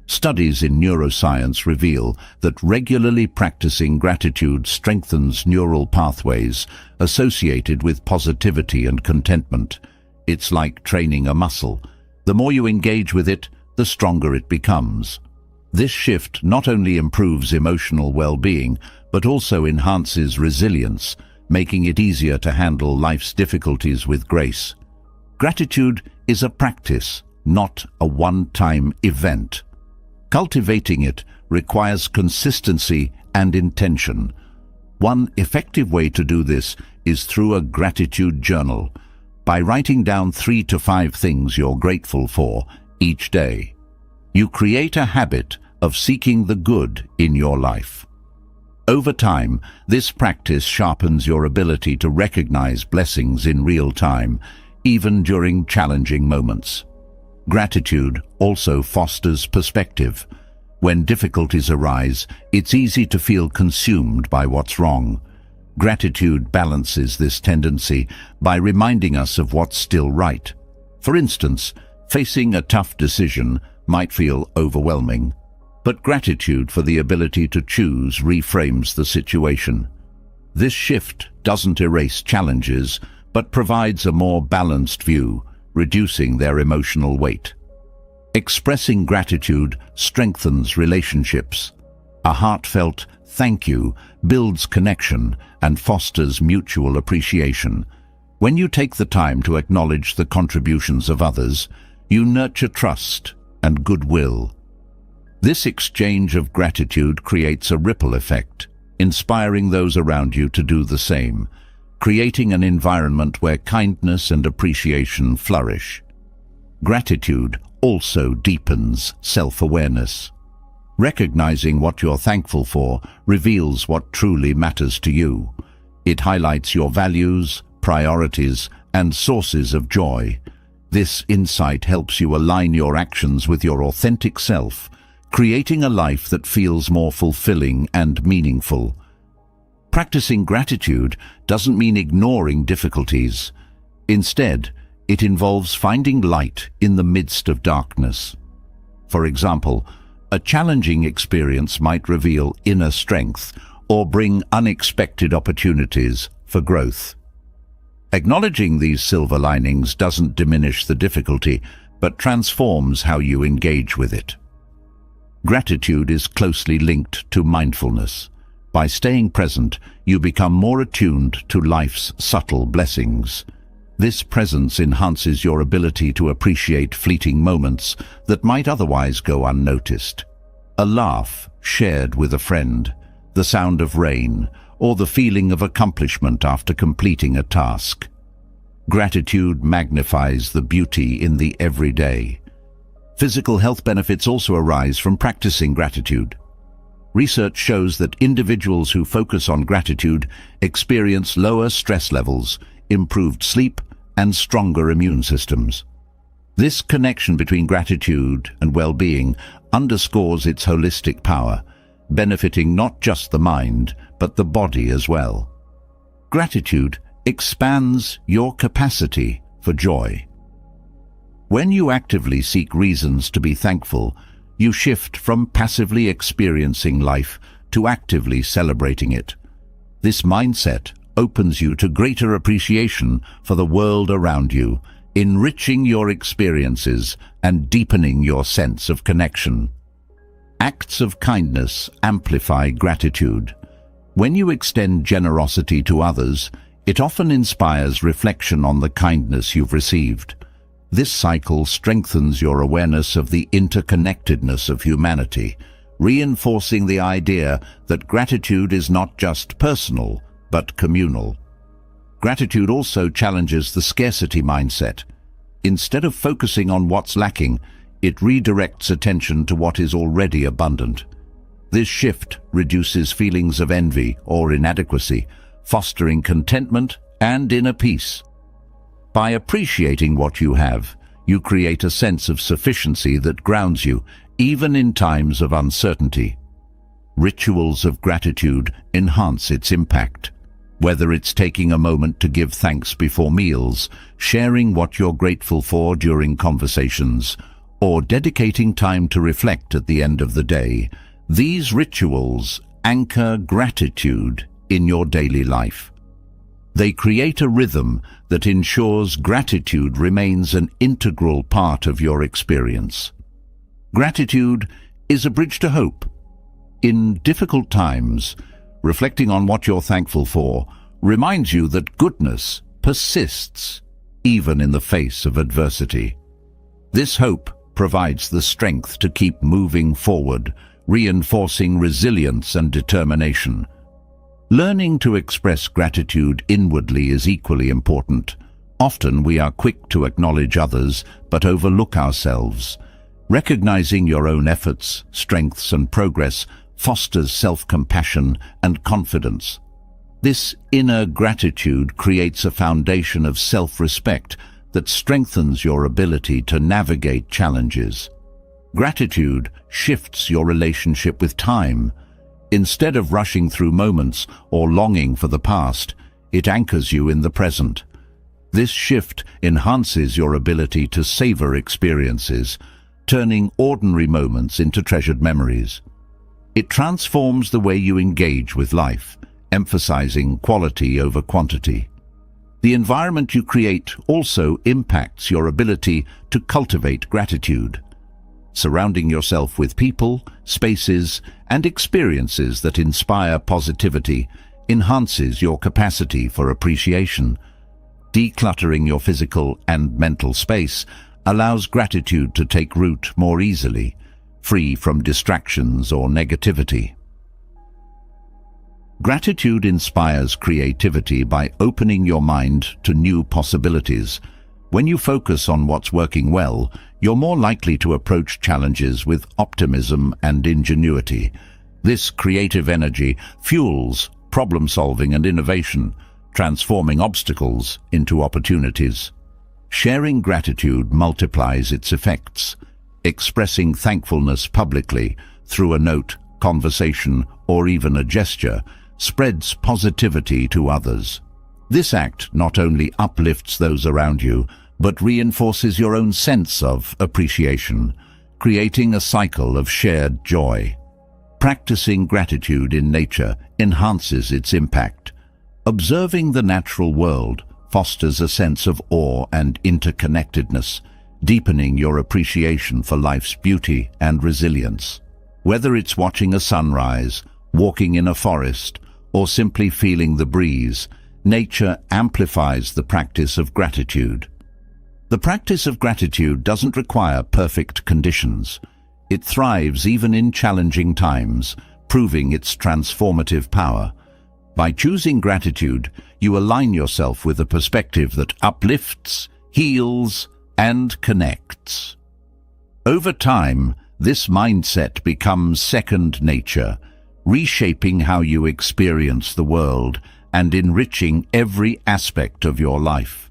Studies in neuroscience reveal that regularly practicing gratitude strengthens neural pathways associated with positivity and contentment. It's like training a muscle. The more you engage with it, the stronger it becomes. This shift not only improves emotional well-being, but also enhances resilience, making it easier to handle life's difficulties with grace. Gratitude is a practice, not a one-time event. Cultivating it requires consistency and intention. One effective way to do this is through a gratitude journal, by writing down 3 to 5 things you're grateful for each day. You create a habit of seeking the good in your life. Over time, this practice sharpens your ability to recognize blessings in real time, even during challenging moments. Gratitude also fosters perspective. When difficulties arise, it's easy to feel consumed by what's wrong. Gratitude balances this tendency by reminding us of what's still right. For instance, facing a tough decision might feel overwhelming, but gratitude for the ability to choose reframes the situation. This shift doesn't erase challenges, but provides a more balanced view, reducing their emotional weight. Expressing gratitude strengthens relationships. A heartfelt thank you builds connection and fosters mutual appreciation. When you take the time to acknowledge the contributions of others, you nurture trust and goodwill. This exchange of gratitude creates a ripple effect, inspiring those around you to do the same, creating an environment where kindness and appreciation flourish. Gratitude also deepens self-awareness. Recognizing what you're thankful for reveals what truly matters to you. It highlights your values, priorities, and sources of joy. This insight helps you align your actions with your authentic self, creating a life that feels more fulfilling and meaningful. Practicing gratitude doesn't mean ignoring difficulties. Instead, it involves finding light in the midst of darkness. For example, a challenging experience might reveal inner strength or bring unexpected opportunities for growth. Acknowledging these silver linings doesn't diminish the difficulty, but transforms how you engage with it. Gratitude is closely linked to mindfulness. By staying present, you become more attuned to life's subtle blessings. This presence enhances your ability to appreciate fleeting moments that might otherwise go unnoticed. A laugh shared with a friend, the sound of rain, or the feeling of accomplishment after completing a task. Gratitude magnifies the beauty in the everyday. Physical health benefits also arise from practicing gratitude. Research shows that individuals who focus on gratitude experience lower stress levels, improved sleep, and stronger immune systems. This connection between gratitude and well-being underscores its holistic power, benefiting not just the mind, but the body as well. Gratitude expands your capacity for joy. When you actively seek reasons to be thankful, you shift from passively experiencing life to actively celebrating it. This mindset opens you to greater appreciation for the world around you, enriching your experiences and deepening your sense of connection. Acts of kindness amplify gratitude. When you extend generosity to others, it often inspires reflection on the kindness you've received. This cycle strengthens your awareness of the interconnectedness of humanity, reinforcing the idea that gratitude is not just personal, but communal. Gratitude also challenges the scarcity mindset. Instead of focusing on what's lacking, it redirects attention to what is already abundant. This shift reduces feelings of envy or inadequacy, fostering contentment and inner peace. By appreciating what you have, you create a sense of sufficiency that grounds you, even in times of uncertainty. Rituals of gratitude enhance its impact. Whether it's taking a moment to give thanks before meals, sharing what you're grateful for during conversations, or dedicating time to reflect at the end of the day, these rituals anchor gratitude in your daily life. They create a rhythm that ensures gratitude remains an integral part of your experience. Gratitude is a bridge to hope. In difficult times, reflecting on what you're thankful for reminds you that goodness persists even in the face of adversity. This hope provides the strength to keep moving forward, reinforcing resilience and determination. Learning to express gratitude inwardly is equally important. Often we are quick to acknowledge others but overlook ourselves. Recognizing your own efforts, strengths and progress fosters self-compassion and confidence. This inner gratitude creates a foundation of self-respect that strengthens your ability to navigate challenges. Gratitude shifts your relationship with time. Instead of rushing through moments or longing for the past, it anchors you in the present. This shift enhances your ability to savor experiences, turning ordinary moments into treasured memories. It transforms the way you engage with life, emphasizing quality over quantity. The environment you create also impacts your ability to cultivate gratitude. Surrounding yourself with people, spaces, and experiences that inspire positivity enhances your capacity for appreciation. Decluttering your physical and mental space allows gratitude to take root more easily, free from distractions or negativity. Gratitude inspires creativity by opening your mind to new possibilities. When you focus on what's working well, you're more likely to approach challenges with optimism and ingenuity. This creative energy fuels problem-solving and innovation, transforming obstacles into opportunities. Sharing gratitude multiplies its effects. Expressing thankfulness publicly through a note, conversation, or even a gesture spreads positivity to others. This act not only uplifts those around you, but reinforces your own sense of appreciation, creating a cycle of shared joy. Practicing gratitude in nature enhances its impact. Observing the natural world fosters a sense of awe and interconnectedness, deepening your appreciation for life's beauty and resilience. Whether it's watching a sunrise, walking in a forest, or simply feeling the breeze, nature amplifies the practice of gratitude. The practice of gratitude doesn't require perfect conditions. It thrives even in challenging times, proving its transformative power. By choosing gratitude, you align yourself with a perspective that uplifts, heals, and connects. Over time, this mindset becomes second nature, reshaping how you experience the world and enriching every aspect of your life.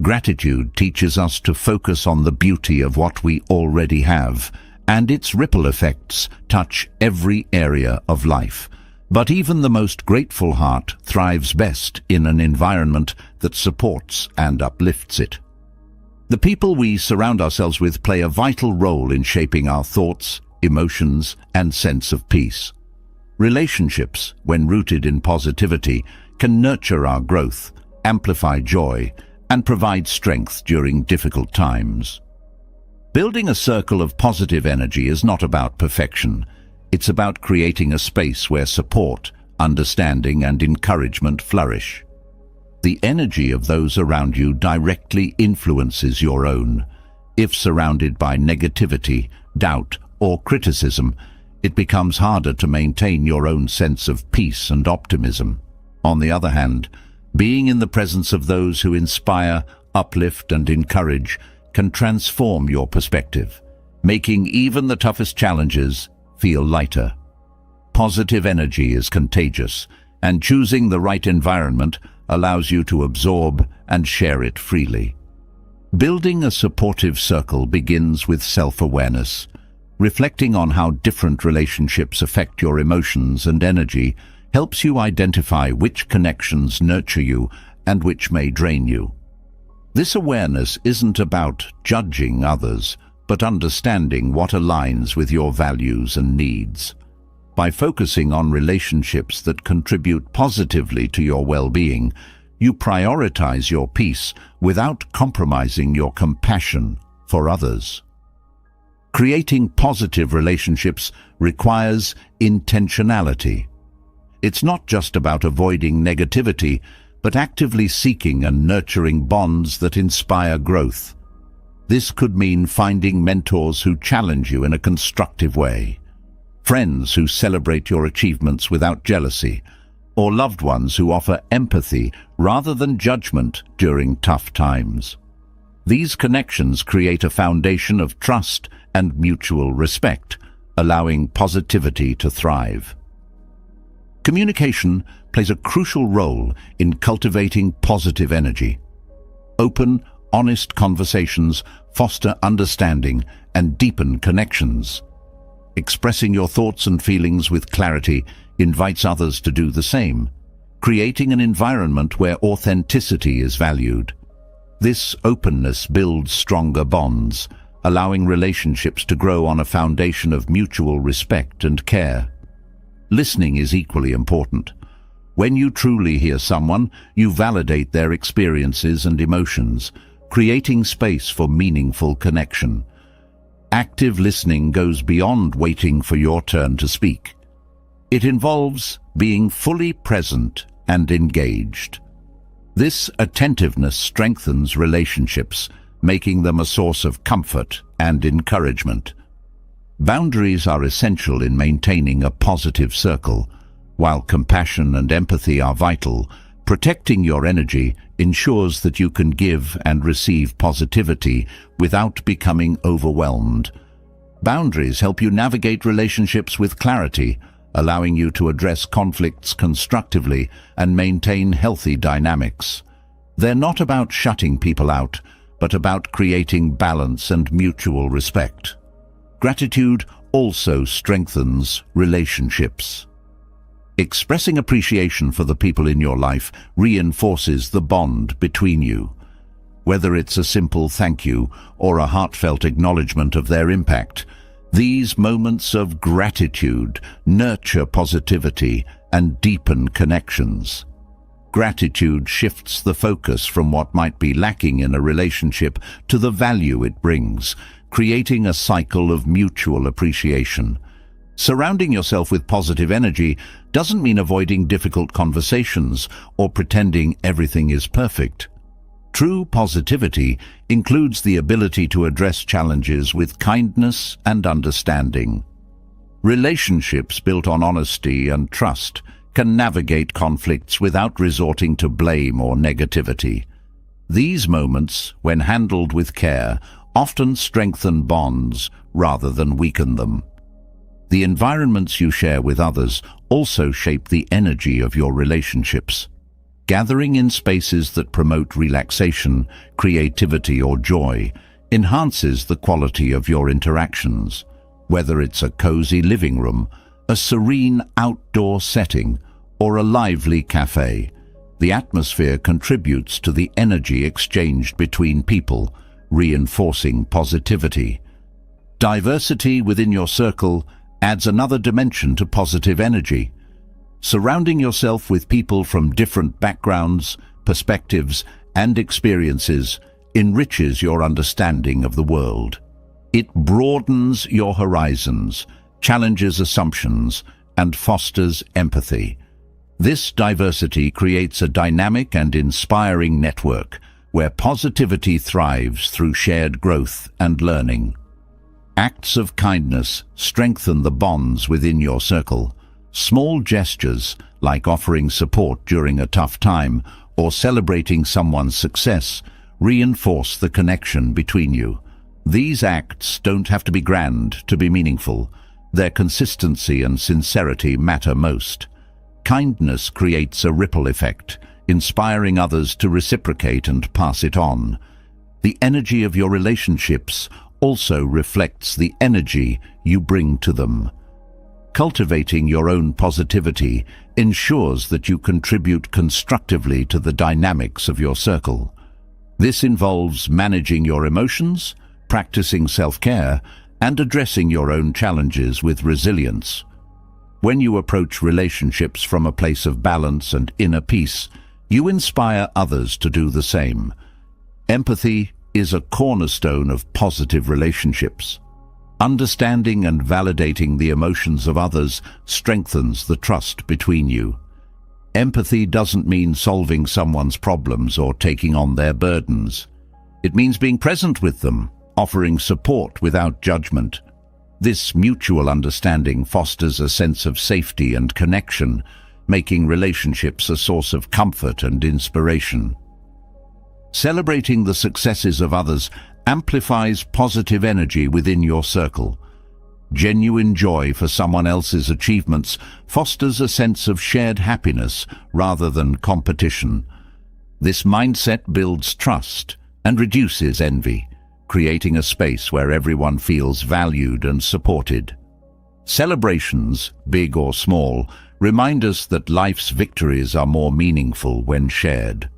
Gratitude teaches us to focus on the beauty of what we already have, and its ripple effects touch every area of life. But even the most grateful heart thrives best in an environment that supports and uplifts it. The people we surround ourselves with play a vital role in shaping our thoughts, emotions, and sense of peace. Relationships, when rooted in positivity, can nurture our growth, amplify joy, and provide strength during difficult times. Building a circle of positive energy is not about perfection. It's about creating a space where support, understanding, and encouragement flourish. The energy of those around you directly influences your own. If surrounded by negativity, doubt, or criticism, it becomes harder to maintain your own sense of peace and optimism. On the other hand, being in the presence of those who inspire, uplift, and encourage can transform your perspective, making even the toughest challenges feel lighter. Positive energy is contagious, and choosing the right environment allows you to absorb and share it freely. Building a supportive circle begins with self-awareness. Reflecting on how different relationships affect your emotions and energy helps you identify which connections nurture you and which may drain you. This awareness isn't about judging others, but understanding what aligns with your values and needs. By focusing on relationships that contribute positively to your well-being, you prioritize your peace without compromising your compassion for others. Creating positive relationships requires intentionality. It's not just about avoiding negativity, but actively seeking and nurturing bonds that inspire growth. This could mean finding mentors who challenge you in a constructive way, friends who celebrate your achievements without jealousy, or loved ones who offer empathy rather than judgment during tough times. These connections create a foundation of trust and mutual respect, allowing positivity to thrive. Communication plays a crucial role in cultivating positive energy. Open, honest conversations foster understanding and deepen connections. Expressing your thoughts and feelings with clarity invites others to do the same, creating an environment where authenticity is valued. This openness builds stronger bonds, allowing relationships to grow on a foundation of mutual respect and care. Listening is equally important. When you truly hear someone, you validate their experiences and emotions, creating space for meaningful connection. Active listening goes beyond waiting for your turn to speak. It involves being fully present and engaged. This attentiveness strengthens relationships, making them a source of comfort and encouragement. Boundaries are essential in maintaining a positive circle. While compassion and empathy are vital, protecting your energy ensures that you can give and receive positivity without becoming overwhelmed. Boundaries help you navigate relationships with clarity, allowing you to address conflicts constructively and maintain healthy dynamics. They're not about shutting people out, but about creating balance and mutual respect. Gratitude also strengthens relationships. Expressing appreciation for the people in your life reinforces the bond between you. Whether it's a simple thank you or a heartfelt acknowledgement of their impact, these moments of gratitude nurture positivity and deepen connections. Gratitude shifts the focus from what might be lacking in a relationship to the value it brings, creating a cycle of mutual appreciation. Surrounding yourself with positive energy doesn't mean avoiding difficult conversations or pretending everything is perfect. True positivity includes the ability to address challenges with kindness and understanding. Relationships built on honesty and trust can navigate conflicts without resorting to blame or negativity. These moments, when handled with care, often strengthen bonds rather than weaken them. The environments you share with others also shape the energy of your relationships. Gathering in spaces that promote relaxation, creativity, or joy enhances the quality of your interactions. Whether it's a cozy living room, a serene outdoor setting, or a lively cafe, the atmosphere contributes to the energy exchanged between people, reinforcing positivity. Diversity within your circle adds another dimension to positive energy. Surrounding yourself with people from different backgrounds, perspectives, and experiences enriches your understanding of the world. It broadens your horizons, challenges assumptions, and fosters empathy. This diversity creates a dynamic and inspiring network where positivity thrives through shared growth and learning. Acts of kindness strengthen the bonds within your circle. Small gestures, like offering support during a tough time or celebrating someone's success, reinforce the connection between you. These acts don't have to be grand to be meaningful. Their consistency and sincerity matter most. Kindness creates a ripple effect, inspiring others to reciprocate and pass it on. The energy of your relationships also reflects the energy you bring to them. Cultivating your own positivity ensures that you contribute constructively to the dynamics of your circle. This involves managing your emotions, practicing self-care, and addressing your own challenges with resilience. When you approach relationships from a place of balance and inner peace, you inspire others to do the same. Empathy is a cornerstone of positive relationships. Understanding and validating the emotions of others strengthens the trust between you. Empathy doesn't mean solving someone's problems or taking on their burdens. It means being present with them, offering support without judgment. This mutual understanding fosters a sense of safety and connection, making relationships a source of comfort and inspiration. Celebrating the successes of others amplifies positive energy within your circle. Genuine joy for someone else's achievements fosters a sense of shared happiness rather than competition. This mindset builds trust and reduces envy, creating a space where everyone feels valued and supported. Celebrations, big or small, remind us that life's victories are more meaningful when shared.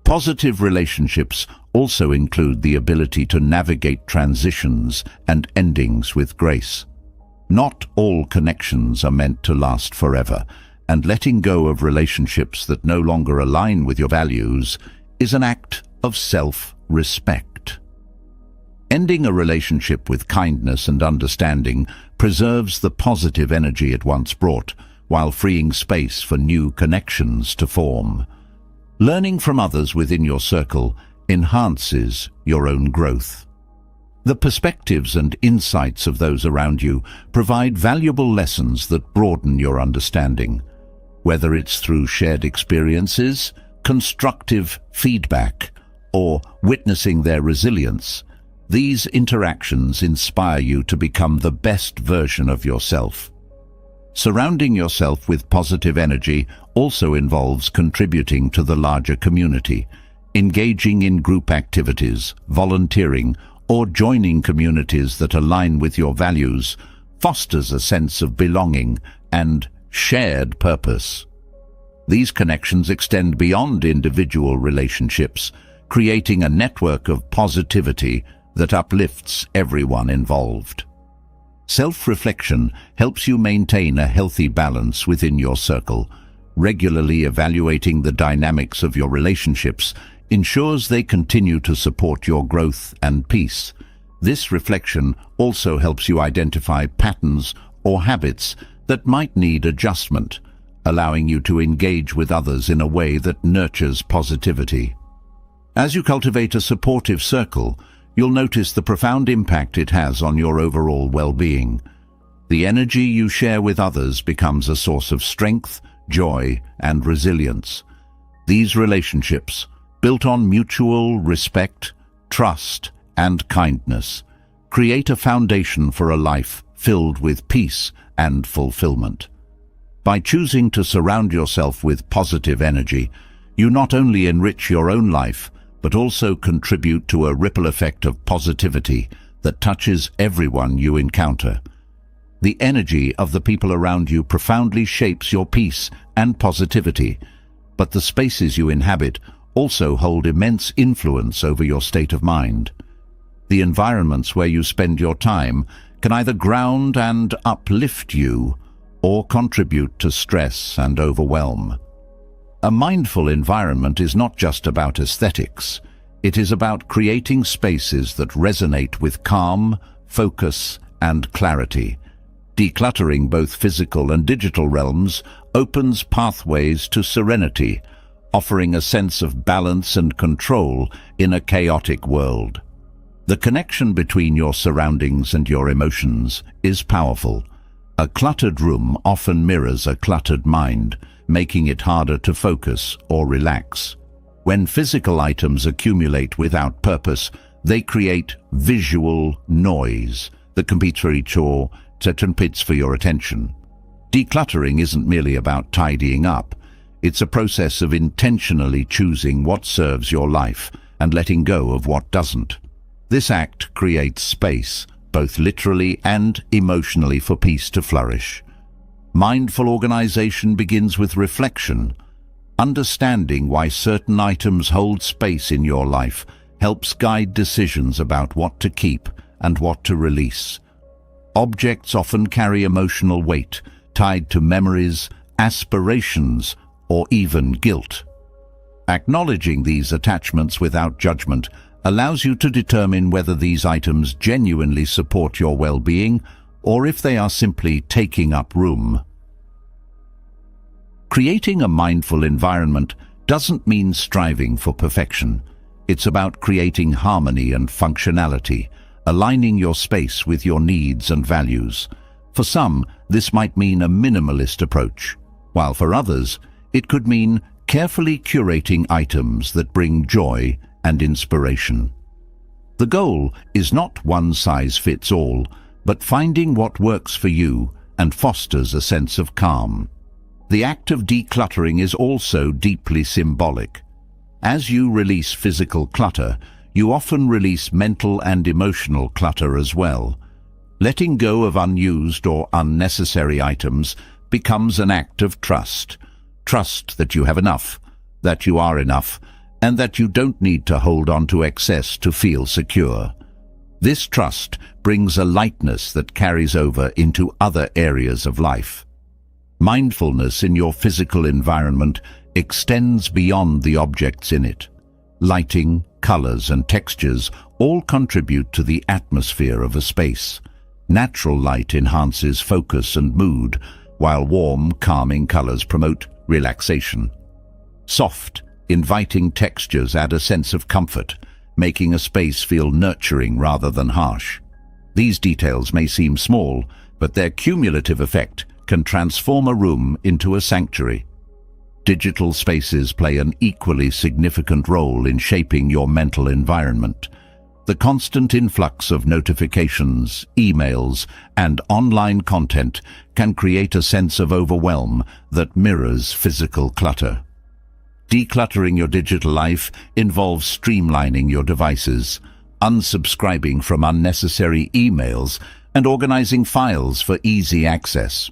Positive relationships also include the ability to navigate transitions and endings with grace. Not all connections are meant to last forever, and letting go of relationships that no longer align with your values is an act of self-respect. Ending a relationship with kindness and understanding preserves the positive energy it once brought, while freeing space for new connections to form. Learning from others within your circle enhances your own growth. The perspectives and insights of those around you provide valuable lessons that broaden your understanding. Whether it's through shared experiences, constructive feedback, or witnessing their resilience, these interactions inspire you to become the best version of yourself. Surrounding yourself with positive energy also involves contributing to the larger community. Engaging in group activities, volunteering, or joining communities that align with your values fosters a sense of belonging and shared purpose. These connections extend beyond individual relationships, creating a network of positivity that uplifts everyone involved. Self-reflection helps you maintain a healthy balance within your circle. Regularly evaluating the dynamics of your relationships ensures they continue to support your growth and peace. This reflection also helps you identify patterns or habits that might need adjustment, allowing you to engage with others in a way that nurtures positivity. As you cultivate a supportive circle, you'll notice the profound impact it has on your overall well-being. The energy you share with others becomes a source of strength, joy, and resilience. These relationships, built on mutual respect, trust, and kindness, create a foundation for a life filled with peace and fulfillment. By choosing to surround yourself with positive energy, you not only enrich your own life, but also contribute to a ripple effect of positivity that touches everyone you encounter. The energy of the people around you profoundly shapes your peace and positivity, but the spaces you inhabit also hold immense influence over your state of mind. The environments where you spend your time can either ground and uplift you or contribute to stress and overwhelm. A mindful environment is not just about aesthetics. It is about creating spaces that resonate with calm, focus, and clarity. Decluttering both physical and digital realms opens pathways to serenity, offering a sense of balance and control in a chaotic world. The connection between your surroundings and your emotions is powerful. A cluttered room often mirrors a cluttered mind, making it harder to focus or relax. When physical items accumulate without purpose, they create visual noise that competes for each or competes for your attention. Decluttering isn't merely about tidying up. It's a process of intentionally choosing what serves your life and letting go of what doesn't. This act creates space, both literally and emotionally, for peace to flourish. Mindful organization begins with reflection. Understanding why certain items hold space in your life helps guide decisions about what to keep and what to release. Objects often carry emotional weight, tied to memories, aspirations, or even guilt. Acknowledging these attachments without judgment allows you to determine whether these items genuinely support your well-being or if they are simply taking up room. Creating a mindful environment doesn't mean striving for perfection. It's about creating harmony and functionality, aligning your space with your needs and values. For some, this might mean a minimalist approach, while for others, it could mean carefully curating items that bring joy and inspiration. The goal is not one size fits all, but finding what works for you and fosters a sense of calm. The act of decluttering is also deeply symbolic. As you release physical clutter, you often release mental and emotional clutter as well. Letting go of unused or unnecessary items becomes an act of trust. Trust that you have enough, that you are enough, and that you don't need to hold on to excess to feel secure. This trust brings a lightness that carries over into other areas of life. Mindfulness in your physical environment extends beyond the objects in it. Lighting, colors, and textures all contribute to the atmosphere of a space. Natural light enhances focus and mood, while warm, calming colors promote relaxation. Soft, inviting textures add a sense of comfort, making a space feel nurturing rather than harsh. These details may seem small, but their cumulative effect can transform a room into a sanctuary. Digital spaces play an equally significant role in shaping your mental environment. The constant influx of notifications, emails, and online content can create a sense of overwhelm that mirrors physical clutter. Decluttering your digital life involves streamlining your devices, unsubscribing from unnecessary emails, and organizing files for easy access.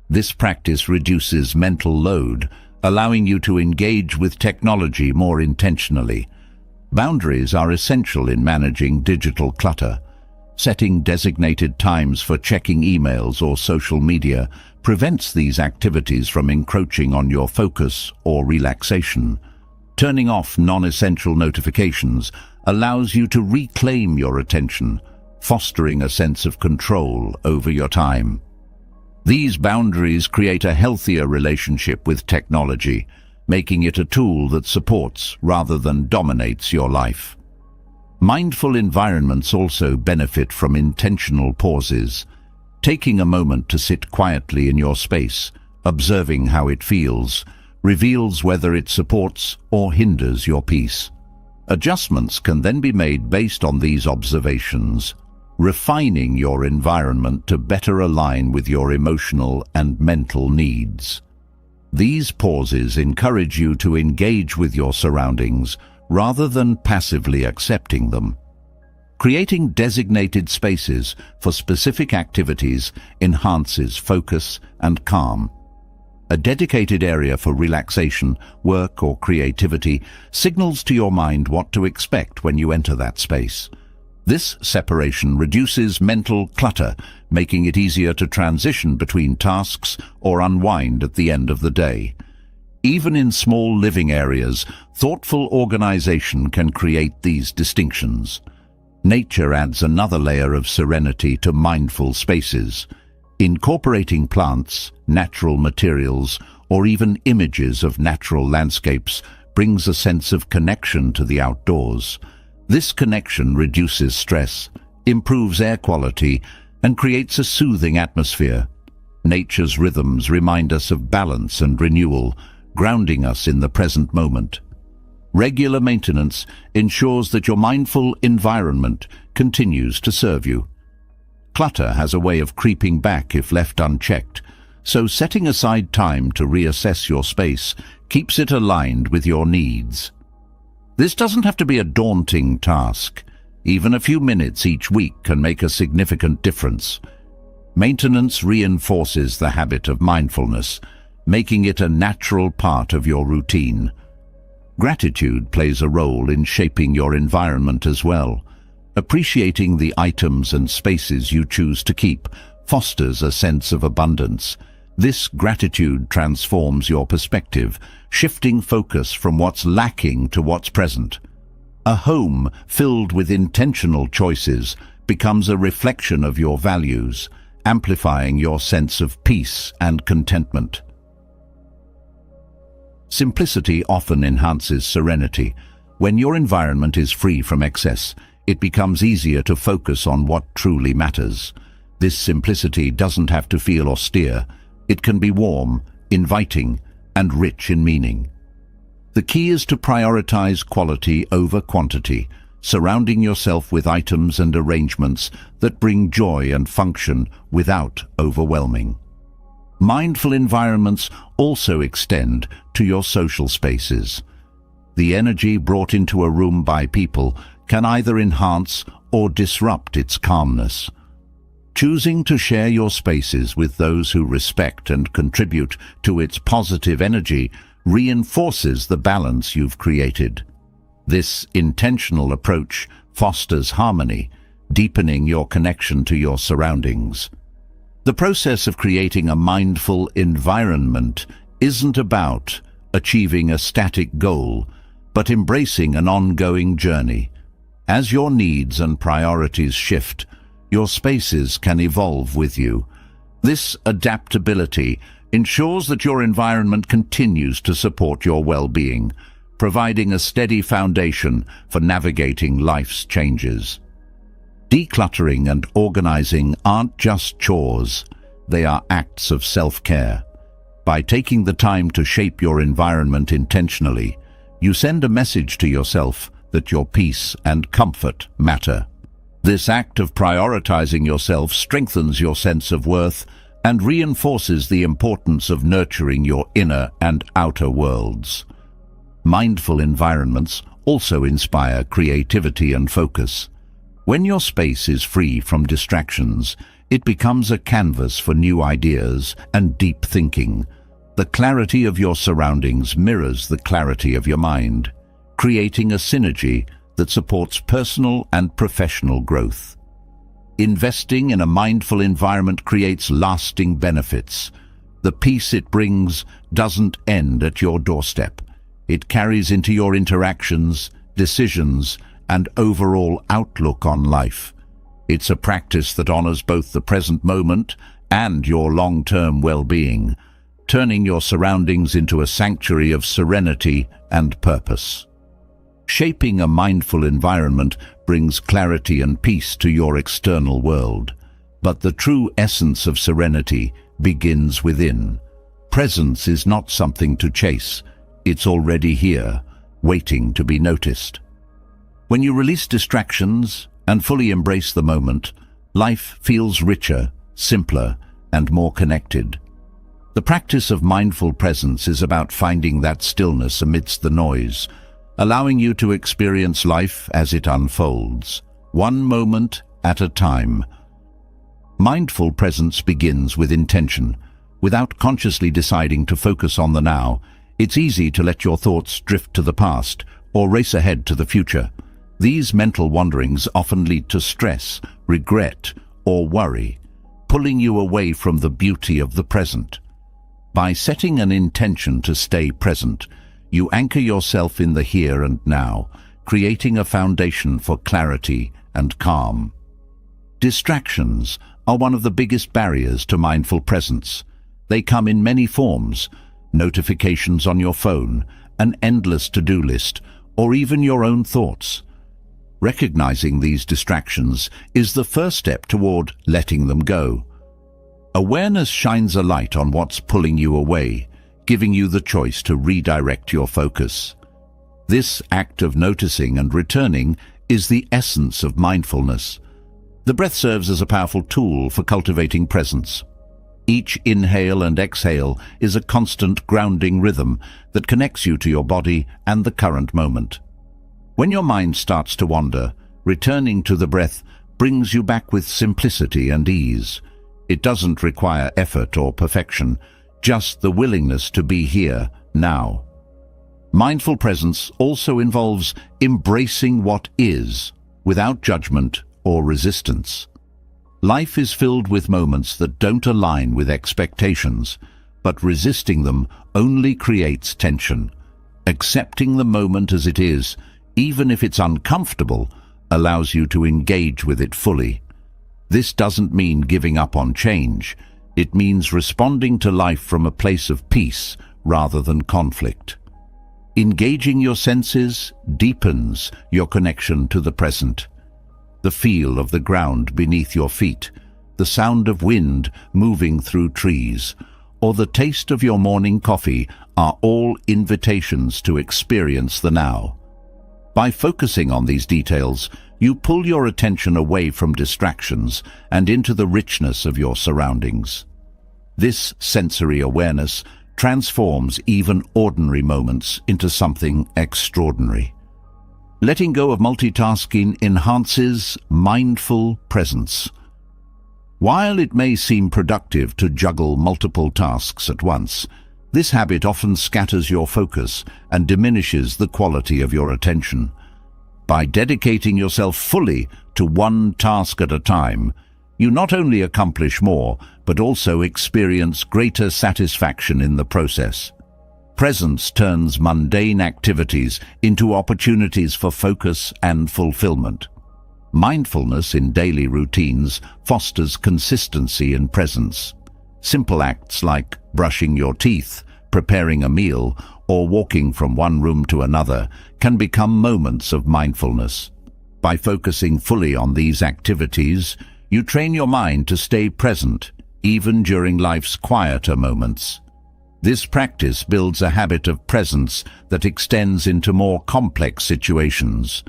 This practice reduces mental load, allowing you to engage with technology more intentionally. Boundaries are essential in managing digital clutter. Setting designated times for checking emails or social media prevents these activities from encroaching on your focus or relaxation. Turning off non-essential notifications allows you to reclaim your attention, fostering a sense of control over your time. These boundaries create a healthier relationship with technology, making it a tool that supports rather than dominates your life. Mindful environments also benefit from intentional pauses. Taking a moment to sit quietly in your space, observing how it feels, reveals whether it supports or hinders your peace. Adjustments can then be made based on these observations, refining your environment to better align with your emotional and mental needs. These pauses encourage you to engage with your surroundings rather than passively accepting them. Creating designated spaces for specific activities enhances focus and calm. A dedicated area for relaxation, work, or creativity signals to your mind what to expect when you enter that space. This separation reduces mental clutter, making it easier to transition between tasks or unwind at the end of the day. Even in small living areas, thoughtful organization can create these distinctions. Nature adds another layer of serenity to mindful spaces. Incorporating plants, natural materials, or even images of natural landscapes brings a sense of connection to the outdoors. This connection reduces stress, improves air quality, and creates a soothing atmosphere. Nature's rhythms remind us of balance and renewal, grounding us in the present moment. Regular maintenance ensures that your mindful environment continues to serve you. Clutter has a way of creeping back if left unchecked, So setting aside time to reassess your space keeps it aligned with your needs. This doesn't have to be a daunting task. Even a few minutes each week can make a significant difference. Maintenance reinforces the habit of mindfulness, making it a natural part of your routine. Gratitude plays a role in shaping your environment as well. Appreciating the items and spaces you choose to keep fosters a sense of abundance. This gratitude transforms your perspective, shifting focus from what's lacking to what's present. A home filled with intentional choices becomes a reflection of your values, amplifying your sense of peace and contentment. Simplicity often enhances serenity. When your environment is free from excess, it becomes easier to focus on what truly matters. This simplicity doesn't have to feel austere. It can be warm, inviting, and rich in meaning. The key is to prioritize quality over quantity, surrounding yourself with items and arrangements that bring joy and function without overwhelming. Mindful environments also extend to your social spaces. The energy brought into a room by people can either enhance or disrupt its calmness. Choosing to share your spaces with those who respect and contribute to its positive energy reinforces the balance you've created. This intentional approach fosters harmony, deepening your connection to your surroundings. The process of creating a mindful environment isn't about achieving a static goal, but embracing an ongoing journey. As your needs and priorities shift, your spaces can evolve with you. This adaptability ensures that your environment continues to support your well-being, providing a steady foundation for navigating life's changes. Decluttering and organizing aren't just chores, they are acts of self-care. By taking the time to shape your environment intentionally, you send a message to yourself that your peace and comfort matter. This act of prioritizing yourself strengthens your sense of worth and reinforces the importance of nurturing your inner and outer worlds. Mindful environments also inspire creativity and focus. When your space is free from distractions, it becomes a canvas for new ideas and deep thinking. The clarity of your surroundings mirrors the clarity of your mind, creating a synergy that supports personal and professional growth. Investing in a mindful environment creates lasting benefits. The peace it brings doesn't end at your doorstep. It carries into your interactions, decisions, and overall outlook on life. It's a practice that honors both the present moment and your long-term well-being, turning your surroundings into a sanctuary of serenity and purpose. Shaping a mindful environment brings clarity and peace to your external world, but the true essence of serenity begins within. Presence is not something to chase. It's already here, waiting to be noticed. When you release distractions and fully embrace the moment, life feels richer, simpler, and more connected. The practice of mindful presence is about finding that stillness amidst the noise, allowing you to experience life as it unfolds, one moment at a time. Mindful presence begins with intention. Without consciously deciding to focus on the now, it's easy to let your thoughts drift to the past or race ahead to the future. These mental wanderings often lead to stress, regret, or worry, pulling you away from the beauty of the present. By setting an intention to stay present, you anchor yourself in the here and now, creating a foundation for clarity and calm. Distractions are one of the biggest barriers to mindful presence. They come in many forms: notifications on your phone, an endless to-do list, or even your own thoughts. Recognizing these distractions is the first step toward letting them go. Awareness shines a light on what's pulling you away, giving you the choice to redirect your focus. This act of noticing and returning is the essence of mindfulness. The breath serves as a powerful tool for cultivating presence. Each inhale and exhale is a constant grounding rhythm that connects you to your body and the current moment. When your mind starts to wander, returning to the breath brings you back with simplicity and ease. It doesn't require effort or perfection, just the willingness to be here, now. Mindful presence also involves embracing what is, without judgment or resistance. Life is filled with moments that don't align with expectations, but resisting them only creates tension. Accepting the moment as it is, even if it's uncomfortable, allows you to engage with it fully. This doesn't mean giving up on change. It means responding to life from a place of peace rather than conflict. Engaging your senses deepens your connection to the present. The feel of the ground beneath your feet, the sound of wind moving through trees, or the taste of your morning coffee are all invitations to experience the now. By focusing on these details, you pull your attention away from distractions and into the richness of your surroundings. This sensory awareness transforms even ordinary moments into something extraordinary. Letting go of multitasking enhances mindful presence. While it may seem productive to juggle multiple tasks at once, this habit often scatters your focus and diminishes the quality of your attention. By dedicating yourself fully to one task at a time, you not only accomplish more, but also experience greater satisfaction in the process. Presence turns mundane activities into opportunities for focus and fulfillment. Mindfulness in daily routines fosters consistency in presence. Simple acts like brushing your teeth, preparing a meal, or walking from one room to another can become moments of mindfulness. By focusing fully on these activities, you train your mind to stay present, even during life's quieter moments. This practice builds a habit of presence that extends into more complex situations.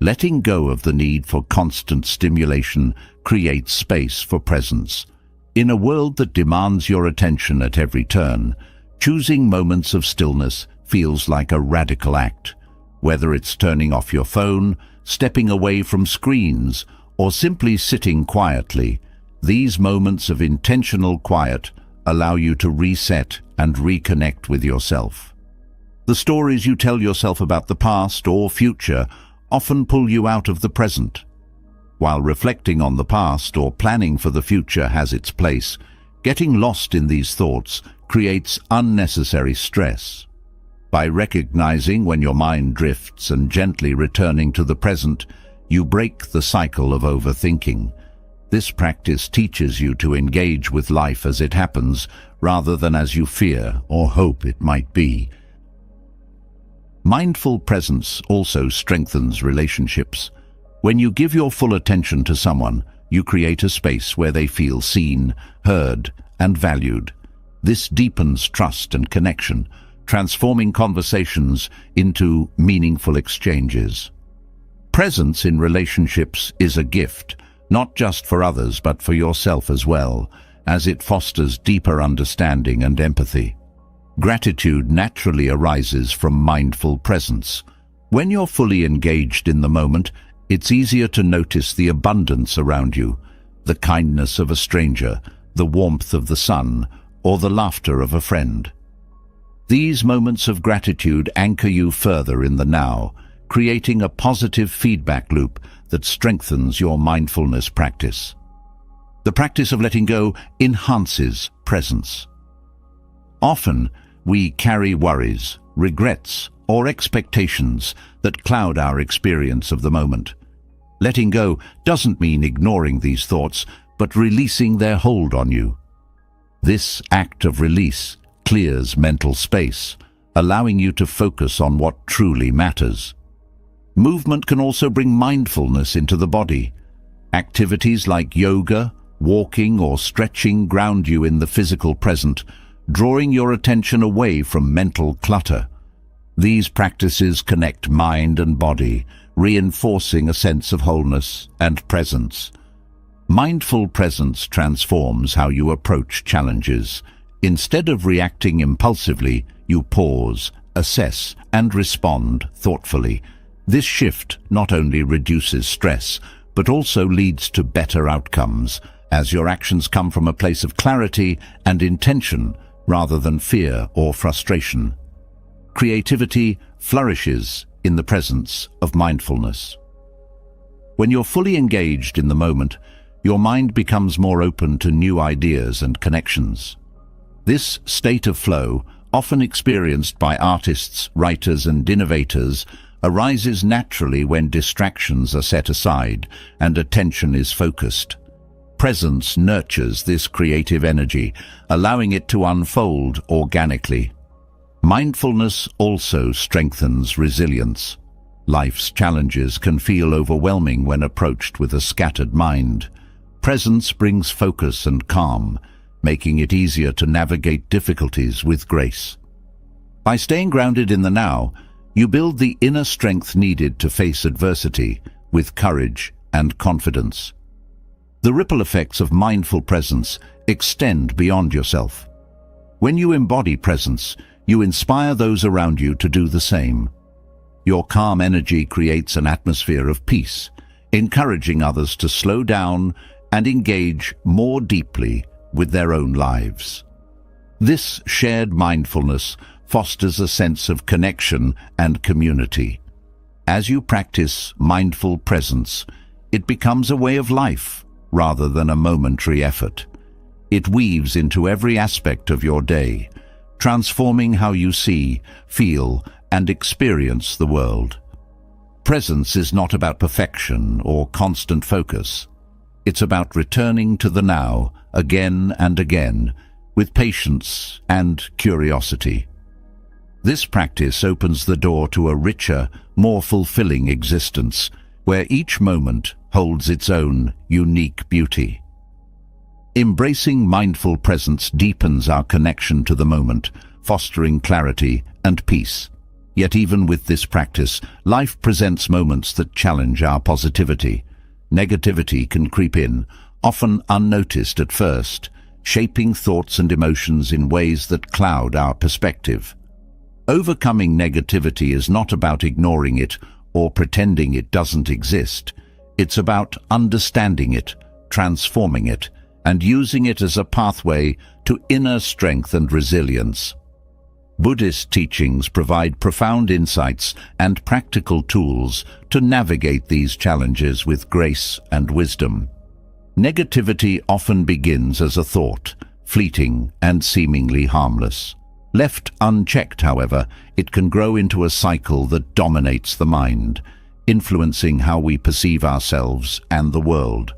Letting go of the need for constant stimulation creates space for presence. In a world that demands your attention at every turn, choosing moments of stillness feels like a radical act. Whether it's turning off your phone, stepping away from screens, or simply sitting quietly, these moments of intentional quiet allow you to reset and reconnect with yourself. The stories you tell yourself about the past or future often pull you out of the present. While reflecting on the past or planning for the future has its place, getting lost in these thoughts creates unnecessary stress. By recognizing when your mind drifts and gently returning to the present, you break the cycle of overthinking. This practice teaches you to engage with life as it happens, rather than as you fear or hope it might be. Mindful presence also strengthens relationships. When you give your full attention to someone, you create a space where they feel seen, heard, and valued. This deepens trust and connection, transforming conversations into meaningful exchanges. Presence in relationships is a gift, not just for others but for yourself as well, as it fosters deeper understanding and empathy. Gratitude naturally arises from mindful presence. When you're fully engaged in the moment, it's easier to notice the abundance around you, the kindness of a stranger, the warmth of the sun, or the laughter of a friend. These moments of gratitude anchor you further in the now, creating a positive feedback loop that strengthens your mindfulness practice. The practice of letting go enhances presence. Often, we carry worries, regrets, or expectations that cloud our experience of the moment. Letting go doesn't mean ignoring these thoughts, but releasing their hold on you. This act of release clears mental space, allowing you to focus on what truly matters. Movement can also bring mindfulness into the body. Activities like yoga, walking, or stretching ground you in the physical present, drawing your attention away from mental clutter. These practices connect mind and body, reinforcing a sense of wholeness and presence. Mindful presence transforms how you approach challenges. Instead of reacting impulsively, you pause, assess, and respond thoughtfully. This shift not only reduces stress, but also leads to better outcomes, as your actions come from a place of clarity and intention rather than fear or frustration. Creativity flourishes in the presence of mindfulness. When you're fully engaged in the moment, your mind becomes more open to new ideas and connections. This state of flow, often experienced by artists, writers, and innovators, arises naturally when distractions are set aside and attention is focused. Presence nurtures this creative energy, allowing it to unfold organically. Mindfulness also strengthens resilience. Life's challenges can feel overwhelming when approached with a scattered mind. Presence brings focus and calm, making it easier to navigate difficulties with grace. By staying grounded in the now, you build the inner strength needed to face adversity with courage and confidence. The ripple effects of mindful presence extend beyond yourself. When you embody presence, you inspire those around you to do the same. Your calm energy creates an atmosphere of peace, encouraging others to slow down and engage more deeply with their own lives. This shared mindfulness fosters a sense of connection and community. As you practice mindful presence, it becomes a way of life rather than a momentary effort. It weaves into every aspect of your day, transforming how you see, feel, and experience the world. Presence is not about perfection or constant focus. It's about returning to the now again and again with patience and curiosity. This practice opens the door to a richer, more fulfilling existence, where each moment holds its own unique beauty. Embracing mindful presence deepens our connection to the moment, fostering clarity and peace. Yet even with this practice, life presents moments that challenge our positivity. Negativity can creep in, often unnoticed at first, shaping thoughts and emotions in ways that cloud our perspective. Overcoming negativity is not about ignoring it or pretending it doesn't exist. It's about understanding it, transforming it, and using it as a pathway to inner strength and resilience. Buddhist teachings provide profound insights and practical tools to navigate these challenges with grace and wisdom. Negativity often begins as a thought, fleeting and seemingly harmless. Left unchecked, however, it can grow into a cycle that dominates the mind, influencing how we perceive ourselves and the world.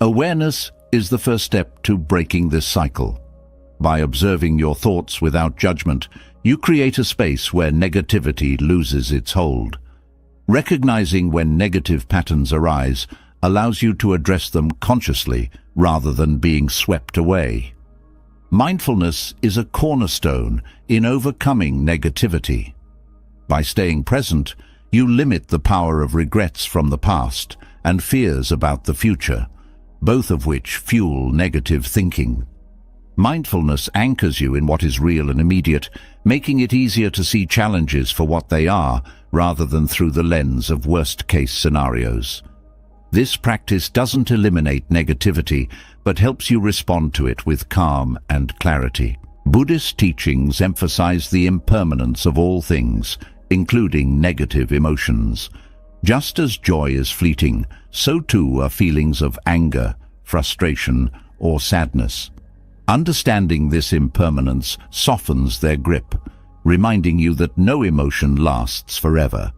Awareness is the first step to breaking this cycle. By observing your thoughts without judgment, you create a space where negativity loses its hold. Recognizing when negative patterns arise allows you to address them consciously rather than being swept away. Mindfulness is a cornerstone in overcoming negativity. By staying present, you limit the power of regrets from the past and fears about the future, both of which fuel negative thinking. Mindfulness anchors you in what is real and immediate, making it easier to see challenges for what they are rather than through the lens of worst-case scenarios. This practice doesn't eliminate negativity, but helps you respond to it with calm and clarity. Buddhist teachings emphasize the impermanence of all things, including negative emotions. Just as joy is fleeting, so too are feelings of anger, frustration, or sadness. Understanding this impermanence softens their grip, reminding you that no emotion lasts forever.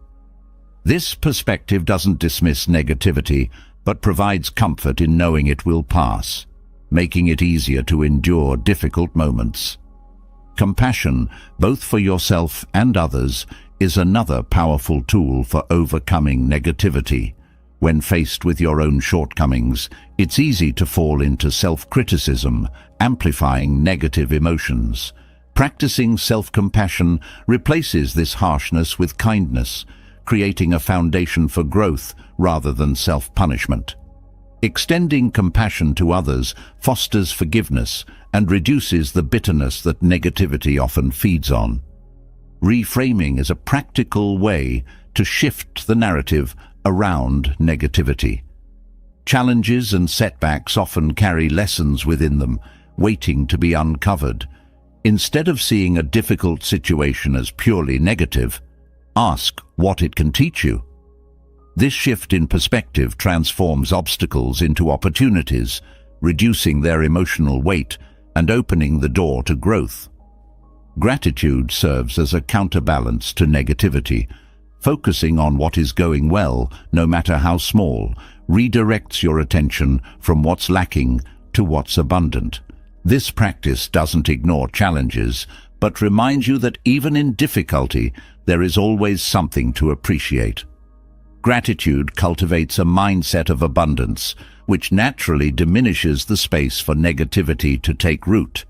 This perspective doesn't dismiss negativity, but provides comfort in knowing it will pass, making it easier to endure difficult moments. Compassion, both for yourself and others, is another powerful tool for overcoming negativity. When faced with your own shortcomings, it's easy to fall into self-criticism, amplifying negative emotions. Practicing self-compassion replaces this harshness with kindness, creating a foundation for growth rather than self-punishment. Extending compassion to others fosters forgiveness and reduces the bitterness that negativity often feeds on. Reframing is a practical way to shift the narrative around negativity. Challenges and setbacks often carry lessons within them, waiting to be uncovered. Instead of seeing a difficult situation as purely negative, ask what it can teach you. This shift in perspective transforms obstacles into opportunities, reducing their emotional weight and opening the door to growth. Gratitude serves as a counterbalance to negativity. Focusing on what is going well, no matter how small, redirects your attention from what's lacking to what's abundant. This practice doesn't ignore challenges, but reminds you that even in difficulty, there is always something to appreciate. Gratitude cultivates a mindset of abundance, which naturally diminishes the space for negativity to take root.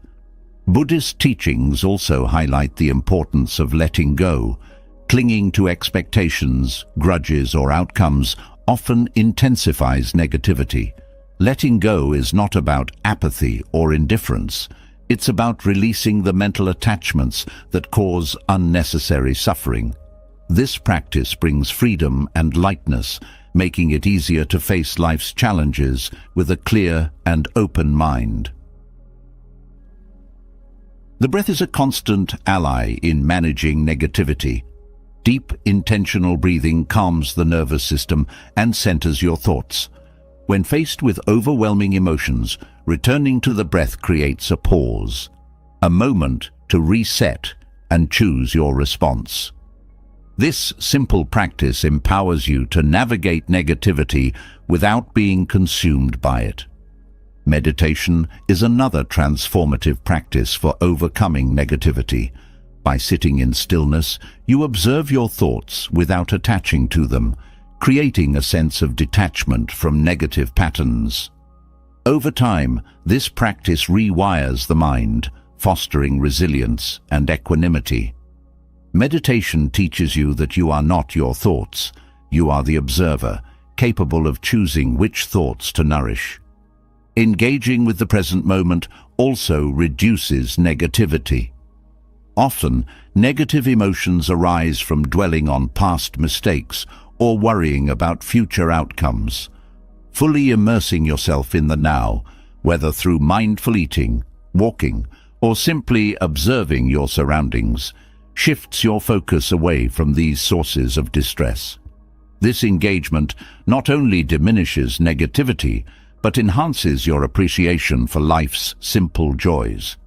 Buddhist teachings also highlight the importance of letting go. Clinging to expectations, grudges, or outcomes often intensifies negativity. Letting go is not about apathy or indifference. It's about releasing the mental attachments that cause unnecessary suffering. This practice brings freedom and lightness, making it easier to face life's challenges with a clear and open mind. The breath is a constant ally in managing negativity. Deep, intentional breathing calms the nervous system and centers your thoughts. When faced with overwhelming emotions, returning to the breath creates a pause, a moment to reset and choose your response. This simple practice empowers you to navigate negativity without being consumed by it. Meditation is another transformative practice for overcoming negativity. By sitting in stillness, you observe your thoughts without attaching to them, creating a sense of detachment from negative patterns. Over time, this practice rewires the mind, fostering resilience and equanimity. Meditation teaches you that you are not your thoughts. You are the observer, capable of choosing which thoughts to nourish. Engaging with the present moment also reduces negativity. Often, negative emotions arise from dwelling on past mistakes or worrying about future outcomes. Fully immersing yourself in the now, whether through mindful eating, walking, or simply observing your surroundings, shifts your focus away from these sources of distress. This engagement not only diminishes negativity, but enhances your appreciation for life's simple joys.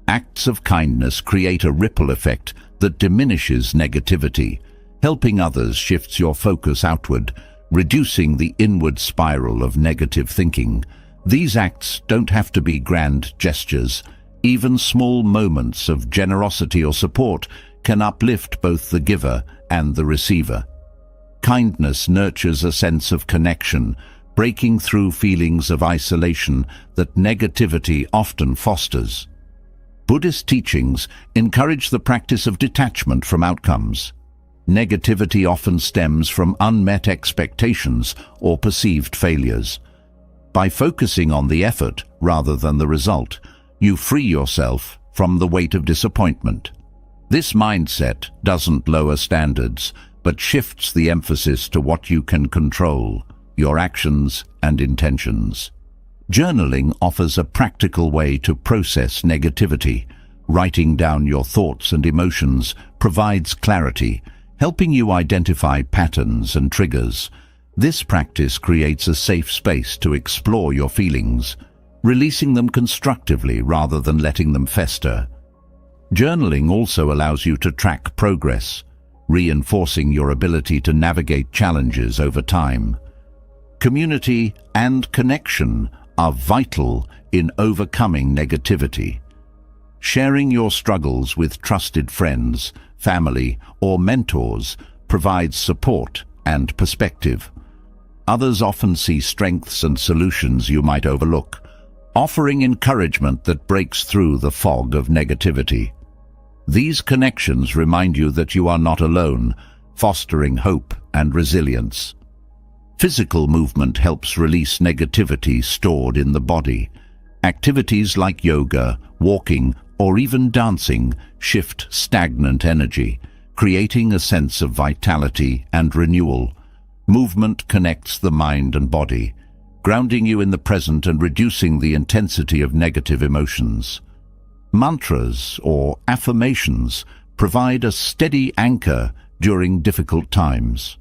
Acts of kindness create a ripple effect that diminishes negativity. Helping others shifts your focus outward, reducing the inward spiral of negative thinking. These acts don't have to be grand gestures. Even small moments of generosity or support can uplift both the giver and the receiver. Kindness nurtures a sense of connection, breaking through feelings of isolation that negativity often fosters. Buddhist teachings encourage the practice of detachment from outcomes. Negativity often stems from unmet expectations or perceived failures. By focusing on the effort rather than the result, you free yourself from the weight of disappointment. This mindset doesn't lower standards, but shifts the emphasis to what you can control, your actions and intentions. Journaling offers a practical way to process negativity. Writing down your thoughts and emotions provides clarity, helping you identify patterns and triggers. This practice creates a safe space to explore your feelings, releasing them constructively rather than letting them fester. Journaling also allows you to track progress, reinforcing your ability to navigate challenges over time. Community and connection are vital in overcoming negativity. Sharing your struggles with trusted friends, family, or mentors provides support and perspective. Others often see strengths and solutions you might overlook, offering encouragement that breaks through the fog of negativity. These connections remind you that you are not alone, fostering hope and resilience. Physical movement helps release negativity stored in the body. Activities like yoga, walking, or even dancing shift stagnant energy, creating a sense of vitality and renewal. Movement connects the mind and body, grounding you in the present and reducing the intensity of negative emotions. Mantras or affirmations provide a steady anchor during difficult times.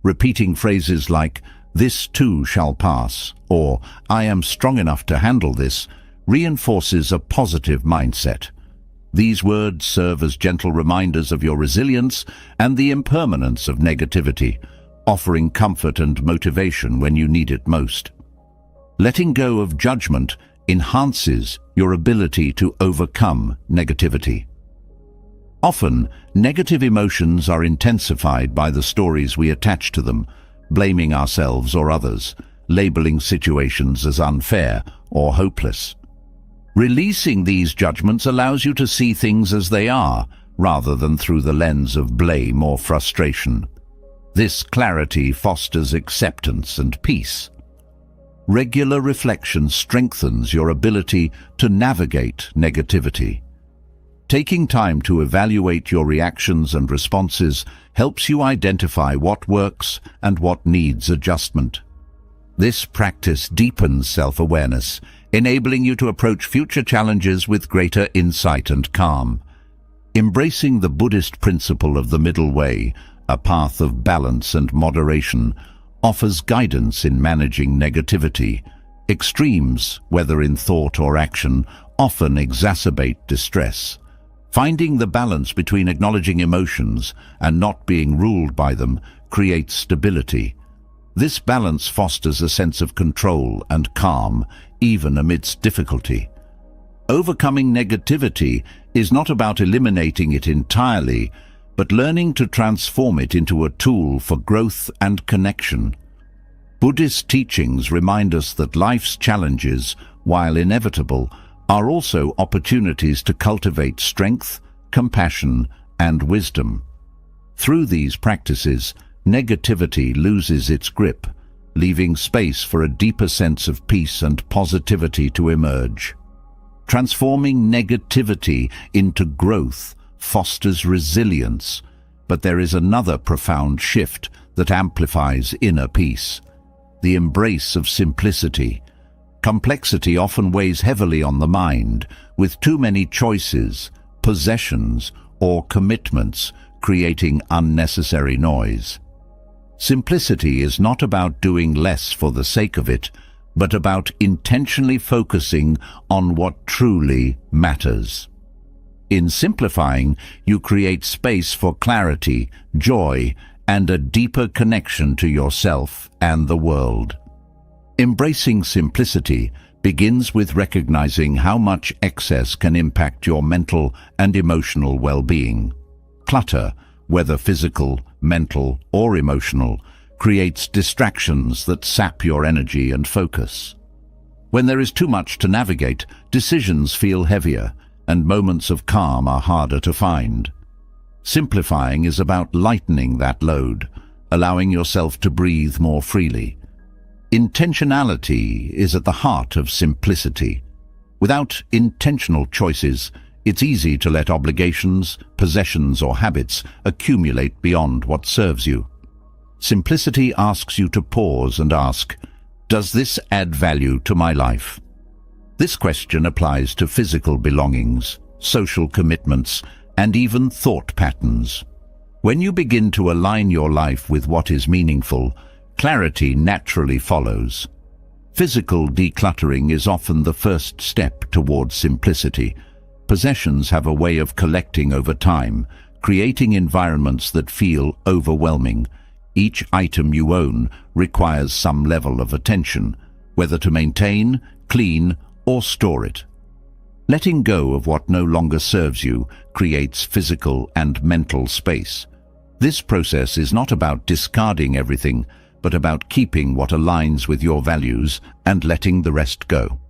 Repeating phrases like, "This too shall pass," or "I am strong enough to handle this," reinforces a positive mindset. These words serve as gentle reminders of your resilience and the impermanence of negativity, offering comfort and motivation when you need it most. Letting go of judgment enhances your ability to overcome negativity. Often, negative emotions are intensified by the stories we attach to them, blaming ourselves or others, labeling situations as unfair or hopeless. Releasing these judgments allows you to see things as they are, rather than through the lens of blame or frustration. This clarity fosters acceptance and peace. Regular reflection strengthens your ability to navigate negativity. Taking time to evaluate your reactions and responses helps you identify what works and what needs adjustment. This practice deepens self-awareness, enabling you to approach future challenges with greater insight and calm. Embracing the Buddhist principle of the middle way, a path of balance and moderation, offers guidance in managing negativity. Extremes, whether in thought or action, often exacerbate distress. Finding the balance between acknowledging emotions and not being ruled by them creates stability. This balance fosters a sense of control and calm, even amidst difficulty. Overcoming negativity is not about eliminating it entirely, but learning to transform it into a tool for growth and connection. Buddhist teachings remind us that life's challenges, while inevitable, are also opportunities to cultivate strength, compassion, and wisdom. Through these practices, negativity loses its grip, leaving space for a deeper sense of peace and positivity to emerge. Transforming negativity into growth fosters resilience, but there is another profound shift that amplifies inner peace: the embrace of simplicity. Complexity often weighs heavily on the mind, with too many choices, possessions, or commitments creating unnecessary noise. Simplicity is not about doing less for the sake of it, but about intentionally focusing on what truly matters. In simplifying, you create space for clarity, joy, and a deeper connection to yourself and the world. Embracing simplicity begins with recognizing how much excess can impact your mental and emotional well-being. Clutter, whether physical, mental, or emotional, creates distractions that sap your energy and focus. When there is too much to navigate, decisions feel heavier, and moments of calm are harder to find. Simplifying is about lightening that load, allowing yourself to breathe more freely. Intentionality is at the heart of simplicity. Without intentional choices, it's easy to let obligations, possessions, or habits accumulate beyond what serves you. Simplicity asks you to pause and ask, does this add value to my life? This question applies to physical belongings, social commitments, and even thought patterns. When you begin to align your life with what is meaningful, clarity naturally follows. Physical decluttering is often the first step towards simplicity. Possessions have a way of collecting over time, creating environments that feel overwhelming. Each item you own requires some level of attention, whether to maintain, clean, or store it. Letting go of what no longer serves you creates physical and mental space. This process is not about discarding everything, but about keeping what aligns with your values and letting the rest go.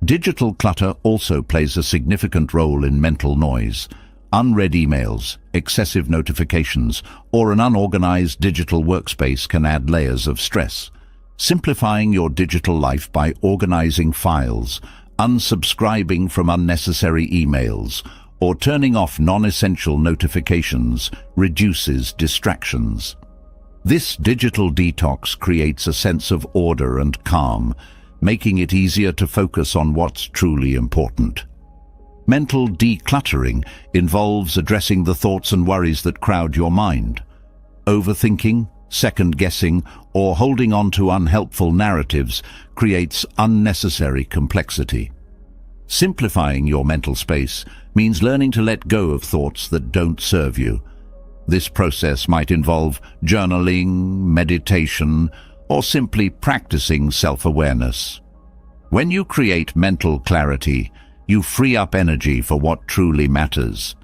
Digital clutter also plays a significant role in mental noise. Unread emails, excessive notifications, or an unorganized digital workspace can add layers of stress. Simplifying your digital life by organizing files, unsubscribing from unnecessary emails, or turning off non-essential notifications reduces distractions. This digital detox creates a sense of order and calm, making it easier to focus on what's truly important. Mental decluttering involves addressing the thoughts and worries that crowd your mind. Overthinking, second-guessing, or holding on to unhelpful narratives creates unnecessary complexity. Simplifying your mental space means learning to let go of thoughts that don't serve you. This process might involve journaling, meditation, or simply practicing self-awareness. When you create mental clarity, you free up energy for what truly matters.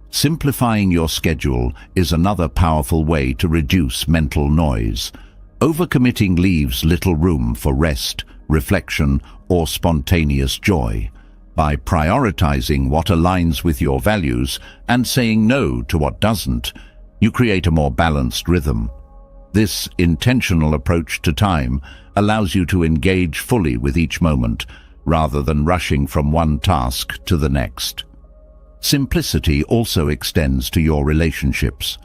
Simplifying your schedule is another powerful way to reduce mental noise. Overcommitting leaves little room for rest, reflection, or spontaneous joy. By prioritizing what aligns with your values and saying no to what doesn't, you create a more balanced rhythm. This intentional approach to time allows you to engage fully with each moment, rather than rushing from one task to the next. Simplicity also extends to your relationships.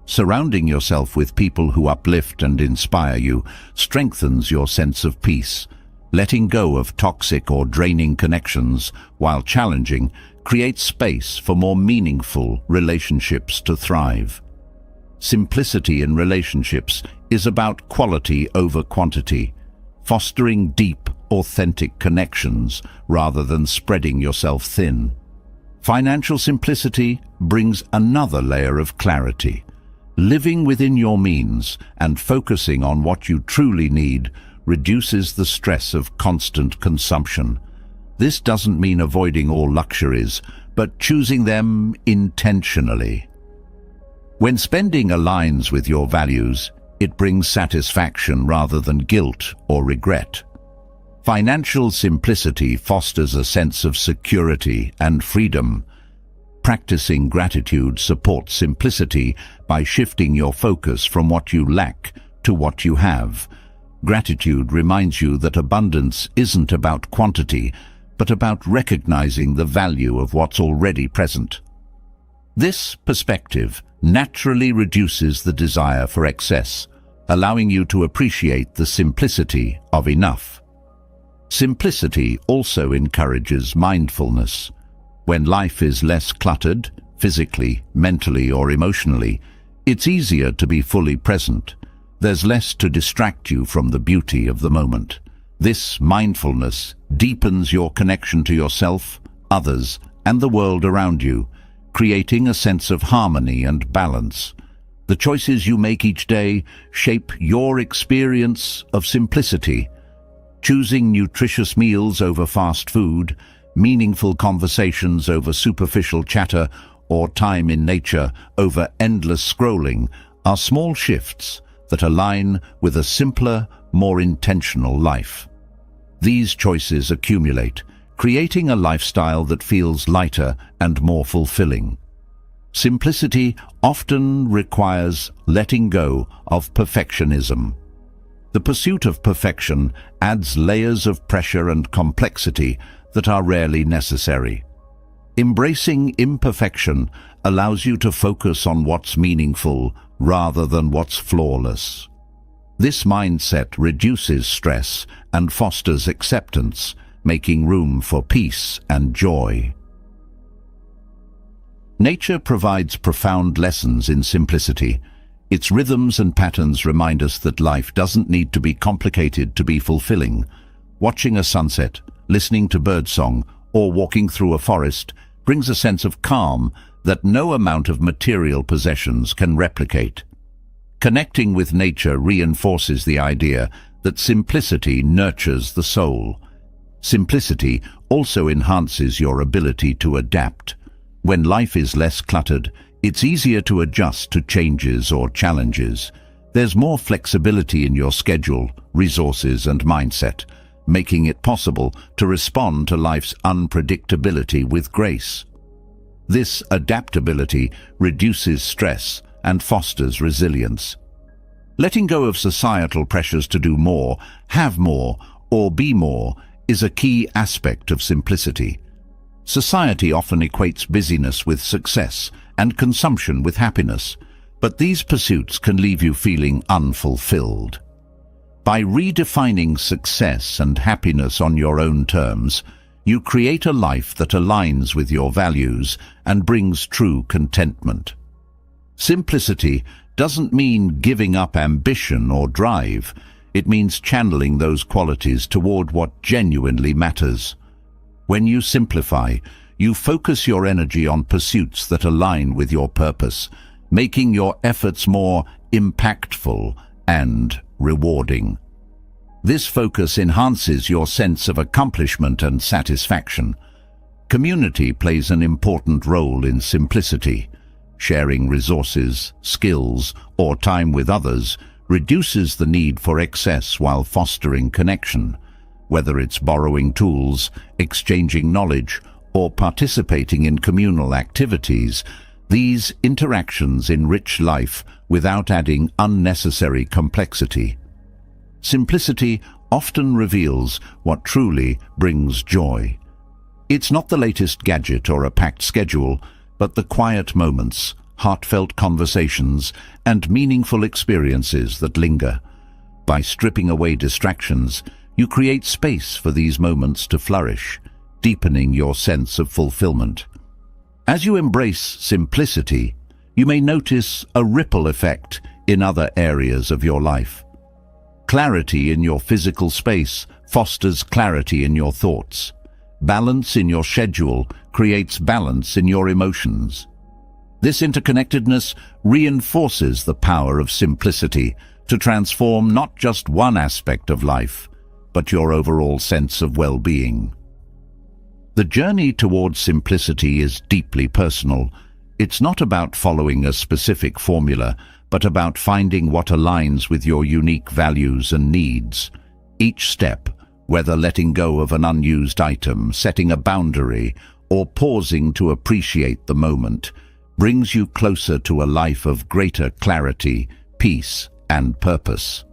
Surrounding yourself with people who uplift and inspire you strengthens your sense of peace. Letting go of toxic or draining connections, while challenging, creates space for more meaningful relationships to thrive. Simplicity in relationships is about quality over quantity, fostering deep, authentic connections rather than spreading yourself thin. Financial simplicity brings another layer of clarity. Living within your means and focusing on what you truly need reduces the stress of constant consumption. This doesn't mean avoiding all luxuries, but choosing them intentionally. When spending aligns with your values, it brings satisfaction rather than guilt or regret. Financial simplicity fosters a sense of security and freedom. Practicing gratitude supports simplicity by shifting your focus from what you lack to what you have. Gratitude reminds you that abundance isn't about quantity, but about recognizing the value of what's already present. This perspective naturally reduces the desire for excess, allowing you to appreciate the simplicity of enough. Simplicity also encourages mindfulness. When life is less cluttered, physically, mentally, or emotionally, it's easier to be fully present. There's less to distract you from the beauty of the moment. This mindfulness deepens your connection to yourself, others, and the world around you, creating a sense of harmony and balance. The choices you make each day shape your experience of simplicity. Choosing nutritious meals over fast food, meaningful conversations over superficial chatter, or time in nature over endless scrolling are small shifts that align with a simpler, more intentional life. These choices accumulate, creating a lifestyle that feels lighter and more fulfilling. Simplicity often requires letting go of perfectionism. The pursuit of perfection adds layers of pressure and complexity that are rarely necessary. Embracing imperfection allows you to focus on what's meaningful rather than what's flawless. This mindset reduces stress and fosters acceptance, making room for peace and joy. Nature provides profound lessons in simplicity. Its rhythms and patterns remind us that life doesn't need to be complicated to be fulfilling. Watching a sunset, listening to birdsong, or walking through a forest brings a sense of calm that no amount of material possessions can replicate. Connecting with nature reinforces the idea that simplicity nurtures the soul. Simplicity also enhances your ability to adapt. When life is less cluttered, it's easier to adjust to changes or challenges. There's more flexibility in your schedule, resources, and mindset, making it possible to respond to life's unpredictability with grace. This adaptability reduces stress and fosters resilience. Letting go of societal pressures to do more, have more, or be more is a key aspect of simplicity. Society often equates busyness with success and consumption with happiness, but these pursuits can leave you feeling unfulfilled. By redefining success and happiness on your own terms, you create a life that aligns with your values and brings true contentment. Simplicity doesn't mean giving up ambition or drive. It means channeling those qualities toward what genuinely matters. When you simplify, you focus your energy on pursuits that align with your purpose, making your efforts more impactful and rewarding. This focus enhances your sense of accomplishment and satisfaction. Community plays an important role in simplicity. Sharing resources, skills, or time with others reduces the need for excess while fostering connection. Whether it's borrowing tools, exchanging knowledge, or participating in communal activities, these interactions enrich life without adding unnecessary complexity. Simplicity often reveals what truly brings joy. It's not the latest gadget or a packed schedule, but the quiet moments, heartfelt conversations, and meaningful experiences that linger. By stripping away distractions, you create space for these moments to flourish, deepening your sense of fulfillment. As you embrace simplicity, you may notice a ripple effect in other areas of your life. Clarity in your physical space fosters clarity in your thoughts. Balance in your schedule creates balance in your emotions. This interconnectedness reinforces the power of simplicity to transform not just one aspect of life, but your overall sense of well-being. The journey towards simplicity is deeply personal. It's not about following a specific formula, but about finding what aligns with your unique values and needs. Each step, whether letting go of an unused item, setting a boundary, or pausing to appreciate the moment, brings you closer to a life of greater clarity, peace, and purpose.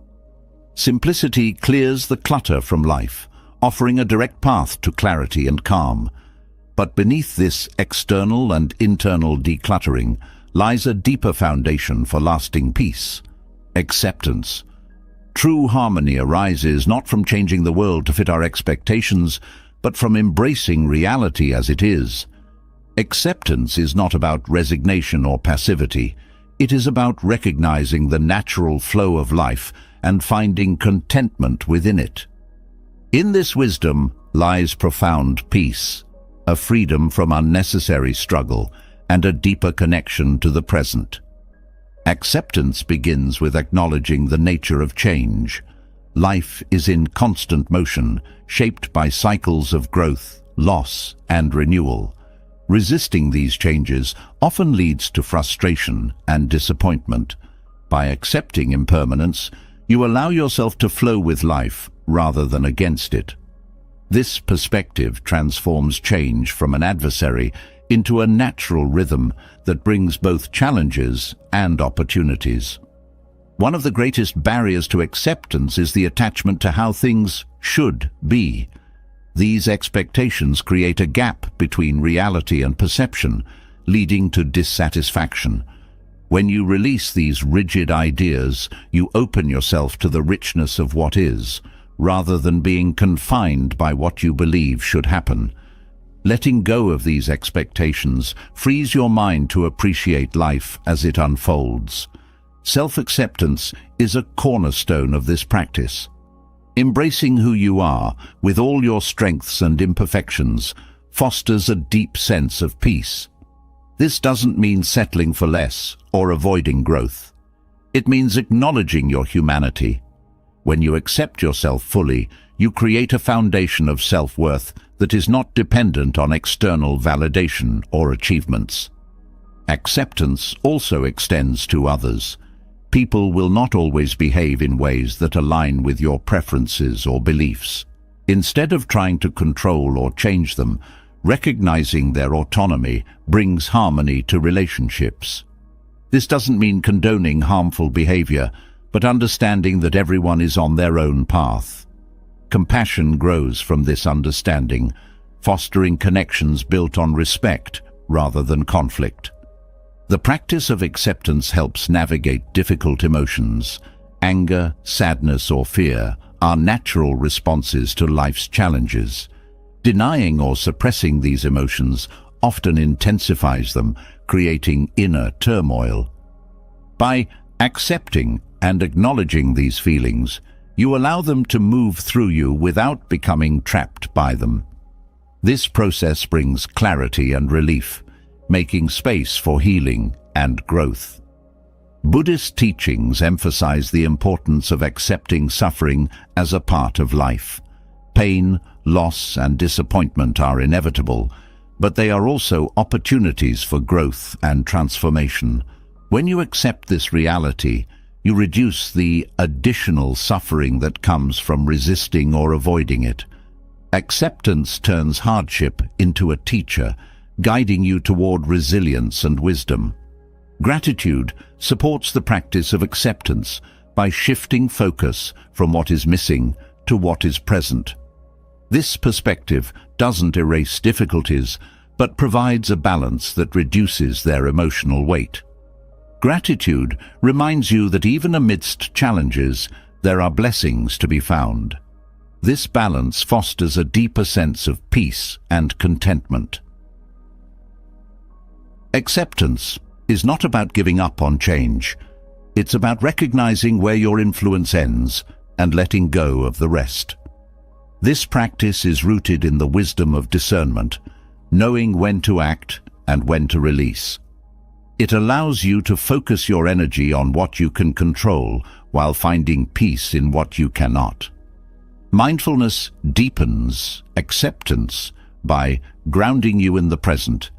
Simplicity clears the clutter from life, offering a direct path to clarity and calm. But beneath this external and internal decluttering lies a deeper foundation for lasting peace: acceptance. True harmony arises not from changing the world to fit our expectations, but from embracing reality as it is. Acceptance is not about resignation or passivity. It is about recognizing the natural flow of life and finding contentment within it. In this wisdom lies profound peace, a freedom from unnecessary struggle, and a deeper connection to the present. Acceptance begins with acknowledging the nature of change. Life is in constant motion, shaped by cycles of growth, loss, and renewal. Resisting these changes often leads to frustration and disappointment. By accepting impermanence, you allow yourself to flow with life rather than against it. This perspective transforms change from an adversary into a natural rhythm that brings both challenges and opportunities. One of the greatest barriers to acceptance is the attachment to how things should be. These expectations create a gap between reality and perception, leading to dissatisfaction. When you release these rigid ideas, you open yourself to the richness of what is, rather than being confined by what you believe should happen. Letting go of these expectations frees your mind to appreciate life as it unfolds. Self-acceptance is a cornerstone of this practice. Embracing who you are, with all your strengths and imperfections, fosters a deep sense of peace. This doesn't mean settling for less or avoiding growth. It means acknowledging your humanity. When you accept yourself fully, you create a foundation of self-worth that is not dependent on external validation or achievements. Acceptance also extends to others. People will not always behave in ways that align with your preferences or beliefs. Instead of trying to control or change them, Recognizing their autonomy brings harmony to relationships. This doesn't mean condoning harmful behavior, but understanding that everyone is on their own path. Compassion grows from this understanding, fostering connections built on respect rather than conflict. The practice of acceptance helps navigate difficult emotions. Anger, sadness, or fear are natural responses to life's challenges. Denying or suppressing these emotions often intensifies them, creating inner turmoil. By accepting and acknowledging these feelings, you allow them to move through you without becoming trapped by them. This process brings clarity and relief, making space for healing and growth. Buddhist teachings emphasize the importance of accepting suffering as a part of life. Pain, loss, and disappointment are inevitable, but they are also opportunities for growth and transformation. When you accept this reality, you reduce the additional suffering that comes from resisting or avoiding it. Acceptance turns hardship into a teacher, guiding you toward resilience and wisdom. Gratitude supports the practice of acceptance by shifting focus from what is missing to what is present. This perspective doesn't erase difficulties, but provides a balance that reduces their emotional weight. Gratitude reminds you that even amidst challenges, there are blessings to be found. This balance fosters a deeper sense of peace and contentment. Acceptance is not about giving up on change. It's about recognizing where your influence ends and letting go of the rest. This practice is rooted in the wisdom of discernment, knowing when to act and when to release. It allows you to focus your energy on what you can control while finding peace in what you cannot. Mindfulness deepens acceptance by grounding you in the present.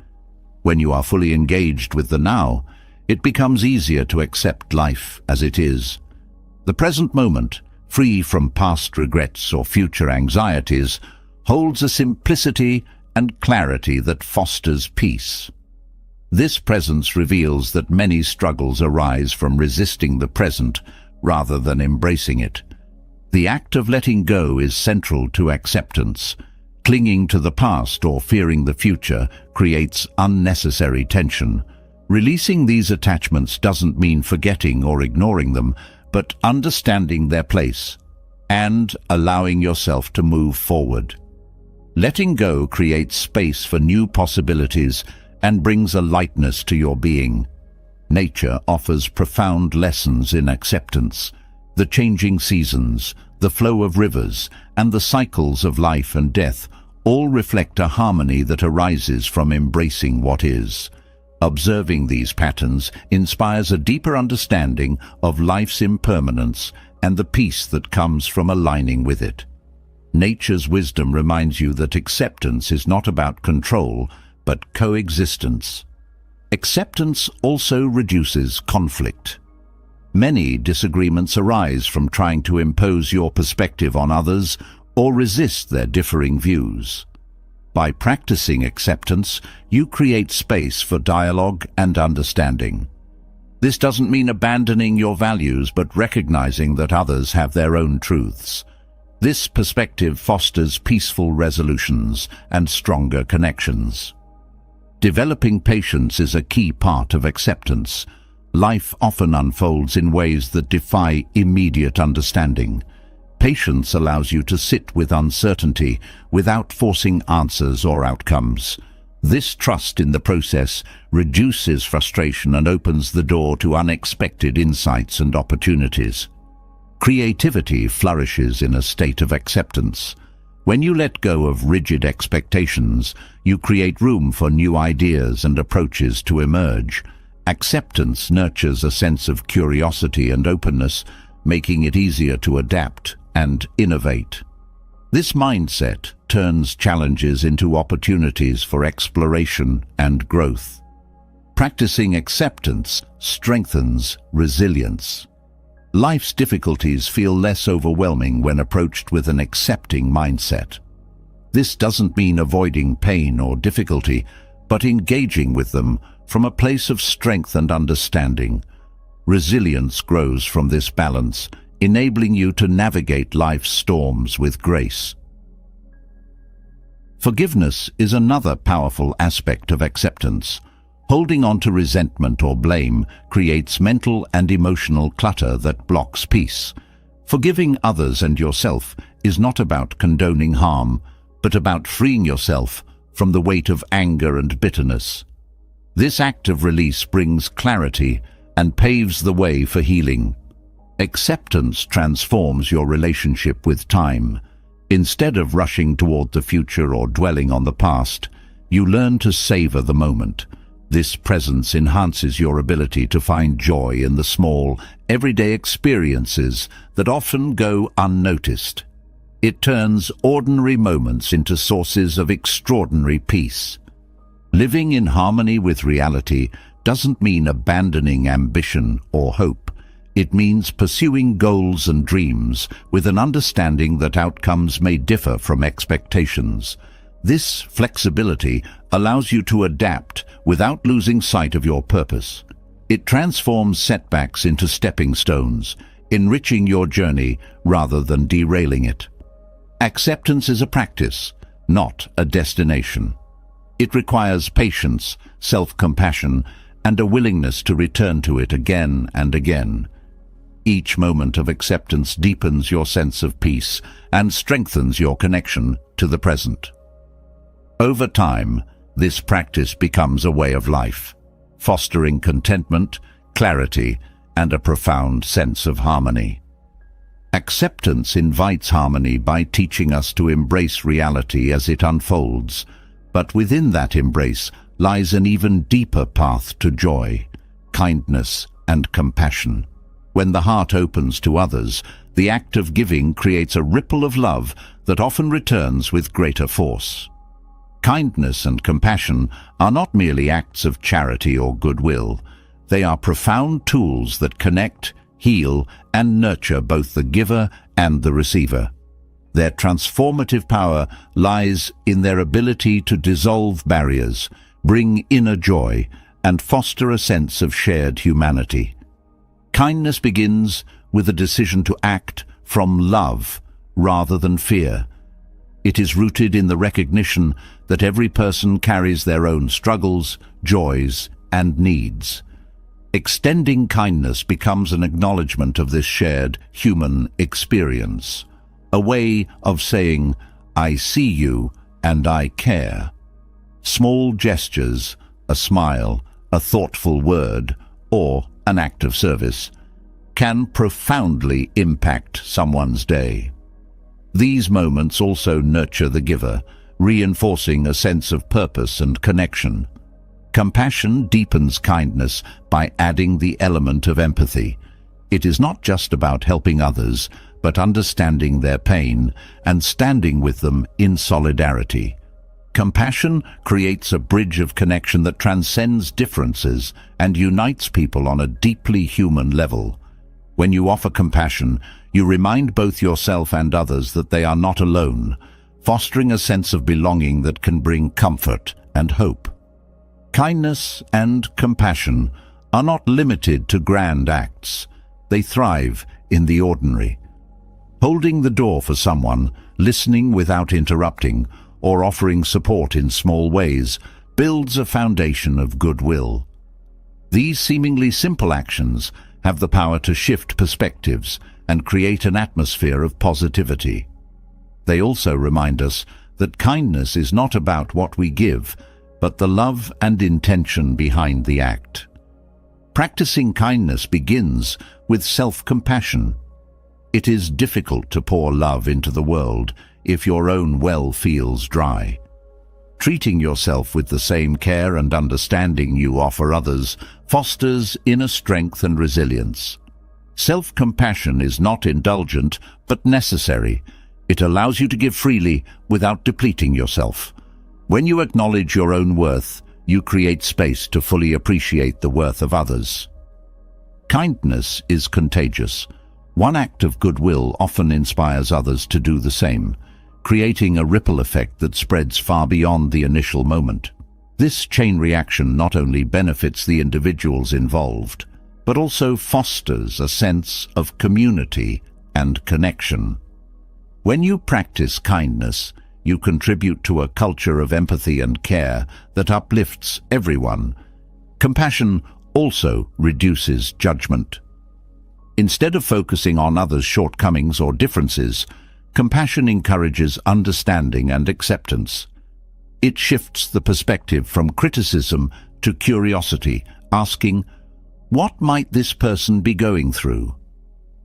When you are fully engaged with the now, it becomes easier to accept life as it is. The present moment, free from past regrets or future anxieties, holds a simplicity and clarity that fosters peace. This presence reveals that many struggles arise from resisting the present rather than embracing it. The act of letting go is central to acceptance. Clinging to the past or fearing the future creates unnecessary tension. Releasing these attachments doesn't mean forgetting or ignoring them, but understanding their place and allowing yourself to move forward. Letting go creates space for new possibilities and brings a lightness to your being. Nature offers profound lessons in acceptance. The changing seasons, the flow of rivers, and the cycles of life and death all reflect a harmony that arises from embracing what is. Observing these patterns inspires a deeper understanding of life's impermanence and the peace that comes from aligning with it. Nature's wisdom reminds you that acceptance is not about control, but coexistence. Acceptance also reduces conflict. Many disagreements arise from trying to impose your perspective on others or resist their differing views. By practicing acceptance, you create space for dialogue and understanding. This doesn't mean abandoning your values, but recognizing that others have their own truths. This perspective fosters peaceful resolutions and stronger connections. Developing patience is a key part of acceptance. Life often unfolds in ways that defy immediate understanding. Patience allows you to sit with uncertainty without forcing answers or outcomes. This trust in the process reduces frustration and opens the door to unexpected insights and opportunities. Creativity flourishes in a state of acceptance. When you let go of rigid expectations, you create room for new ideas and approaches to emerge. Acceptance nurtures a sense of curiosity and openness, making it easier to adapt and innovate. This mindset turns challenges into opportunities for exploration and growth. Practicing acceptance strengthens resilience. Life's difficulties feel less overwhelming when approached with an accepting mindset. This doesn't mean avoiding pain or difficulty, but engaging with them from a place of strength and understanding. Resilience grows from this balance, enabling you to navigate life's storms with grace. Forgiveness is another powerful aspect of acceptance. Holding on to resentment or blame creates mental and emotional clutter that blocks peace. Forgiving others and yourself is not about condoning harm, but about freeing yourself from the weight of anger and bitterness. This act of release brings clarity and paves the way for healing. Acceptance transforms your relationship with time. Instead of rushing toward the future or dwelling on the past, you learn to savor the moment. This presence enhances your ability to find joy in the small, everyday experiences that often go unnoticed. It turns ordinary moments into sources of extraordinary peace. Living in harmony with reality doesn't mean abandoning ambition or hope. It means pursuing goals and dreams with an understanding that outcomes may differ from expectations. This flexibility allows you to adapt without losing sight of your purpose. It transforms setbacks into stepping stones, enriching your journey rather than derailing it. Acceptance is a practice, not a destination. It requires patience, self-compassion, and a willingness to return to it again and again. Each moment of acceptance deepens your sense of peace and strengthens your connection to the present. Over time, this practice becomes a way of life, fostering contentment, clarity, and a profound sense of harmony. Acceptance invites harmony by teaching us to embrace reality as it unfolds, but within that embrace lies an even deeper path to joy, kindness, and compassion. When the heart opens to others, the act of giving creates a ripple of love that often returns with greater force. Kindness and compassion are not merely acts of charity or goodwill. They are profound tools that connect, heal, and nurture both the giver and the receiver. Their transformative power lies in their ability to dissolve barriers, bring inner joy, and foster a sense of shared humanity. Kindness begins with a decision to act from love rather than fear. It is rooted in the recognition that every person carries their own struggles, joys, and needs. Extending kindness becomes an acknowledgement of this shared human experience, a way of saying, "I see you and I care." Small gestures, a smile, a thoughtful word, or an act of service, can profoundly impact someone's day. These moments also nurture the giver, reinforcing a sense of purpose and connection. Compassion deepens kindness by adding the element of empathy. It is not just about helping others, but understanding their pain and standing with them in solidarity. Compassion creates a bridge of connection that transcends differences and unites people on a deeply human level. When you offer compassion, you remind both yourself and others that they are not alone, fostering a sense of belonging that can bring comfort and hope. Kindness and compassion are not limited to grand acts. They thrive in the ordinary. Holding the door for someone, listening without interrupting, or offering support in small ways builds a foundation of goodwill. These seemingly simple actions have the power to shift perspectives and create an atmosphere of positivity. They also remind us that kindness is not about what we give, but the love and intention behind the act. Practicing kindness begins with self-compassion. It is difficult to pour love into the world if your own well feels dry. Treating yourself with the same care and understanding you offer others fosters inner strength and resilience. Self-compassion is not indulgent, but necessary. It allows you to give freely without depleting yourself. When you acknowledge your own worth, you create space to fully appreciate the worth of others. Kindness is contagious. One act of goodwill often inspires others to do the same. creating a ripple effect that spreads far beyond the initial moment. This chain reaction not only benefits the individuals involved, but also fosters a sense of community and connection. When you practice kindness, you contribute to a culture of empathy and care that uplifts everyone. Compassion also reduces judgment. Instead of focusing on others' shortcomings or differences, compassion encourages understanding and acceptance. It shifts the perspective from criticism to curiosity, asking, "What might this person be going through?"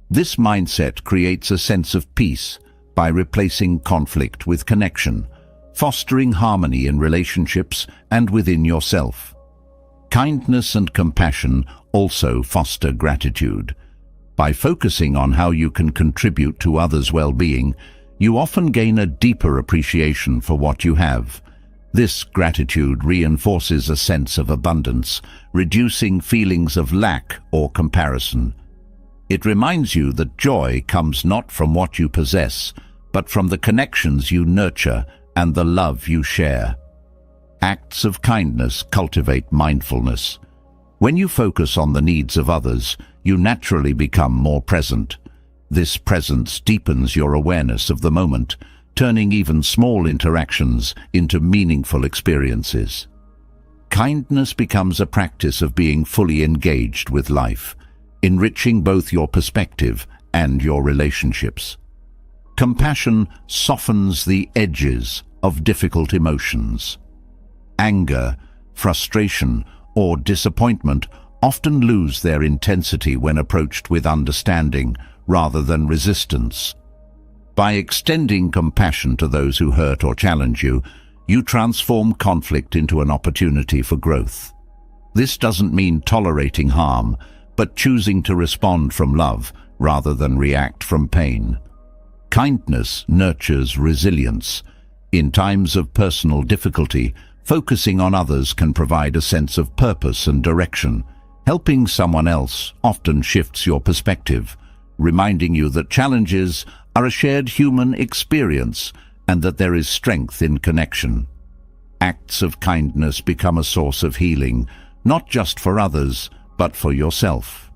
This mindset creates a sense of peace by replacing conflict with connection, fostering harmony in relationships and within yourself. Kindness and compassion also foster gratitude. By focusing on how you can contribute to others' well-being, you often gain a deeper appreciation for what you have. This gratitude reinforces a sense of abundance, reducing feelings of lack or comparison. It reminds you that joy comes not from what you possess, but from the connections you nurture and the love you share. Acts of kindness cultivate mindfulness. When you focus on the needs of others, you naturally become more present. This presence deepens your awareness of the moment, turning even small interactions into meaningful experiences. Kindness becomes a practice of being fully engaged with life, enriching both your perspective and your relationships. Compassion softens the edges of difficult emotions. Anger, frustration, or disappointment often lose their intensity when approached with understanding rather than resistance. By extending compassion to those who hurt or challenge you, you transform conflict into an opportunity for growth. This doesn't mean tolerating harm, but choosing to respond from love rather than react from pain. Kindness nurtures resilience. In times of personal difficulty, focusing on others can provide a sense of purpose and direction. Helping someone else often shifts your perspective, reminding you that challenges are a shared human experience and that there is strength in connection. Acts of kindness become a source of healing, not just for others, but for yourself.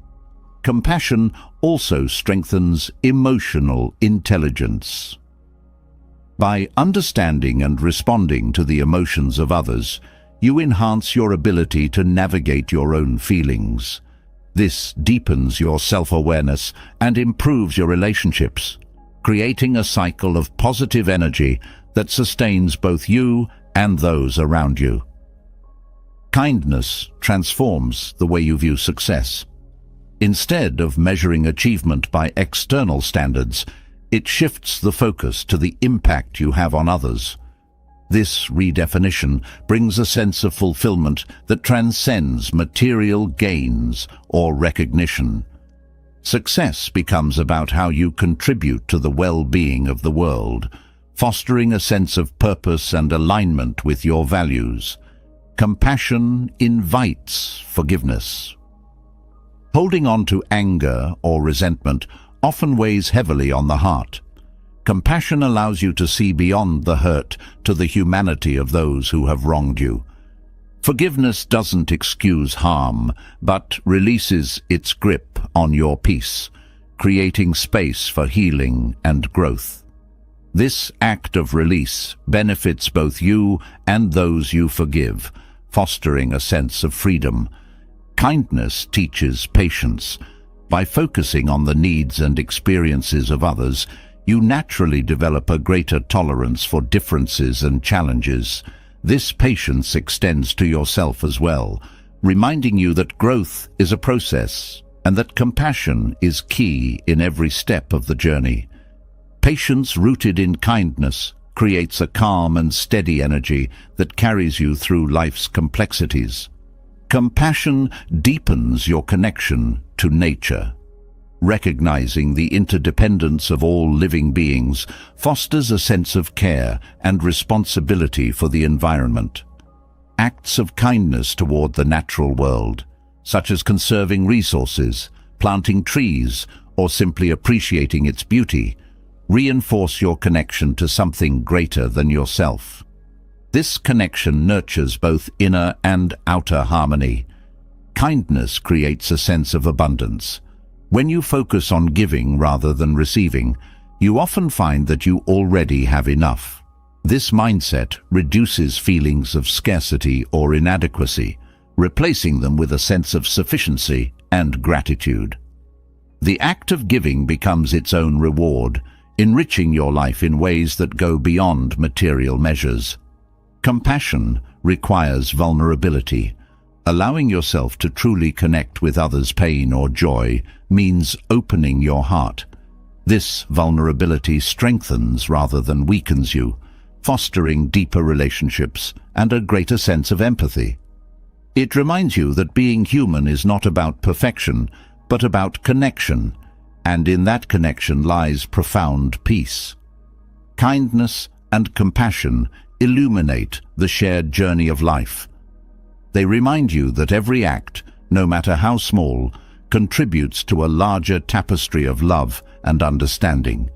Compassion also strengthens emotional intelligence. By understanding and responding to the emotions of others, you enhance your ability to navigate your own feelings. This deepens your self-awareness and improves your relationships, creating a cycle of positive energy that sustains both you and those around you. Kindness transforms the way you view success. Instead of measuring achievement by external standards, it shifts the focus to the impact you have on others. This redefinition brings a sense of fulfillment that transcends material gains or recognition. Success becomes about how you contribute to the well-being of the world, fostering a sense of purpose and alignment with your values. Compassion invites forgiveness. Holding on to anger or resentment often weighs heavily on the heart. Compassion allows you to see beyond the hurt to the humanity of those who have wronged you. Forgiveness doesn't excuse harm, but releases its grip on your peace, creating space for healing and growth. This act of release benefits both you and those you forgive, fostering a sense of freedom. Kindness teaches patience. By focusing on the needs and experiences of others, you naturally develop a greater tolerance for differences and challenges. This patience extends to yourself as well, reminding you that growth is a process and that compassion is key in every step of the journey. Patience rooted in kindness creates a calm and steady energy that carries you through life's complexities. Compassion deepens your connection to nature. Recognizing the interdependence of all living beings fosters a sense of care and responsibility for the environment. Acts of kindness toward the natural world, such as conserving resources, planting trees, or simply appreciating its beauty, Reinforce your connection to something greater than yourself. This connection nurtures both inner and outer harmony. Kindness creates a sense of abundance. When you focus on giving rather than receiving, you often find that you already have enough. This mindset reduces feelings of scarcity or inadequacy, replacing them with a sense of sufficiency and gratitude. The act of giving becomes its own reward, enriching your life in ways that go beyond material measures. Compassion requires vulnerability. Allowing yourself to truly connect with others' pain or joy means opening your heart. This vulnerability strengthens rather than weakens you, fostering deeper relationships and a greater sense of empathy. It reminds you that being human is not about perfection, but about connection, and in that connection lies profound peace. Kindness and compassion illuminate the shared journey of life. They remind you that every act, no matter how small, contributes to a larger tapestry of love and understanding.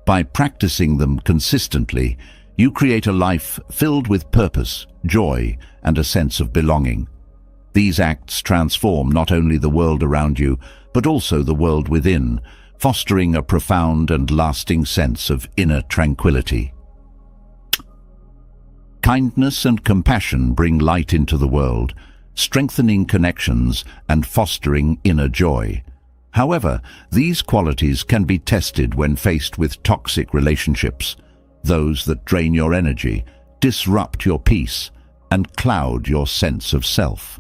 By practicing them consistently, you create a life filled with purpose, joy, and a sense of belonging. These acts transform not only the world around you, but also the world within, fostering a profound and lasting sense of inner tranquility. Kindness and compassion bring light into the world, strengthening connections and fostering inner joy. However, these qualities can be tested when faced with toxic relationships, those that drain your energy, disrupt your peace, and cloud your sense of self.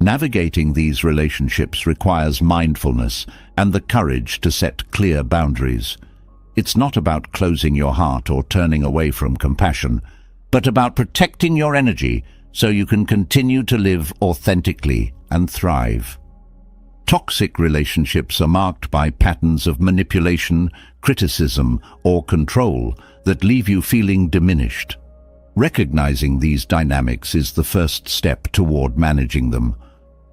Navigating these relationships requires mindfulness and the courage to set clear boundaries. It's not about closing your heart or turning away from compassion, but about protecting your energy so you can continue to live authentically and thrive. Toxic relationships are marked by patterns of manipulation, criticism, or control that leave you feeling diminished. Recognizing these dynamics is the first step toward managing them.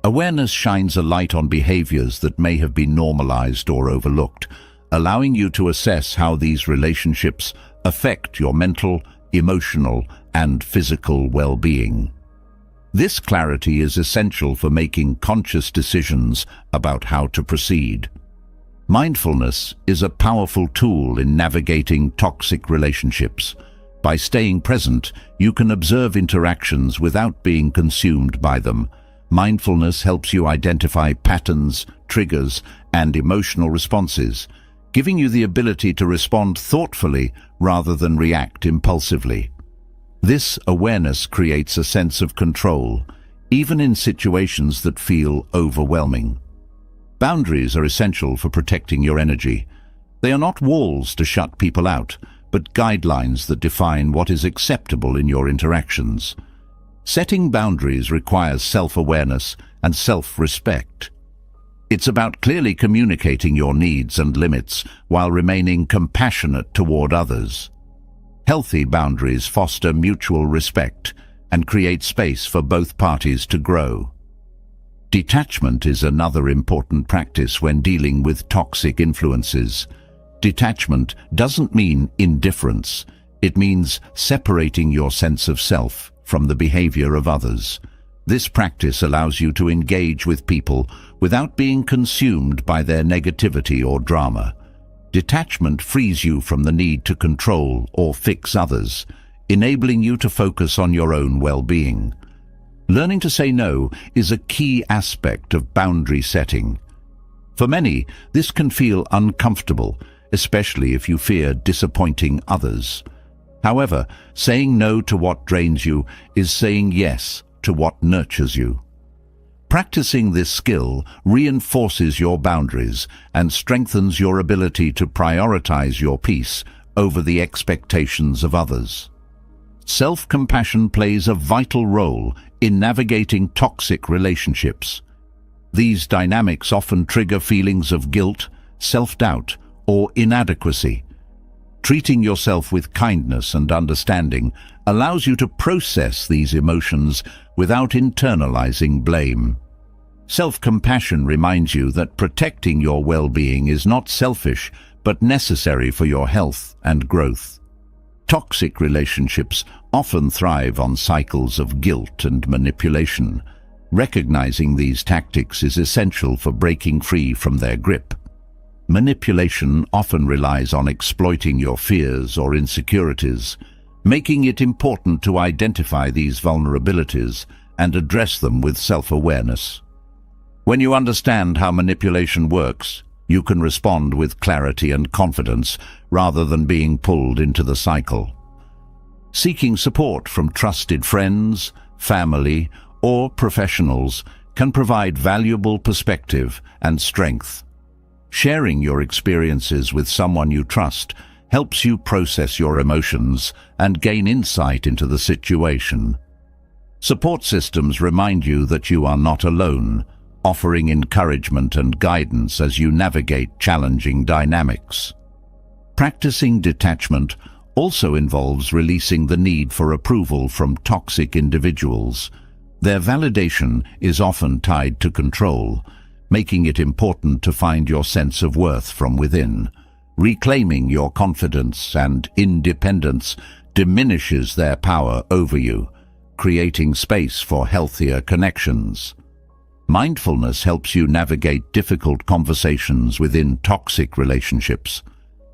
Awareness shines a light on behaviors that may have been normalized or overlooked, allowing you to assess how these relationships affect your mental, emotional, and physical well-being. This clarity is essential for making conscious decisions about how to proceed. Mindfulness is a powerful tool in navigating toxic relationships. By staying present, you can observe interactions without being consumed by them. Mindfulness helps you identify patterns, triggers, and emotional responses, giving you the ability to respond thoughtfully rather than react impulsively. This awareness creates a sense of control, even in situations that feel overwhelming. Boundaries are essential for protecting your energy. They are not walls to shut people out, but guidelines that define what is acceptable in your interactions. Setting boundaries requires self-awareness and self-respect. It's about clearly communicating your needs and limits while remaining compassionate toward others. Healthy boundaries foster mutual respect and create space for both parties to grow. Detachment is another important practice when dealing with toxic influences. Detachment doesn't mean indifference. It means separating your sense of self from the behavior of others. This practice allows you to engage with people without being consumed by their negativity or drama. Detachment frees you from the need to control or fix others, enabling you to focus on your own well-being. Learning to say no is a key aspect of boundary setting. For many, this can feel uncomfortable, especially if you fear disappointing others. However, saying no to what drains you is saying yes to what nurtures you. Practicing this skill reinforces your boundaries and strengthens your ability to prioritize your peace over the expectations of others. Self-compassion plays a vital role in navigating toxic relationships. These dynamics often trigger feelings of guilt, self-doubt, or inadequacy. Treating yourself with kindness and understanding allows you to process these emotions without internalizing blame. Self-compassion reminds you that protecting your well-being is not selfish, but necessary for your health and growth. Toxic relationships often thrive on cycles of guilt and manipulation. Recognizing these tactics is essential for breaking free from their grip. Manipulation often relies on exploiting your fears or insecurities, making it important to identify these vulnerabilities and address them with self-awareness. When you understand how manipulation works, you can respond with clarity and confidence rather than being pulled into the cycle. Seeking support from trusted friends, family, or professionals can provide valuable perspective and strength. Sharing your experiences with someone you trust helps you process your emotions and gain insight into the situation. Support systems remind you that you are not alone, offering encouragement and guidance as you navigate challenging dynamics. Practicing detachment also involves releasing the need for approval from toxic individuals. Their validation is often tied to control, making it important to find your sense of worth from within. Reclaiming your confidence and independence diminishes their power over you, creating space for healthier connections. Mindfulness helps you navigate difficult conversations within toxic relationships.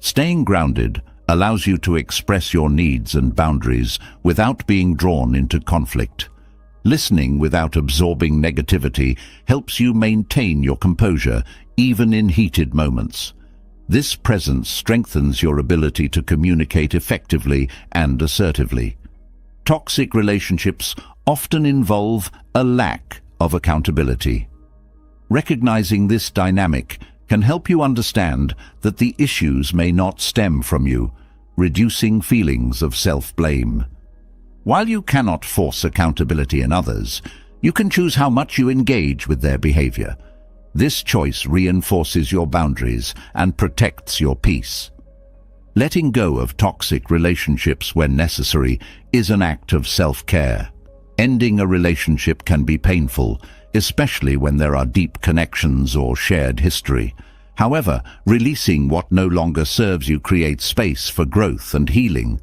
Staying grounded allows you to express your needs and boundaries without being drawn into conflict. Listening without absorbing negativity helps you maintain your composure, even in heated moments. This presence strengthens your ability to communicate effectively and assertively. Toxic relationships often involve a lack of accountability. Recognizing this dynamic can help you understand that the issues may not stem from you, reducing feelings of self-blame. While you cannot force accountability in others, you can choose how much you engage with their behavior. This choice reinforces your boundaries and protects your peace. Letting go of toxic relationships when necessary is an act of self-care. Ending a relationship can be painful, especially when there are deep connections or shared history. However, releasing what no longer serves you creates space for growth and healing.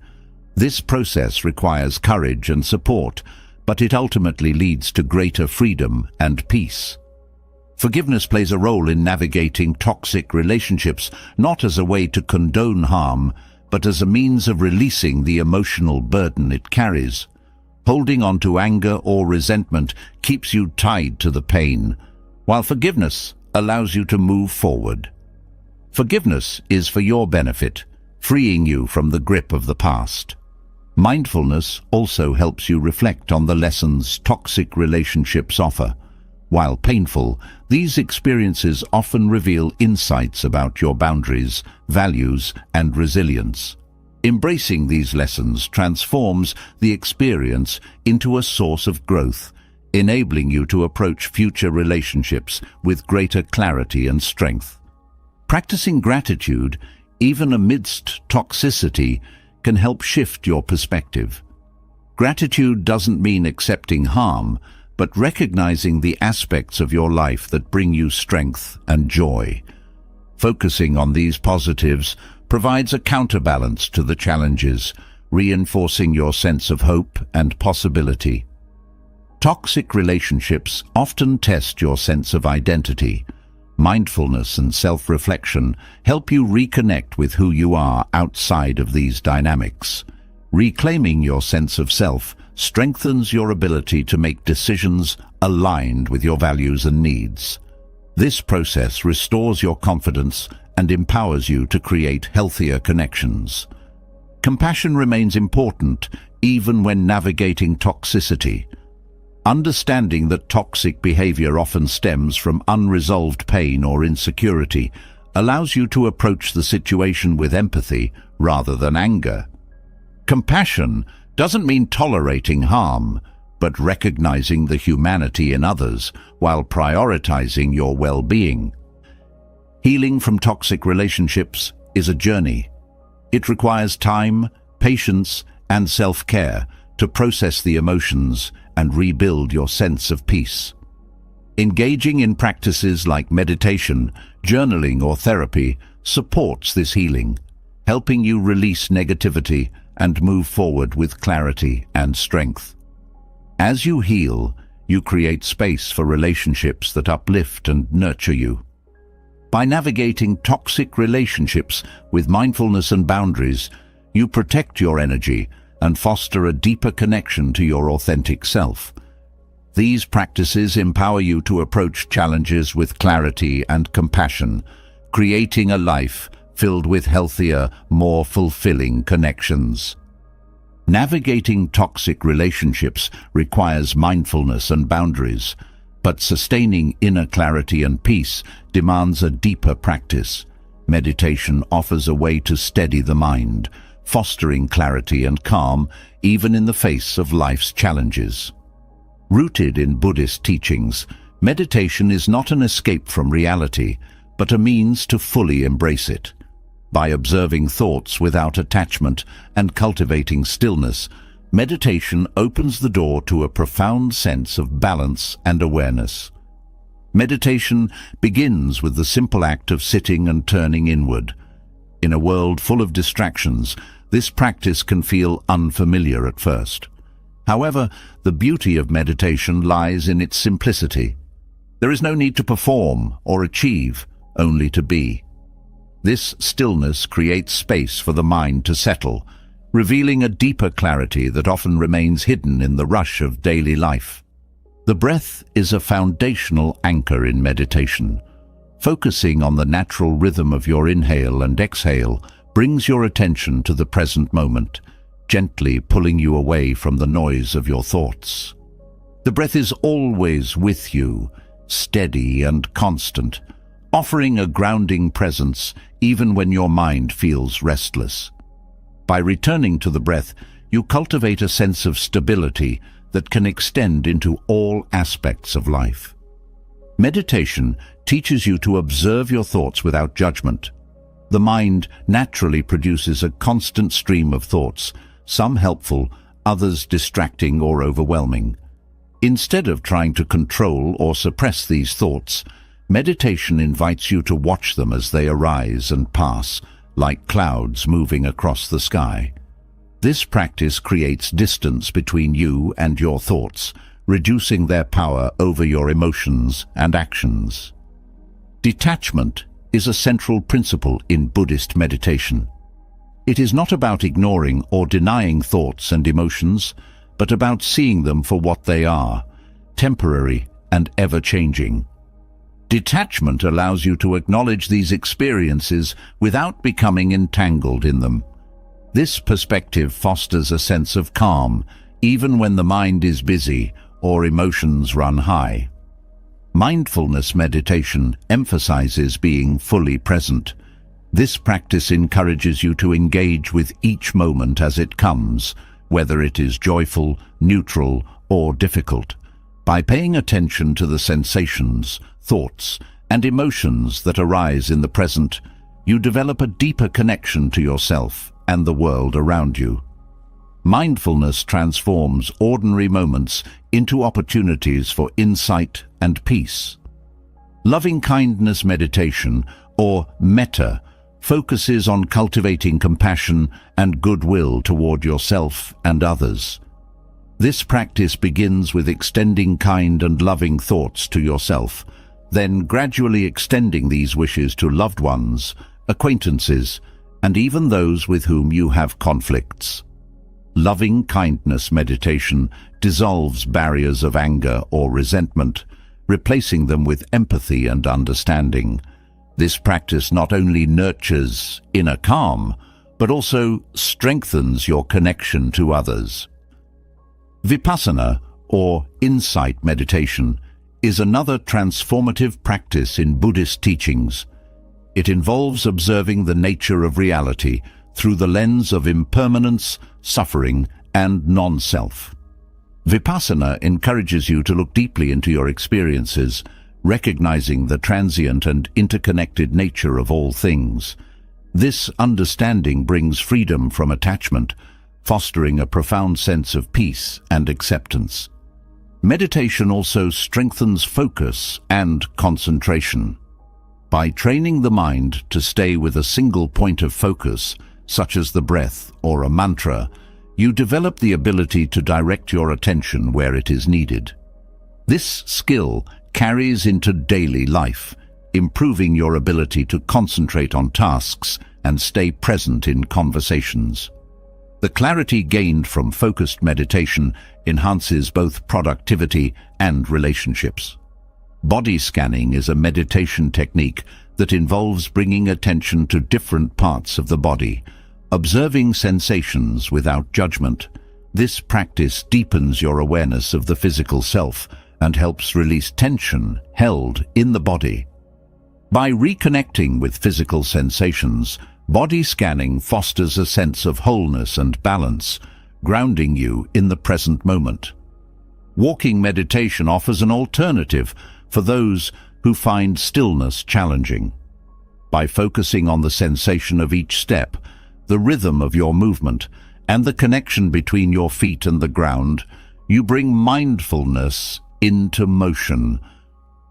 This process requires courage and support, but it ultimately leads to greater freedom and peace. Forgiveness plays a role in navigating toxic relationships, not as a way to condone harm, but as a means of releasing the emotional burden it carries. Holding on to anger or resentment keeps you tied to the pain, while forgiveness allows you to move forward. Forgiveness is for your benefit, freeing you from the grip of the past. Mindfulness also helps you reflect on the lessons toxic relationships offer. While painful, these experiences often reveal insights about your boundaries, values, and resilience. Embracing these lessons transforms the experience into a source of growth, enabling you to approach future relationships with greater clarity and strength. Practicing gratitude, even amidst toxicity, can help shift your perspective. Gratitude doesn't mean accepting harm, but recognizing the aspects of your life that bring you strength and joy. Focusing on these positives provides a counterbalance to the challenges, reinforcing your sense of hope and possibility. Toxic relationships often test your sense of identity. Mindfulness and self-reflection help you reconnect with who you are outside of these dynamics. Reclaiming your sense of self strengthens your ability to make decisions aligned with your values and needs. This process restores your confidence and empowers you to create healthier connections. Compassion remains important even when navigating toxicity. Understanding that toxic behavior often stems from unresolved pain or insecurity allows you to approach the situation with empathy rather than anger. Compassion doesn't mean tolerating harm, but recognizing the humanity in others while prioritizing your well-being. Healing from toxic relationships is a journey. It requires time, patience, and self-care to process the emotions and rebuild your sense of peace. Engaging in practices like meditation, journaling, or therapy supports this healing, helping you release negativity and move forward with clarity and strength. As you heal, you create space for relationships that uplift and nurture you. By navigating toxic relationships with mindfulness and boundaries, you protect your energy and foster a deeper connection to your authentic self. These practices empower you to approach challenges with clarity and compassion, creating a life filled with healthier, more fulfilling connections. Navigating toxic relationships requires mindfulness and boundaries, but sustaining inner clarity and peace demands a deeper practice. Meditation offers a way to steady the mind, fostering clarity and calm even in the face of life's challenges. Rooted in Buddhist teachings, meditation is not an escape from reality, but a means to fully embrace it. By observing thoughts without attachment and cultivating stillness, meditation opens the door to a profound sense of balance and awareness. Meditation begins with the simple act of sitting and turning inward. In a world full of distractions, this practice can feel unfamiliar at first. However, the beauty of meditation lies in its simplicity. There is no need to perform or achieve, only to be. This stillness creates space for the mind to settle, revealing a deeper clarity that often remains hidden in the rush of daily life. The breath is a foundational anchor in meditation. Focusing on the natural rhythm of your inhale and exhale brings your attention to the present moment, gently pulling you away from the noise of your thoughts. The breath is always with you, steady and constant, offering a grounding presence even when your mind feels restless. By returning to the breath, you cultivate a sense of stability that can extend into all aspects of life. Meditation teaches you to observe your thoughts without judgment. The mind naturally produces a constant stream of thoughts, some helpful, others distracting or overwhelming. Instead of trying to control or suppress these thoughts, meditation invites you to watch them as they arise and pass, like clouds moving across the sky. This practice creates distance between you and your thoughts, reducing their power over your emotions and actions. Detachment is a central principle in Buddhist meditation. It is not about ignoring or denying thoughts and emotions, but about seeing them for what they are, temporary and ever-changing. Detachment allows you to acknowledge these experiences without becoming entangled in them. This perspective fosters a sense of calm, even when the mind is busy or emotions run high. Mindfulness meditation emphasizes being fully present. This practice encourages you to engage with each moment as it comes, whether it is joyful, neutral, or difficult. By paying attention to the sensations, thoughts, and emotions that arise in the present, you develop a deeper connection to yourself and the world around you. Mindfulness transforms ordinary moments into opportunities for insight and peace. Loving-kindness meditation, or metta, focuses on cultivating compassion and goodwill toward yourself and others. This practice begins with extending kind and loving thoughts to yourself, then gradually extending these wishes to loved ones, acquaintances, and even those with whom you have conflicts. Loving-kindness meditation dissolves barriers of anger or resentment, replacing them with empathy and understanding. This practice not only nurtures inner calm, but also strengthens your connection to others. Vipassana, or insight meditation, is another transformative practice in Buddhist teachings. It involves observing the nature of reality through the lens of impermanence, suffering, and non-self. Vipassana encourages you to look deeply into your experiences, recognizing the transient and interconnected nature of all things. This understanding brings freedom from attachment, fostering a profound sense of peace and acceptance. Meditation also strengthens focus and concentration. By training the mind to stay with a single point of focus, such as the breath or a mantra, you develop the ability to direct your attention where it is needed. This skill carries into daily life, improving your ability to concentrate on tasks and stay present in conversations. The clarity gained from focused meditation enhances both productivity and relationships. Body scanning is a meditation technique that involves bringing attention to different parts of the body, observing sensations without judgment. This practice deepens your awareness of the physical self and helps release tension held in the body. By reconnecting with physical sensations, body scanning fosters a sense of wholeness and balance, grounding you in the present moment. Walking meditation offers an alternative for those who find stillness challenging. By focusing on the sensation of each step, the rhythm of your movement, and the connection between your feet and the ground, you bring mindfulness into motion.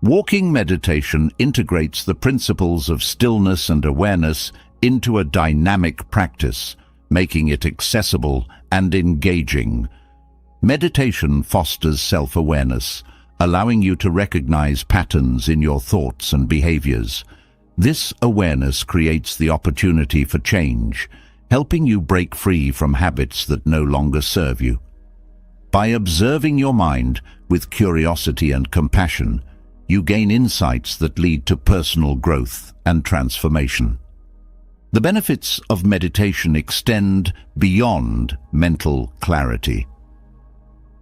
Walking meditation integrates the principles of stillness and awareness into a dynamic practice, making it accessible and engaging. Meditation fosters self-awareness, allowing you to recognize patterns in your thoughts and behaviors. This awareness creates the opportunity for change, helping you break free from habits that no longer serve you. By observing your mind with curiosity and compassion, you gain insights that lead to personal growth and transformation. The benefits of meditation extend beyond mental clarity.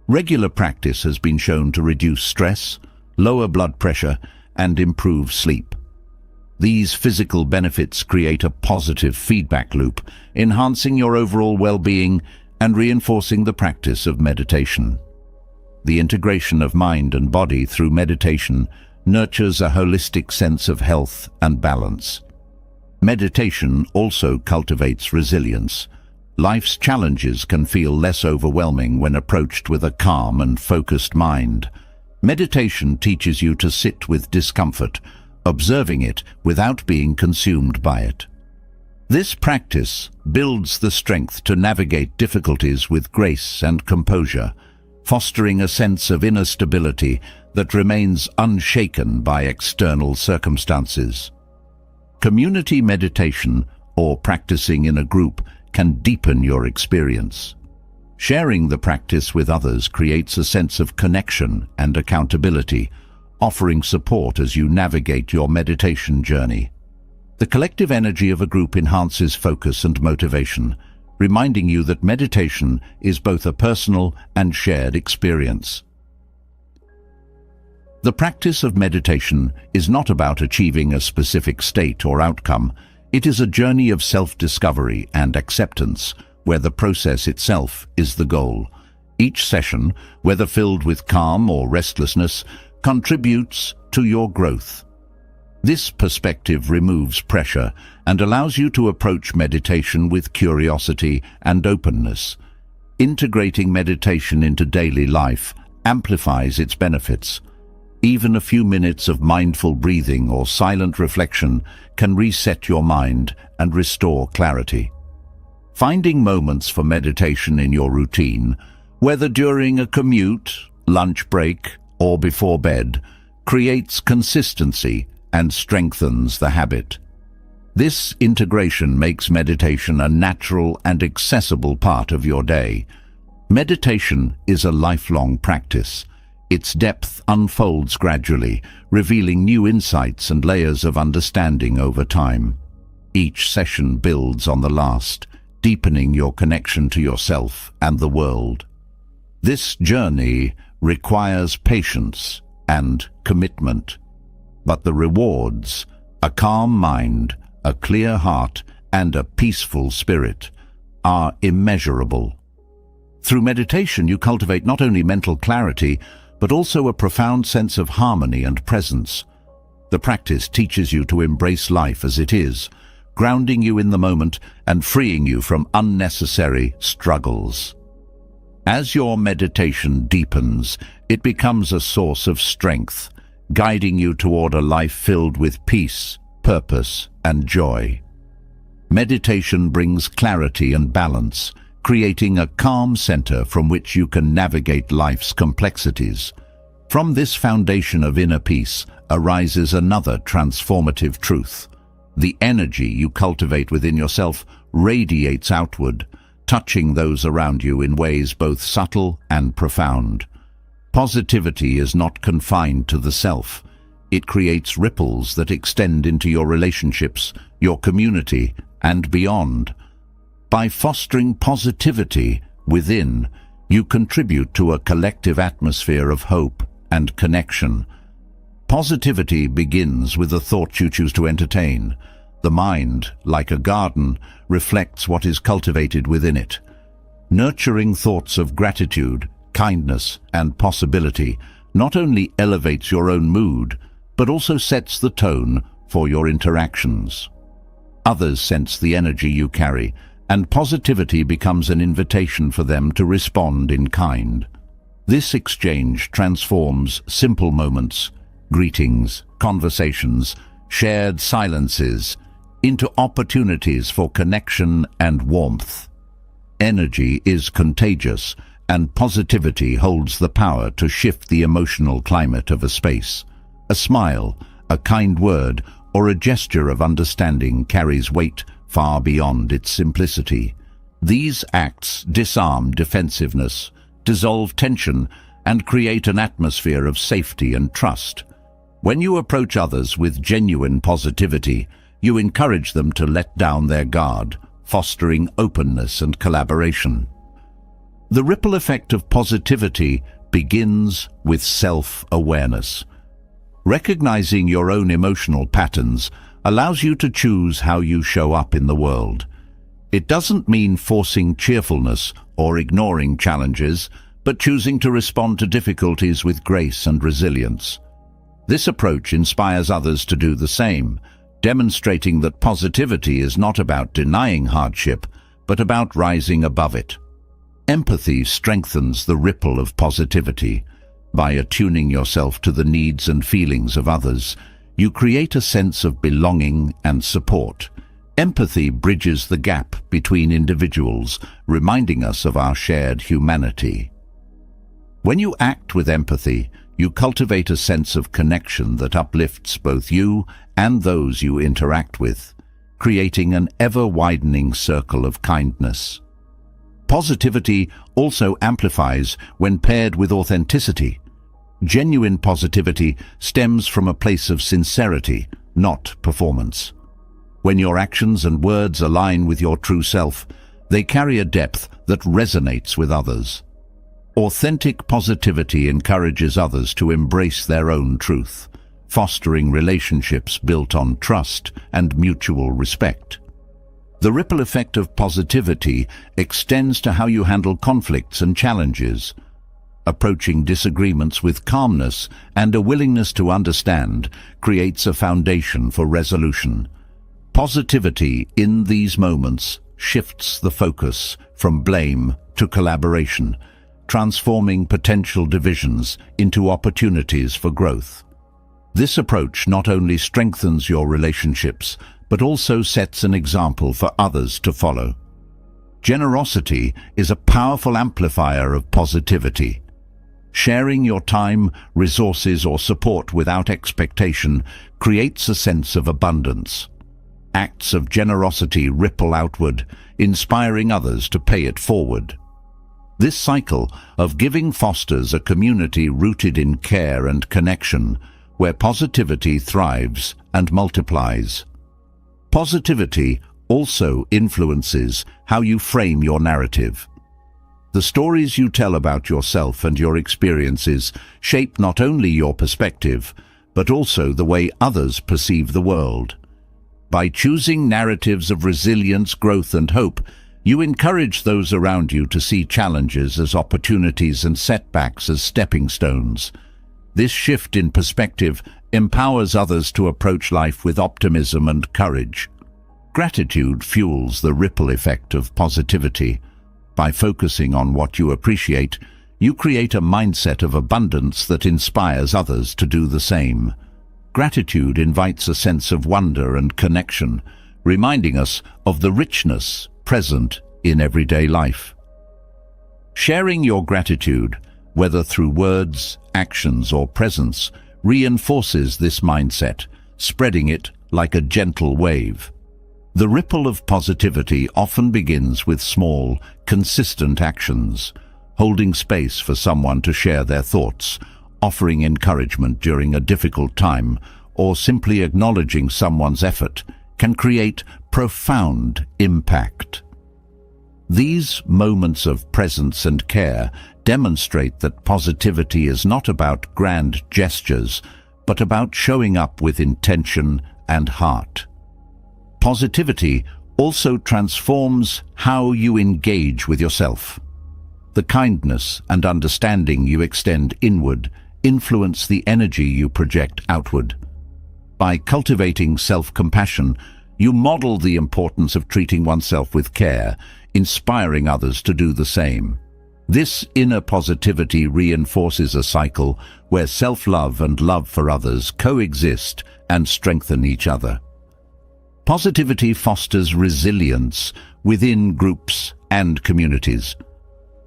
Regular practice has been shown to reduce stress, lower blood pressure, and improve sleep. These physical benefits create a positive feedback loop, enhancing your overall well-being and reinforcing the practice of meditation. The integration of mind and body through meditation nurtures a holistic sense of health and balance. Meditation also cultivates resilience. Life's challenges can feel less overwhelming when approached with a calm and focused mind. Meditation teaches you to sit with discomfort, observing it without being consumed by it. This practice builds the strength to navigate difficulties with grace and composure, fostering a sense of inner stability that remains unshaken by external circumstances. Community meditation, or practicing in a group, can deepen your experience. Sharing the practice with others creates a sense of connection and accountability, offering support as you navigate your meditation journey. The collective energy of a group enhances focus and motivation, reminding you that meditation is both a personal and shared experience. The practice of meditation is not about achieving a specific state or outcome. It is a journey of self-discovery and acceptance, where the process itself is the goal. Each session, whether filled with calm or restlessness, contributes to your growth. This perspective removes pressure and allows you to approach meditation with curiosity and openness. Integrating meditation into daily life amplifies its benefits. Even a few minutes of mindful breathing or silent reflection can reset your mind and restore clarity. Finding moments for meditation in your routine, whether during a commute, lunch break, or before bed, creates consistency and strengthens the habit. This integration makes meditation a natural and accessible part of your day. Meditation is a lifelong practice. Its depth unfolds gradually, revealing new insights and layers of understanding over time. Each session builds on the last, deepening your connection to yourself and the world. This journey requires patience and commitment, but the rewards, a calm mind, a clear heart, and a peaceful spirit, are immeasurable. Through meditation, you cultivate not only mental clarity, but also a profound sense of harmony and presence. The practice teaches you to embrace life as it is, grounding you in the moment and freeing you from unnecessary struggles. As your meditation deepens, it becomes a source of strength, guiding you toward a life filled with peace, purpose, and joy. Meditation brings clarity and balance, creating a calm center from which you can navigate life's complexities. From this foundation of inner peace arises another transformative truth. The energy you cultivate within yourself radiates outward, touching those around you in ways both subtle and profound. Positivity is not confined to the self. It creates ripples that extend into your relationships, your community, and beyond. By fostering positivity within, you contribute to a collective atmosphere of hope and connection. Positivity begins with the thoughts you choose to entertain. The mind, like a garden, reflects what is cultivated within it. Nurturing thoughts of gratitude, kindness, and possibility not only elevates your own mood, but also sets the tone for your interactions. Others sense the energy you carry, and positivity becomes an invitation for them to respond in kind. This exchange transforms simple moments, greetings, conversations, shared silences, into opportunities for connection and warmth. Energy is contagious, and positivity holds the power to shift the emotional climate of a space. A smile, a kind word, or a gesture of understanding carries weight far beyond its simplicity. These acts disarm defensiveness, dissolve tension, and create an atmosphere of safety and trust. When you approach others with genuine positivity, you encourage them to let down their guard, fostering openness and collaboration. The ripple effect of positivity begins with self-awareness. Recognizing your own emotional patterns allows you to choose how you show up in the world. It doesn't mean forcing cheerfulness or ignoring challenges, but choosing to respond to difficulties with grace and resilience. This approach inspires others to do the same, demonstrating that positivity is not about denying hardship, but about rising above it. Empathy strengthens the ripple of positivity. By attuning yourself to the needs and feelings of others, you create a sense of belonging and support. Empathy bridges the gap between individuals, reminding us of our shared humanity. When you act with empathy, you cultivate a sense of connection that uplifts both you and those you interact with, creating an ever-widening circle of kindness. Positivity also amplifies when paired with authenticity. Genuine positivity stems from a place of sincerity, not performance. When your actions and words align with your true self, they carry a depth that resonates with others. Authentic positivity encourages others to embrace their own truth, fostering relationships built on trust and mutual respect. The ripple effect of positivity extends to how you handle conflicts and challenges. Approaching disagreements with calmness and a willingness to understand creates a foundation for resolution. Positivity in these moments shifts the focus from blame to collaboration, transforming potential divisions into opportunities for growth. This approach not only strengthens your relationships, but also sets an example for others to follow. Generosity is a powerful amplifier of positivity. Sharing your time, resources, or support without expectation creates a sense of abundance. Acts of generosity ripple outward, inspiring others to pay it forward. This cycle of giving fosters a community rooted in care and connection, where positivity thrives and multiplies. Positivity also influences how you frame your narrative. The stories you tell about yourself and your experiences shape not only your perspective, but also the way others perceive the world. By choosing narratives of resilience, growth, and hope, you encourage those around you to see challenges as opportunities and setbacks as stepping stones. This shift in perspective empowers others to approach life with optimism and courage. Gratitude fuels the ripple effect of positivity. By focusing on what you appreciate, you create a mindset of abundance that inspires others to do the same. gratitude invites a sense of wonder and connection, reminding us of the richness present in everyday life. Sharing your gratitude, whether through words, actions, or presence, reinforces this mindset, spreading it like a gentle wave. The ripple of positivity often begins with small, consistent actions, holding space for someone to share their thoughts, offering encouragement during a difficult time, or simply acknowledging someone's effort can create profound impact. These moments of presence and care demonstrate that positivity is not about grand gestures, but about showing up with intention and heart. Positivity also transforms how you engage with yourself. The kindness and understanding you extend inward influence the energy you project outward. By cultivating self-compassion, you model the importance of treating oneself with care, inspiring others to do the same. This inner positivity reinforces a cycle where self-love and love for others coexist and strengthen each other. Positivity fosters resilience within groups and communities.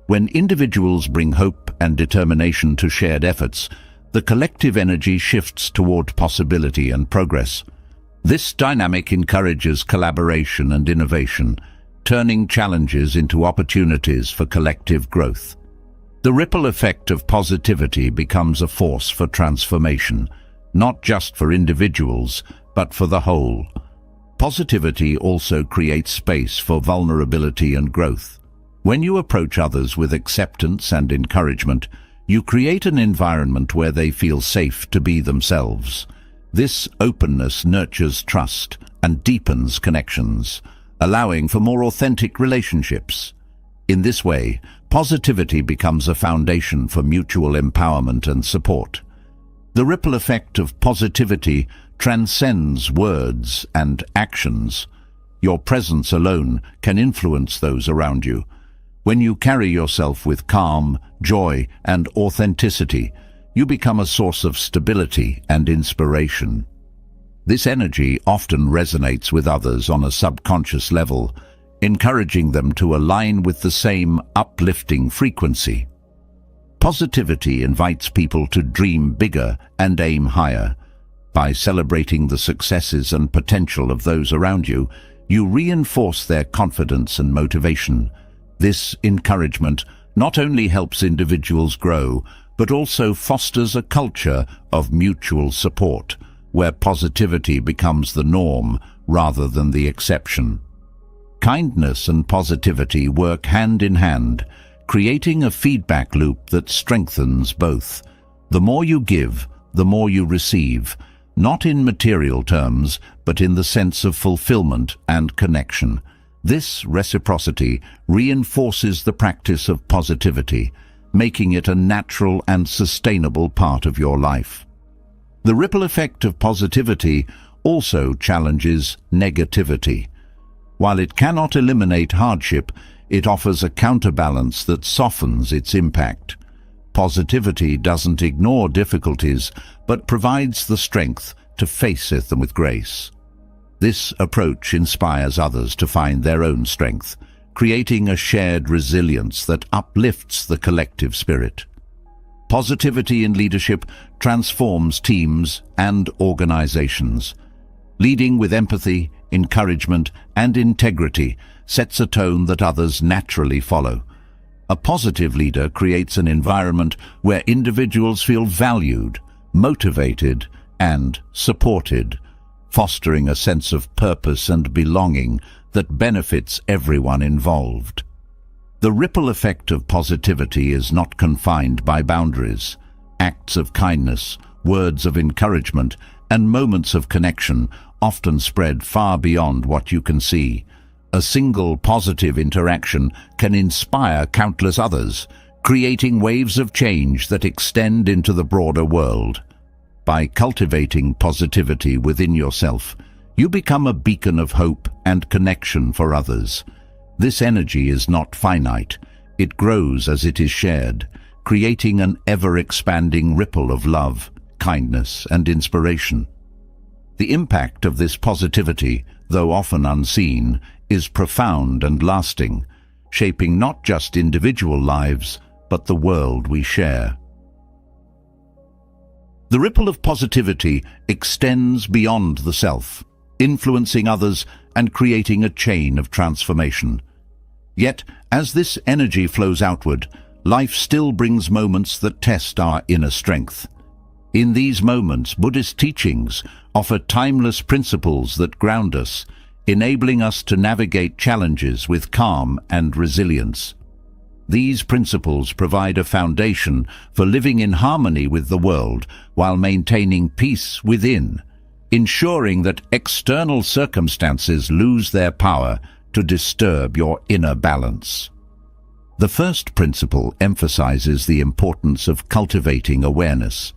When individuals bring hope and determination to shared efforts, the collective energy shifts toward possibility and progress. This dynamic encourages collaboration and innovation, turning challenges into opportunities for collective growth. The ripple effect of positivity becomes a force for transformation, not just for individuals, but for the whole. Positivity also creates space for vulnerability and growth. When you approach others with acceptance and encouragement, you create an environment where they feel safe to be themselves. This openness nurtures trust and deepens connections, allowing for more authentic relationships. In this way, positivity becomes a foundation for mutual empowerment and support. The ripple effect of positivity transcends words and actions. Your presence alone can influence those around you. When you carry yourself with calm, joy, and authenticity, you become a source of stability and inspiration. This energy often resonates with others on a subconscious level, encouraging them to align with the same uplifting frequency. Positivity invites people to dream bigger and aim higher. By celebrating the successes and potential of those around you, you reinforce their confidence and motivation. This encouragement not only helps individuals grow, but also fosters a culture of mutual support, where positivity becomes the norm rather than the exception. Kindness and positivity work hand in hand, creating a feedback loop that strengthens both. The more you give, the more you receive, not in material terms, but in the sense of fulfillment and connection. This reciprocity reinforces the practice of positivity, making it a natural and sustainable part of your life. The ripple effect of positivity also challenges negativity. While it cannot eliminate hardship, it offers a counterbalance that softens its impact. Positivity doesn't ignore difficulties, but provides the strength to face them with grace. This approach inspires others to find their own strength, creating a shared resilience that uplifts the collective spirit. Positivity in leadership transforms teams and organizations. Leading with empathy, encouragement, and integrity sets a tone that others naturally follow. A positive leader creates an environment where individuals feel valued, motivated, and supported, fostering a sense of purpose and belonging that benefits everyone involved. The ripple effect of positivity is not confined by boundaries. Acts of kindness, words of encouragement, and moments of connection often spread far beyond what you can see. A single positive interaction can inspire countless others, creating waves of change that extend into the broader world. By cultivating positivity within yourself, you become a beacon of hope and connection for others. This energy is not finite. It grows as it is shared, creating an ever-expanding ripple of love, kindness, and inspiration. The impact of this positivity, though often unseen, is profound and lasting, shaping not just individual lives, but the world we share. The ripple of positivity extends beyond the self, influencing others and creating a chain of transformation. Yet, as this energy flows outward, life still brings moments that test our inner strength. In these moments, Buddhist teachings offer timeless principles that ground us, enabling us to navigate challenges with calm and resilience. These principles provide a foundation for living in harmony with the world while maintaining peace within, ensuring that external circumstances lose their power to disturb your inner balance. The first principle emphasizes the importance of cultivating awareness.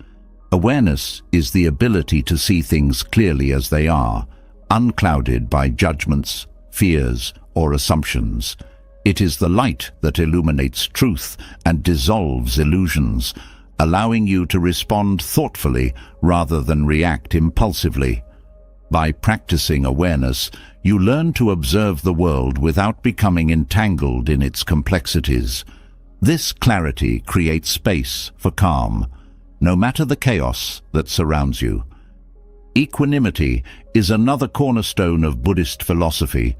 Awareness is the ability to see things clearly as they are, unclouded by judgments, fears, or assumptions. It is the light that illuminates truth and dissolves illusions, allowing you to respond thoughtfully rather than react impulsively. By practicing awareness, you learn to observe the world without becoming entangled in its complexities. This clarity creates space for calm, no matter the chaos that surrounds you. Equanimity is another cornerstone of Buddhist philosophy,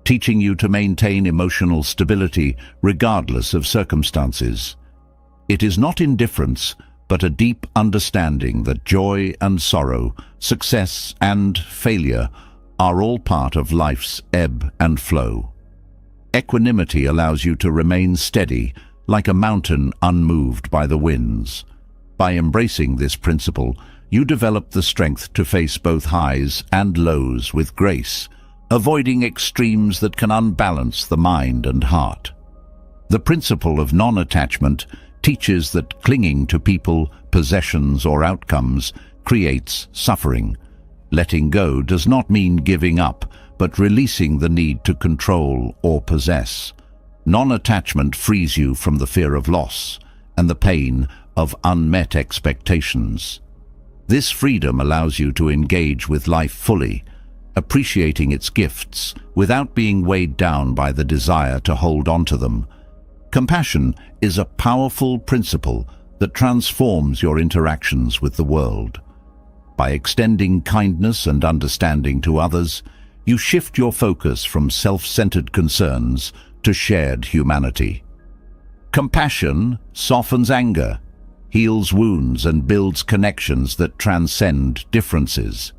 teaching you to maintain emotional stability regardless of circumstances. It is not indifference, but a deep understanding that joy and sorrow, success and failure are all part of life's ebb and flow. Equanimity allows you to remain steady, like a mountain unmoved by the winds. By embracing this principle, you develop the strength to face both highs and lows with grace, avoiding extremes that can unbalance the mind and heart. The principle of non-attachment teaches that clinging to people, possessions, or outcomes creates suffering. Letting go does not mean giving up, but releasing the need to control or possess. Non-attachment frees you from the fear of loss and the pain of unmet expectations. This freedom allows you to engage with life fully, appreciating its gifts without being weighed down by the desire to hold on to them. Compassion is a powerful principle that transforms your interactions with the world. By extending kindness and understanding to others, you shift your focus from self-centered concerns to shared humanity. Compassion softens anger, heals wounds, and builds connections that transcend differences.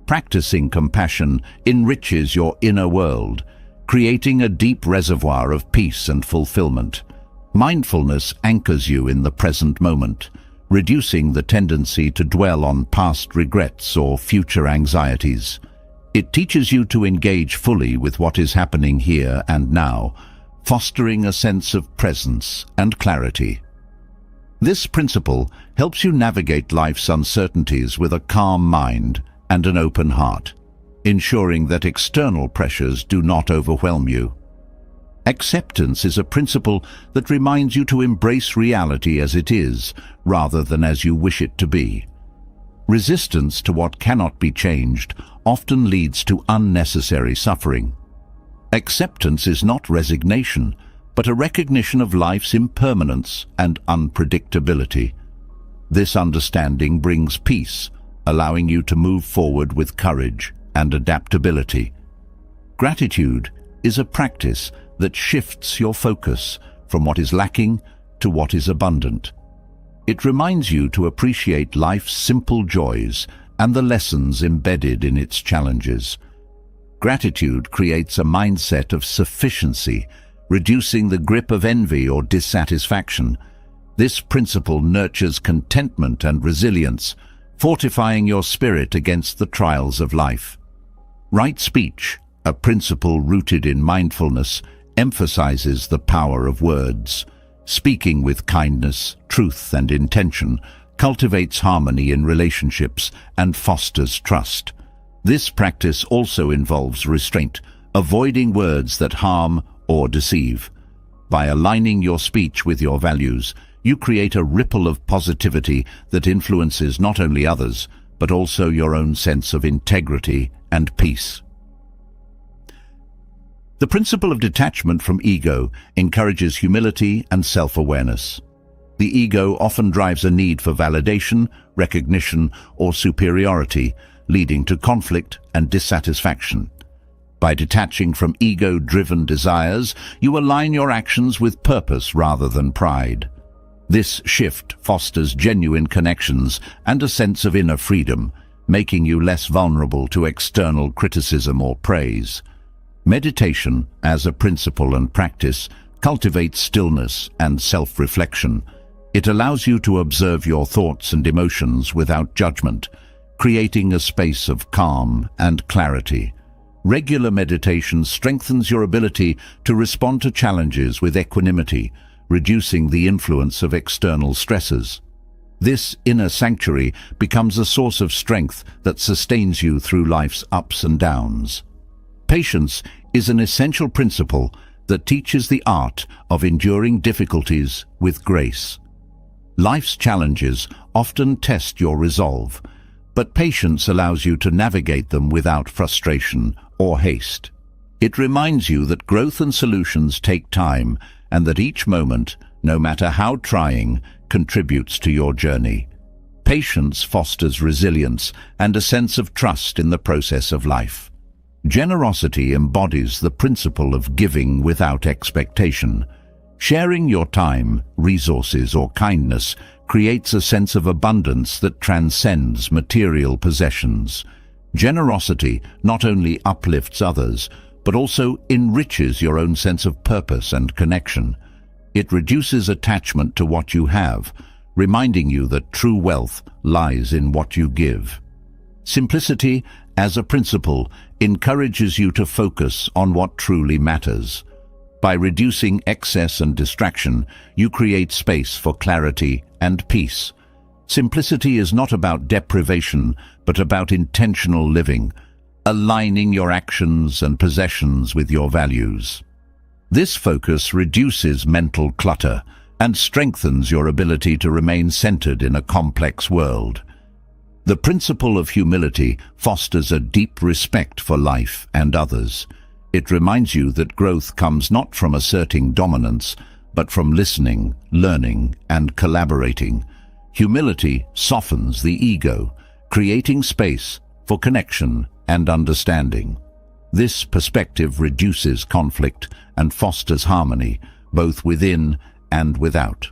Practicing compassion enriches your inner world, creating a deep reservoir of peace and fulfillment. Mindfulness anchors you in the present moment, reducing the tendency to dwell on past regrets or future anxieties. It teaches you to engage fully with what is happening here and now, fostering a sense of presence and clarity. This principle helps you navigate life's uncertainties with a calm mind and an open heart, ensuring that external pressures do not overwhelm you. Acceptance is a principle that reminds you to embrace reality as it is, rather than as you wish it to be. Resistance to what cannot be changed often leads to unnecessary suffering. Acceptance is not resignation, but a recognition of life's impermanence and unpredictability. This understanding brings peace, allowing you to move forward with courage and adaptability. Gratitude is a practice that shifts your focus from what is lacking to what is abundant. It reminds you to appreciate life's simple joys and the lessons embedded in its challenges. Gratitude creates a mindset of sufficiency, reducing the grip of envy or dissatisfaction. This principle nurtures contentment and resilience, fortifying your spirit against the trials of life. Right speech, a principle rooted in mindfulness, emphasizes the power of words. Speaking with kindness, truth, and intention cultivates harmony in relationships and fosters trust. This practice also involves restraint, avoiding words that harm or deceive. By aligning your speech with your values, you create a ripple of positivity that influences not only others, but also your own sense of integrity and peace. The principle of detachment from ego encourages humility and self-awareness. The ego often drives a need for validation, recognition, or superiority, leading to conflict and dissatisfaction. By detaching from ego-driven desires, you align your actions with purpose rather than pride. This shift fosters genuine connections and a sense of inner freedom, making you less vulnerable to external criticism or praise. Meditation, as a principle and practice, cultivates stillness and self-reflection. It allows you to observe your thoughts and emotions without judgment, creating a space of calm and clarity. Regular meditation strengthens your ability to respond to challenges with equanimity, reducing the influence of external stresses. This inner sanctuary becomes a source of strength that sustains you through life's ups and downs. Patience is an essential principle that teaches the art of enduring difficulties with grace. Life's challenges often test your resolve, but patience allows you to navigate them without frustration or haste. It reminds you that growth and solutions take time, and that each moment, no matter how trying, contributes to your journey. Patience fosters resilience and a sense of trust in the process of life. Generosity embodies the principle of giving without expectation. Sharing your time, resources, or kindness creates a sense of abundance that transcends material possessions. Generosity not only uplifts others, but also enriches your own sense of purpose and connection. It reduces attachment to what you have, reminding you that true wealth lies in what you give. Simplicity, as a principle, encourages you to focus on what truly matters. By reducing excess and distraction, you create space for clarity and peace. Simplicity is not about deprivation, but about intentional living, aligning your actions and possessions with your values. This focus reduces mental clutter and strengthens your ability to remain centered in a complex world. The principle of humility fosters a deep respect for life and others. It reminds you that growth comes not from asserting dominance, but from listening, learning, and collaborating. Humility softens the ego, creating space for connection and understanding. This perspective reduces conflict and fosters harmony, both within and without.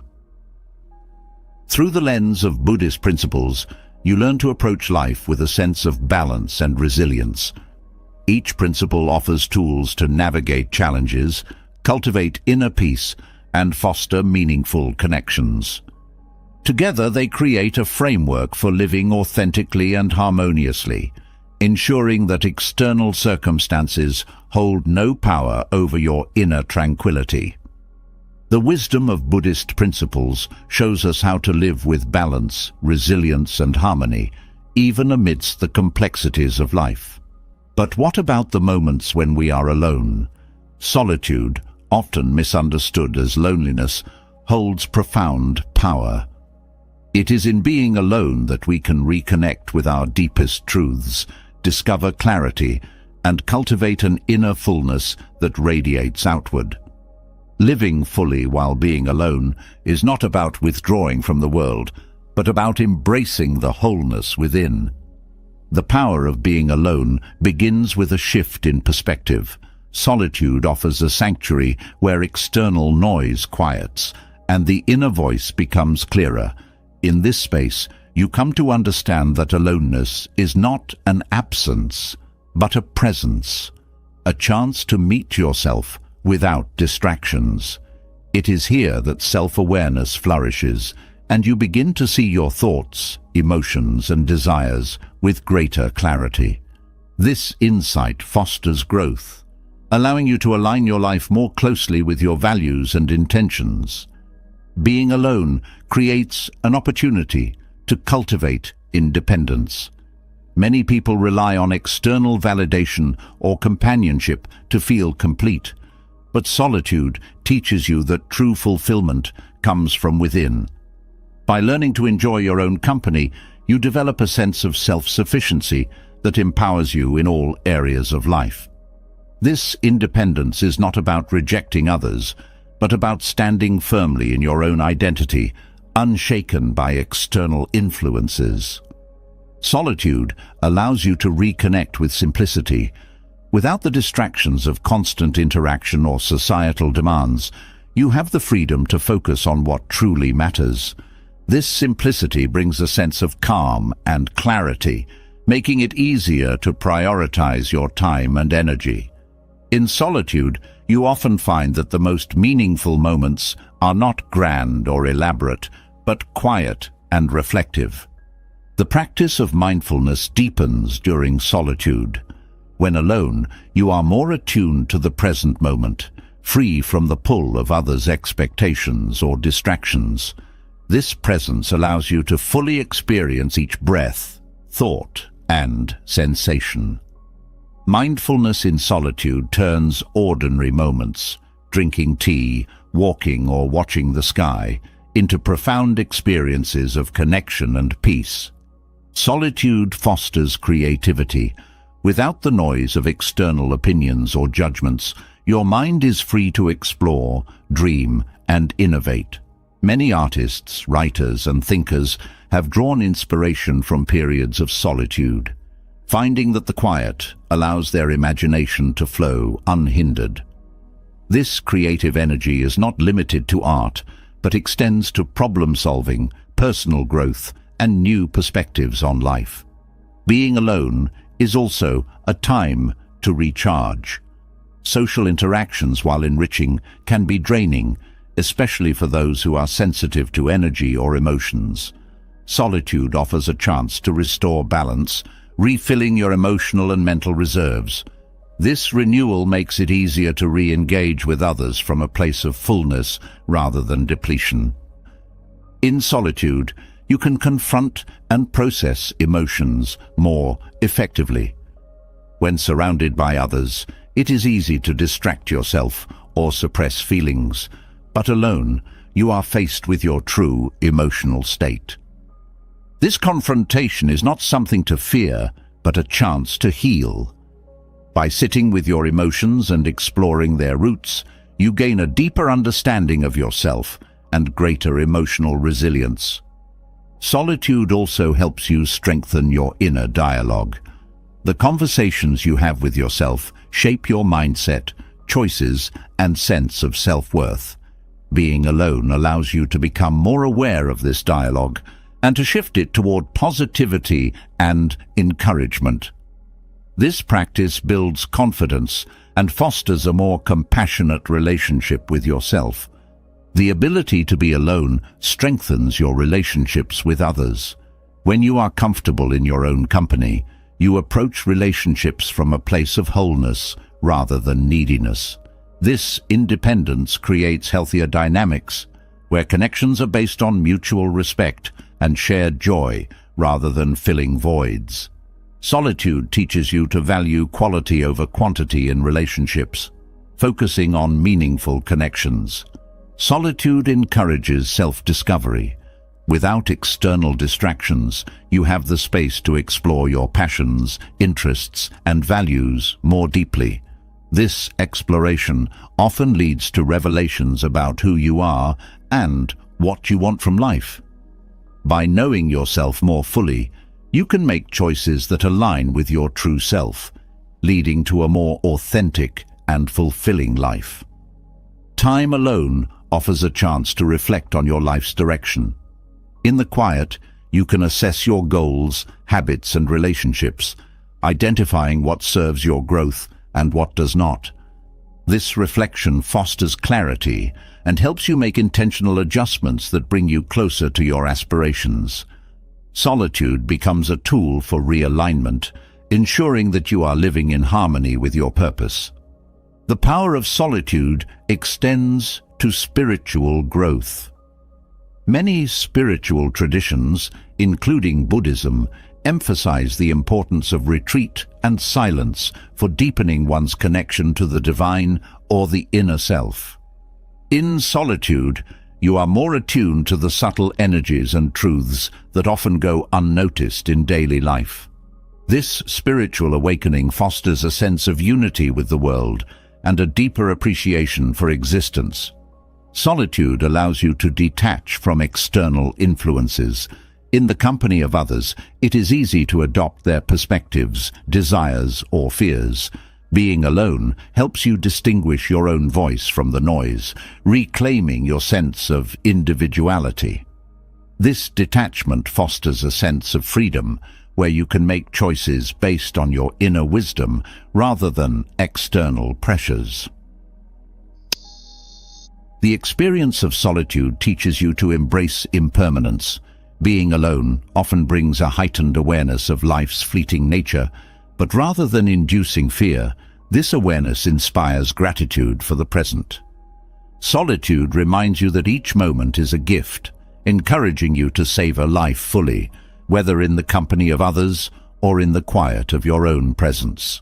Through the lens of Buddhist principles, you learn to approach life with a sense of balance and resilience. Each principle offers tools to navigate challenges, cultivate inner peace, and foster meaningful connections. Together they create a framework for living authentically and harmoniously, ensuring that external circumstances hold no power over your inner tranquility. The wisdom of Buddhist principles shows us how to live with balance, resilience, and harmony, even amidst the complexities of life. But what about the moments when we are alone? Solitude, often misunderstood as loneliness, holds profound power. It is in being alone that we can reconnect with our deepest truths, discover clarity, and cultivate an inner fullness that radiates outward. Living fully while being alone is not about withdrawing from the world, but about embracing the wholeness within. The power of being alone begins with a shift in perspective. Solitude offers a sanctuary where external noise quiets, and the inner voice becomes clearer. In this space, you come to understand that aloneness is not an absence, but a presence, a chance to meet yourself without distractions. It is here that self-awareness flourishes, and you begin to see your thoughts, emotions, and desires with greater clarity. This insight fosters growth, allowing you to align your life more closely with your values and intentions. Being alone creates an opportunity to cultivate independence. Many people rely on external validation or companionship to feel complete, but solitude teaches you that true fulfillment comes from within. By learning to enjoy your own company, you develop a sense of self-sufficiency that empowers you in all areas of life. This independence is not about rejecting others, but about standing firmly in your own identity, unshaken by external influences. Solitude allows you to reconnect with simplicity. Without the distractions of constant interaction or societal demands, you have the freedom to focus on what truly matters. This simplicity brings a sense of calm and clarity, making it easier to prioritize your time and energy. In solitude, you often find that the most meaningful moments are not grand or elaborate, but quiet and reflective. The practice of mindfulness deepens during solitude. When alone, you are more attuned to the present moment, free from the pull of others' expectations or distractions. This presence allows you to fully experience each breath, thought, and sensation. Mindfulness in solitude turns ordinary moments, drinking tea, walking, or watching the sky, into profound experiences of connection and peace. Solitude fosters creativity. Without the noise of external opinions or judgments, your mind is free to explore, dream, and innovate. Many artists, writers, and thinkers have drawn inspiration from periods of solitude, finding that the quiet allows their imagination to flow unhindered. This creative energy is not limited to art, but extends to problem-solving, personal growth, and new perspectives on life. Being alone is also a time to recharge. Social interactions, while enriching, can be draining, especially for those who are sensitive to energy or emotions. Solitude offers a chance to restore balance, refilling your emotional and mental reserves. This renewal makes it easier to re-engage with others from a place of fullness rather than depletion. In solitude, you can confront and process emotions more effectively. When surrounded by others, it is easy to distract yourself or suppress feelings, but alone, you are faced with your true emotional state. This confrontation is not something to fear, but a chance to heal. By sitting with your emotions and exploring their roots, you gain a deeper understanding of yourself and greater emotional resilience. Solitude also helps you strengthen your inner dialogue. The conversations you have with yourself shape your mindset, choices, and sense of self-worth. Being alone allows you to become more aware of this dialogue and to shift it toward positivity and encouragement. This practice builds confidence and fosters a more compassionate relationship with yourself. The ability to be alone strengthens your relationships with others. When you are comfortable in your own company, you approach relationships from a place of wholeness rather than neediness. This independence creates healthier dynamics, where connections are based on mutual respect and shared joy rather than filling voids. Solitude teaches you to value quality over quantity in relationships, focusing on meaningful connections. Solitude encourages self-discovery. Without external distractions, you have the space to explore your passions, interests, and values more deeply. This exploration often leads to revelations about who you are and what you want from life. By knowing yourself more fully, you can make choices that align with your true self, leading to a more authentic and fulfilling life. Time alone offers a chance to reflect on your life's direction. In the quiet, you can assess your goals, habits, and relationships, identifying what serves your growth and what does not. This reflection fosters clarity and helps you make intentional adjustments that bring you closer to your aspirations. Solitude becomes a tool for realignment, ensuring that you are living in harmony with your purpose. The power of solitude extends to spiritual growth. Many spiritual traditions, including Buddhism, emphasize the importance of retreat and silence for deepening one's connection to the divine or the inner self. In solitude, you are more attuned to the subtle energies and truths that often go unnoticed in daily life. This spiritual awakening fosters a sense of unity with the world and a deeper appreciation for existence. Solitude allows you to detach from external influences. In the company of others, it is easy to adopt their perspectives, desires, or fears. Being alone helps you distinguish your own voice from the noise, reclaiming your sense of individuality. This detachment fosters a sense of freedom, where you can make choices based on your inner wisdom rather than external pressures. The experience of solitude teaches you to embrace impermanence. Being alone often brings a heightened awareness of life's fleeting nature, but rather than inducing fear, this awareness inspires gratitude for the present. Solitude reminds you that each moment is a gift, encouraging you to savor life fully, whether in the company of others or in the quiet of your own presence.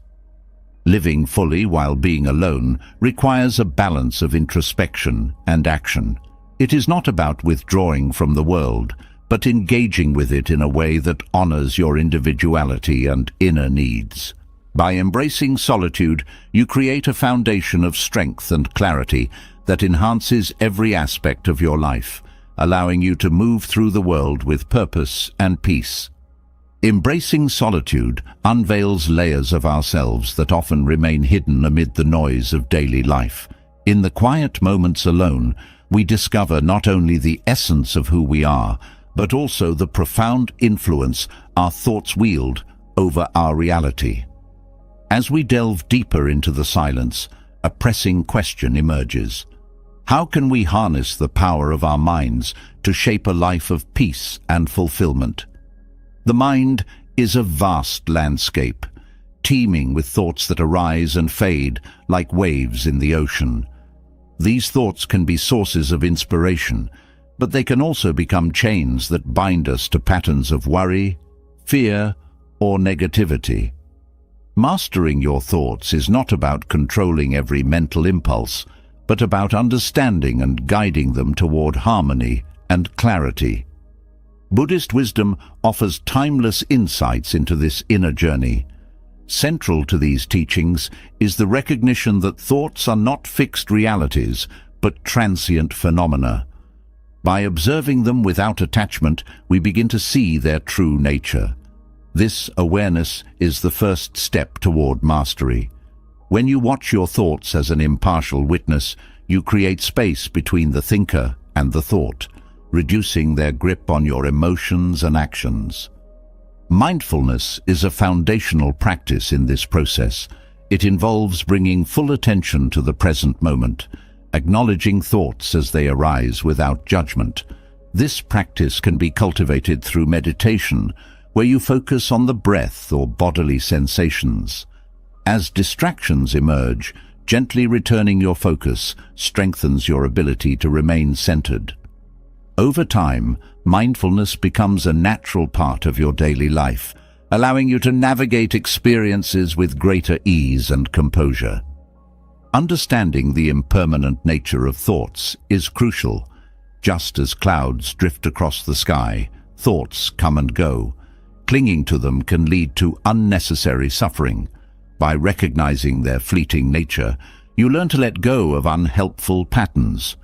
Living fully while being alone requires a balance of introspection and action. It is not about withdrawing from the world, but engaging with it in a way that honors your individuality and inner needs. By embracing solitude, you create a foundation of strength and clarity that enhances every aspect of your life, allowing you to move through the world with purpose and peace. Embracing solitude unveils layers of ourselves that often remain hidden amid the noise of daily life. In the quiet moments alone, we discover not only the essence of who we are, but also the profound influence our thoughts wield over our reality. As we delve deeper into the silence, a pressing question emerges. How can we harness the power of our minds to shape a life of peace and fulfillment? The mind is a vast landscape, teeming with thoughts that arise and fade like waves in the ocean. These thoughts can be sources of inspiration, but they can also become chains that bind us to patterns of worry, fear, or negativity. Mastering your thoughts is not about controlling every mental impulse, but about understanding and guiding them toward harmony and clarity. Buddhist wisdom offers timeless insights into this inner journey. Central to these teachings is the recognition that thoughts are not fixed realities, but transient phenomena. By observing them without attachment, we begin to see their true nature. This awareness is the first step toward mastery. When you watch your thoughts as an impartial witness, you create space between the thinker and the thought, reducing their grip on your emotions and actions. Mindfulness is a foundational practice in this process. It involves bringing full attention to the present moment, acknowledging thoughts as they arise without judgment. This practice can be cultivated through meditation, where you focus on the breath or bodily sensations. As distractions emerge, gently returning your focus strengthens your ability to remain centered. Over time, mindfulness becomes a natural part of your daily life, allowing you to navigate experiences with greater ease and composure. Understanding the impermanent nature of thoughts is crucial. Just as clouds drift across the sky, thoughts come and go. Clinging to them can lead to unnecessary suffering. By recognizing their fleeting nature, you learn to let go of unhelpful patterns.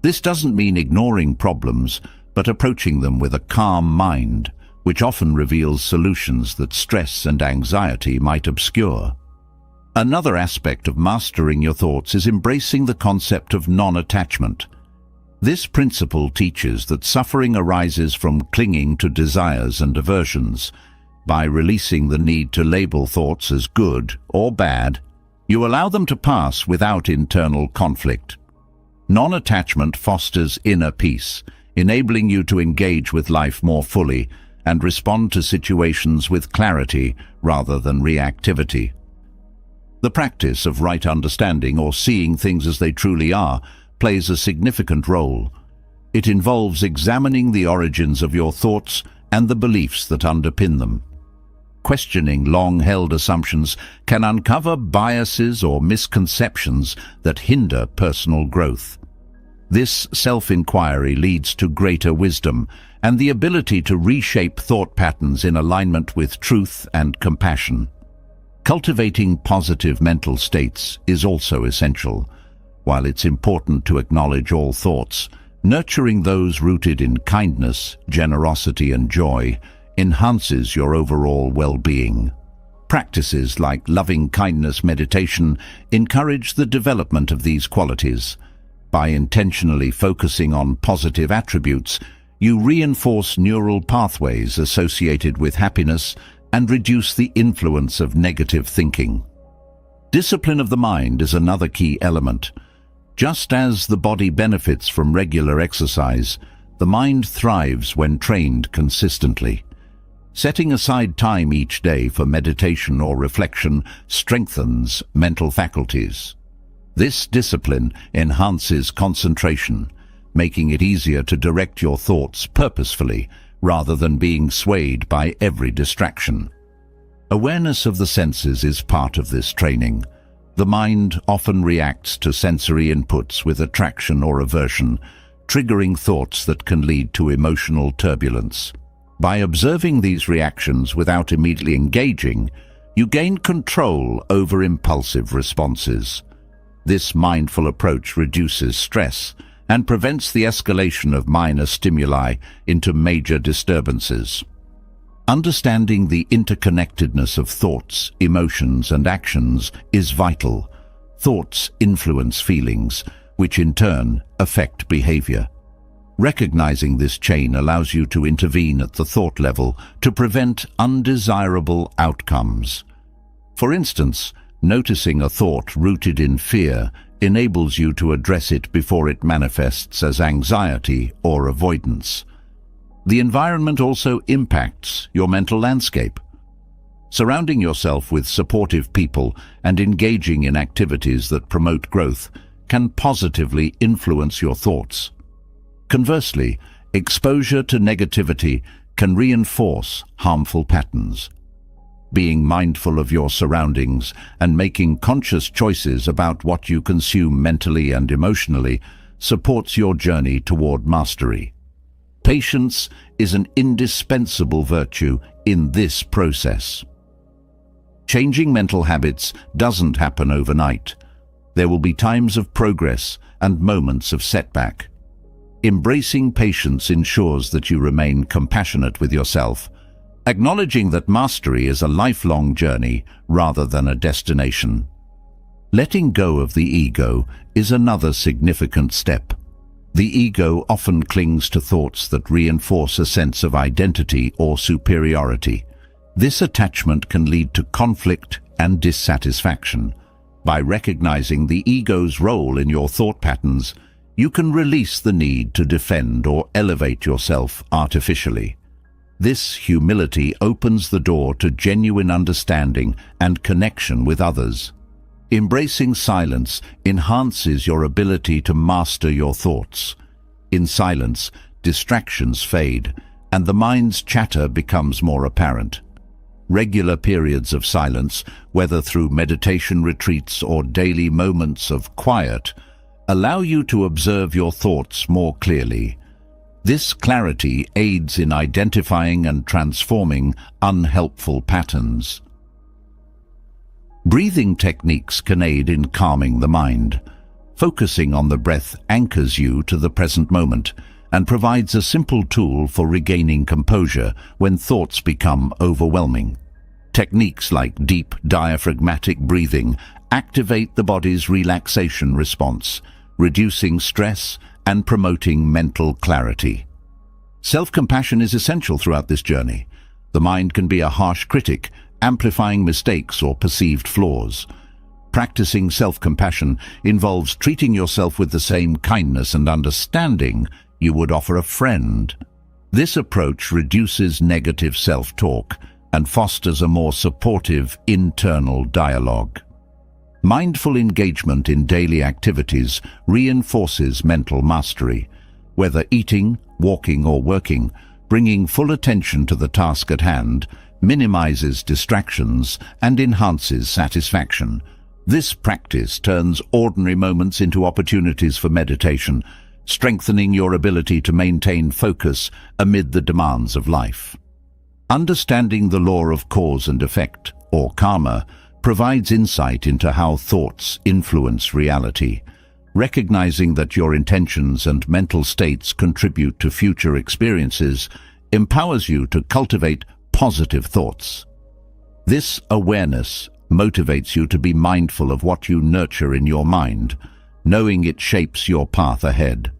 This doesn't mean ignoring problems, but approaching them with a calm mind, which often reveals solutions that stress and anxiety might obscure. Another aspect of mastering your thoughts is embracing the concept of non-attachment. This principle teaches that suffering arises from clinging to desires and aversions. By releasing the need to label thoughts as good or bad, you allow them to pass without internal conflict. Non-attachment fosters inner peace, enabling you to engage with life more fully and respond to situations with clarity rather than reactivity. The practice of right understanding, or seeing things as they truly are, plays a significant role. It involves examining the origins of your thoughts and the beliefs that underpin them. Questioning long-held assumptions can uncover biases or misconceptions that hinder personal growth. This self-inquiry leads to greater wisdom and the ability to reshape thought patterns in alignment with truth and compassion. Cultivating positive mental states is also essential. While it's important to acknowledge all thoughts, nurturing those rooted in kindness, generosity, and joy enhances your overall well-being. Practices like loving-kindness meditation encourage the development of these qualities. By intentionally focusing on positive attributes, you reinforce neural pathways associated with happiness and reduce the influence of negative thinking. Discipline of the mind is another key element. Just as the body benefits from regular exercise, the mind thrives when trained consistently. Setting aside time each day for meditation or reflection strengthens mental faculties. This discipline enhances concentration, making it easier to direct your thoughts purposefully rather than being swayed by every distraction. Awareness of the senses is part of this training. The mind often reacts to sensory inputs with attraction or aversion, triggering thoughts that can lead to emotional turbulence. By observing these reactions without immediately engaging, you gain control over impulsive responses. This mindful approach reduces stress and prevents the escalation of minor stimuli into major disturbances. Understanding the interconnectedness of thoughts, emotions, and actions is vital. Thoughts influence feelings, which in turn affect behavior. Recognizing this chain allows you to intervene at the thought level to prevent undesirable outcomes. For instance, noticing a thought rooted in fear enables you to address it before it manifests as anxiety or avoidance. The environment also impacts your mental landscape. Surrounding yourself with supportive people and engaging in activities that promote growth can positively influence your thoughts. Conversely, exposure to negativity can reinforce harmful patterns. Being mindful of your surroundings and making conscious choices about what you consume mentally and emotionally supports your journey toward mastery. Patience is an indispensable virtue in this process. Changing mental habits doesn't happen overnight. There will be times of progress and moments of setback. Embracing patience ensures that you remain compassionate with yourself, acknowledging that mastery is a lifelong journey rather than a destination. Letting go of the ego is another significant step. The ego often clings to thoughts that reinforce a sense of identity or superiority. This attachment can lead to conflict and dissatisfaction. By recognizing the ego's role in your thought patterns, you can release the need to defend or elevate yourself artificially. This humility opens the door to genuine understanding and connection with others. Embracing silence enhances your ability to master your thoughts. In silence, distractions fade, and the mind's chatter becomes more apparent. Regular periods of silence, whether through meditation retreats or daily moments of quiet, allow you to observe your thoughts more clearly. This clarity aids in identifying and transforming unhelpful patterns. Breathing techniques can aid in calming the mind. Focusing on the breath anchors you to the present moment and provides a simple tool for regaining composure when thoughts become overwhelming. Techniques like deep diaphragmatic breathing activate the body's relaxation response, reducing stress and promoting mental clarity. Self-compassion is essential throughout this journey. The mind can be a harsh critic, amplifying mistakes or perceived flaws. Practicing self-compassion involves treating yourself with the same kindness and understanding you would offer a friend. This approach reduces negative self-talk and fosters a more supportive internal dialogue. Mindful engagement in daily activities reinforces mental mastery. Whether eating, walking, or working, bringing full attention to the task at hand minimizes distractions and enhances satisfaction. This practice turns ordinary moments into opportunities for meditation, strengthening your ability to maintain focus amid the demands of life. Understanding the law of cause and effect, or karma, provides insight into how thoughts influence reality. Recognizing that your intentions and mental states contribute to future experiences empowers you to cultivate positive thoughts. This awareness motivates you to be mindful of what you nurture in your mind, knowing it shapes your path ahead.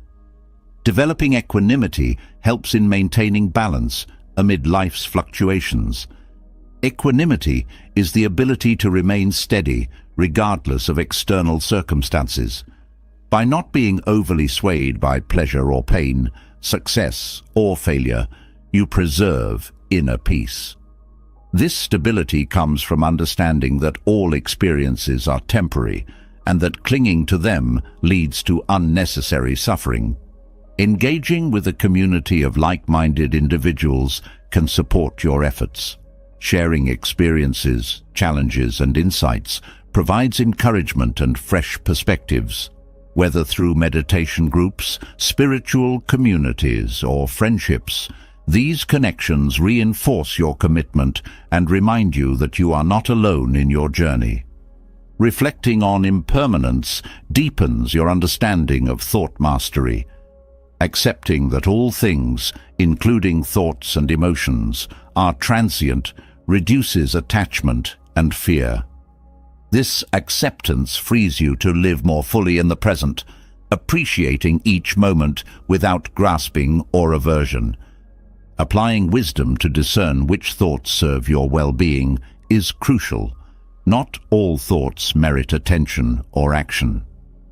Developing equanimity helps in maintaining balance amid life's fluctuations. Equanimity is the ability to remain steady regardless of external circumstances. By not being overly swayed by pleasure or pain, success or failure, you preserve inner peace. This stability comes from understanding that all experiences are temporary and that clinging to them leads to unnecessary suffering. Engaging with a community of like-minded individuals can support your efforts. Sharing experiences, challenges, and insights provides encouragement and fresh perspectives. Whether through meditation groups, spiritual communities, or friendships, these connections reinforce your commitment and remind you that you are not alone in your journey. Reflecting on impermanence deepens your understanding of thought mastery. Accepting that all things, including thoughts and emotions, are transient, reduces attachment and fear. This acceptance frees you to live more fully in the present, appreciating each moment without grasping or aversion. Applying wisdom to discern which thoughts serve your well-being is crucial. Not all thoughts merit attention or action.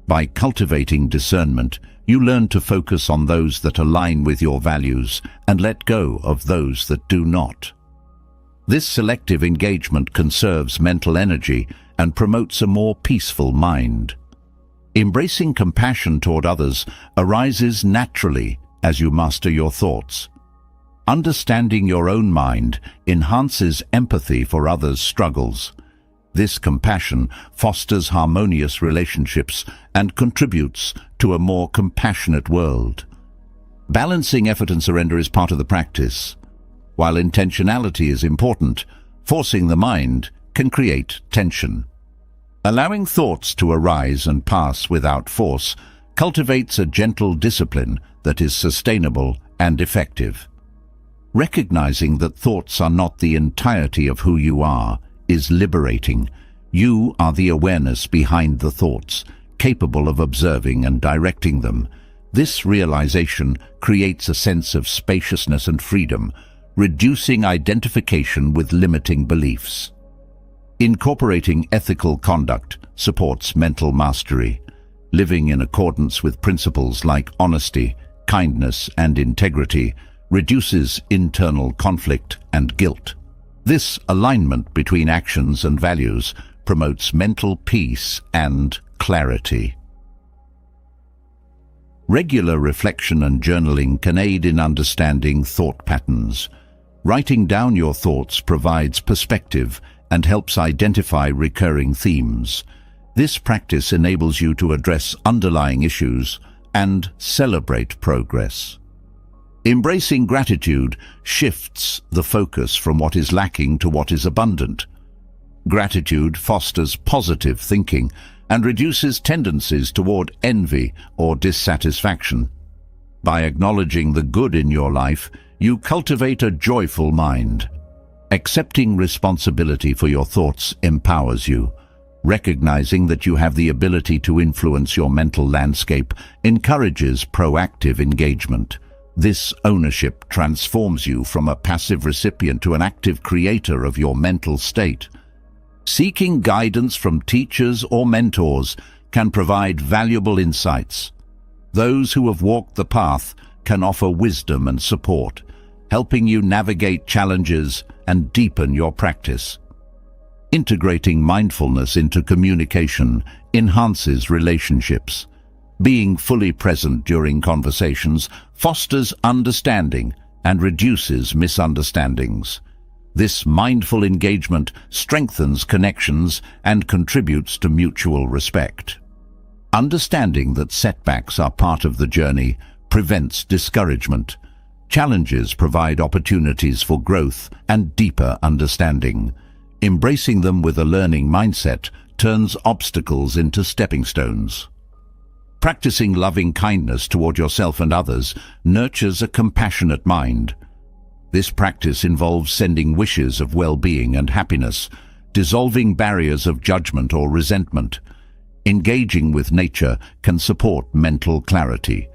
By cultivating discernment, you learn to focus on those that align with your values and let go of those that do not. This selective engagement conserves mental energy and promotes a more peaceful mind. Embracing compassion toward others arises naturally as you master your thoughts. Understanding your own mind enhances empathy for others' struggles. This compassion fosters harmonious relationships and contributes to a more compassionate world. Balancing effort and surrender is part of the practice. While intentionality is important, forcing the mind can create tension. Allowing thoughts to arise and pass without force cultivates a gentle discipline that is sustainable and effective. Recognizing that thoughts are not the entirety of who you are is liberating. You are the awareness behind the thoughts, capable of observing and directing them. This realization creates a sense of spaciousness and freedom, reducing identification with limiting beliefs. Incorporating ethical conduct supports mental mastery. Living in accordance with principles like honesty, kindness, and integrity reduces internal conflict and guilt. This alignment between actions and values promotes mental peace and clarity. Regular reflection and journaling can aid in understanding thought patterns. Writing down your thoughts provides perspective and helps identify recurring themes. This practice enables you to address underlying issues and celebrate progress. Embracing gratitude shifts the focus from what is lacking to what is abundant. Gratitude fosters positive thinking and reduces tendencies toward envy or dissatisfaction. By acknowledging the good in your life, you cultivate a joyful mind. Accepting responsibility for your thoughts empowers you. Recognizing that you have the ability to influence your mental landscape encourages proactive engagement. This ownership transforms you from a passive recipient to an active creator of your mental state. Seeking guidance from teachers or mentors can provide valuable insights. Those who have walked the path can offer wisdom and support, helping you navigate challenges and deepen your practice. Integrating mindfulness into communication enhances relationships. Being fully present during conversations fosters understanding and reduces misunderstandings. This mindful engagement strengthens connections and contributes to mutual respect. Understanding that setbacks are part of the journey prevents discouragement. Challenges provide opportunities for growth and deeper understanding. Embracing them with a learning mindset turns obstacles into stepping stones. Practicing loving kindness toward yourself and others nurtures a compassionate mind. This practice involves sending wishes of well-being and happiness, dissolving barriers of judgment or resentment. Engaging with nature can support mental clarity.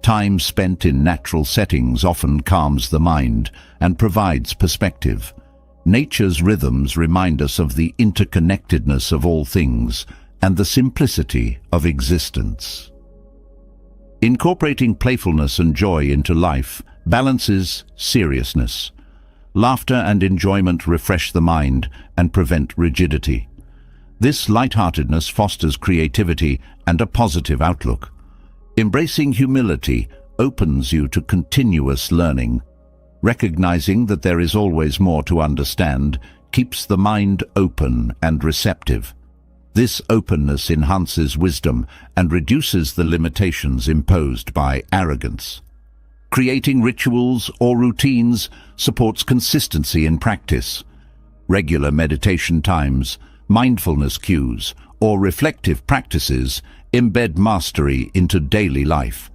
Time spent in natural settings often calms the mind and provides perspective. Nature's rhythms remind us of the interconnectedness of all things and the simplicity of existence. Incorporating playfulness and joy into life balances seriousness. Laughter and enjoyment refresh the mind and prevent rigidity. This lightheartedness fosters creativity and a positive outlook. Embracing humility opens you to continuous learning. Recognizing that there is always more to understand keeps the mind open and receptive. This openness enhances wisdom and reduces the limitations imposed by arrogance. Creating rituals or routines supports consistency in practice. Regular meditation times, mindfulness cues, or reflective practices embed mastery into daily life.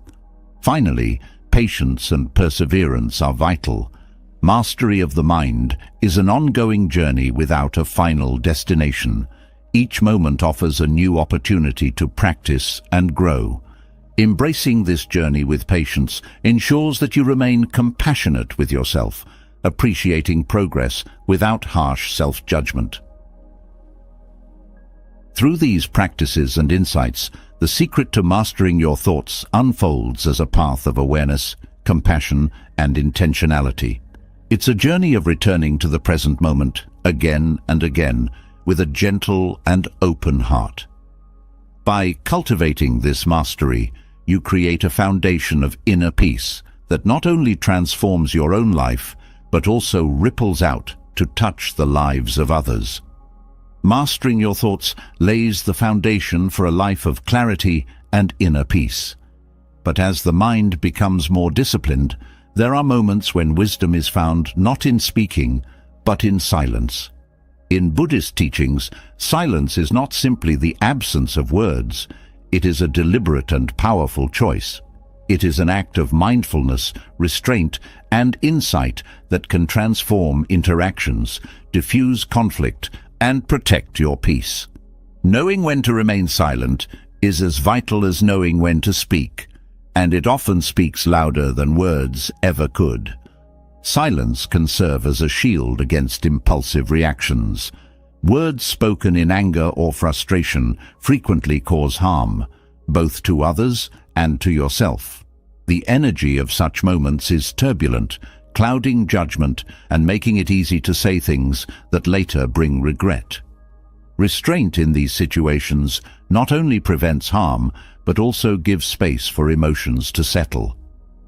Finally, patience and perseverance are vital. Mastery of the mind is an ongoing journey without a final destination. Each moment offers a new opportunity to practice and grow. Embracing this journey with patience ensures that you remain compassionate with yourself, appreciating progress without harsh self-judgment. Through these practices and insights, the secret to mastering your thoughts unfolds as a path of awareness, compassion, and intentionality. It's a journey of returning to the present moment again and again with a gentle and open heart. By cultivating this mastery, you create a foundation of inner peace that not only transforms your own life, but also ripples out to touch the lives of others. Mastering your thoughts lays the foundation for a life of clarity and inner peace. But as the mind becomes more disciplined, there are moments when wisdom is found not in speaking, but in silence. In Buddhist teachings, silence is not simply the absence of words, it is a deliberate and powerful choice. It is an act of mindfulness, restraint, and insight that can transform interactions, diffuse conflict, and protect your peace. Knowing when to remain silent is as vital as knowing when to speak, and it often speaks louder than words ever could. Silence can serve as a shield against impulsive reactions. Words spoken in anger or frustration frequently cause harm, both to others and to yourself. The energy of such moments is turbulent, clouding judgment and making it easy to say things that later bring regret. Restraint in these situations not only prevents harm, but also gives space for emotions to settle.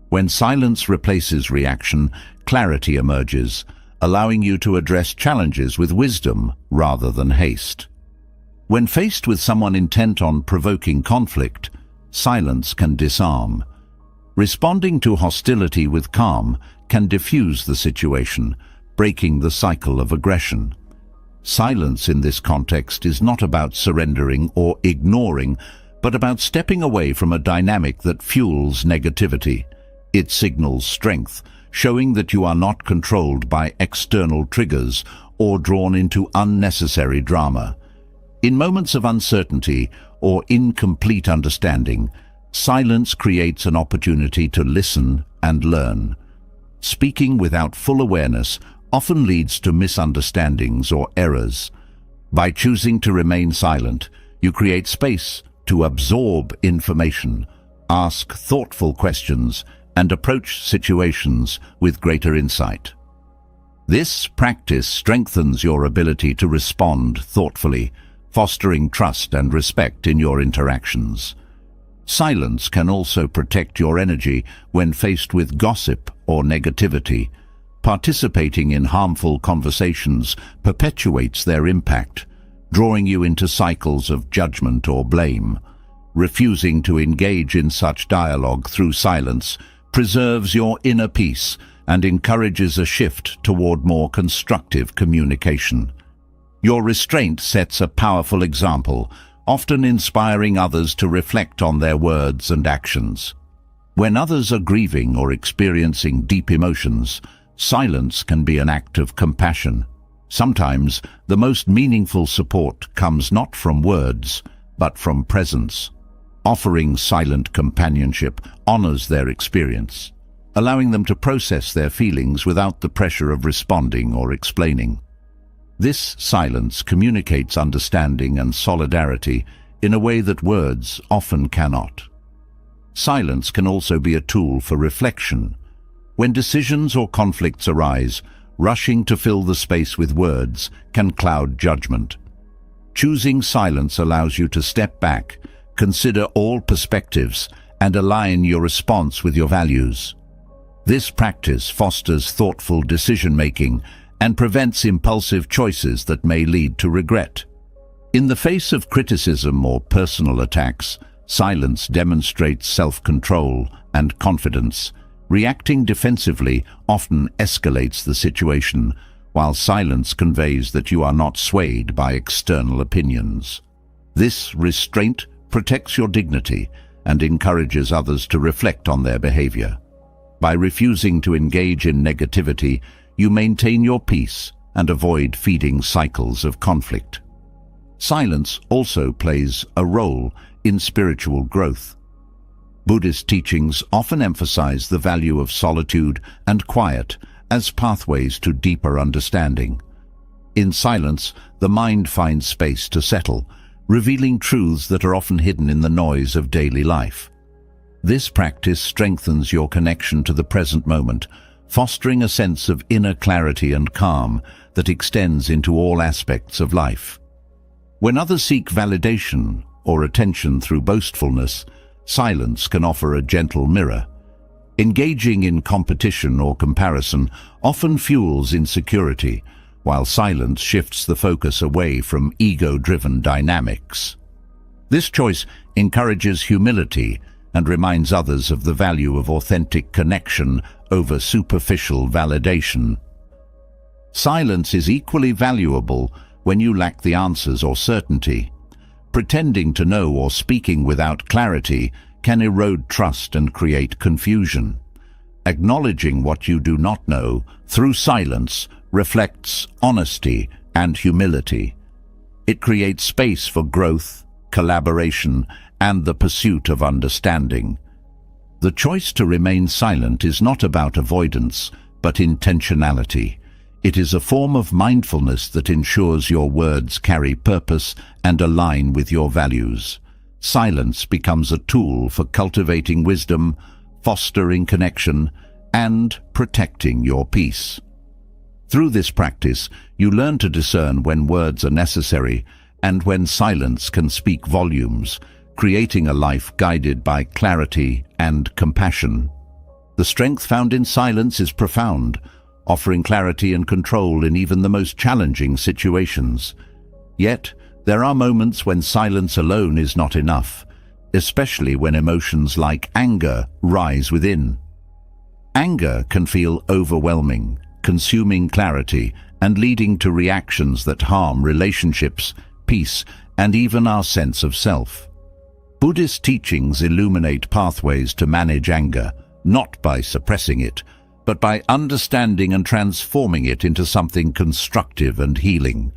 When silence replaces reaction, clarity emerges, allowing you to address challenges with wisdom rather than haste. When faced with someone intent on provoking conflict, silence can disarm. Responding to hostility with calm can diffuse the situation, breaking the cycle of aggression. Silence in this context is not about surrendering or ignoring, but about stepping away from a dynamic that fuels negativity. It signals strength, showing that you are not controlled by external triggers or drawn into unnecessary drama. In moments of uncertainty or incomplete understanding, silence creates an opportunity to listen and learn. Speaking without full awareness often leads to misunderstandings or errors. By choosing to remain silent, you create space to absorb information, ask thoughtful questions, and approach situations with greater insight. This practice strengthens your ability to respond thoughtfully, fostering trust and respect in your interactions. Silence can also protect your energy when faced with gossip or negativity. Participating in harmful conversations perpetuates their impact, drawing you into cycles of judgment or blame. Refusing to engage in such dialogue through silence preserves your inner peace and encourages a shift toward more constructive communication. Your restraint sets a powerful example, often inspiring others to reflect on their words and actions. When others are grieving or experiencing deep emotions, silence can be an act of compassion. Sometimes, the most meaningful support comes not from words, but from presence. Offering silent companionship honors their experience, allowing them to process their feelings without the pressure of responding or explaining. This silence communicates understanding and solidarity in a way that words often cannot. Silence can also be a tool for reflection. When decisions or conflicts arise, rushing to fill the space with words can cloud judgment. Choosing silence allows you to step back, consider all perspectives, and align your response with your values. This practice fosters thoughtful decision-making and prevents impulsive choices that may lead to regret. In the face of criticism or personal attacks, silence demonstrates self-control and confidence. Reacting defensively often escalates the situation, while silence conveys that you are not swayed by external opinions. This restraint protects your dignity and encourages others to reflect on their behavior. By refusing to engage in negativity, you maintain your peace and avoid feeding cycles of conflict. Silence also plays a role in spiritual growth. Buddhist teachings often emphasize the value of solitude and quiet as pathways to deeper understanding. In silence, the mind finds space to settle, revealing truths that are often hidden in the noise of daily life. This practice strengthens your connection to the present moment, fostering a sense of inner clarity and calm that extends into all aspects of life. When others seek validation or attention through boastfulness, silence can offer a gentle mirror. Engaging in competition or comparison often fuels insecurity, while silence shifts the focus away from ego-driven dynamics. This choice encourages humility and reminds others of the value of authentic connection over superficial validation. Silence is equally valuable when you lack the answers or certainty. Pretending to know or speaking without clarity can erode trust and create confusion. Acknowledging what you do not know through silence reflects honesty and humility. It creates space for growth, collaboration, and the pursuit of understanding. The choice to remain silent is not about avoidance, but intentionality. It is a form of mindfulness that ensures your words carry purpose and align with your values. Silence becomes a tool for cultivating wisdom, fostering connection, and protecting your peace. Through this practice, you learn to discern when words are necessary and when silence can speak volumes, creating a life guided by clarity and compassion. The strength found in silence is profound, offering clarity and control in even the most challenging situations. Yet, there are moments when silence alone is not enough, especially when emotions like anger rise within. Anger can feel overwhelming, consuming clarity, and leading to reactions that harm relationships, peace, and even our sense of self. Buddhist teachings illuminate pathways to manage anger, not by suppressing it, but by understanding and transforming it into something constructive and healing.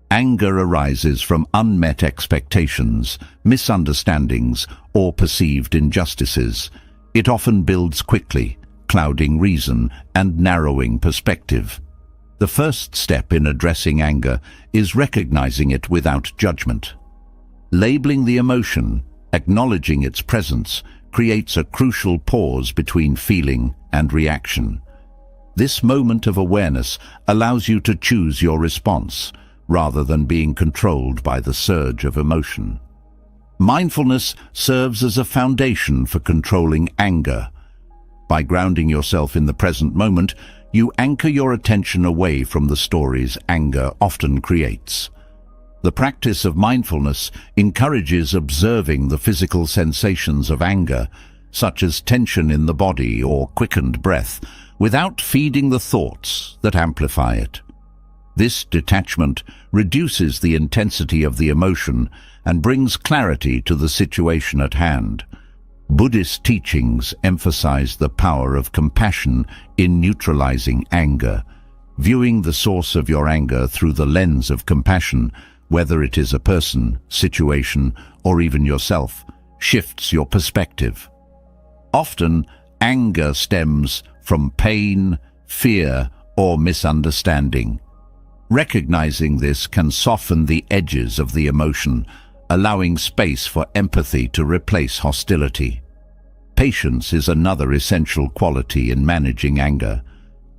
Anger arises from unmet expectations, misunderstandings, or perceived injustices. It often builds quickly, clouding reason and narrowing perspective. The first step in addressing anger is recognizing it without judgment. Labeling the emotion, acknowledging its presence, creates a crucial pause between feeling and reaction. This moment of awareness allows you to choose your response, rather than being controlled by the surge of emotion. Mindfulness serves as a foundation for controlling anger. By grounding yourself in the present moment, you anchor your attention away from the stories anger often creates. The practice of mindfulness encourages observing the physical sensations of anger, such as tension in the body or quickened breath, without feeding the thoughts that amplify it. This detachment reduces the intensity of the emotion and brings clarity to the situation at hand. Buddhist teachings emphasize the power of compassion in neutralizing anger. Viewing the source of your anger through the lens of compassion, whether it is a person, situation, or even yourself, shifts your perspective. Often, anger stems from pain, fear, or misunderstanding. Recognizing this can soften the edges of the emotion, allowing space for empathy to replace hostility. Patience is another essential quality in managing anger.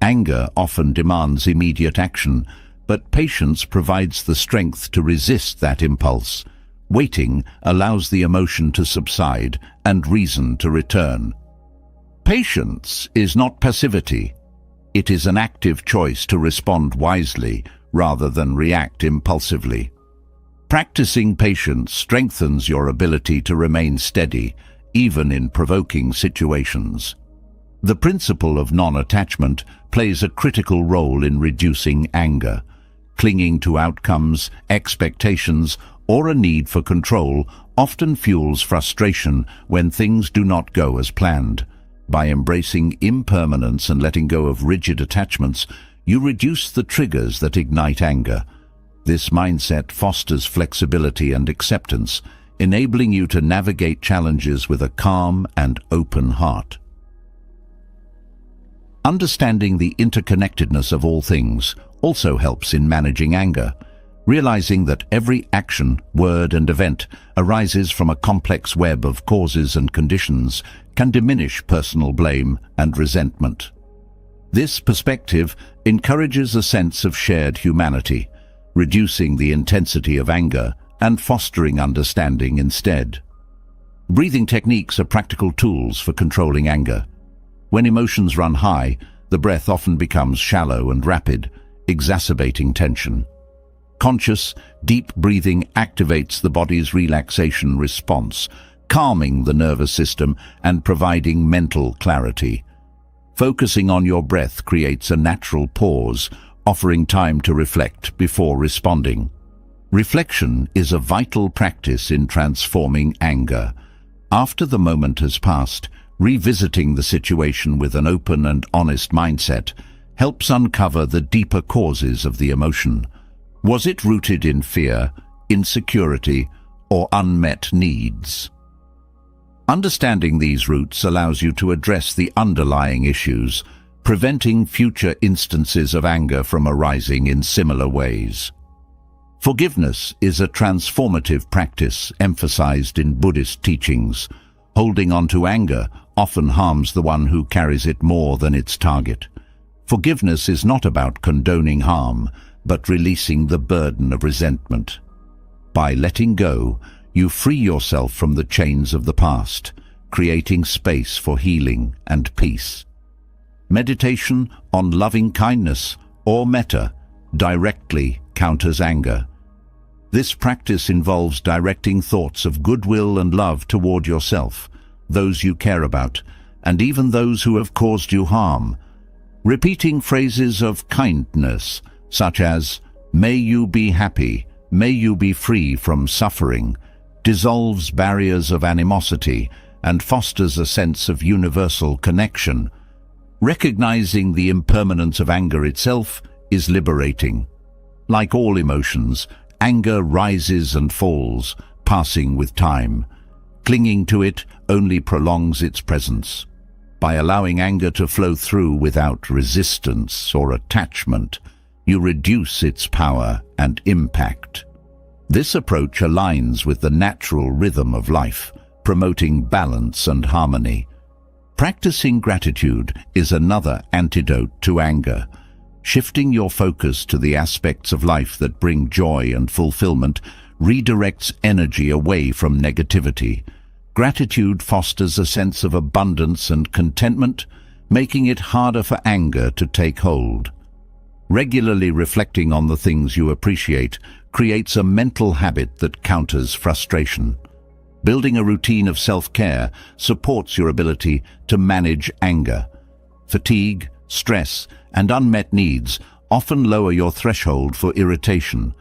Anger often demands immediate action, but patience provides the strength to resist that impulse. Waiting allows the emotion to subside and reason to return. Patience is not passivity. It is an active choice to respond wisely rather than react impulsively. Practicing patience strengthens your ability to remain steady, even in provoking situations. The principle of non-attachment plays a critical role in reducing anger. Clinging to outcomes, expectations, or a need for control often fuels frustration when things do not go as planned. By embracing impermanence and letting go of rigid attachments, you reduce the triggers that ignite anger. This mindset fosters flexibility and acceptance, enabling you to navigate challenges with a calm and open heart. Understanding the interconnectedness of all things also helps in managing anger. Realizing that every action, word, and event arises from a complex web of causes and conditions can diminish personal blame and resentment. This perspective encourages a sense of shared humanity, reducing the intensity of anger and fostering understanding instead. Breathing techniques are practical tools for controlling anger. When emotions run high, the breath often becomes shallow and rapid, exacerbating tension. Conscious, deep breathing activates the body's relaxation response, calming the nervous system and providing mental clarity. Focusing on your breath creates a natural pause, offering time to reflect before responding. Reflection is a vital practice in transforming anger. After the moment has passed, revisiting the situation with an open and honest mindset helps uncover the deeper causes of the emotion. Was it rooted in fear, insecurity, or unmet needs? Understanding these roots allows you to address the underlying issues, preventing future instances of anger from arising in similar ways. Forgiveness is a transformative practice emphasized in Buddhist teachings. Holding on to anger often harms the one who carries it more than its target. Forgiveness is not about condoning harm, but releasing the burden of resentment. By letting go, you free yourself from the chains of the past, creating space for healing and peace. Meditation on loving kindness or metta directly counters anger. This practice involves directing thoughts of goodwill and love toward yourself, those you care about, and even those who have caused you harm. Repeating phrases of kindness, such as, "May you be happy, may you be free from suffering," dissolves barriers of animosity and fosters a sense of universal connection. Recognizing the impermanence of anger itself is liberating. Like all emotions, anger rises and falls, passing with time. Clinging to it only prolongs its presence. By allowing anger to flow through without resistance or attachment, you reduce its power and impact. This approach aligns with the natural rhythm of life, promoting balance and harmony. Practicing gratitude is another antidote to anger. Shifting your focus to the aspects of life that bring joy and fulfillment redirects energy away from negativity. Gratitude fosters a sense of abundance and contentment, making it harder for anger to take hold. Regularly reflecting on the things you appreciate creates a mental habit that counters frustration. Building a routine of self-care supports your ability to manage anger. Fatigue, stress, and unmet needs often lower your threshold for irritation.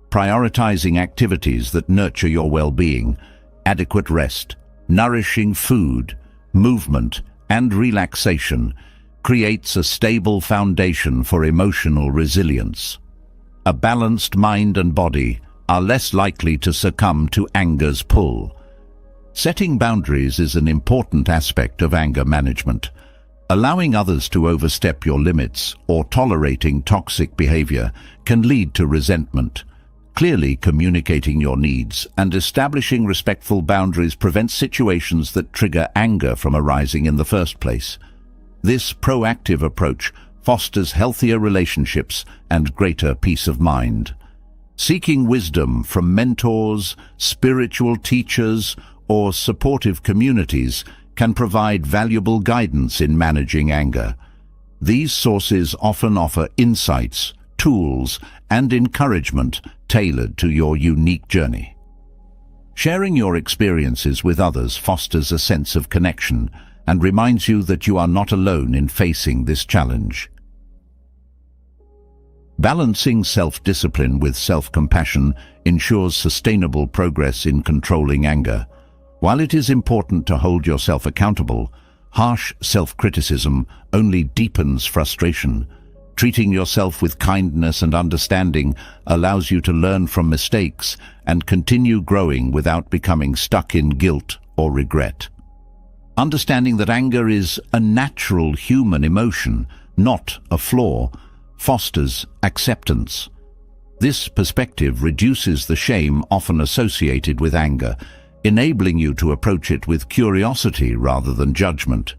Prioritizing activities that nurture your well-being, adequate rest, nourishing food, movement, and relaxation creates a stable foundation for emotional resilience. A balanced mind and body are less likely to succumb to anger's pull. Setting boundaries is an important aspect of anger management. Allowing others to overstep your limits or tolerating toxic behavior can lead to resentment. Clearly communicating your needs and establishing respectful boundaries prevents situations that trigger anger from arising in the first place. This proactive approach fosters healthier relationships and greater peace of mind. Seeking wisdom from mentors, spiritual teachers, or supportive communities can provide valuable guidance in managing anger. These sources often offer insights, tools, and encouragement tailored to your unique journey. Sharing your experiences with others fosters a sense of connection and reminds you that you are not alone in facing this challenge. Balancing self-discipline with self-compassion ensures sustainable progress in controlling anger. While it is important to hold yourself accountable, harsh self-criticism only deepens frustration. Treating yourself with kindness and understanding allows you to learn from mistakes and continue growing without becoming stuck in guilt or regret. Understanding that anger is a natural human emotion, not a flaw, fosters acceptance. This perspective reduces the shame often associated with anger, enabling you to approach it with curiosity rather than judgment.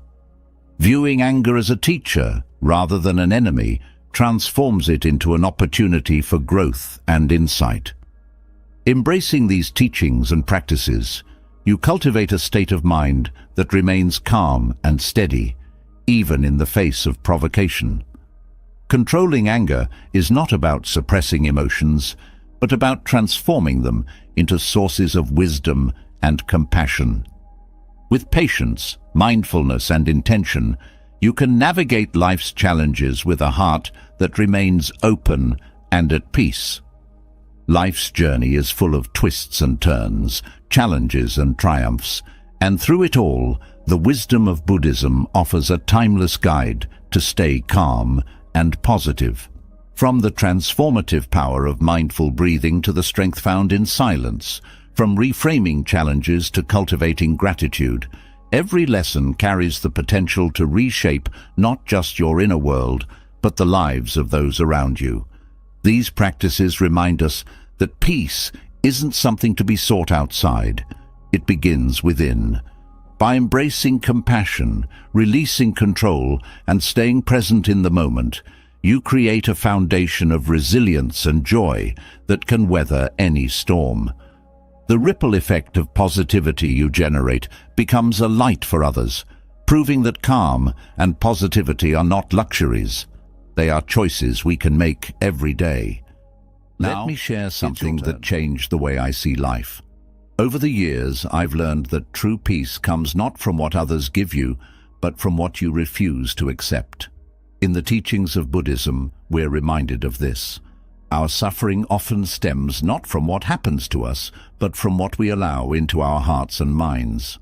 Viewing anger as a teacher rather than an enemy transforms it into an opportunity for growth and insight. Embracing these teachings and practices, you cultivate a state of mind that remains calm and steady, even in the face of provocation. Controlling anger is not about suppressing emotions, but about transforming them into sources of wisdom and compassion. With patience, mindfulness, and intention, you can navigate life's challenges with a heart that remains open and at peace. Life's journey is full of twists and turns, challenges and triumphs, and through it all, the wisdom of Buddhism offers a timeless guide to stay calm and positive. From the transformative power of mindful breathing to the strength found in silence, from reframing challenges to cultivating gratitude, every lesson carries the potential to reshape not just your inner world, but the lives of those around you. These practices remind us that peace isn't something to be sought outside. It begins within. By embracing compassion, releasing control, and staying present in the moment, you create a foundation of resilience and joy that can weather any storm. The ripple effect of positivity you generate becomes a light for others, proving that calm and positivity are not luxuries. They are choices we can make every day. Let me share something that changed the way I see life. Over the years, I've learned that true peace comes not from what others give you, but from what you refuse to accept. In the teachings of Buddhism, we're reminded of this. Our suffering often stems not from what happens to us, but from what we allow into our hearts and minds.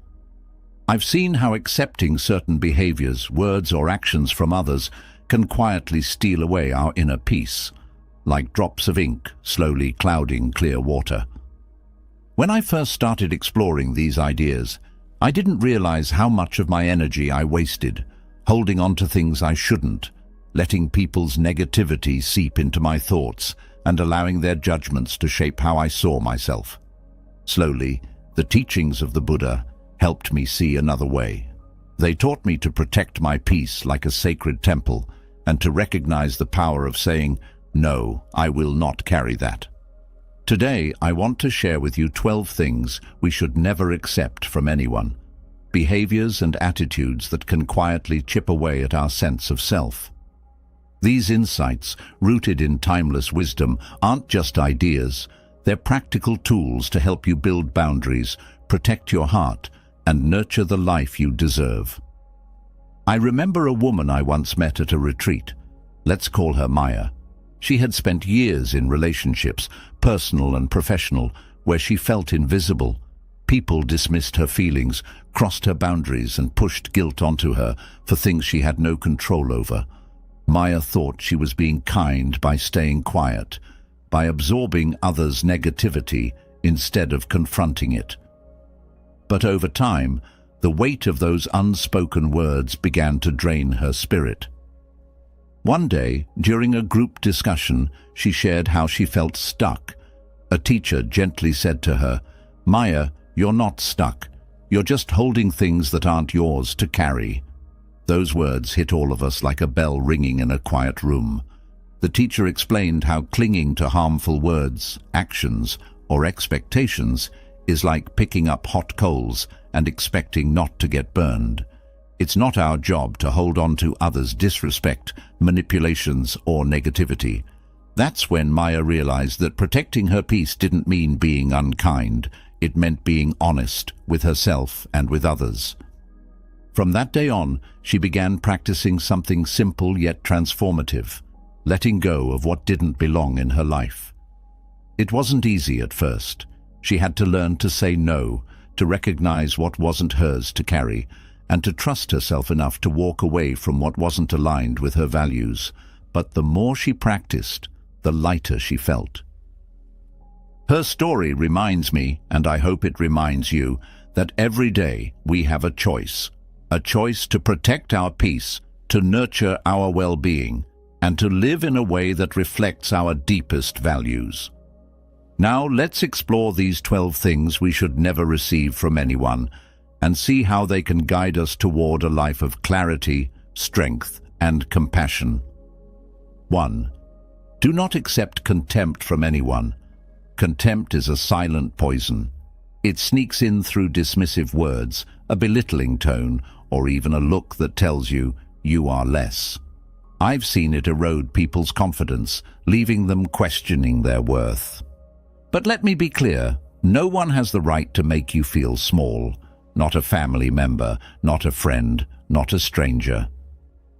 I've seen how accepting certain behaviors, words, or actions from others can quietly steal away our inner peace, like drops of ink slowly clouding clear water. When I first started exploring these ideas, I didn't realize how much of my energy I wasted, holding on to things I shouldn't, letting people's negativity seep into my thoughts and allowing their judgments to shape how I saw myself. Slowly, the teachings of the Buddha helped me see another way. They taught me to protect my peace like a sacred temple and to recognize the power of saying, "No, I will not carry that." Today, I want to share with you 12 things we should never accept from anyone, behaviors and attitudes that can quietly chip away at our sense of self. These insights, rooted in timeless wisdom, aren't just ideas. They're practical tools to help you build boundaries, protect your heart, and nurture the life you deserve. I remember a woman I once met at a retreat. Let's call her Maya. She had spent years in relationships, personal and professional, where she felt invisible. People dismissed her feelings, crossed her boundaries, and pushed guilt onto her for things she had no control over. Maya thought she was being kind by staying quiet, by absorbing others' negativity instead of confronting it. But over time, the weight of those unspoken words began to drain her spirit. One day, during a group discussion, she shared how she felt stuck. A teacher gently said to her, "Maya, you're not stuck. You're just holding things that aren't yours to carry." Those words hit all of us like a bell ringing in a quiet room. The teacher explained how clinging to harmful words, actions, or expectations is like picking up hot coals and expecting not to get burned. It's not our job to hold on to others' disrespect, manipulations, or negativity. That's when Maya realized that protecting her peace didn't mean being unkind. It meant being honest with herself and with others. From that day on, she began practicing something simple yet transformative, letting go of what didn't belong in her life. It wasn't easy at first. She had to learn to say no, to recognize what wasn't hers to carry, and to trust herself enough to walk away from what wasn't aligned with her values. But the more she practiced, the lighter she felt. Her story reminds me, and I hope it reminds you, that every day we have a choice to protect our peace, to nurture our well-being, and to live in a way that reflects our deepest values. Now let's explore these 12 things we should never receive from anyone, and see how they can guide us toward a life of clarity, strength, and compassion. 1. Do not accept contempt from anyone. Contempt is a silent poison. It sneaks in through dismissive words, a belittling tone, or even a look that tells you, you are less. I've seen it erode people's confidence, leaving them questioning their worth. But let me be clear, no one has the right to make you feel small. Not a family member, not a friend, not a stranger.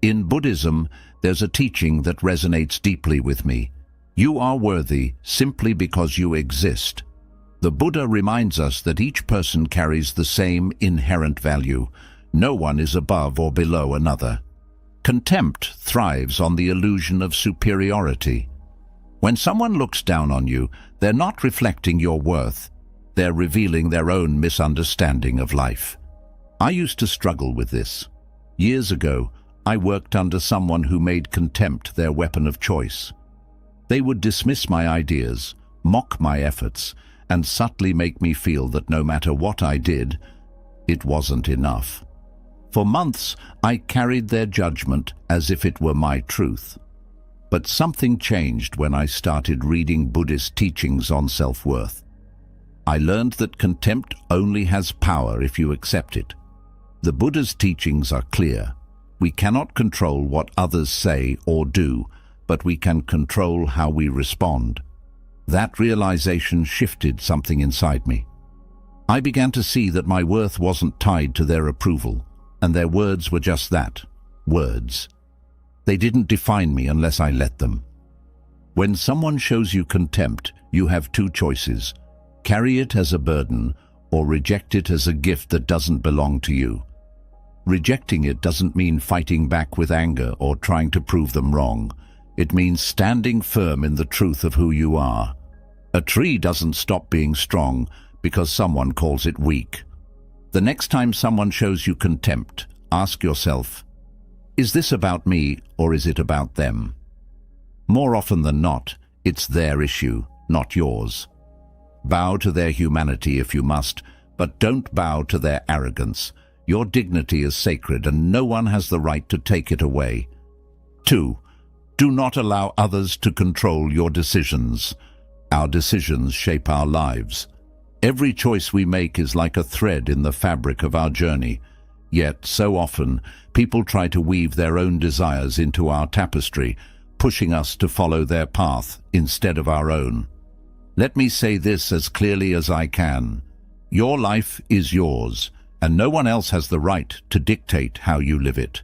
In Buddhism, there's a teaching that resonates deeply with me. You are worthy simply because you exist. The Buddha reminds us that each person carries the same inherent value. No one is above or below another. Contempt thrives on the illusion of superiority. When someone looks down on you, they're not reflecting your worth. They're revealing their own misunderstanding of life. I used to struggle with this. Years ago, I worked under someone who made contempt their weapon of choice. They would dismiss my ideas, mock my efforts, and subtly make me feel that no matter what I did, it wasn't enough. For months, I carried their judgment as if it were my truth. But something changed when I started reading Buddhist teachings on self-worth. I learned that contempt only has power if you accept it. The Buddha's teachings are clear. We cannot control what others say or do, but we can control how we respond. That realization shifted something inside me. I began to see that my worth wasn't tied to their approval, and their words were just that, words. They didn't define me unless I let them. When someone shows you contempt, you have two choices: carry it as a burden, or reject it as a gift that doesn't belong to you. Rejecting it doesn't mean fighting back with anger or trying to prove them wrong. It means standing firm in the truth of who you are. A tree doesn't stop being strong because someone calls it weak. The next time someone shows you contempt, ask yourself, is this about me or is it about them? More often than not, it's their issue, not yours. Bow to their humanity if you must, but don't bow to their arrogance. Your dignity is sacred and no one has the right to take it away. 2. Do not allow others to control your decisions. Our decisions shape our lives. Every choice we make is like a thread in the fabric of our journey. Yet, so often, people try to weave their own desires into our tapestry, pushing us to follow their path instead of our own. Let me say this as clearly as I can. Your life is yours, and no one else has the right to dictate how you live it.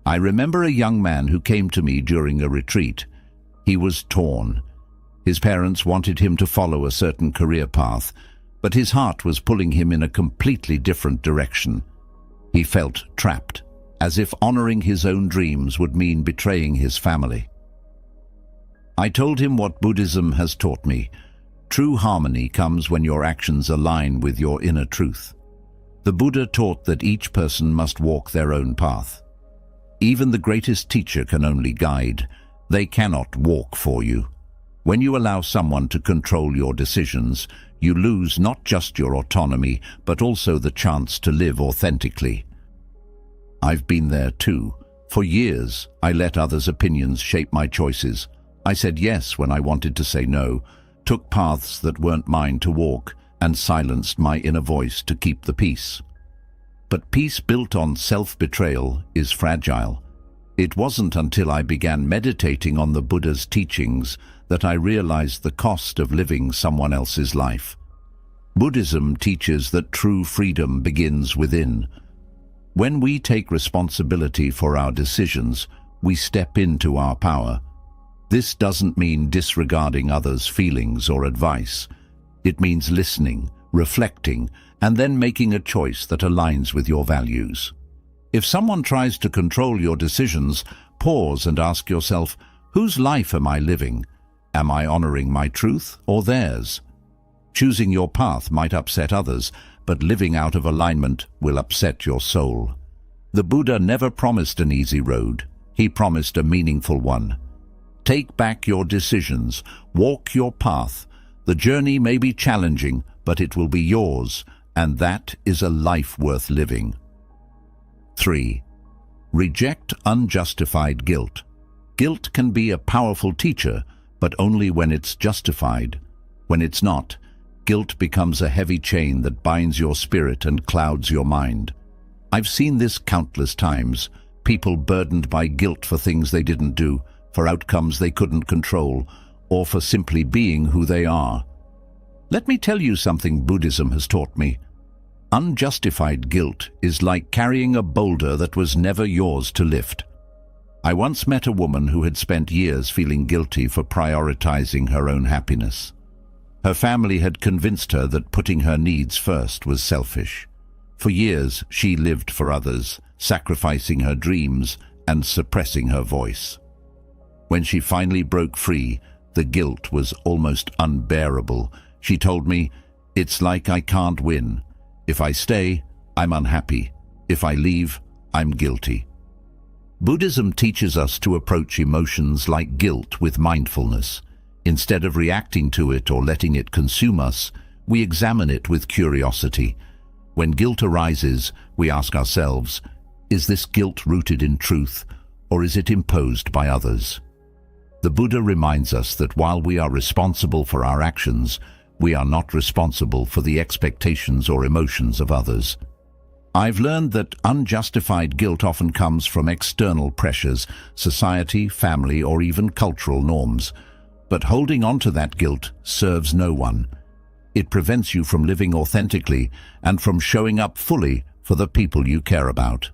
I remember a young man who came to me during a retreat. He was torn. His parents wanted him to follow a certain career path, but his heart was pulling him in a completely different direction. He felt trapped, as if honoring his own dreams would mean betraying his family. I told him what Buddhism has taught me. True harmony comes when your actions align with your inner truth. The Buddha taught that each person must walk their own path. Even the greatest teacher can only guide. They cannot walk for you. When you allow someone to control your decisions, you lose not just your autonomy, but also the chance to live authentically. I've been there too. For years, I let others' opinions shape my choices. I said yes when I wanted to say no, took paths that weren't mine to walk, and silenced my inner voice to keep the peace. But peace built on self-betrayal is fragile. It wasn't until I began meditating on the Buddha's teachings that I realized the cost of living someone else's life. Buddhism teaches that true freedom begins within. When we take responsibility for our decisions, we step into our power. This doesn't mean disregarding others' feelings or advice. It means listening, reflecting, and then making a choice that aligns with your values. If someone tries to control your decisions, pause and ask yourself, whose life am I living? Am I honoring my truth or theirs? Choosing your path might upset others, but living out of alignment will upset your soul. The Buddha never promised an easy road. He promised a meaningful one. Take back your decisions, walk your path. The journey may be challenging, but it will be yours, and that is a life worth living. 3. Reject unjustified guilt. Guilt can be a powerful teacher, but only when it's justified. When it's not, guilt becomes a heavy chain that binds your spirit and clouds your mind. I've seen this countless times, people burdened by guilt for things they didn't do, for outcomes they couldn't control, or for simply being who they are. Let me tell you something Buddhism has taught me. Unjustified guilt is like carrying a boulder that was never yours to lift. I once met a woman who had spent years feeling guilty for prioritizing her own happiness. Her family had convinced her that putting her needs first was selfish. For years, she lived for others, sacrificing her dreams and suppressing her voice. When she finally broke free, the guilt was almost unbearable. She told me, "It's like I can't win. If I stay, I'm unhappy. If I leave, I'm guilty." Buddhism teaches us to approach emotions like guilt with mindfulness. Instead of reacting to it or letting it consume us, we examine it with curiosity. When guilt arises, we ask ourselves, is this guilt rooted in truth, or is it imposed by others? The Buddha reminds us that while we are responsible for our actions, we are not responsible for the expectations or emotions of others. I've learned that unjustified guilt often comes from external pressures, society, family, or even cultural norms. But holding on to that guilt serves no one. It prevents you from living authentically and from showing up fully for the people you care about.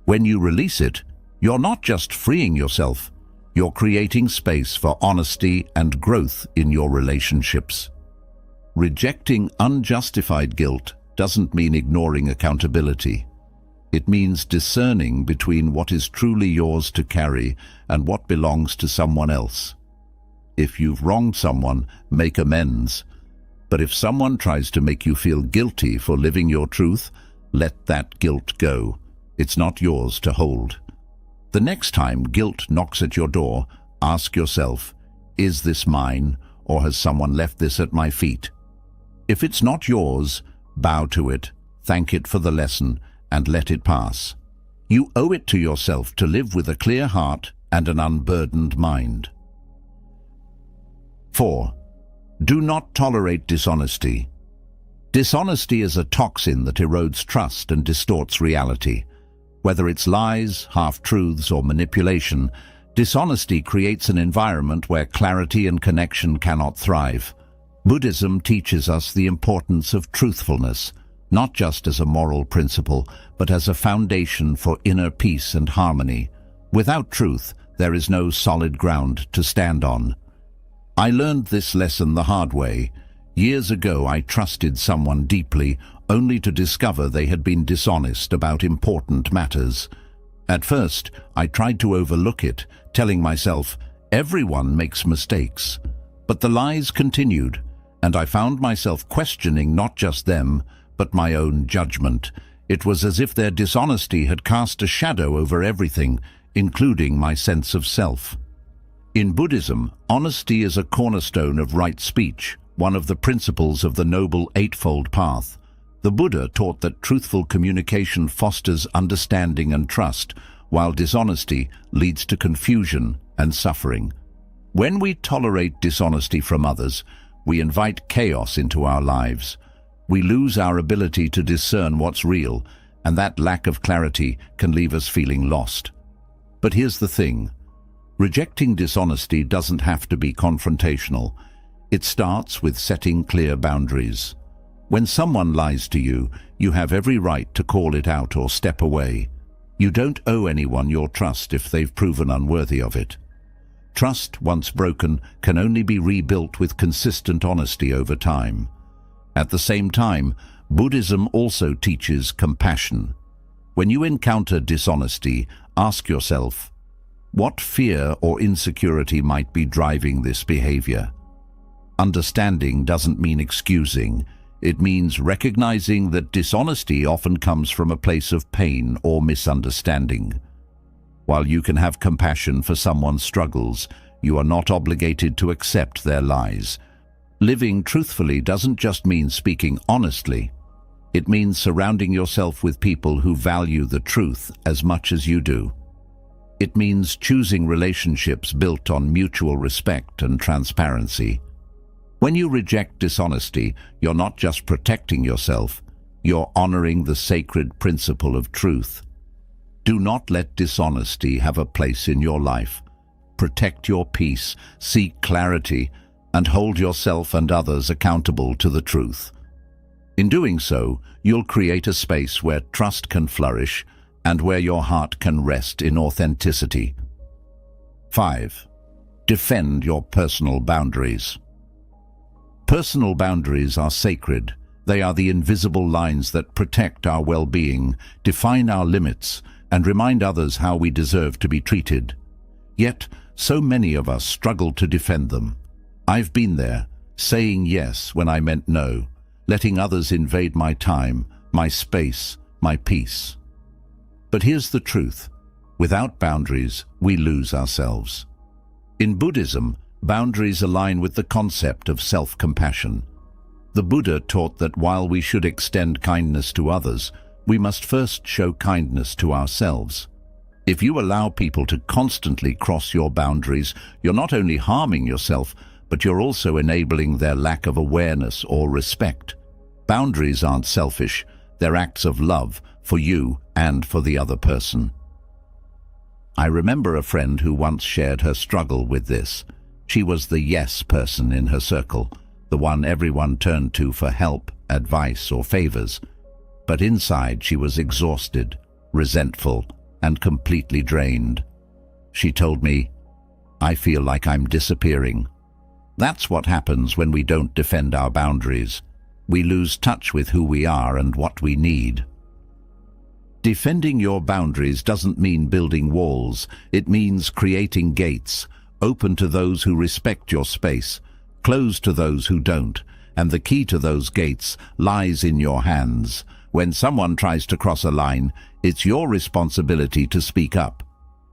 When you release it, you're not just freeing yourself, you're creating space for honesty and growth in your relationships. Rejecting unjustified guilt doesn't mean ignoring accountability. It means discerning between what is truly yours to carry and what belongs to someone else. If you've wronged someone, make amends. But if someone tries to make you feel guilty for living your truth, let that guilt go. It's not yours to hold. The next time guilt knocks at your door, ask yourself, is this mine, or has someone left this at my feet? If it's not yours, bow to it, thank it for the lesson, and let it pass. You owe it to yourself to live with a clear heart and an unburdened mind. 4. Do not tolerate dishonesty. Dishonesty is a toxin that erodes trust and distorts reality. Whether it's lies, half-truths, or manipulation, Dishonesty creates an environment where clarity and connection cannot thrive. Buddhism teaches us the importance of truthfulness, not just as a moral principle, but as a foundation for inner peace and harmony. Without truth, there is no solid ground to stand on. I learned this lesson the hard way. Years ago, I trusted someone deeply, only to discover they had been dishonest about important matters. At first, I tried to overlook it, telling myself, everyone makes mistakes. But the lies continued, and I found myself questioning not just them, but my own judgment. It was as if their dishonesty had cast a shadow over everything, including my sense of self. In Buddhism, honesty is a cornerstone of right speech, one of the principles of the Noble Eightfold Path. The Buddha taught that truthful communication fosters understanding and trust, while dishonesty leads to confusion and suffering. When we tolerate dishonesty from others, we invite chaos into our lives. We lose our ability to discern what's real, and that lack of clarity can leave us feeling lost. But here's the thing. Rejecting dishonesty doesn't have to be confrontational. It starts with setting clear boundaries. When someone lies to you, you have every right to call it out or step away. You don't owe anyone your trust if they've proven unworthy of it. Trust, once broken, can only be rebuilt with consistent honesty over time. At the same time, Buddhism also teaches compassion. When you encounter dishonesty, ask yourself, what fear or insecurity might be driving this behavior? Understanding doesn't mean excusing. It means recognizing that dishonesty often comes from a place of pain or misunderstanding. While you can have compassion for someone's struggles, you are not obligated to accept their lies. Living truthfully doesn't just mean speaking honestly. It means surrounding yourself with people who value the truth as much as you do. It means choosing relationships built on mutual respect and transparency. When you reject dishonesty, you're not just protecting yourself, you're honoring the sacred principle of truth. Do not let dishonesty have a place in your life. Protect your peace, seek clarity, and hold yourself and others accountable to the truth. In doing so, you'll create a space where trust can flourish and where your heart can rest in authenticity. 5. Defend your personal boundaries. Personal boundaries are sacred. They are the invisible lines that protect our well-being, define our limits, and remind others how we deserve to be treated. Yet, so many of us struggle to defend them. I've been there, saying yes when I meant no, letting others invade my time, my space, my peace. But here's the truth. Without boundaries, we lose ourselves. In Buddhism, boundaries align with the concept of self-compassion. The Buddha taught that while we should extend kindness to others, we must first show kindness to ourselves. If you allow people to constantly cross your boundaries, you're not only harming yourself, but you're also enabling their lack of awareness or respect. Boundaries aren't selfish, they're acts of love for you and for the other person. I remember a friend who once shared her struggle with this. She was the yes person in her circle, the one everyone turned to for help, advice, or favors. But inside she was exhausted, resentful, and completely drained. She told me, "I feel like I'm disappearing." That's what happens when we don't defend our boundaries. We lose touch with who we are and what we need. Defending your boundaries doesn't mean building walls. It means creating gates, open to those who respect your space, closed to those who don't, and the key to those gates lies in your hands. When someone tries to cross a line, it's your responsibility to speak up.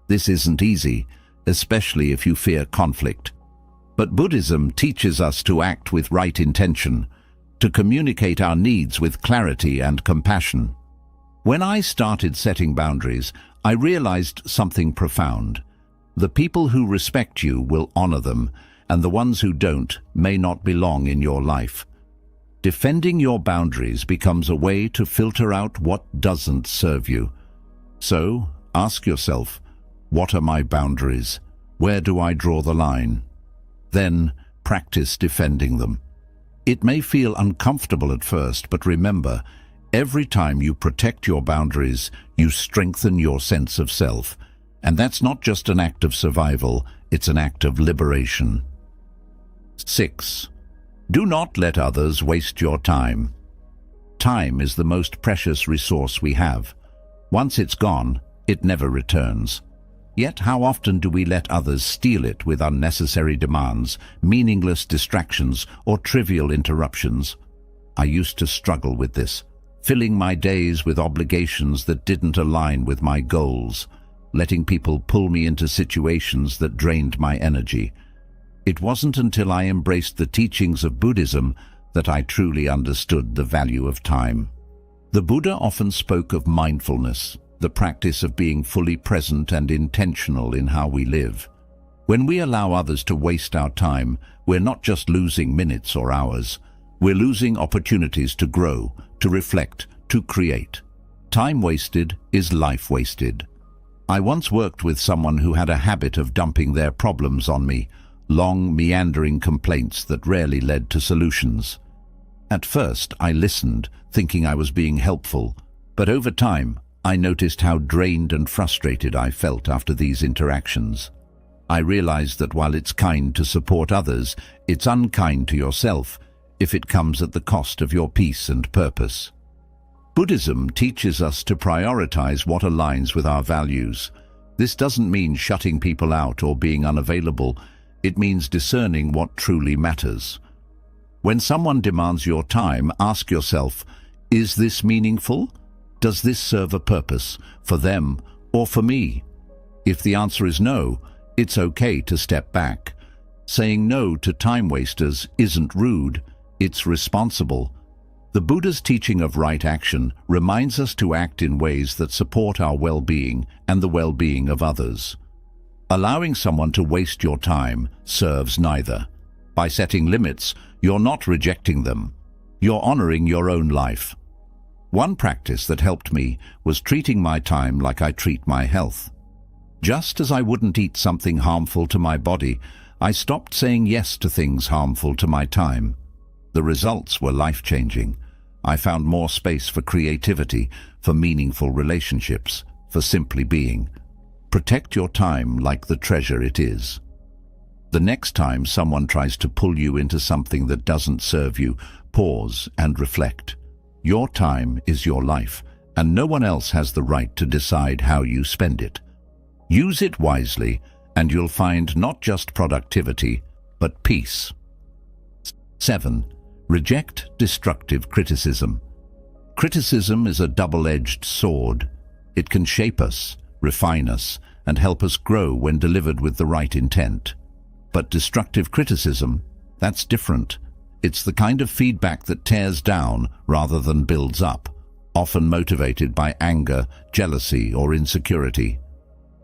This isn't easy, especially if you fear conflict. But Buddhism teaches us to act with right intention, to communicate our needs with clarity and compassion. When I started setting boundaries, I realized something profound. The people who respect you will honor them, and the ones who don't may not belong in your life. Defending your boundaries becomes a way to filter out what doesn't serve you. So, ask yourself, what are my boundaries? Where do I draw the line? Then practice defending them. It may feel uncomfortable at first, but remember, every time you protect your boundaries, you strengthen your sense of self. And that's not just an act of survival, it's an act of liberation. 6. Do not let others waste your time. Time is the most precious resource we have. Once it's gone, it never returns. Yet how often do we let others steal it with unnecessary demands, meaningless distractions, or trivial interruptions? I used to struggle with this, filling my days with obligations that didn't align with my goals, letting people pull me into situations that drained my energy. It wasn't until I embraced the teachings of Buddhism that I truly understood the value of time. The Buddha often spoke of mindfulness, the practice of being fully present and intentional in how we live. When we allow others to waste our time, we're not just losing minutes or hours. We're losing opportunities to grow, to reflect, to create. Time wasted is life wasted. I once worked with someone who had a habit of dumping their problems on me, long, meandering complaints that rarely led to solutions. At first, I listened, thinking I was being helpful, but over time, I noticed how drained and frustrated I felt after these interactions. I realized that while it's kind to support others, it's unkind to yourself if it comes at the cost of your peace and purpose. Buddhism teaches us to prioritize what aligns with our values. This doesn't mean shutting people out or being unavailable. It means discerning what truly matters. When someone demands your time, ask yourself, is this meaningful? Does this serve a purpose for them or for me? If the answer is no, it's okay to step back. Saying no to time wasters isn't rude, it's responsible. The Buddha's teaching of right action reminds us to act in ways that support our well-being and the well-being of others. Allowing someone to waste your time serves neither. By setting limits, you're not rejecting them. You're honoring your own life. One practice that helped me was treating my time like I treat my health. Just as I wouldn't eat something harmful to my body, I stopped saying yes to things harmful to my time. The results were life-changing. I found more space for creativity, for meaningful relationships, for simply being. Protect your time like the treasure it is. The next time someone tries to pull you into something that doesn't serve you, pause and reflect. Your time is your life, and no one else has the right to decide how you spend it. Use it wisely, and you'll find not just productivity, but peace. 7. Reject destructive criticism. Criticism is a double-edged sword. It can shape us, refine us, and help us grow when delivered with the right intent. But destructive criticism, that's different. It's the kind of feedback that tears down rather than builds up, often motivated by anger, jealousy, or insecurity.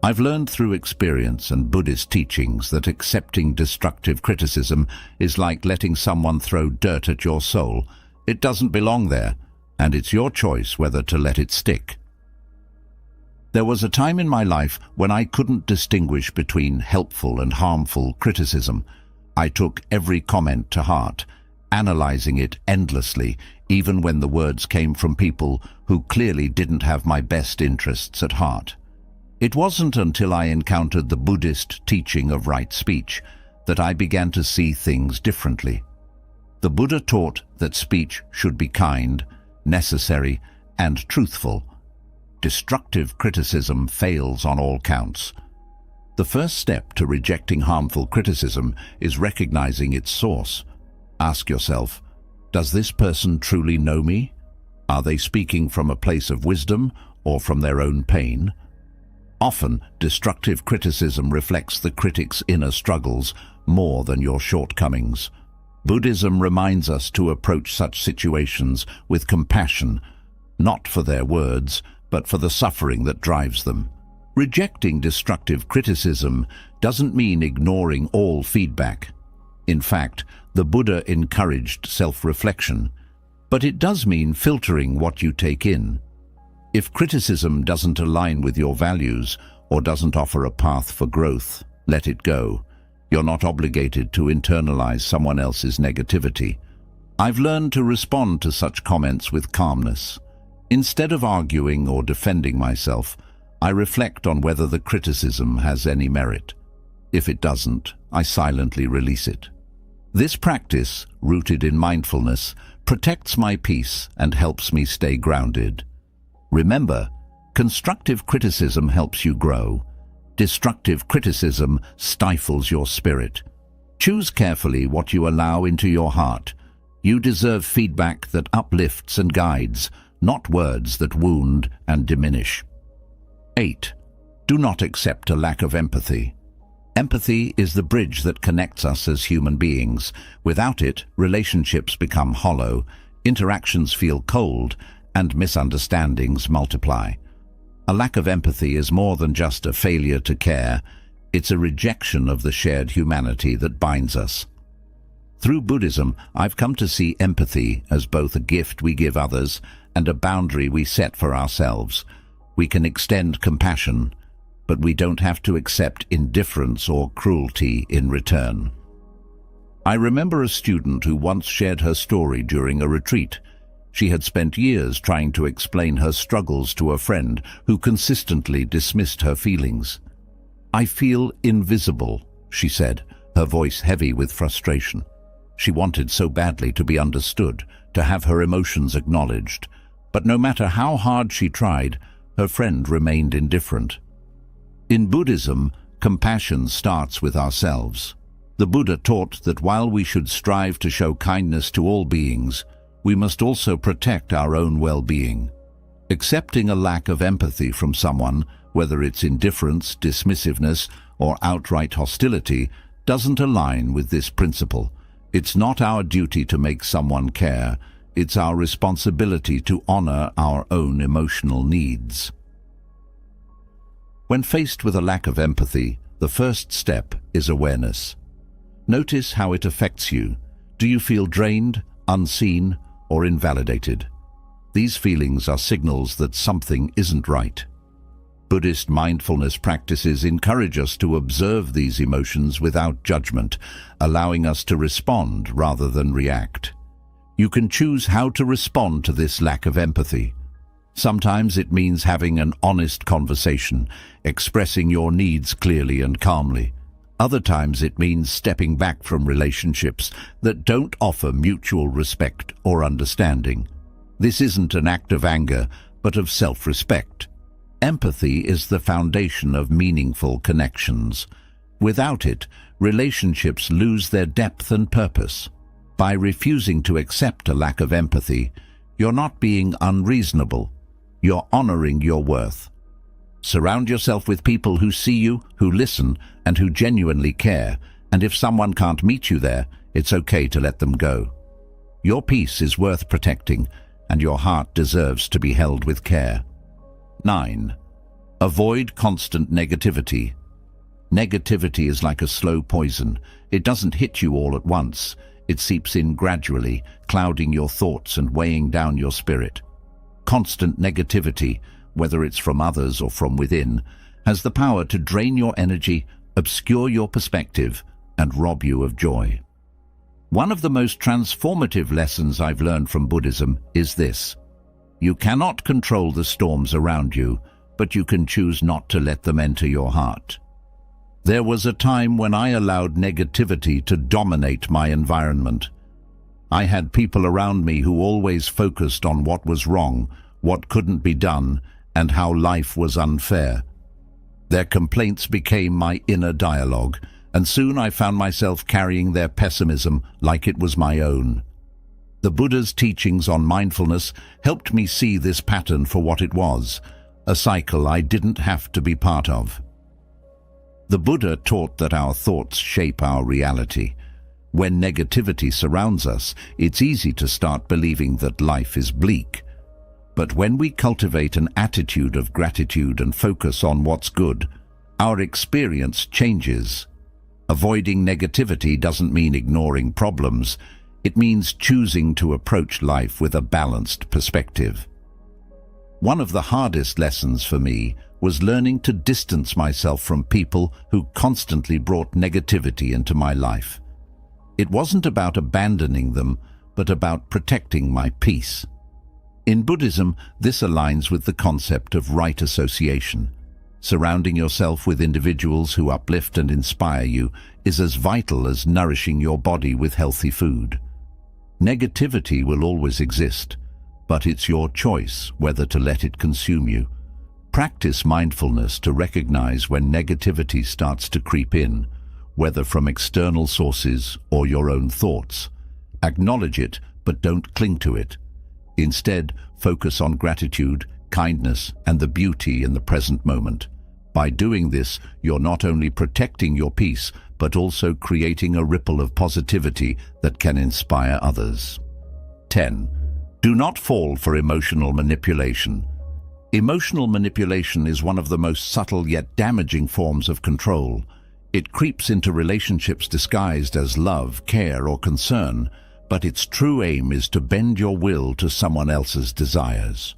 I've learned through experience and Buddhist teachings that accepting destructive criticism is like letting someone throw dirt at your soul. It doesn't belong there, and it's your choice whether to let it stick. There was a time in my life when I couldn't distinguish between helpful and harmful criticism. I took every comment to heart, analyzing it endlessly, even when the words came from people who clearly didn't have my best interests at heart. It wasn't until I encountered the Buddhist teaching of right speech that I began to see things differently. The Buddha taught that speech should be kind, necessary, and truthful. Destructive criticism fails on all counts. The first step to rejecting harmful criticism is recognizing its source. Ask yourself, does this person truly know me? Are they speaking from a place of wisdom or from their own pain? Often, destructive criticism reflects the critic's inner struggles more than your shortcomings. Buddhism reminds us to approach such situations with compassion, not for their words, but for the suffering that drives them. Rejecting destructive criticism doesn't mean ignoring all feedback. In fact, the Buddha encouraged self-reflection, but it does mean filtering what you take in. If criticism doesn't align with your values or doesn't offer a path for growth, Let it go. You're not obligated to internalize someone else's negativity. I've learned to respond to such comments with calmness. Instead of arguing or defending myself, I reflect on whether the criticism has any merit. If it doesn't, I silently release it. This practice, rooted in mindfulness, protects my peace and helps me stay grounded. Remember, constructive criticism helps you grow. Destructive criticism stifles your spirit. Choose carefully what you allow into your heart. You deserve feedback that uplifts and guides, not words that wound and diminish. 8. Do not accept a lack of empathy. Empathy is the bridge that connects us as human beings. Without it, relationships become hollow, interactions feel cold, and misunderstandings multiply. A lack of empathy is more than just a failure to care. It's a rejection of the shared humanity that binds us. Through Buddhism, I've come to see empathy as both a gift we give others and a boundary we set for ourselves. We can extend compassion, but we don't have to accept indifference or cruelty in return. I remember a student who once shared her story during a retreat. She had spent years trying to explain her struggles to a friend who consistently dismissed her feelings. "I feel invisible," she said, her voice heavy with frustration. She wanted so badly to be understood, to have her emotions acknowledged. But no matter how hard she tried, her friend remained indifferent. In Buddhism, compassion starts with ourselves. The Buddha taught that while we should strive to show kindness to all beings, we must also protect our own well-being. Accepting a lack of empathy from someone, whether it's indifference, dismissiveness, or outright hostility, doesn't align with this principle. It's not our duty to make someone care. It's our responsibility to honor our own emotional needs. When faced with a lack of empathy, the first step is awareness. Notice how it affects you. Do you feel drained, unseen, or invalidated? These feelings are signals that something isn't right. Buddhist mindfulness practices encourage us to observe these emotions without judgment, allowing us to respond rather than react. You can choose how to respond to this lack of empathy. Sometimes it means having an honest conversation, expressing your needs clearly and calmly. Other times it means stepping back from relationships that don't offer mutual respect or understanding. This isn't an act of anger, but of self-respect. Empathy is the foundation of meaningful connections. Without it, relationships lose their depth and purpose. By refusing to accept a lack of empathy, you're not being unreasonable. You're honoring your worth. Surround yourself with people who see you, who listen, and who genuinely care. And if someone can't meet you there, it's okay to let them go. Your peace is worth protecting, and your heart deserves to be held with care. 9. Avoid constant negativity. Negativity is like a slow poison. It doesn't hit you all at once. It seeps in gradually, clouding your thoughts and weighing down your spirit. Constant negativity, whether it's from others or from within, has the power to drain your energy, obscure your perspective, and rob you of joy. One of the most transformative lessons I've learned from Buddhism is this: you cannot control the storms around you, but you can choose not to let them enter your heart. There was a time when I allowed negativity to dominate my environment. I had people around me who always focused on what was wrong, what couldn't be done, and how life was unfair. Their complaints became my inner dialogue, and soon I found myself carrying their pessimism like it was my own. The Buddha's teachings on mindfulness helped me see this pattern for what it was, a cycle I didn't have to be part of. The Buddha taught that our thoughts shape our reality. When negativity surrounds us, it's easy to start believing that life is bleak. But when we cultivate an attitude of gratitude and focus on what's good, our experience changes. Avoiding negativity doesn't mean ignoring problems. It means choosing to approach life with a balanced perspective. One of the hardest lessons for me was learning to distance myself from people who constantly brought negativity into my life. It wasn't about abandoning them, but about protecting my peace. In Buddhism, this aligns with the concept of right association. Surrounding yourself with individuals who uplift and inspire you is as vital as nourishing your body with healthy food. Negativity will always exist, but it's your choice whether to let it consume you. Practice mindfulness to recognize when negativity starts to creep in, whether from external sources or your own thoughts. Acknowledge it, but don't cling to it. Instead, focus on gratitude, kindness, and the beauty in the present moment. By doing this, you're not only protecting your peace, but also creating a ripple of positivity that can inspire others. 10. Do not fall for emotional manipulation. Emotional manipulation is one of the most subtle yet damaging forms of control. It creeps into relationships disguised as love, care, or concern, but its true aim is to bend your will to someone else's desires.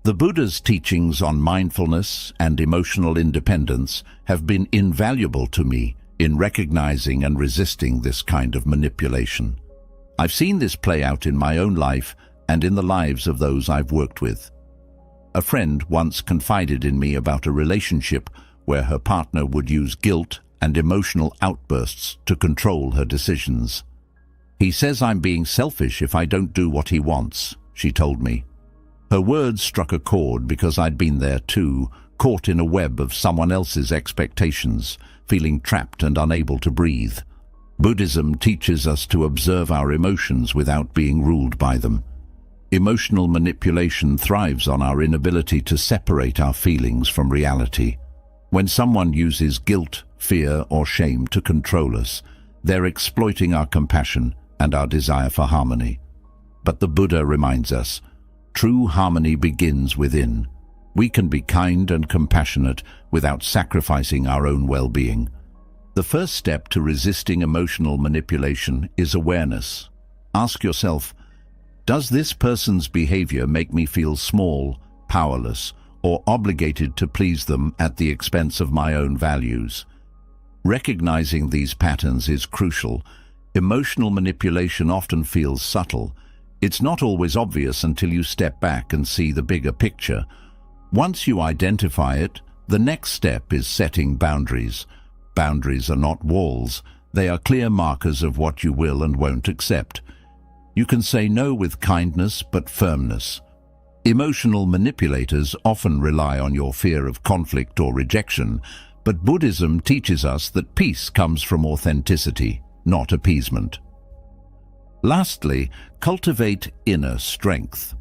The Buddha's teachings on mindfulness and emotional independence have been invaluable to me in recognizing and resisting this kind of manipulation. I've seen this play out in my own life and in the lives of those I've worked with. A friend once confided in me about a relationship where her partner would use guilt and emotional outbursts to control her decisions. "He says I'm being selfish if I don't do what he wants," she told me. Her words struck a chord because I'd been there too, caught in a web of someone else's expectations, feeling trapped and unable to breathe. Buddhism teaches us to observe our emotions without being ruled by them. Emotional manipulation thrives on our inability to separate our feelings from reality. When someone uses guilt, fear, or shame to control us, they're exploiting our compassion and our desire for harmony. But the Buddha reminds us, true harmony begins within. We can be kind and compassionate without sacrificing our own well-being. The first step to resisting emotional manipulation is awareness. Ask yourself, does this person's behavior make me feel small, powerless, or obligated to please them at the expense of my own values? Recognizing these patterns is crucial. Emotional manipulation often feels subtle. It's not always obvious until you step back and see the bigger picture. Once you identify it, the next step is setting boundaries. Boundaries are not walls. They are clear markers of what you will and won't accept. You can say no with kindness but firmness. Emotional manipulators often rely on your fear of conflict or rejection, but Buddhism teaches us that peace comes from authenticity, not appeasement. Lastly, cultivate inner strength.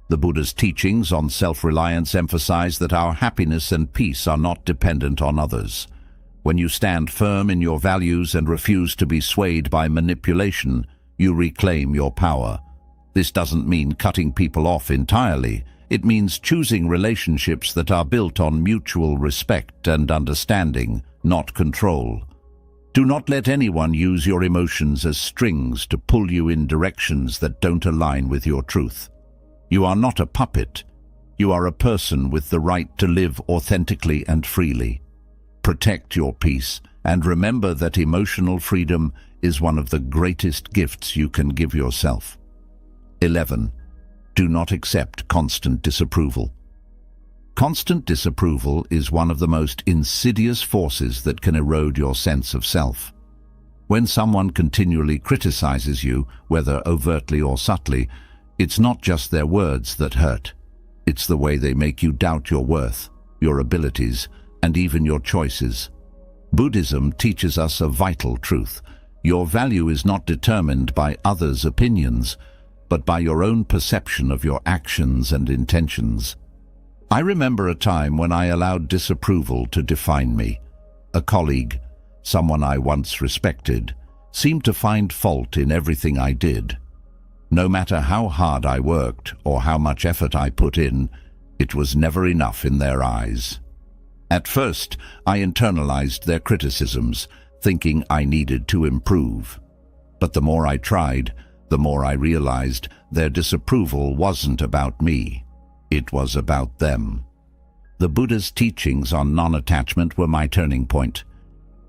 The Buddha's teachings on self-reliance emphasize that our happiness and peace are not dependent on others. When you stand firm in your values and refuse to be swayed by manipulation, you reclaim your power. This doesn't mean cutting people off entirely. It means choosing relationships that are built on mutual respect and understanding, not control. Do not let anyone use your emotions as strings to pull you in directions that don't align with your truth. You are not a puppet. You are a person with the right to live authentically and freely. Protect your peace and remember that emotional freedom is one of the greatest gifts you can give yourself. 11. Do not accept constant disapproval. Constant disapproval is one of the most insidious forces that can erode your sense of self. When someone continually criticizes you, whether overtly or subtly, it's not just their words that hurt. It's the way they make you doubt your worth, your abilities, and even your choices. Buddhism teaches us a vital truth. Your value is not determined by others' opinions, but by your own perception of your actions and intentions. I remember a time when I allowed disapproval to define me. A colleague, someone I once respected, seemed to find fault in everything I did. No matter how hard I worked or how much effort I put in, it was never enough in their eyes. At first, I internalized their criticisms, thinking I needed to improve. But the more I tried, the more I realized their disapproval wasn't about me. It was about them. The Buddha's teachings on non-attachment were my turning point.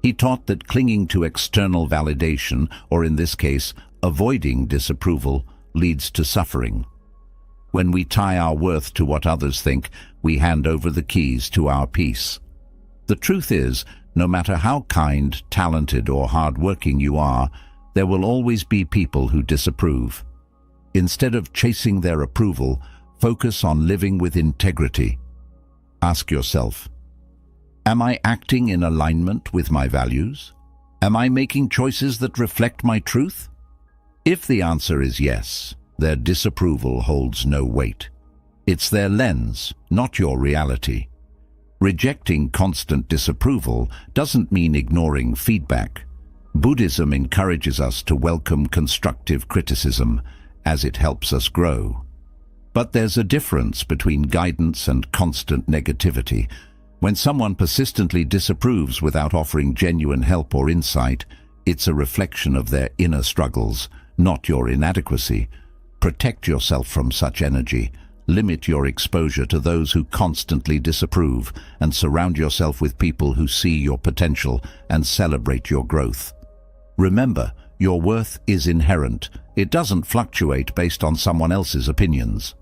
He taught that clinging to external validation, or in this case, avoiding disapproval, leads to suffering. When we tie our worth to what others think, we hand over the keys to our peace. The truth is, no matter how kind, talented, or hard-working you are, there will always be people who disapprove. Instead of chasing their approval, focus on living with integrity. Ask yourself, am I acting in alignment with my values? Am I making choices that reflect my truth? If the answer is yes, their disapproval holds no weight. It's their lens, not your reality. Rejecting constant disapproval doesn't mean ignoring feedback. Buddhism encourages us to welcome constructive criticism, as it helps us grow. But there's a difference between guidance and constant negativity. When someone persistently disapproves without offering genuine help or insight, it's a reflection of their inner struggles, not your inadequacy. Protect yourself from such energy. Limit your exposure to those who constantly disapprove, and surround yourself with people who see your potential and celebrate your growth. Remember, your worth is inherent. It doesn't fluctuate based on someone else's opinions.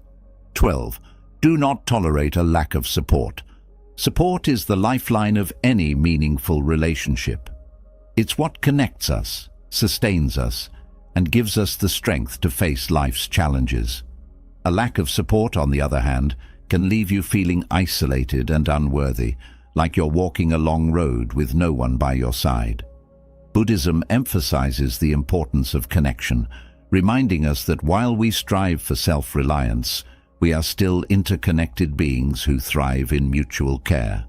12. Do not tolerate a lack of support. Support is the lifeline of any meaningful relationship. It's what connects us, sustains us, and gives us the strength to face life's challenges. A lack of support, on the other hand, can leave you feeling isolated and unworthy, like you're walking a long road with no one by your side. Buddhism emphasizes the importance of connection, reminding us that while we strive for self-reliance, we are still interconnected beings who thrive in mutual care.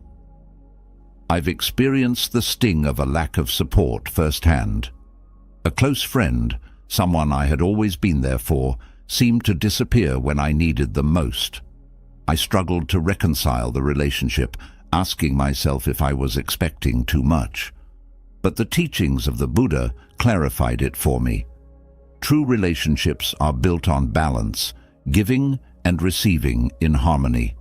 I've experienced the sting of a lack of support firsthand. A close friend, someone I had always been there for, seemed to disappear when I needed them most. I struggled to reconcile the relationship, asking myself if I was expecting too much. But the teachings of the Buddha clarified it for me. True relationships are built on balance, giving and receiving in harmony.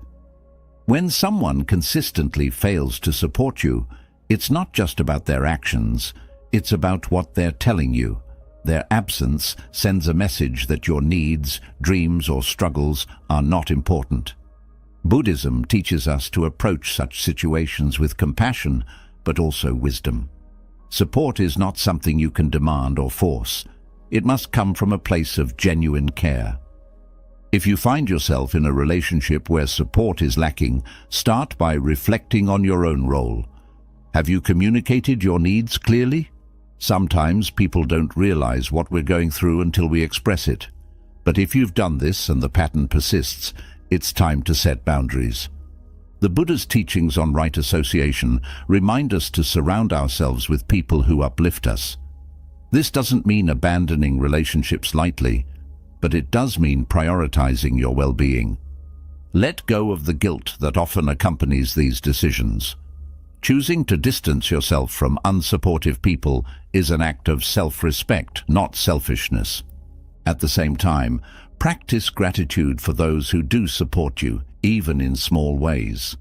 When someone consistently fails to support you, it's not just about their actions, it's about what they're telling you. Their absence sends a message that your needs, dreams, or struggles are not important. Buddhism teaches us to approach such situations with compassion, but also wisdom. Support is not something you can demand or force. It must come from a place of genuine care. If you find yourself in a relationship where support is lacking, start by reflecting on your own role. Have you communicated your needs clearly? Sometimes people don't realize what we're going through until we express it. But if you've done this and the pattern persists, it's time to set boundaries. The Buddha's teachings on right association remind us to surround ourselves with people who uplift us. This doesn't mean abandoning relationships lightly, but it does mean prioritizing your well-being. Let go of the guilt that often accompanies these decisions. Choosing to distance yourself from unsupportive people is an act of self-respect, not selfishness. At the same time, practice gratitude for those who do support you, even in small ways.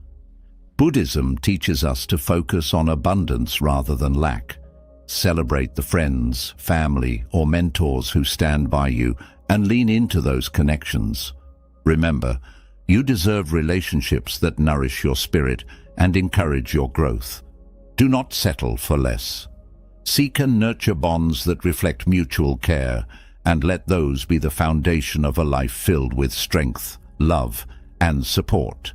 Buddhism teaches us to focus on abundance rather than lack. Celebrate the friends, family, or mentors who stand by you and lean into those connections. Remember, you deserve relationships that nourish your spirit and encourage your growth. Do not settle for less. Seek and nurture bonds that reflect mutual care, and let those be the foundation of a life filled with strength, love, and support.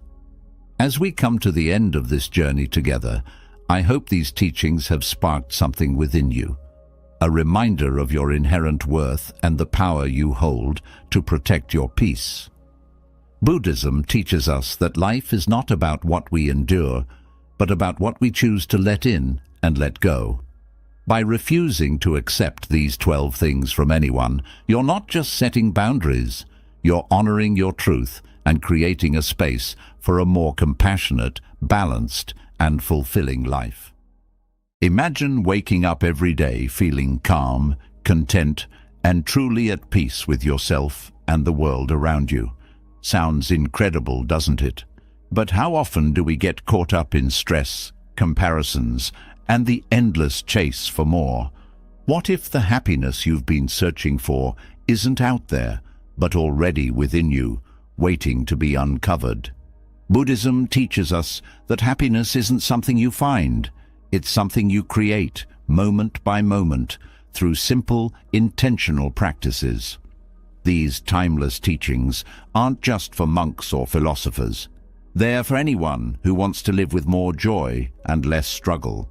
As we come to the end of this journey together, I hope these teachings have sparked something within you, a reminder of your inherent worth and the power you hold to protect your peace. Buddhism teaches us that life is not about what we endure, but about what we choose to let in and let go. By refusing to accept these 12 things from anyone, you're not just setting boundaries, you're honoring your truth and creating a space for a more compassionate, balanced, and fulfilling life. Imagine waking up every day feeling calm, content, and truly at peace with yourself and the world around you. Sounds incredible, doesn't it? But how often do we get caught up in stress, comparisons, and the endless chase for more? What if the happiness you've been searching for isn't out there, but already within you, waiting to be uncovered? Buddhism teaches us that happiness isn't something you find, it's something you create, moment by moment, through simple, intentional practices. These timeless teachings aren't just for monks or philosophers. They're for anyone who wants to live with more joy and less struggle.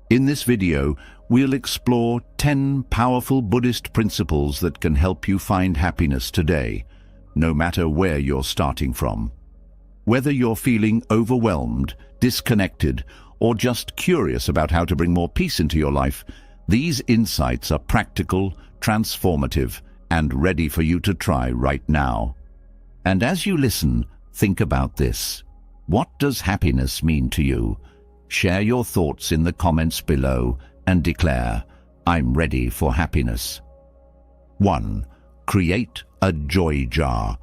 In this video, we'll explore 10 powerful Buddhist principles that can help you find happiness today, no matter where you're starting from. Whether you're feeling overwhelmed, disconnected, or just curious about how to bring more peace into your life, these insights are practical, transformative, and ready for you to try right now. And as you listen, think about this. What does happiness mean to you? Share your thoughts in the comments below and declare, "I'm ready for happiness." 1. Create a joy jar.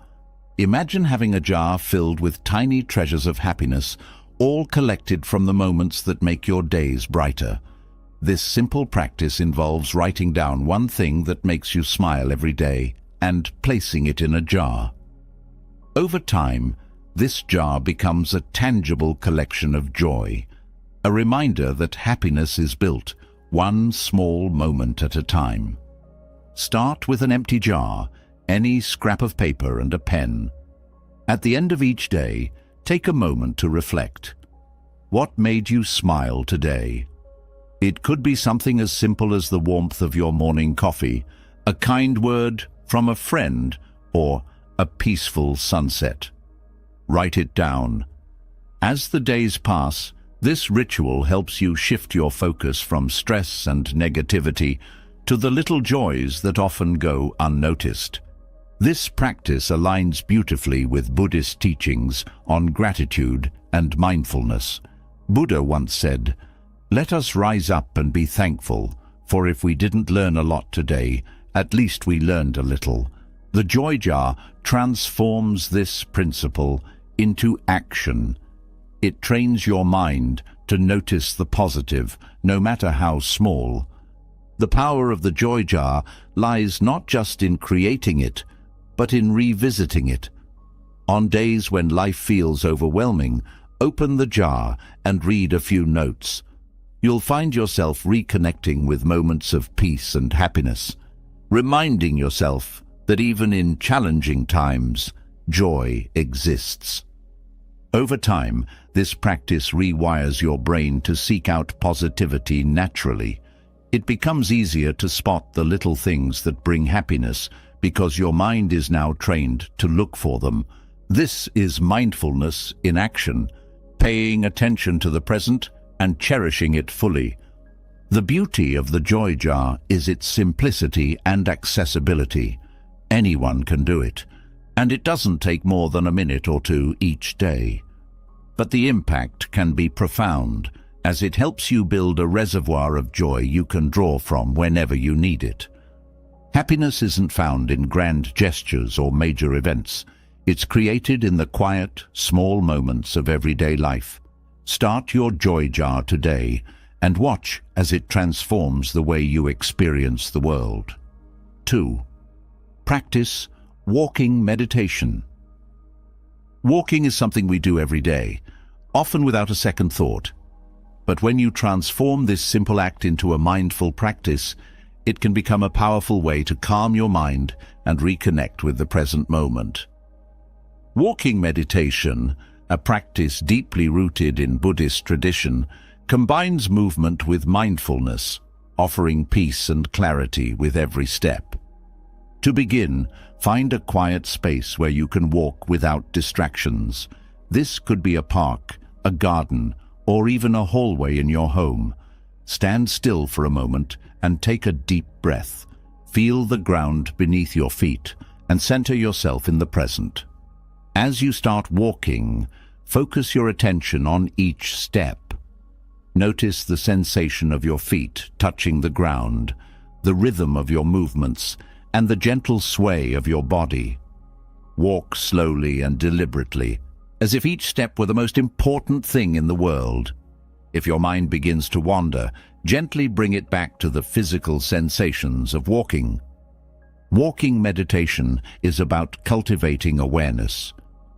Imagine having a jar filled with tiny treasures of happiness, all collected from the moments that make your days brighter. This simple practice involves writing down one thing that makes you smile every day and placing it in a jar. Over time, this jar becomes a tangible collection of joy, a reminder that happiness is built one small moment at a time. Start with an empty jar, any scrap of paper and a pen. At the end of each day, take a moment to reflect. What made you smile today? It could be something as simple as the warmth of your morning coffee, a kind word from a friend, or a peaceful sunset. Write it down. As the days pass, this ritual helps you shift your focus from stress and negativity to the little joys that often go unnoticed. This practice aligns beautifully with Buddhist teachings on gratitude and mindfulness. Buddha once said, "Let us rise up and be thankful, for if we didn't learn a lot today, at least we learned a little." The joy jar transforms this principle into action. It trains your mind to notice the positive, no matter how small. The power of the joy jar lies not just in creating it, but in revisiting it. On days when life feels overwhelming, open the jar and read a few notes. You'll find yourself reconnecting with moments of peace and happiness, reminding yourself that even in challenging times, joy exists. Over time, this practice rewires your brain to seek out positivity naturally. It becomes easier to spot the little things that bring happiness because your mind is now trained to look for them. This is mindfulness in action, paying attention to the present and cherishing it fully. The beauty of the joy jar is its simplicity and accessibility. Anyone can do it, and it doesn't take more than a minute or two each day. But the impact can be profound, as it helps you build a reservoir of joy you can draw from whenever you need it. Happiness isn't found in grand gestures or major events. It's created in the quiet, small moments of everyday life. Start your joy jar today and watch as it transforms the way you experience the world. 2. Practice walking meditation. Walking is something we do every day, often without a second thought. But when you transform this simple act into a mindful practice, it can become a powerful way to calm your mind and reconnect with the present moment. Walking meditation, a practice deeply rooted in Buddhist tradition, combines movement with mindfulness, offering peace and clarity with every step. To begin, find a quiet space where you can walk without distractions. This could be a park, a garden, or even a hallway in your home. Stand still for a moment and take a deep breath. Feel the ground beneath your feet and center yourself in the present. As you start walking, focus your attention on each step. Notice the sensation of your feet touching the ground, the rhythm of your movements, and the gentle sway of your body. Walk slowly and deliberately, as if each step were the most important thing in the world. If your mind begins to wander, gently bring it back to the physical sensations of walking. Walking meditation is about cultivating awareness.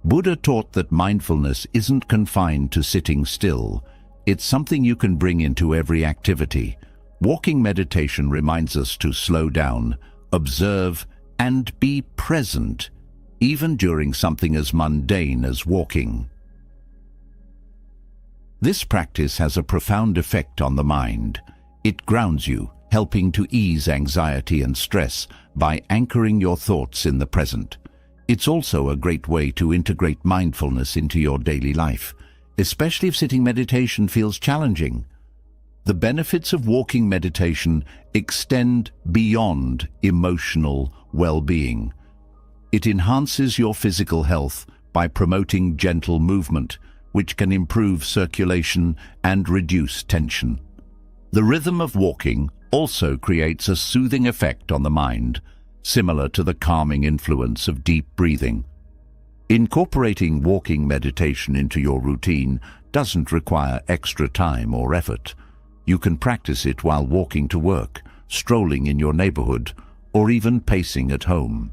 Buddha taught that mindfulness isn't confined to sitting still. It's something you can bring into every activity. Walking meditation reminds us to slow down, observe, and be present, even during something as mundane as walking. This practice has a profound effect on the mind. It grounds you, helping to ease anxiety and stress by anchoring your thoughts in the present. It's also a great way to integrate mindfulness into your daily life, especially if sitting meditation feels challenging. The benefits of walking meditation extend beyond emotional well-being. It enhances your physical health by promoting gentle movement, which can improve circulation and reduce tension. The rhythm of walking also creates a soothing effect on the mind, similar to the calming influence of deep breathing. Incorporating walking meditation into your routine doesn't require extra time or effort. You can practice it while walking to work, strolling in your neighborhood, or even pacing at home.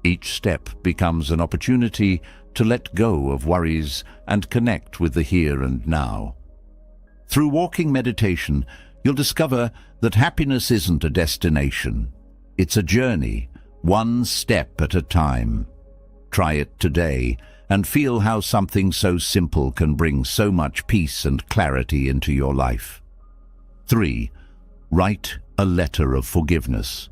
Each step becomes an opportunity to let go of worries and connect with the here and now. Through walking meditation, you'll discover that happiness isn't a destination. It's a journey, one step at a time. Try it today and feel how something so simple can bring so much peace and clarity into your life. 3. Write a letter of forgiveness.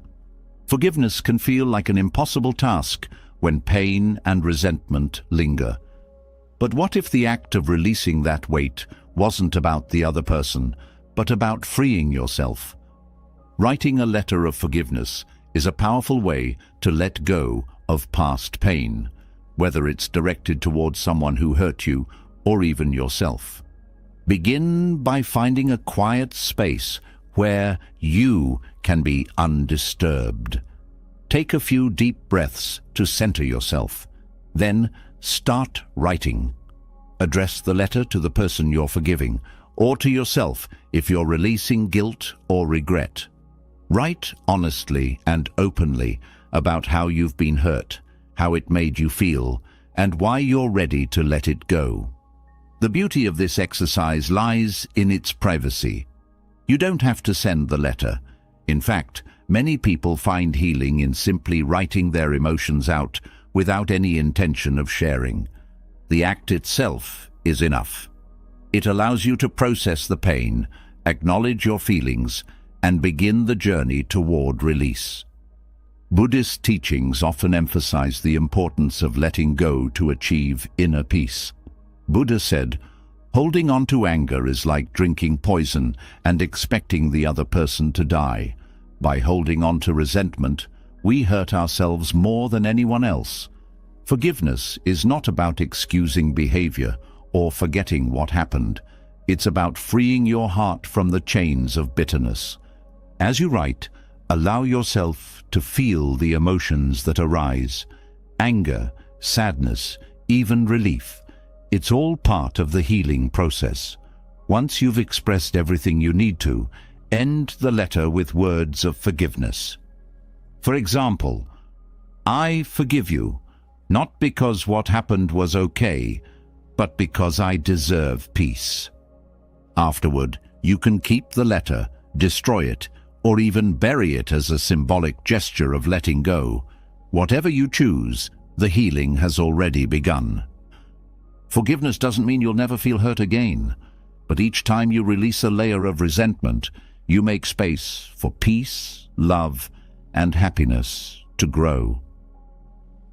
Forgiveness can feel like an impossible task when pain and resentment linger. But what if the act of releasing that weight wasn't about the other person, but about freeing yourself? Writing a letter of forgiveness is a powerful way to let go of past pain, whether it's directed towards someone who hurt you or even yourself. Begin by finding a quiet space where you can be undisturbed. Take a few deep breaths to center yourself. Then start writing. Address the letter to the person you're forgiving, or to yourself if you're releasing guilt or regret. Write honestly and openly about how you've been hurt, how it made you feel, and why you're ready to let it go. The beauty of this exercise lies in its privacy. You don't have to send the letter. In fact, many people find healing in simply writing their emotions out without any intention of sharing. The act itself is enough. It allows you to process the pain, acknowledge your feelings, and begin the journey toward release. Buddhist teachings often emphasize the importance of letting go to achieve inner peace. Buddha said, "Holding on to anger is like drinking poison and expecting the other person to die. By holding on to resentment, we hurt ourselves more than anyone else." Forgiveness is not about excusing behavior or forgetting what happened. It's about freeing your heart from the chains of bitterness. As you write, allow yourself to feel the emotions that arise: anger, sadness, even relief. It's all part of the healing process. Once you've expressed everything you need to, end the letter with words of forgiveness. For example, "I forgive you, not because what happened was okay, but because I deserve peace." Afterward, you can keep the letter, destroy it, or even bury it as a symbolic gesture of letting go. Whatever you choose, the healing has already begun. Forgiveness doesn't mean you'll never feel hurt again, but each time you release a layer of resentment, you make space for peace, love, and happiness to grow.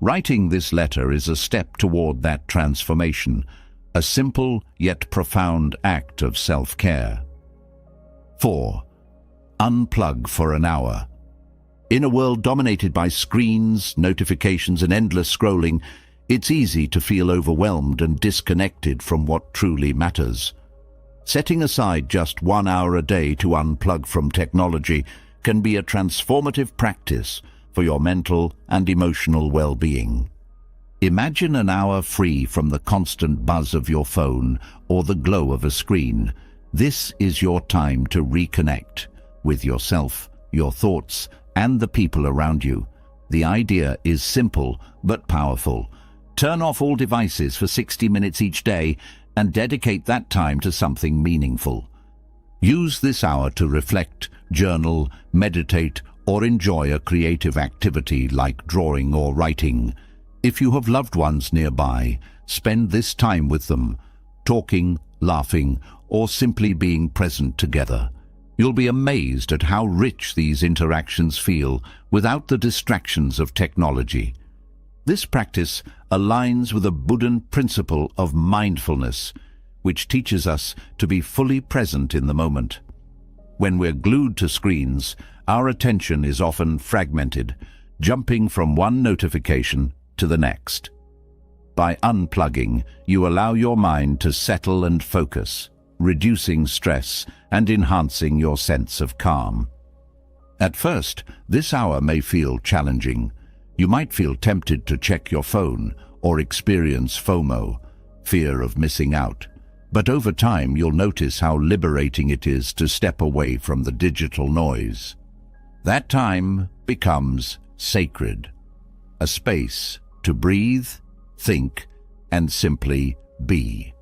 Writing this letter is a step toward that transformation, a simple yet profound act of self-care. 4. Unplug for an hour. In a world dominated by screens, notifications, and endless scrolling, it's easy to feel overwhelmed and disconnected from what truly matters. Setting aside just 1 hour a day to unplug from technology can be a transformative practice for your mental and emotional well-being. Imagine an hour free from the constant buzz of your phone or the glow of a screen. This is your time to reconnect with yourself, your thoughts, and the people around you. The idea is simple but powerful. Turn off all devices for 60 minutes each day and dedicate that time to something meaningful. Use this hour to reflect, journal, meditate, or enjoy a creative activity like drawing or writing. If you have loved ones nearby, spend this time with them, talking, laughing, or simply being present together. You'll be amazed at how rich these interactions feel without the distractions of technology. This practice aligns with a Buddhist principle of mindfulness, which teaches us to be fully present in the moment. When we're glued to screens, our attention is often fragmented, jumping from one notification to the next. By unplugging, you allow your mind to settle and focus, reducing stress and enhancing your sense of calm. At first, this hour may feel challenging. You might feel tempted to check your phone or experience FOMO, fear of missing out. But over time, you'll notice how liberating it is to step away from the digital noise. That time becomes sacred, a space to breathe, think, and simply be.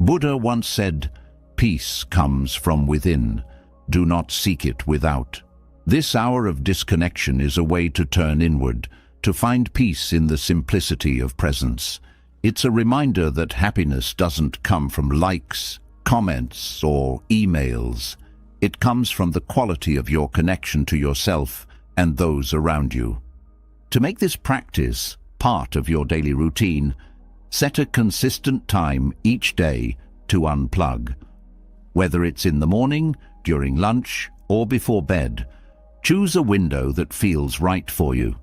Buddha once said, "Peace comes from within. Do not seek it without." This hour of disconnection is a way to turn inward, to find peace in the simplicity of presence. It's a reminder that happiness doesn't come from likes, comments, or emails. It comes from the quality of your connection to yourself and those around you. To make this practice part of your daily routine, set a consistent time each day to unplug. Whether it's in the morning, during lunch, or before bed, choose a window that feels right for you.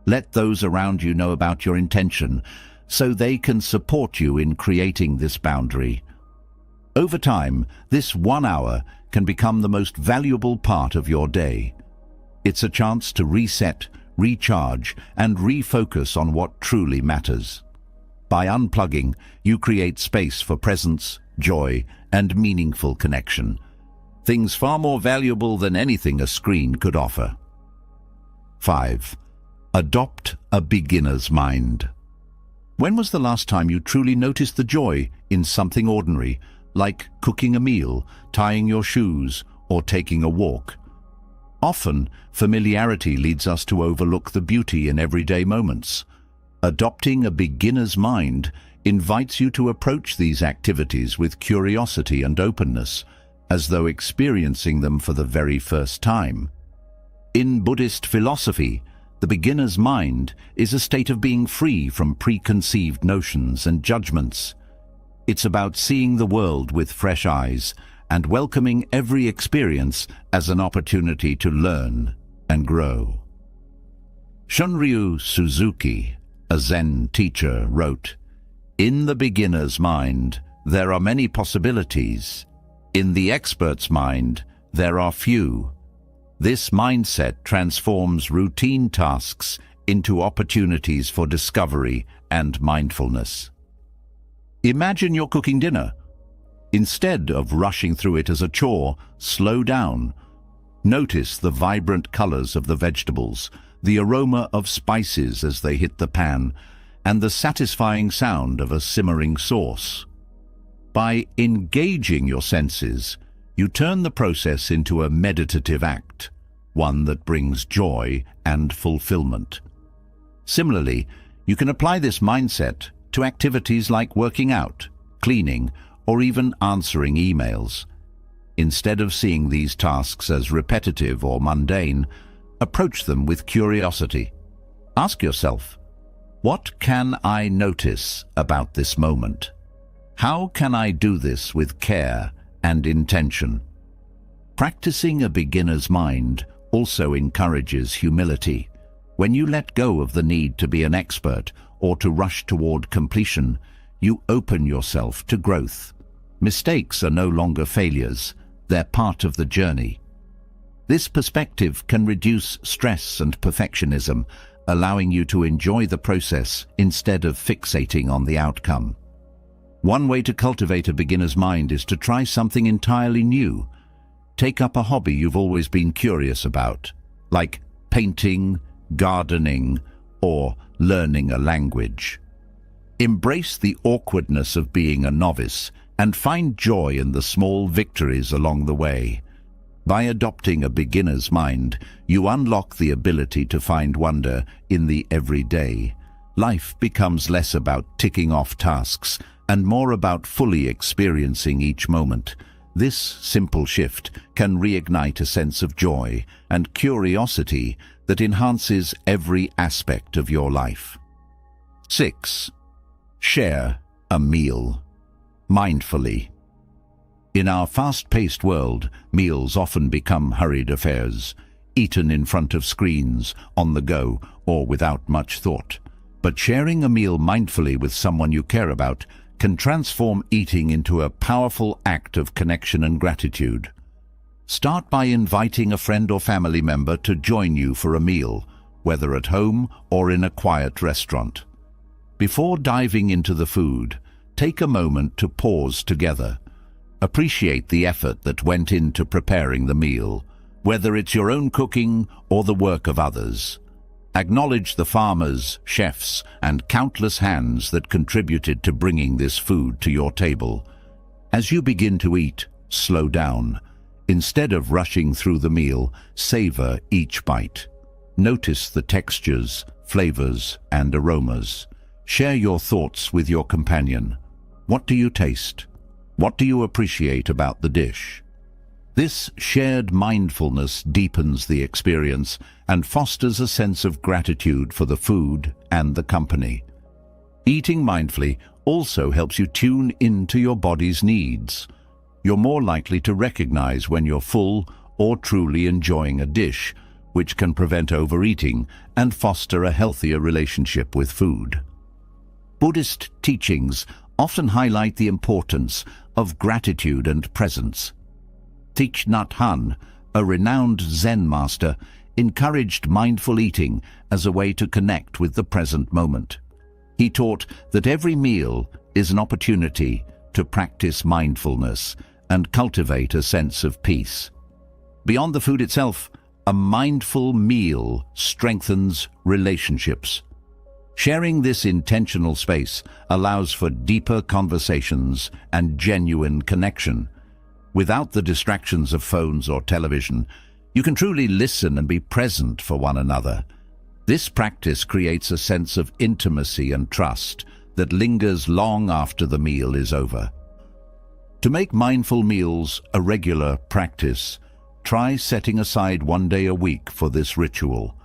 Let those around you know about your intention so they can support you in creating this boundary. Over time, this 1 hour can become the most valuable part of your day. It's a chance to reset, recharge, and refocus on what truly matters. By unplugging, you create space for presence, joy, and meaningful connection. Things far more valuable than anything a screen could offer. 5. Adopt a beginner's mind. When was the last time you truly noticed the joy in something ordinary, like cooking a meal, tying your shoes, or taking a walk? Often, familiarity leads us to overlook the beauty in everyday moments. Adopting a beginner's mind invites you to approach these activities with curiosity and openness, as though experiencing them for the very first time. In Buddhist philosophy, the beginner's mind is a state of being free from preconceived notions and judgments. It's about seeing the world with fresh eyes and welcoming every experience as an opportunity to learn and grow. Shunryu Suzuki, a Zen teacher, wrote, "In the beginner's mind, there are many possibilities. In the expert's mind, there are few. This mindset transforms routine tasks into opportunities for discovery and mindfulness." Imagine you're cooking dinner. Instead of rushing through it as a chore, slow down. Notice the vibrant colors of the vegetables, the aroma of spices as they hit the pan, and the satisfying sound of a simmering sauce. By engaging your senses, you turn the process into a meditative act, one that brings joy and fulfillment. Similarly, you can apply this mindset to activities like working out, cleaning, or even answering emails. Instead of seeing these tasks as repetitive or mundane, approach them with curiosity. Ask yourself, what can I notice about this moment? How can I do this with care and intention? Practicing a beginner's mind also encourages humility. When you let go of the need to be an expert or to rush toward completion, you open yourself to growth. Mistakes are no longer failures, they're part of the journey. This perspective can reduce stress and perfectionism, allowing you to enjoy the process instead of fixating on the outcome. One way to cultivate a beginner's mind is to try something entirely new. Take up a hobby you've always been curious about, like painting, gardening, or learning a language. Embrace the awkwardness of being a novice and find joy in the small victories along the way. By adopting a beginner's mind, you unlock the ability to find wonder in the everyday. Life becomes less about ticking off tasks and more about fully experiencing each moment. This simple shift can reignite a sense of joy and curiosity that enhances every aspect of your life. 6. Share a meal mindfully. In our fast-paced world, meals often become hurried affairs, eaten in front of screens, on the go, or without much thought. But sharing a meal mindfully with someone you care about can transform eating into a powerful act of connection and gratitude. Start by inviting a friend or family member to join you for a meal, whether at home or in a quiet restaurant. Before diving into the food, take a moment to pause together. Appreciate the effort that went into preparing the meal, whether it's your own cooking or the work of others. Acknowledge the farmers, chefs, and countless hands that contributed to bringing this food to your table. As you begin to eat, slow down. Instead of rushing through the meal, savor each bite. Notice the textures, flavors, and aromas. Share your thoughts with your companion. What do you taste? What do you appreciate about the dish? This shared mindfulness deepens the experience and fosters a sense of gratitude for the food and the company. Eating mindfully also helps you tune into your body's needs. You're more likely to recognize when you're full or truly enjoying a dish, which can prevent overeating and foster a healthier relationship with food. Buddhist teachings often highlight the importance of gratitude and presence. Thich Nhat Hanh, a renowned Zen master, encouraged mindful eating as a way to connect with the present moment. He taught that every meal is an opportunity to practice mindfulness and cultivate a sense of peace. Beyond the food itself, a mindful meal strengthens relationships. Sharing this intentional space allows for deeper conversations and genuine connection. Without the distractions of phones or television, you can truly listen and be present for one another. This practice creates a sense of intimacy and trust that lingers long after the meal is over. To make mindful meals a regular practice, try setting aside one day a week for this ritual.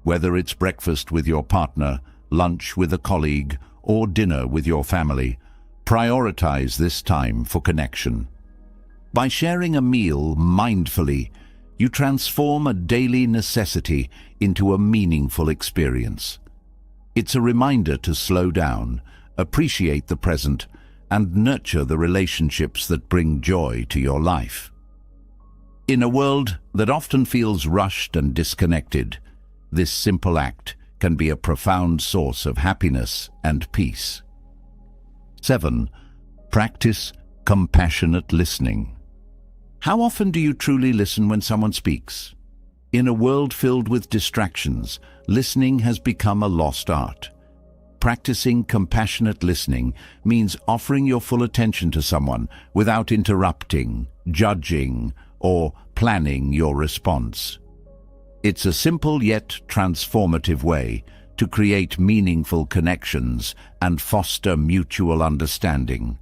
Whether it's breakfast with your partner, lunch with a colleague, or dinner with your family, prioritize this time for connection. By sharing a meal mindfully, you transform a daily necessity into a meaningful experience. It's a reminder to slow down, appreciate the present, and nurture the relationships that bring joy to your life. In a world that often feels rushed and disconnected, this simple act can be a profound source of happiness and peace. 7. Practice compassionate listening. How often do you truly listen when someone speaks? In a world filled with distractions, listening has become a lost art. Practicing compassionate listening means offering your full attention to someone without interrupting, judging, or planning your response. It's a simple yet transformative way to create meaningful connections and foster mutual understanding.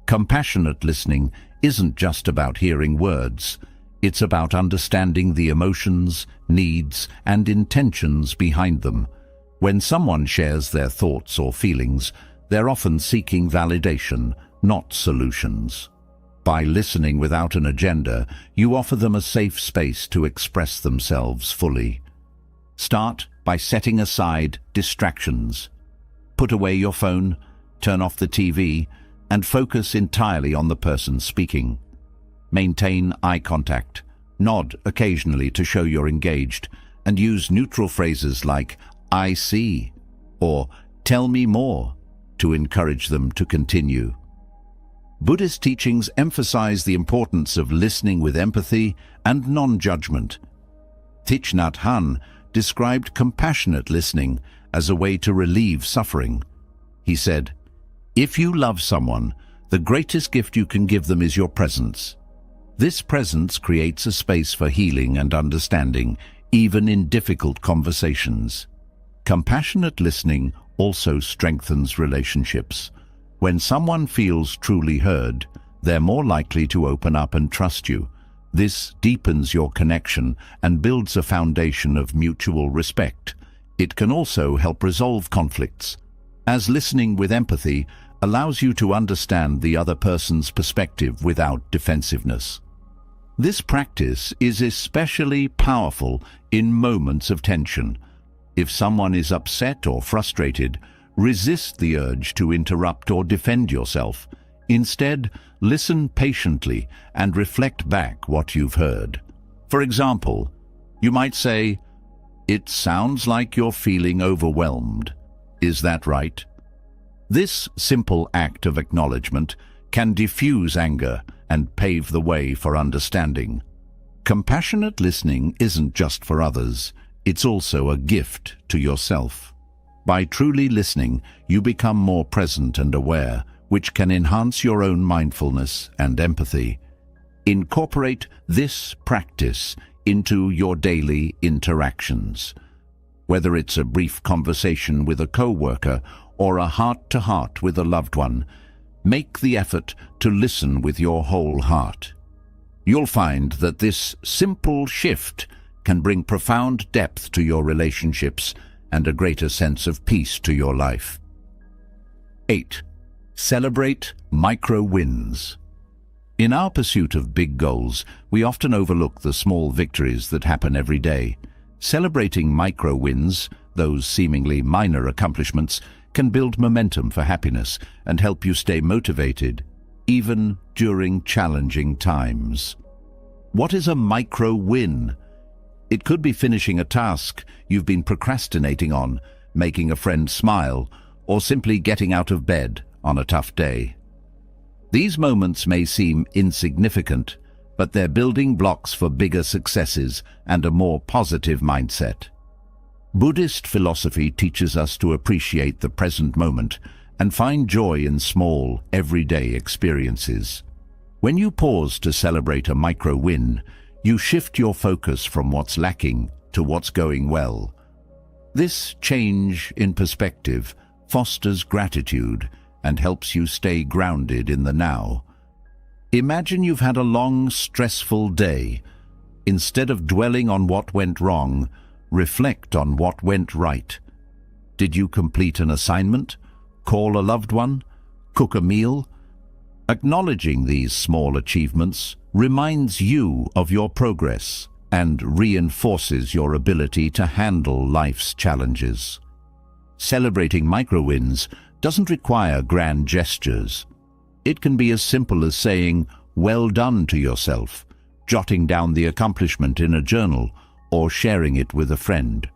Compassionate listening isn't just about hearing words. It's about understanding the emotions, needs, and intentions behind them. When someone shares their thoughts or feelings, they're often seeking validation, not solutions. By listening without an agenda, you offer them a safe space to express themselves fully. Start by setting aside distractions. Put away your phone, turn off the TV, and focus entirely on the person speaking. Maintain eye contact, nod occasionally to show you're engaged, and use neutral phrases like, "I see," or "Tell me more," to encourage them to continue. Buddhist teachings emphasize the importance of listening with empathy and non-judgment. Thich Nhat Hanh described compassionate listening as a way to relieve suffering. He said, "If you love someone, the greatest gift you can give them is your presence. This presence creates a space for healing and understanding, even in difficult conversations." Compassionate listening also strengthens relationships. When someone feels truly heard, they're more likely to open up and trust you. This deepens your connection and builds a foundation of mutual respect. It can also help resolve conflicts, as listening with empathy allows you to understand the other person's perspective without defensiveness. This practice is especially powerful in moments of tension. If someone is upset or frustrated, resist the urge to interrupt or defend yourself. Instead, listen patiently and reflect back what you've heard. For example, you might say, "It sounds like you're feeling overwhelmed. Is that right?" This simple act of acknowledgement can diffuse anger and pave the way for understanding. Compassionate listening isn't just for others, it's also a gift to yourself. By truly listening, you become more present and aware, which can enhance your own mindfulness and empathy. Incorporate this practice into your daily interactions. Whether it's a brief conversation with a coworker or a heart-to-heart with a loved one, make the effort to listen with your whole heart. You'll find that this simple shift can bring profound depth to your relationships and a greater sense of peace to your life. 8. Celebrate micro-wins. In our pursuit of big goals, we often overlook the small victories that happen every day. Celebrating micro-wins, those seemingly minor accomplishments, can build momentum for happiness and help you stay motivated, even during challenging times. What is a micro-win? It could be finishing a task you've been procrastinating on, making a friend smile, or simply getting out of bed on a tough day. These moments may seem insignificant, but they're building blocks for bigger successes and a more positive mindset. Buddhist philosophy teaches us to appreciate the present moment and find joy in small, everyday experiences. When you pause to celebrate a micro-win, you shift your focus from what's lacking to what's going well. This change in perspective fosters gratitude and helps you stay grounded in the now. Imagine you've had a long, stressful day. Instead of dwelling on what went wrong, reflect on what went right. Did you complete an assignment? Call a loved one? Cook a meal? Acknowledging these small achievements reminds you of your progress and reinforces your ability to handle life's challenges. Celebrating micro-wins doesn't require grand gestures. It can be as simple as saying, "Well done" to yourself, jotting down the accomplishment in a journal, or sharing it with a friend.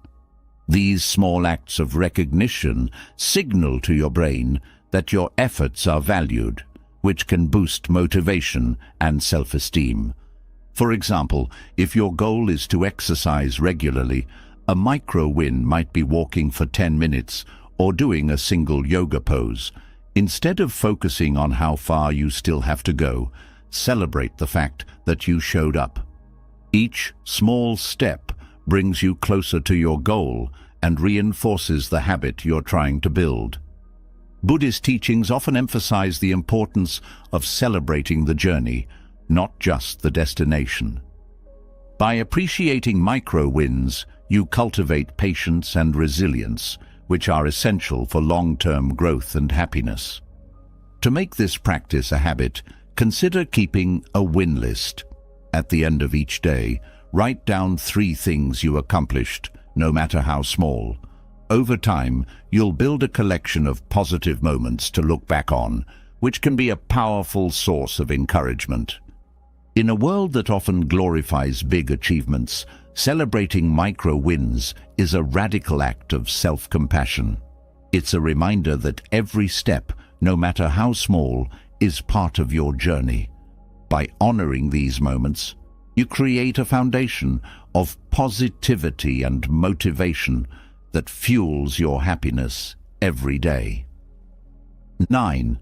These small acts of recognition signal to your brain that your efforts are valued, which can boost motivation and self-esteem. For example, if your goal is to exercise regularly, a micro-win might be walking for 10 minutes or doing a single yoga pose. Instead of focusing on how far you still have to go, celebrate the fact that you showed up. Each small step brings you closer to your goal and reinforces the habit you're trying to build. Buddhist teachings often emphasize the importance of celebrating the journey, not just the destination. By appreciating micro-wins, you cultivate patience and resilience, which are essential for long-term growth and happiness. To make this practice a habit, consider keeping a win list. At the end of each day, write down 3 things you accomplished, no matter how small. Over time, you'll build a collection of positive moments to look back on, which can be a powerful source of encouragement. In a world that often glorifies big achievements, Celebrating micro wins is a radical act of self-compassion. It's a reminder that every step, no matter how small, is part of your journey. By honoring these moments, you create a foundation of positivity and motivation that fuels your happiness every day. 9.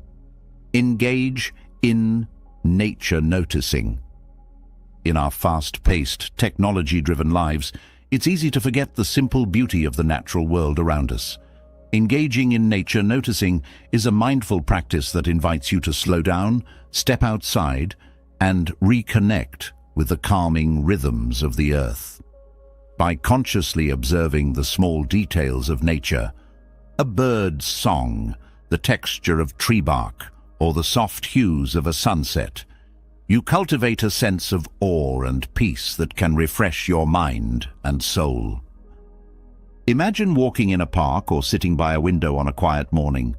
Engage in nature noticing. In our fast-paced, technology-driven lives, it's easy to forget the simple beauty of the natural world around us. Engaging in nature noticing is a mindful practice that invites you to slow down, step outside, and reconnect with the calming rhythms of the earth. By consciously observing the small details of nature, a bird's song, the texture of tree bark, or the soft hues of a sunset, you cultivate a sense of awe and peace that can refresh your mind and soul. Imagine walking in a park or sitting by a window on a quiet morning.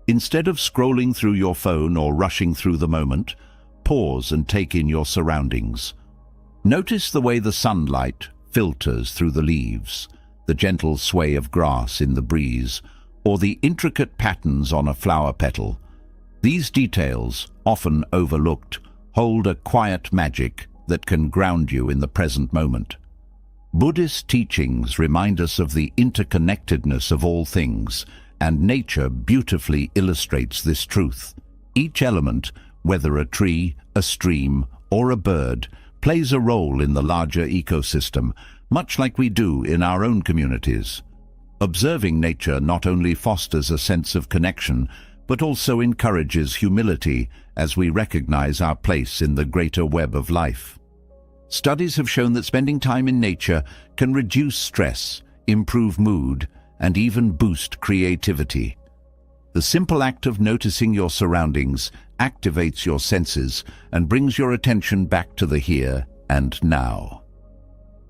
Instead of scrolling through your phone or rushing through the moment, pause and take in your surroundings. Notice the way the sunlight filters through the leaves, the gentle sway of grass in the breeze, or the intricate patterns on a flower petal. These details, often overlooked, hold a quiet magic that can ground you in the present moment. Buddhist teachings remind us of the interconnectedness of all things, and nature beautifully illustrates this truth. Each element, whether a tree, a stream, or a bird, plays a role in the larger ecosystem, much like we do in our own communities. Observing nature not only fosters a sense of connection, but also encourages humility as we recognize our place in the greater web of life. Studies have shown that spending time in nature can reduce stress, improve mood, and even boost creativity. The simple act of noticing your surroundings activates your senses and brings your attention back to the here and now.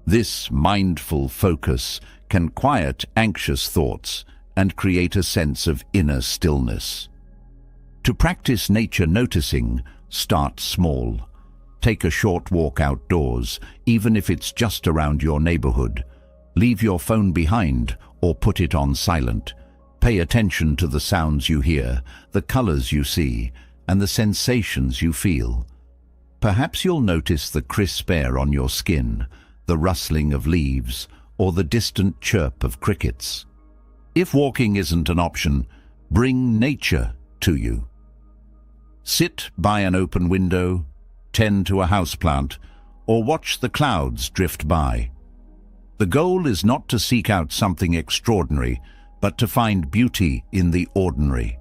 This mindful focus can quiet anxious thoughts and create a sense of inner stillness. To practice nature noticing, start small. Take a short walk outdoors, even if it's just around your neighborhood. Leave your phone behind or put it on silent. Pay attention to the sounds you hear, the colors you see, and the sensations you feel. Perhaps you'll notice the crisp air on your skin, the rustling of leaves, or the distant chirp of crickets. If walking isn't an option, bring nature to you. Sit by an open window, tend to a houseplant, or watch the clouds drift by. The goal is not to seek out something extraordinary, but to find beauty in the ordinary.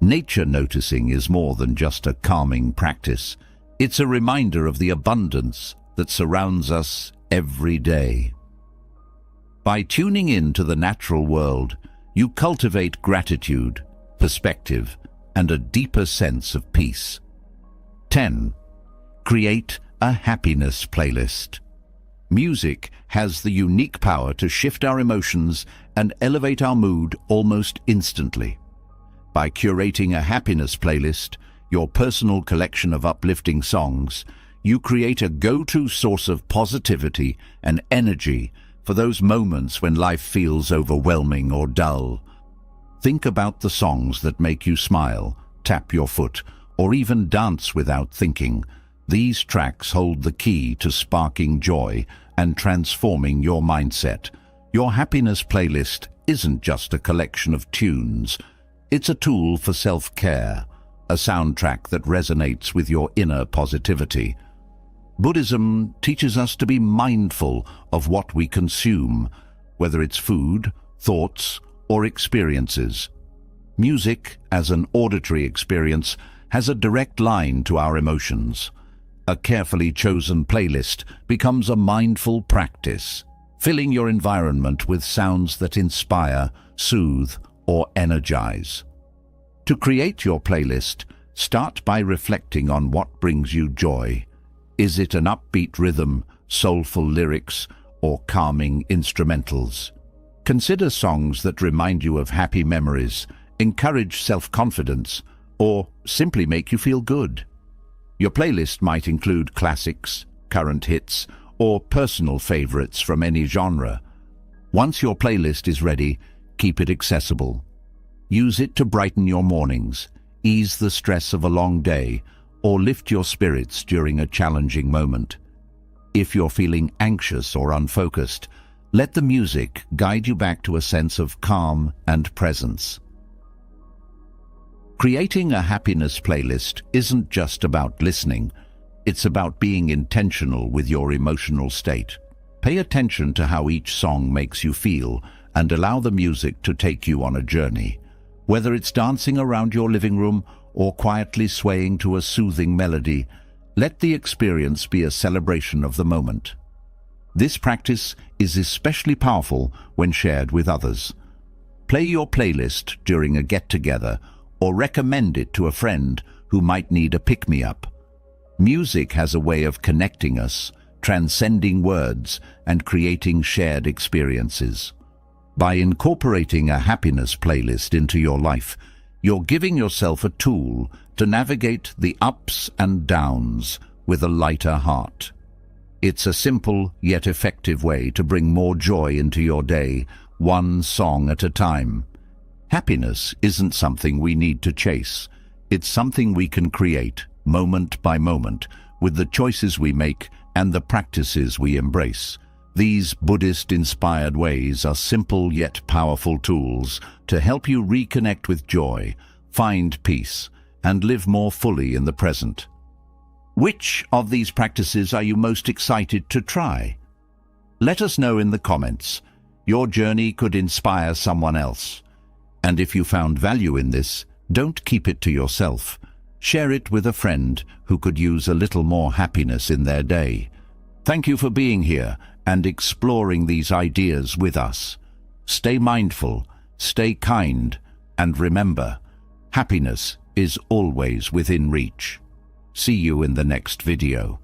Nature noticing is more than just a calming practice. It's a reminder of the abundance that surrounds us every day. By tuning in to the natural world, you cultivate gratitude, perspective, and a deeper sense of peace. 10. Create a happiness playlist. Music has the unique power to shift our emotions and elevate our mood almost instantly. By curating a happiness playlist, your personal collection of uplifting songs, you create a go-to source of positivity and energy for those moments when life feels overwhelming or dull. Think about the songs that make you smile, tap your foot, or even dance without thinking. These tracks hold the key to sparking joy and transforming your mindset. Your happiness playlist isn't just a collection of tunes. It's a tool for self-care, a soundtrack that resonates with your inner positivity. Buddhism teaches us to be mindful of what we consume, whether it's food, thoughts, or experiences. Music, as an auditory experience, has a direct line to our emotions. A carefully chosen playlist becomes a mindful practice, filling your environment with sounds that inspire, soothe, or energize. To create your playlist, start by reflecting on what brings you joy. Is it an upbeat rhythm, soulful lyrics, or calming instrumentals? Consider songs that remind you of happy memories, encourage self-confidence, or simply make you feel good. Your playlist might include classics, current hits, or personal favorites from any genre. Once your playlist is ready, keep it accessible. Use it to brighten your mornings, ease the stress of a long day, or lift your spirits during a challenging moment. If you're feeling anxious or unfocused, let the music guide you back to a sense of calm and presence. Creating a happiness playlist isn't just about listening, it's about being intentional with your emotional state. Pay attention to how each song makes you feel and allow the music to take you on a journey. Whether it's dancing around your living room or quietly swaying to a soothing melody, let the experience be a celebration of the moment. This practice is especially powerful when shared with others. Play your playlist during a get-together or recommend it to a friend who might need a pick-me-up. Music has a way of connecting us, transcending words, and creating shared experiences. By incorporating a happiness playlist into your life, you're giving yourself a tool to navigate the ups and downs with a lighter heart. It's a simple yet effective way to bring more joy into your day, one song at a time. Happiness isn't something we need to chase. It's something we can create, moment by moment, with the choices we make and the practices we embrace. These Buddhist-inspired ways are simple yet powerful tools to help you reconnect with joy, find peace, and live more fully in the present. Which of these practices are you most excited to try? Let us know in the comments. Your journey could inspire someone else. And if you found value in this, don't keep it to yourself. Share it with a friend who could use a little more happiness in their day. Thank you for being here and exploring these ideas with us. Stay mindful, stay kind, and remember, happiness is always within reach. See you in the next video.